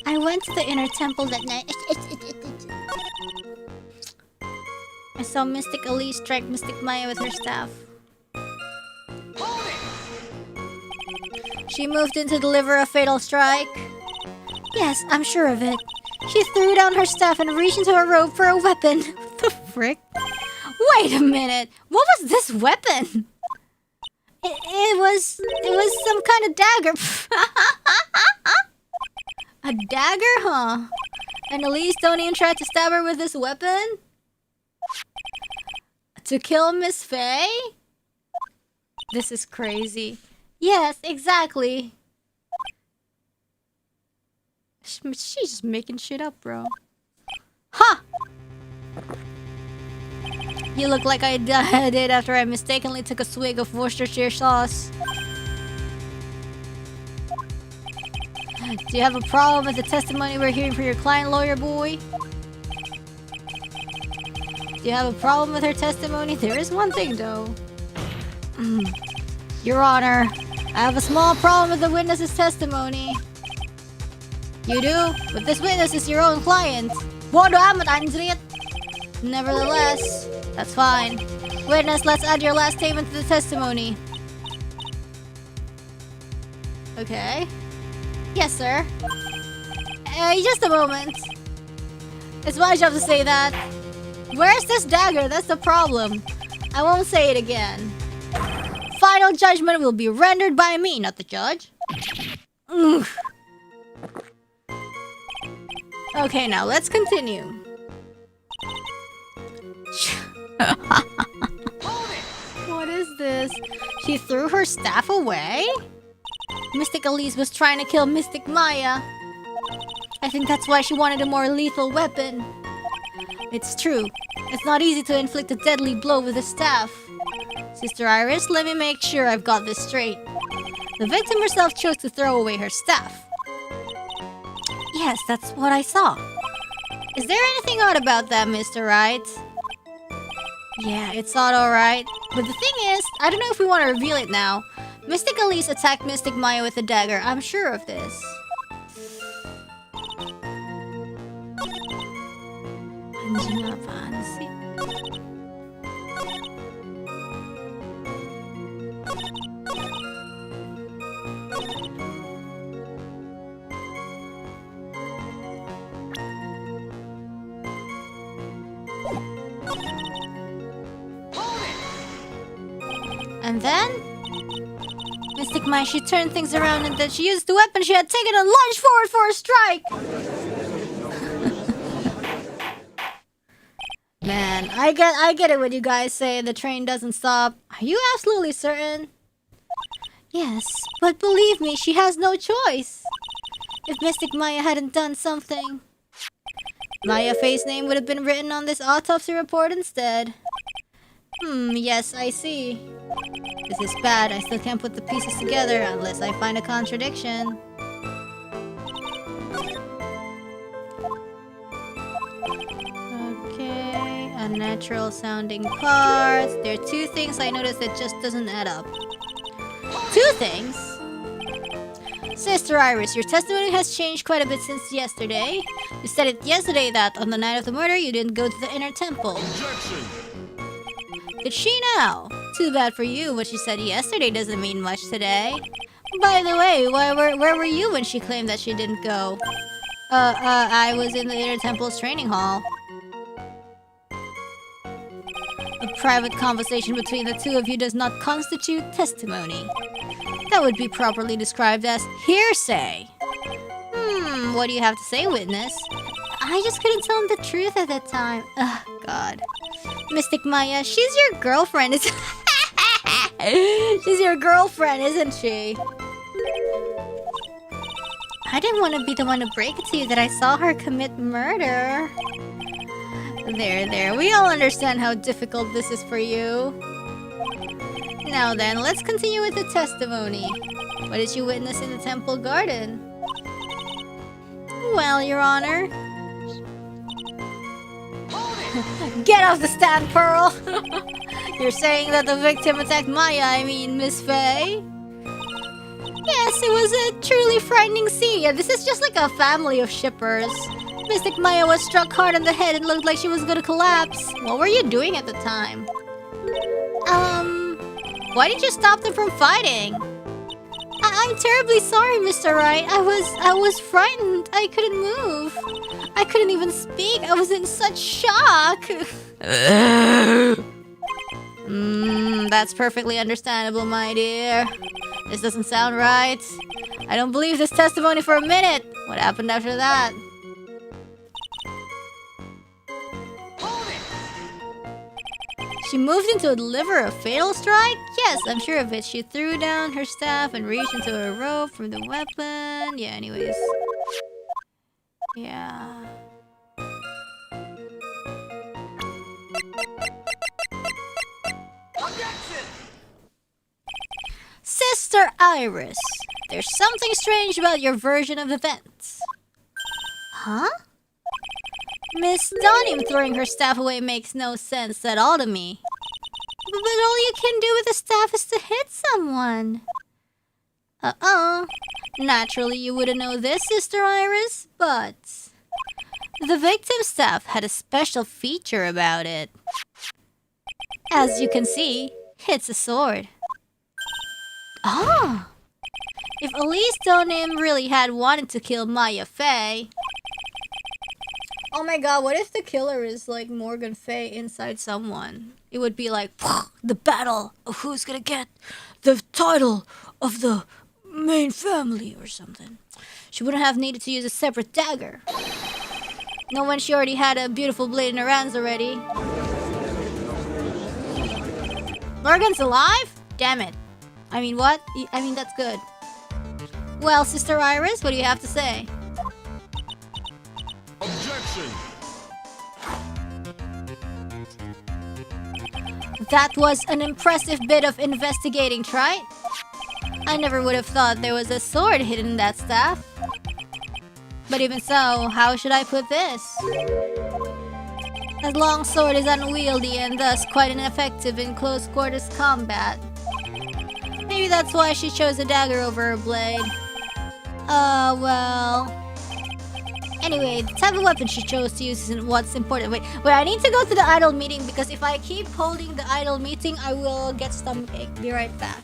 I went to the inner temple that night. I saw Mystic Elise strike Mystic Maya with her staff. She moved in to deliver a fatal strike. Yes, I'm sure of it. She threw down her staff and reached into her robe for a weapon. What the frick? Wait a minute. What was this weapon? It was some kind of dagger. A dagger, huh? And Elise don't even try to stab her with this weapon? To kill Miss Faye? This is crazy. Yes, exactly. She's just making shit up, bro. Ha! You look like I did after I mistakenly took a swig of Worcestershire sauce. Do you have a problem with the testimony we're hearing from your client, lawyer boy? Do you have a problem with her testimony? There is one thing, though. Your Honor, I have a small problem with the witness's testimony. You do? But this witness is your own client. Bodo amat, anjrit! Nevertheless, that's fine. Witness, let's add your last statement to the testimony. Okay. Yes, sir. Just a moment. It's my job to say that. Where's this dagger? That's the problem. I won't say it again. Final judgment will be rendered by me, not the judge. Ugh. Okay, now let's continue. What is this? She threw her staff away? Mystic Elise was trying to kill Mystic Maya. I think that's why she wanted a more lethal weapon. It's true. It's not easy to inflict a deadly blow with a staff. Sister Iris, let me make sure I've got this straight. The victim herself chose to throw away her staff. Yes, that's what I saw. Is there anything odd about that, Mr. Wright? Yeah, it's odd, alright. But the thing is, I don't know if we want to reveal it now. Mystic Elise attacked Mystic Maya with a dagger. I'm sure of this. And then, Mystic Maya, she turned things around and then she used the weapon she had taken and lunged forward for a strike! Man, I get it when you guys say the train doesn't stop. Are you absolutely certain? Yes, but believe me, she has no choice. If Mystic Maya hadn't done something, Maya Faye's name would have been written on this autopsy report instead. Yes, I see. This is bad. I still can't put the pieces together unless I find a contradiction. Okay, unnatural sounding parts. There are two things I noticed that just doesn't add up. Two things? Sister Iris, your testimony has changed quite a bit since yesterday. You said it yesterday that on the night of the murder you didn't go to the inner temple. Objection! Did she now? Too bad for you. What she said yesterday doesn't mean much today. By the way, where were you when she claimed that she didn't go? I was in the inner temple's training hall. A private conversation between the two of you does not constitute testimony. That would be properly described as hearsay. What do you have to say, witness? I just couldn't tell him the truth at that time. Ugh, God. Mystic Maya, she's your girlfriend, she's your girlfriend, isn't she? I didn't want to be the one to break it to you that I saw her commit murder. There, we all understand how difficult this is for you. Now then, let's continue with the testimony. What did you witness in the temple garden? Well, Your Honor. Get off the stand, Pearl! You're saying that the victim attacked Maya, I mean, Miss Faye? Yes, it was a truly frightening scene. Yeah, this is just like a family of shippers. Mystic Maya was struck hard on the head and looked like she was gonna collapse. What were you doing at the time? Why did you stop them from fighting? I'm terribly sorry, Mr. Wright. I was frightened. I couldn't move. I couldn't even speak. I was in such shock. That's perfectly understandable, my dear. This doesn't sound right. I don't believe this testimony for a minute. What happened after that? She moved in to deliver a fatal strike? Yes, I'm sure of it. She threw down her staff and reached into her robe for the weapon. Yeah, anyways. Yeah. Objection! Sister Iris, there's something strange about your version of events. Huh? Miss Donim throwing her staff away makes no sense at all to me. But all you can do with the staff is to hit someone. Naturally, you wouldn't know this, Sister Iris, but The victim's staff had a special feature about it. As you can see, it's a sword. Ah! If Elise Donim really had wanted to kill Maya Fey... Oh my god, what if the killer is like Morgan Fey inside someone? It would be like, the battle of who's gonna get the title of the main family or something. She wouldn't have needed to use a separate dagger. No, when she already had a beautiful blade in her hands already. Morgan's alive? Damn it. I mean, what? I mean, that's good. Well, Sister Iris, what do you have to say? Objection! That was an impressive bit of investigating, Trite. I never would have thought there was a sword hidden in that staff. But even so, how should I put this? A long sword is unwieldy and thus quite ineffective in close quarters combat. Maybe that's why she chose a dagger over her blade. Well... Anyway, the type of weapon she chose to use isn't what's important. Wait, I need to go to the idol meeting because if I keep holding the idol meeting, I will get stomachache. Be right back.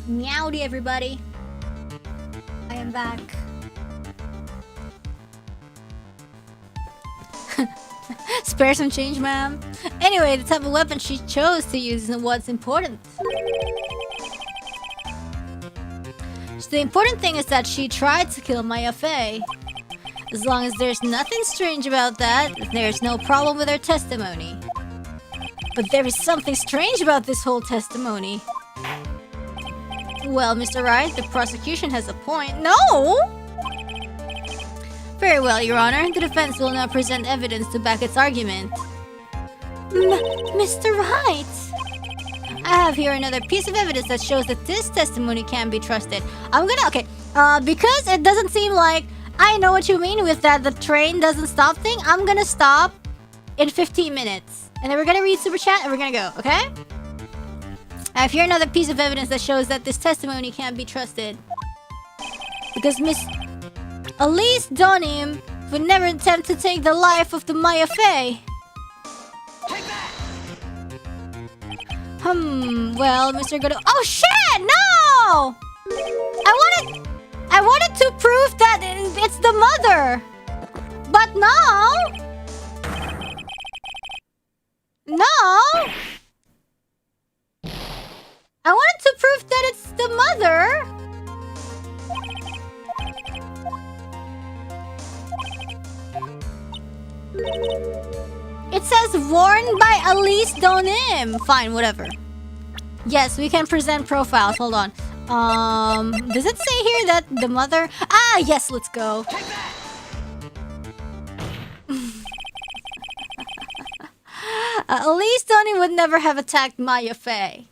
Meowdy, everybody. I am back. Spare some change, ma'am. Anyway, the type of weapon she chose to use isn't what's important. The important thing is that she tried to kill Maya Fey. As long as there's nothing strange about that, there's no problem with her testimony. But there is something strange about this whole testimony. Well, Mr. Wright, the prosecution has a point. No! Very well, Your Honor. The defense will now present evidence to back its argument. Mr. Wright! I have here another piece of evidence that shows that this testimony can be trusted. Okay, because it doesn't seem like I know what you mean with that the train doesn't stop thing, I'm gonna stop in 15 minutes. And then we're gonna read Super Chat and we're gonna go, okay? I have here another piece of evidence that shows that this testimony can't be trusted. Because Miss Elise Donim would never attempt to take the life of the Maya Fey. Take that! Well, Mr. Godo... Oh, shit! No! I wanted to prove that it's the mother. But no! No! I wanted to prove that it's the mother. It says worn by Elise Donim. Fine, whatever. Yes, we can present profiles. Hold on. Does it say here that the mother... Ah, yes, let's go. Elise Donim would never have attacked Maya Fey.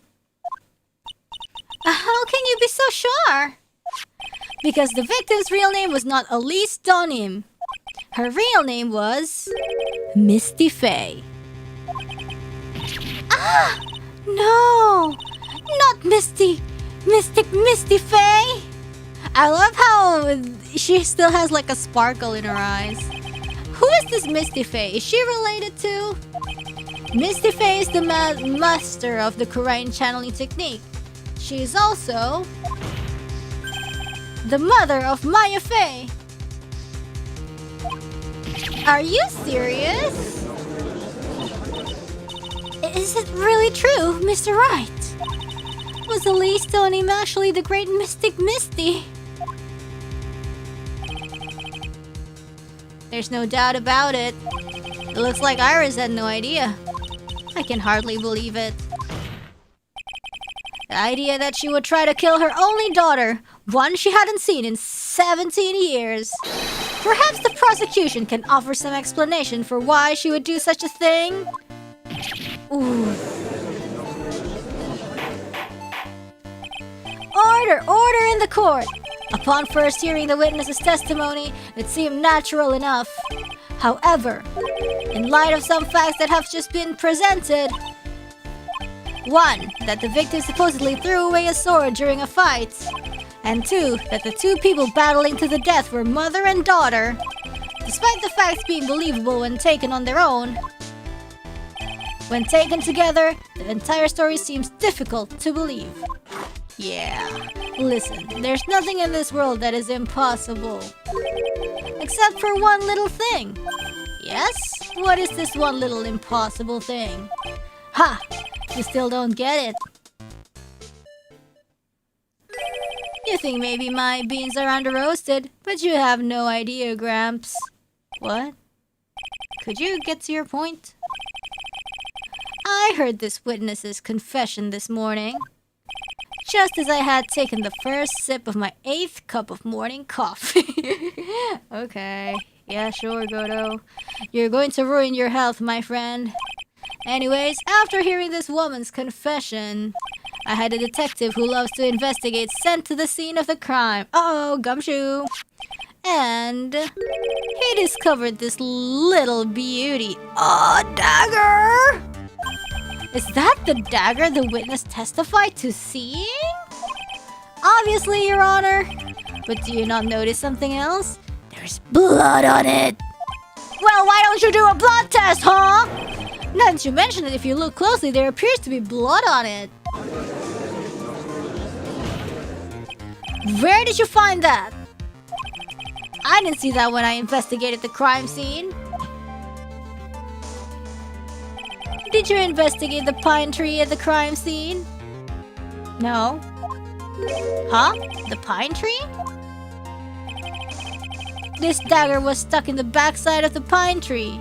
How can you be so sure? Because the victim's real name was not Elise Donim. Her real name was Misty Faye. Ah! No! Not Misty! Misty Faye! I love how she still has like a sparkle in her eyes. Who is this Misty Faye? Is she related to? Misty Faye is the master of the Korean channeling technique. She is also the mother of Maya Faye. Are you serious? Is it really true, Mr. Wright? Was Elise Donim actually the great mystic Misty? There's no doubt about it. It looks like Iris had no idea. I can hardly believe it. The idea that she would try to kill her only daughter, one she hadn't seen in 17 years. Perhaps the prosecution can offer some explanation for why she would do such a thing. Ooh. Order in the court! Upon first hearing the witness's testimony, it seemed natural enough. However, in light of some facts that have just been presented, 1. That the victim supposedly threw away a sword during a fight, and 2. That the two people battling to the death were mother and daughter, despite the facts being believable when taken on their own. When taken together, the entire story seems difficult to believe. Yeah, listen, there's nothing in this world that is impossible. Except for one little thing. Yes? What is this one little impossible thing? Ha! You still don't get it. You think maybe my beans are under-roasted, but you have no idea, Gramps. What? Could you get to your point? I heard this witness's confession this morning, just as I had taken the first sip of my 8th cup of morning coffee. Okay, yeah, sure, Godo. You're going to ruin your health, my friend. Anyways, after hearing this woman's confession, I had a detective who loves to investigate sent to the scene of the crime. Uh-oh, gumshoe. And he discovered this little beauty. A dagger! Is that the dagger the witness testified to seeing? Obviously, Your Honor. But do you not notice something else? There's blood on it. Well, why don't you do a blood test, huh? Now that you mention it, if you look closely, there appears to be blood on it. Where did you find that? I didn't see that when I investigated the crime scene. Did you investigate the pine tree at the crime scene? No. Huh? The pine tree? This dagger was stuck in the backside of the pine tree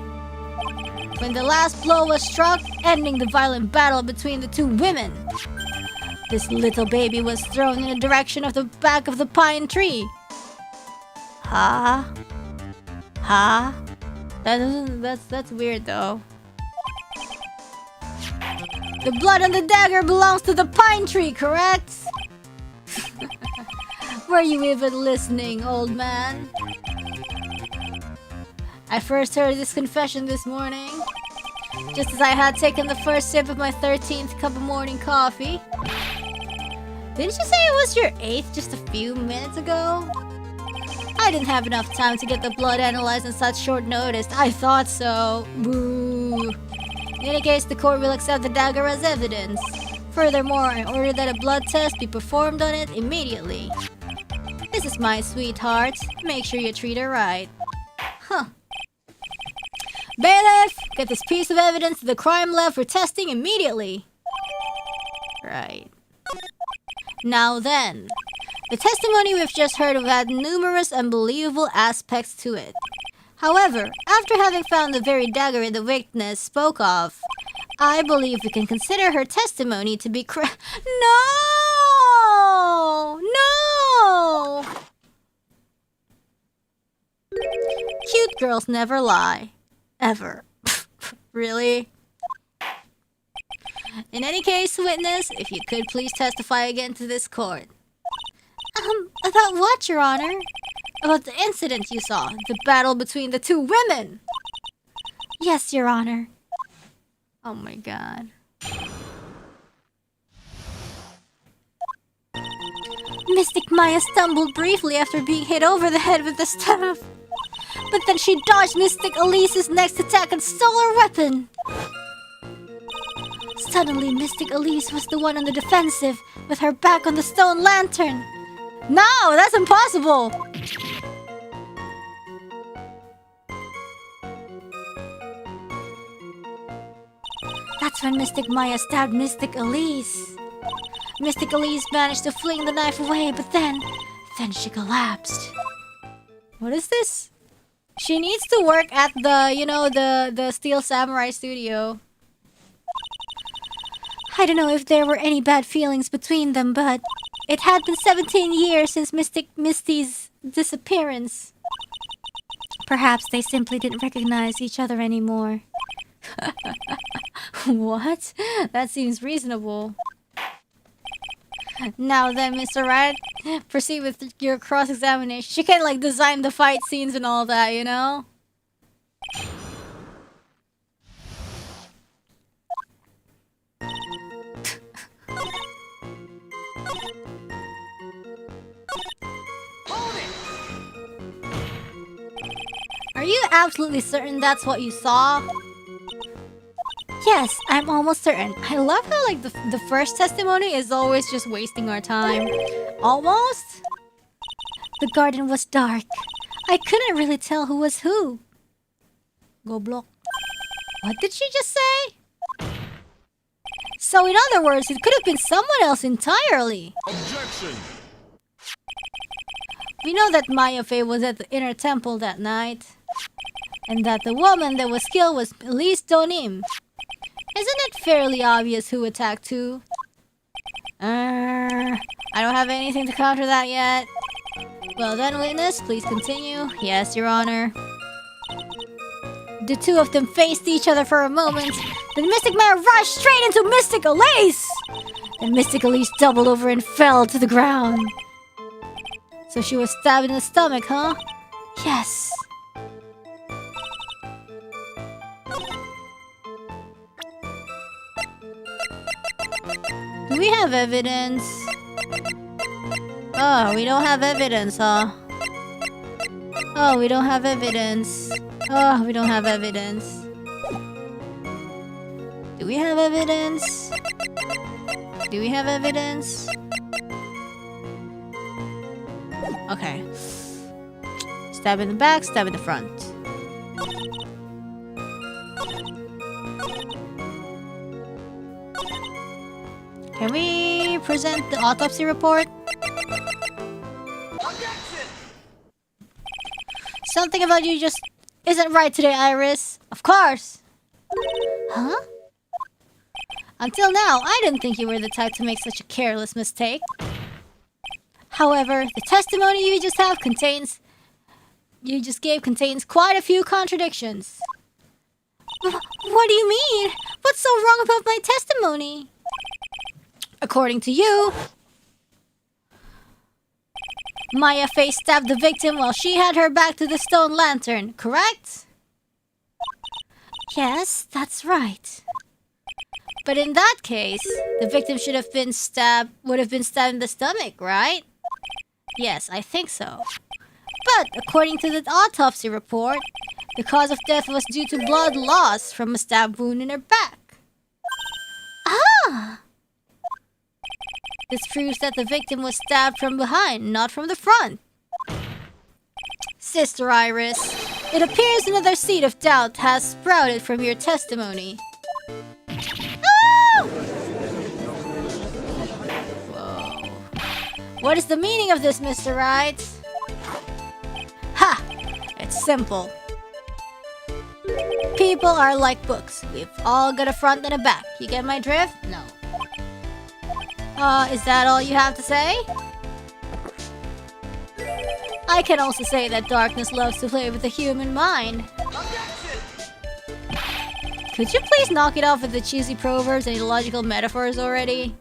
when the last blow was struck, ending the violent battle between the two women. This little baby was thrown in the direction of the back of the pine tree. Huh? Huh? That's weird though. The blood on the dagger belongs to the pine tree, correct? Were you even listening, old man? I first heard this confession this morning, just as I had taken the first sip of my 13th cup of morning coffee. Didn't you say it was your 8th just a few minutes ago? I didn't have enough time to get the blood analyzed on such short notice. I thought so. Boo. In any case, the court will accept the dagger as evidence. Furthermore, I order that a blood test be performed on it immediately. This is my sweetheart. Make sure you treat her right. Huh. Bailiff, get this piece of evidence to the crime lab for testing immediately. Right. Now then, the testimony we've just heard of had numerous unbelievable aspects to it. However, after having found the very dagger the witness spoke of, I believe we can consider her testimony to be No! No! Cute girls never lie. Ever. Really? In any case, witness, if you could please testify again to this court. About what, Your Honor? About the incident you saw, the battle between the two women. Yes, Your Honor. Oh my god. Mystic Maya stumbled briefly after being hit over the head with the staff. But then she dodged Mystic Elise's next attack and stole her weapon. Suddenly, Mystic Elise was the one on the defensive, with her back on the stone lantern. No, that's impossible! That's when Mystic Maya stabbed Mystic Elise. Mystic Elise managed to fling the knife away, but then she collapsed. What is this? She needs to work at the Steel Samurai studio. I don't know if there were any bad feelings between them, but it had been 17 years since Misty's disappearance. Perhaps they simply didn't recognize each other anymore. What? That seems reasonable. Now then, Mr. Wright, proceed with your cross-examination. She can like design the fight scenes and all that, you know? Are you absolutely certain that's what you saw? Yes, I'm almost certain. I love how like the first testimony is always just wasting our time. Almost? The garden was dark. I couldn't really tell who was who. Go block. What did she just say? So in other words, it could have been someone else entirely. Objection! We know that Maya Fey was at the inner temple that night. And that the woman that was killed was Elise Donim. Isn't it fairly obvious who attacked who? I don't have anything to counter that yet. Well then, witness, please continue. Yes, Your Honor. The two of them faced each other for a moment. Then Mystic Maya rushed straight into Mystic Elise! And Mystic Elise doubled over and fell to the ground. So she was stabbed in the stomach, huh? Yes. Do we have evidence? Oh, we don't have evidence, huh? Oh, we don't have evidence. Oh, we don't have evidence. Do we have evidence? Do we have evidence? Okay. Stab in the back, stab in the front. Can we present the autopsy report? Objection! Something about you just isn't right today, Iris. Of course. Huh? Until now, I didn't think you were the type to make such a careless mistake. However, the testimony you just gave contains quite a few contradictions. What do you mean? What's so wrong about my testimony? According to you, Maya Fey stabbed the victim while she had her back to the stone lantern, correct? Yes, that's right. But in that case, the victim would have been stabbed in the stomach, right? Yes, I think so. But according to the autopsy report, the cause of death was due to blood loss from a stab wound in her back. Ah! This proves that the victim was stabbed from behind, not from the front. Sister Iris, it appears another seed of doubt has sprouted from your testimony. Ah! Whoa. What is the meaning of this, Mr. Wright? Ha! It's simple. People are like books. We've all got a front and a back. You get my drift? No. Is that all you have to say? I can also say that darkness loves to play with the human mind. Objection! Could you please knock it off with the cheesy proverbs and illogical metaphors already?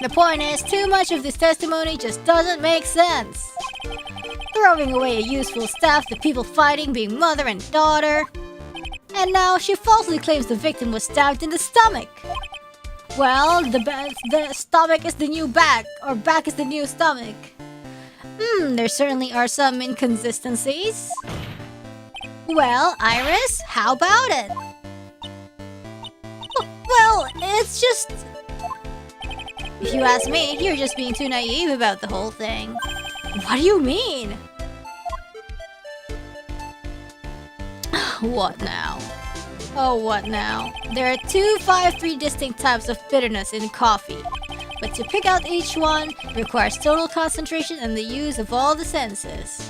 The point is, too much of this testimony just doesn't make sense. Throwing away a useful staff, the people fighting being mother and daughter. And now she falsely claims the victim was stabbed in the stomach. Well, the stomach is the new back, or back is the new stomach. There certainly are some inconsistencies. Well, Iris, how about it? Well, it's just... If you ask me, you're just being too naive about the whole thing. What do you mean? What now? Oh, what now? There are 3 distinct types of bitterness in coffee. But to pick out each one requires total concentration and the use of all the senses.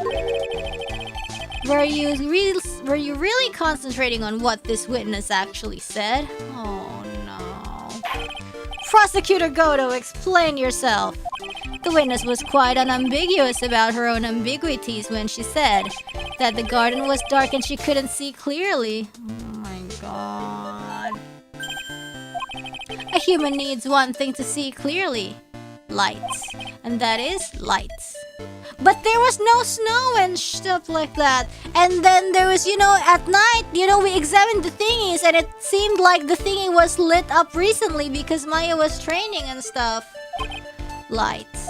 Were you really concentrating on what this witness actually said? Oh no. Prosecutor Goto, explain yourself. The witness was quite unambiguous about her own ambiguities when she said that the garden was dark and she couldn't see clearly. Oh my god. A human needs one thing to see clearly. Lights. And that is lights. But there was no snow and stuff like that. And then there was, at night, we examined the thingies and it seemed like the thingy was lit up recently because Maya was training and stuff. Lights.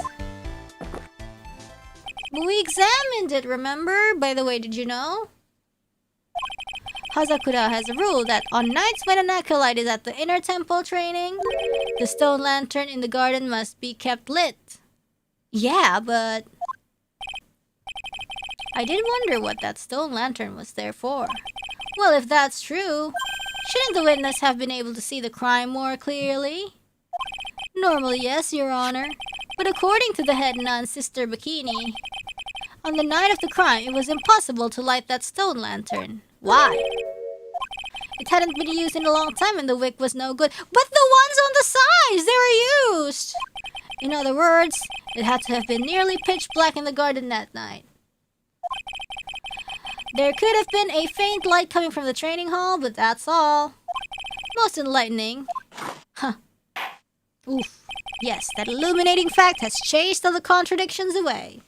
But we examined it, remember? By the way, did you know? Hazakura has a rule that on nights when an acolyte is at the inner temple training, the stone lantern in the garden must be kept lit. Yeah, but... I did wonder what that stone lantern was there for. Well, if that's true, shouldn't the witness have been able to see the crime more clearly? Normally, yes, Your Honor. But according to the head nun, Sister Bikini, on the night of the crime, it was impossible to light that stone lantern. Why? It hadn't been used in a long time and the wick was no good. But the ones on the sides, they were used! In other words, it had to have been nearly pitch black in the garden that night. There could have been a faint light coming from the training hall, but that's all. Most enlightening. Huh. Oof. Yes, that illuminating fact has chased all the contradictions away.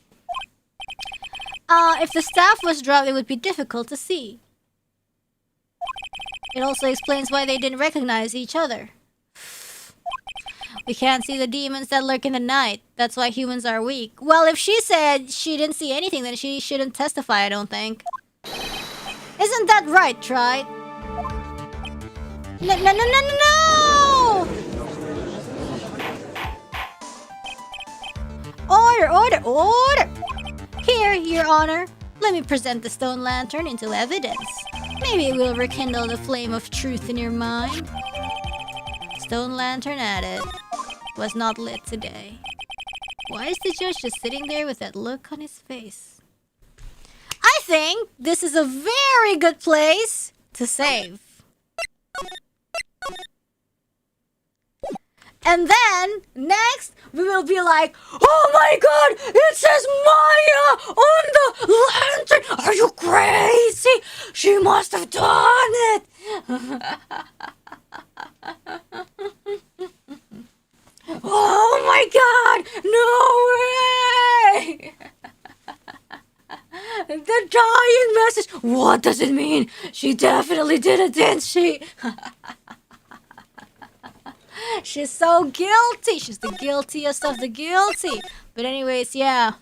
If the staff was dropped, it would be difficult to see. It also explains why they didn't recognize each other. We can't see the demons that lurk in the night. That's why humans are weak. Well, if she said she didn't see anything, then she shouldn't testify, I don't think. Isn't that right, Wright? No, no, no, no, no, no! Order, order, order! Here, Your Honor. Let me present the stone lantern into evidence. Maybe it will rekindle the flame of truth in your mind. Stone lantern added. Was not lit today. Why is the judge just sitting there with that look on his face? I think this is a very good place to save. And then, next, we will be like, oh my god, it says Maya on the lantern! Are you crazy? She must have done it! Oh my god, no way! The dying message! What does it mean? She definitely did it, didn't she? She's so guilty. She's the guiltiest of the guilty. But anyways, yeah.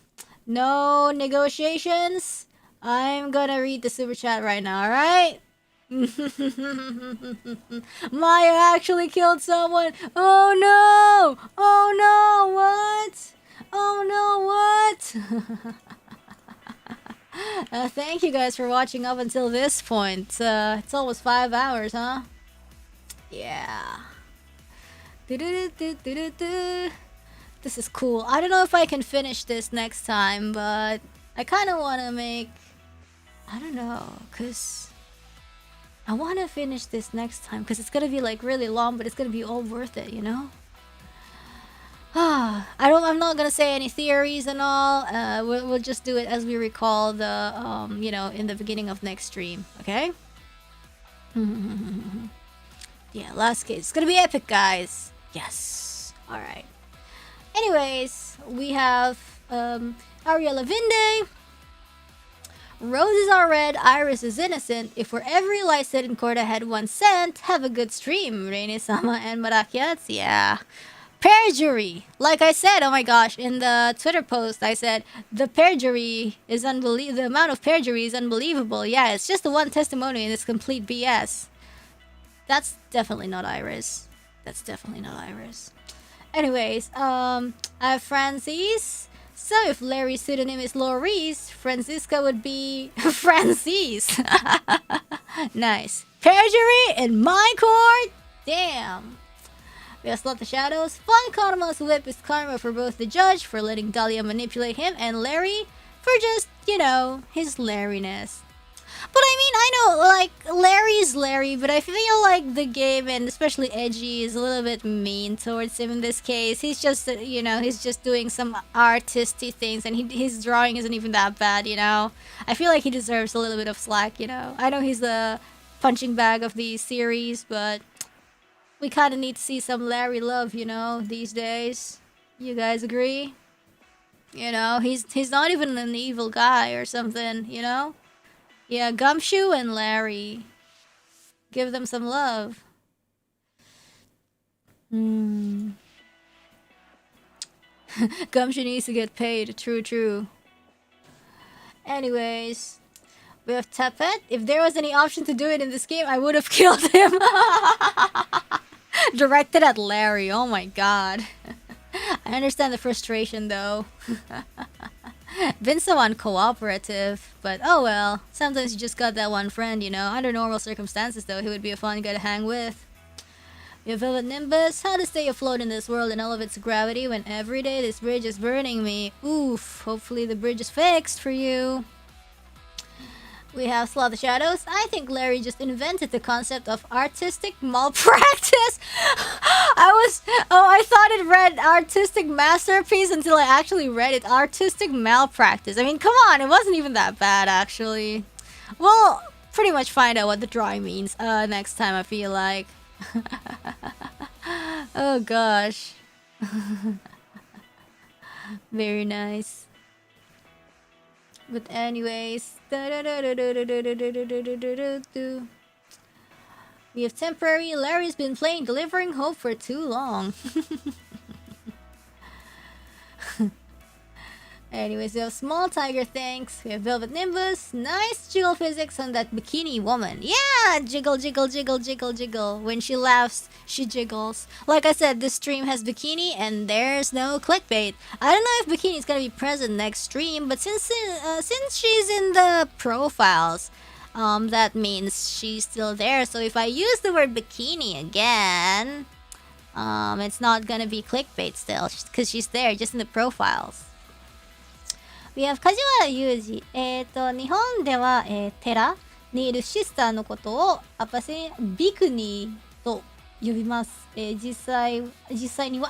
No negotiations. I'm gonna read the super chat right now, alright? Maya actually killed someone. Oh no! Oh no! What? Oh no! What? Thank you guys for watching up until this point. It's almost 5 hours, huh? Yeah. This is cool. I don't know if I can finish this next time, but I kind of want to make... I don't know, because... I want to finish this next time, because it's going to be like really long, but it's going to be all worth it, you know? I'm not going to say any theories and all. We'll just do it as we recall the, in the beginning of next stream, okay? Yeah, last case. It's going to be epic, guys. Yes. Alright. Anyways, we have Ariel Lavinde. Roses are red, Iris is innocent. If for every light set in court I had 1 cent, have a good stream. Reine-sama and Marakyats, yeah. Perjury! Like I said, oh my gosh, in the Twitter post, I said, the perjury is unbelievable. The amount of perjury is unbelievable. Yeah, it's just the one testimony and it's complete BS. That's definitely not Iris. That's definitely not Iris. Anyways, I have Francis. So if Larry's pseudonym is Laurice, Francisca would be Francis. Nice. Perjury in my court? Damn. We have Slot the Shadows. Fun Karma's whip is karma for both the judge for letting Dahlia manipulate him and Larry for just, you know, his Larryness. But I mean, I know, like, Larry's Larry, but I feel like the game, and especially Edgy, is a little bit mean towards him in this case. He's just, you know, he's just doing some artisty things, and his drawing isn't even that bad, you know? I feel like he deserves a little bit of slack, you know? I know he's the punching bag of the series, but we kind of need to see some Larry love, you know, these days. You guys agree? You know, he's not even an evil guy or something, you know? Yeah, Gumshoe and Larry. Give them some love. Gumshoe needs to get paid. True. Anyways, we have Tapet. If there was any option to do it in this game, I would have killed him. Directed at Larry. Oh my god. I understand the frustration though. Been so uncooperative, but oh well. Sometimes you just got that one friend, you know. Under normal circumstances though, he would be a fun guy to hang with. We have Velvet Nimbus. How to stay afloat in this world and all of its gravity when every day this bridge is burning me. Oof. Hopefully the bridge is fixed for you. We have Sloth the Shadows. I think Larry just invented the concept of artistic malpractice. I thought it read artistic masterpiece until I actually read it. Artistic malpractice. I mean, come on, it wasn't even that bad actually. We'll pretty much find out what the drawing means next time, I feel like. Oh gosh. Very nice. But anyways, we have temporary. Larry's been playing Delivering Hope for too long. Anyways, we have Small Tiger, thanks. We have Velvet Nimbus. Nice jiggle physics on that bikini woman. Yeah, jiggle. When she laughs, she jiggles. Like I said, this stream has bikini and there's no clickbait. I don't know if bikini is gonna be present next stream, but since she's in the profiles, that means she's still there. So if I use the word bikini again, it's not gonna be clickbait still, because she's there, just in the profiles. We have 梶原裕二。日本では、寺にいるシスターのことをアパセビクニーと呼びます。実際には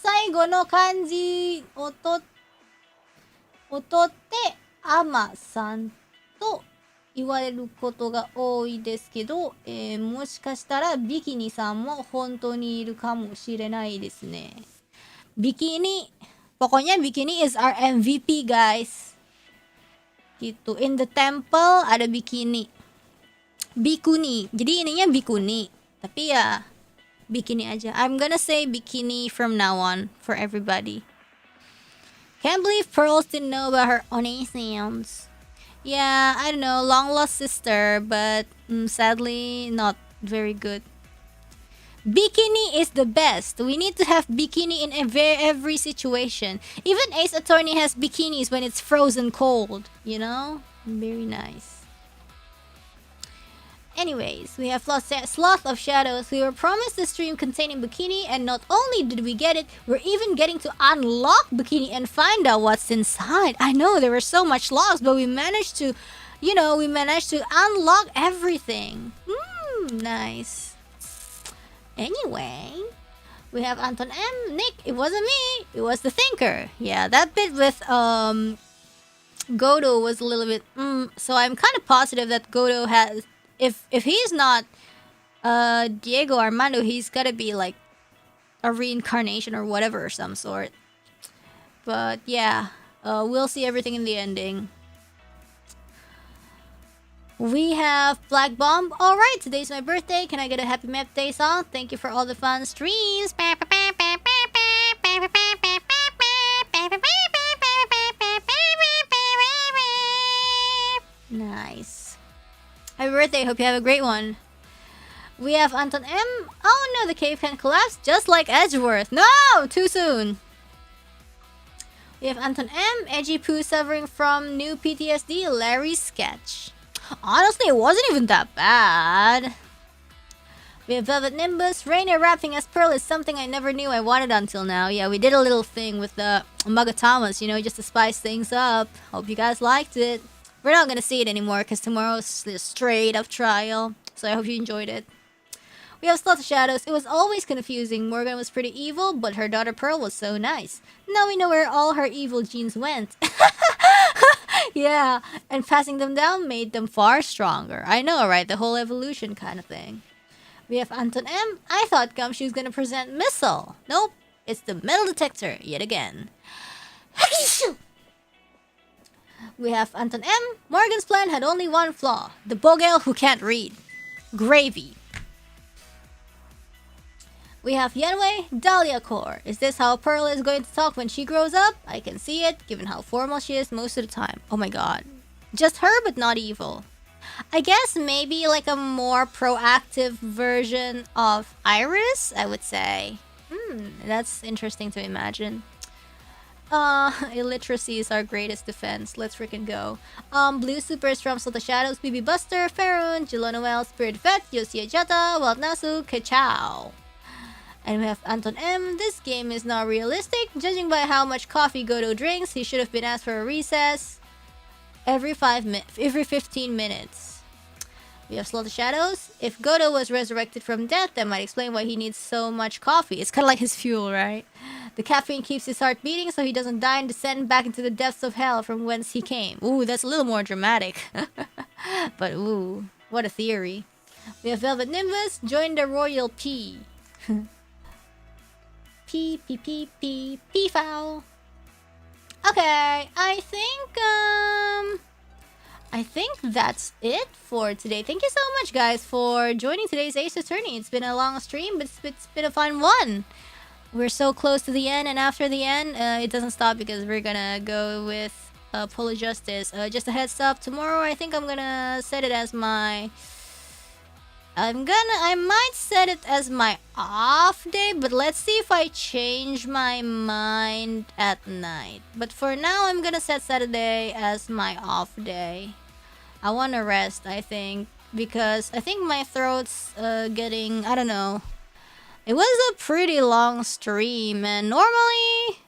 最後の漢字を取ってアマさんと言われることが多いですけど、もしかしたらビキニさんも本当にいるかもしれないですね。ビキニPokoknya Bikini is our MVP, guys. Gitu. In the temple ada Bikini. Bikuni. Jadi ininya Bikuni. Tapi ya Bikini aja. I'm gonna say Bikini from now on for everybody. Can't believe Pearls didn't know about her Onisans. Yeah, I don't know. Long lost sister, but sadly not very good. Bikini is the best. We need to have bikini in every situation. Even Ace Attorney has bikinis when it's frozen cold. You know? Very nice. Anyways, we have Sloth of Shadows. We were promised a stream containing bikini, and not only did we get it, we're even getting to unlock bikini and find out what's inside. I know there were so much lost, but we managed to, unlock everything. Nice. Anyway, we have Anton M. Nick, it wasn't me, it was the thinker. Yeah, that bit with Godo was a little bit so I'm kind of positive that Godo has, if he's not Diego Armando, he's gotta be like a reincarnation or whatever or some sort. But yeah, we'll see everything in the ending. We have Black Bomb. Alright, today's my birthday. Can I get a happy birthday song? Thank you for all the fun streams. Nice. Happy birthday. Hope you have a great one. We have Anton M. Oh no, the cave can collapse just like Edgeworth. No! Too soon. We have Anton M. Edgy Poo suffering from new PTSD. Larry's sketch. Honestly, it wasn't even that bad. We have Velvet Nimbus. Rainier rapping as Pearl is something I never knew I wanted until now. Yeah, we did a little thing with the Magatamas, you know, just to spice things up. Hope you guys liked it. We're not gonna see it anymore because tomorrow's the straight up trial. So I hope you enjoyed it. We have Slaughter Shadows. It was always confusing. Morgan was pretty evil, but her daughter Pearl was so nice. Now we know where all her evil genes went. Yeah, and passing them down made them far stronger. I know, right? The whole evolution kind of thing. We have Anton M. I thought Gumshoe was gonna present Missile. Nope, it's the metal detector yet again. We have Anton M. Morgan's plan had only one flaw. The Bogel who can't read. Gravy. We have Yenwei, Dahlia Core. Is this how Pearl is going to talk when she grows up? I can see it, given how formal she is most of the time. Oh my god. Just her, but not evil. I guess maybe like a more proactive version of Iris, I would say. That's interesting to imagine. Illiteracy is our greatest defense. Let's freaking go. Blue Supers from Slaughter Shadows, BB Buster, Faroon, Jilo Noel, Spirit Vet, Yosia Jata, Wild Nasu, Kachow. And we have Anton M. This game is not realistic. Judging by how much coffee Godo drinks, he should have been asked for a recess every 15 minutes. We have Slaughter Shadows. If Godo was resurrected from death, that might explain why he needs so much coffee. It's kind of like his fuel, right? The caffeine keeps his heart beating so he doesn't die and descend back into the depths of hell from whence he came. Ooh, that's a little more dramatic. But ooh, what a theory. We have Velvet Nimbus. Join the Royal P. P foul. Okay, I think that's it for today. Thank you so much, guys, for joining today's Ace Attorney. It's been a long stream, but it's been a fun one. We're so close to the end, and after the end, it doesn't stop because we're gonna go with Polo Justice. Just a heads up, tomorrow I think I'm gonna set it as my... I might set it as my off day, but let's see if I change my mind at night. But for now, I'm gonna set Saturday as my off day. I wanna rest, I think, because I think my throat's getting, I don't know. It was a pretty long stream, and normally...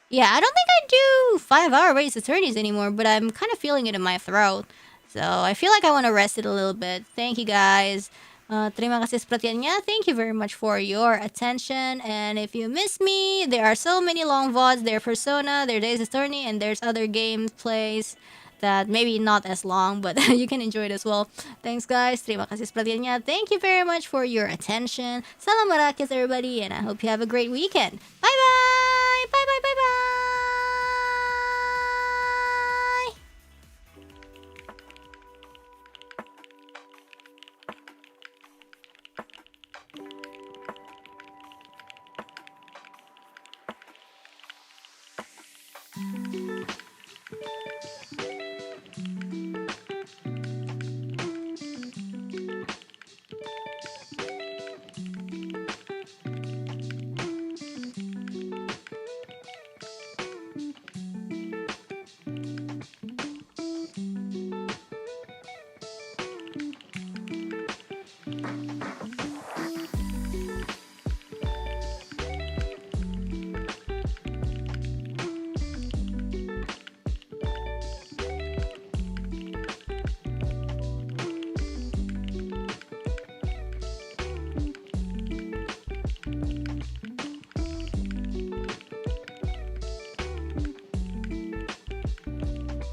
Yeah, I don't think I do 5-hour race attorneys anymore, but I'm kind of feeling it in my throat. So, I feel like I want to rest it a little bit. Thank you, guys. Terima kasih perhatiannya. Thank you very much for your attention. And if you miss me, there are so many long VODs. There's Persona, there's Ace Attorney, and there's other gameplays that maybe not as long, but you can enjoy it as well. Thanks, guys. Terima kasih perhatiannya. Thank you very much for your attention. Salam merak, everybody, and I hope you have a great weekend. Bye-bye!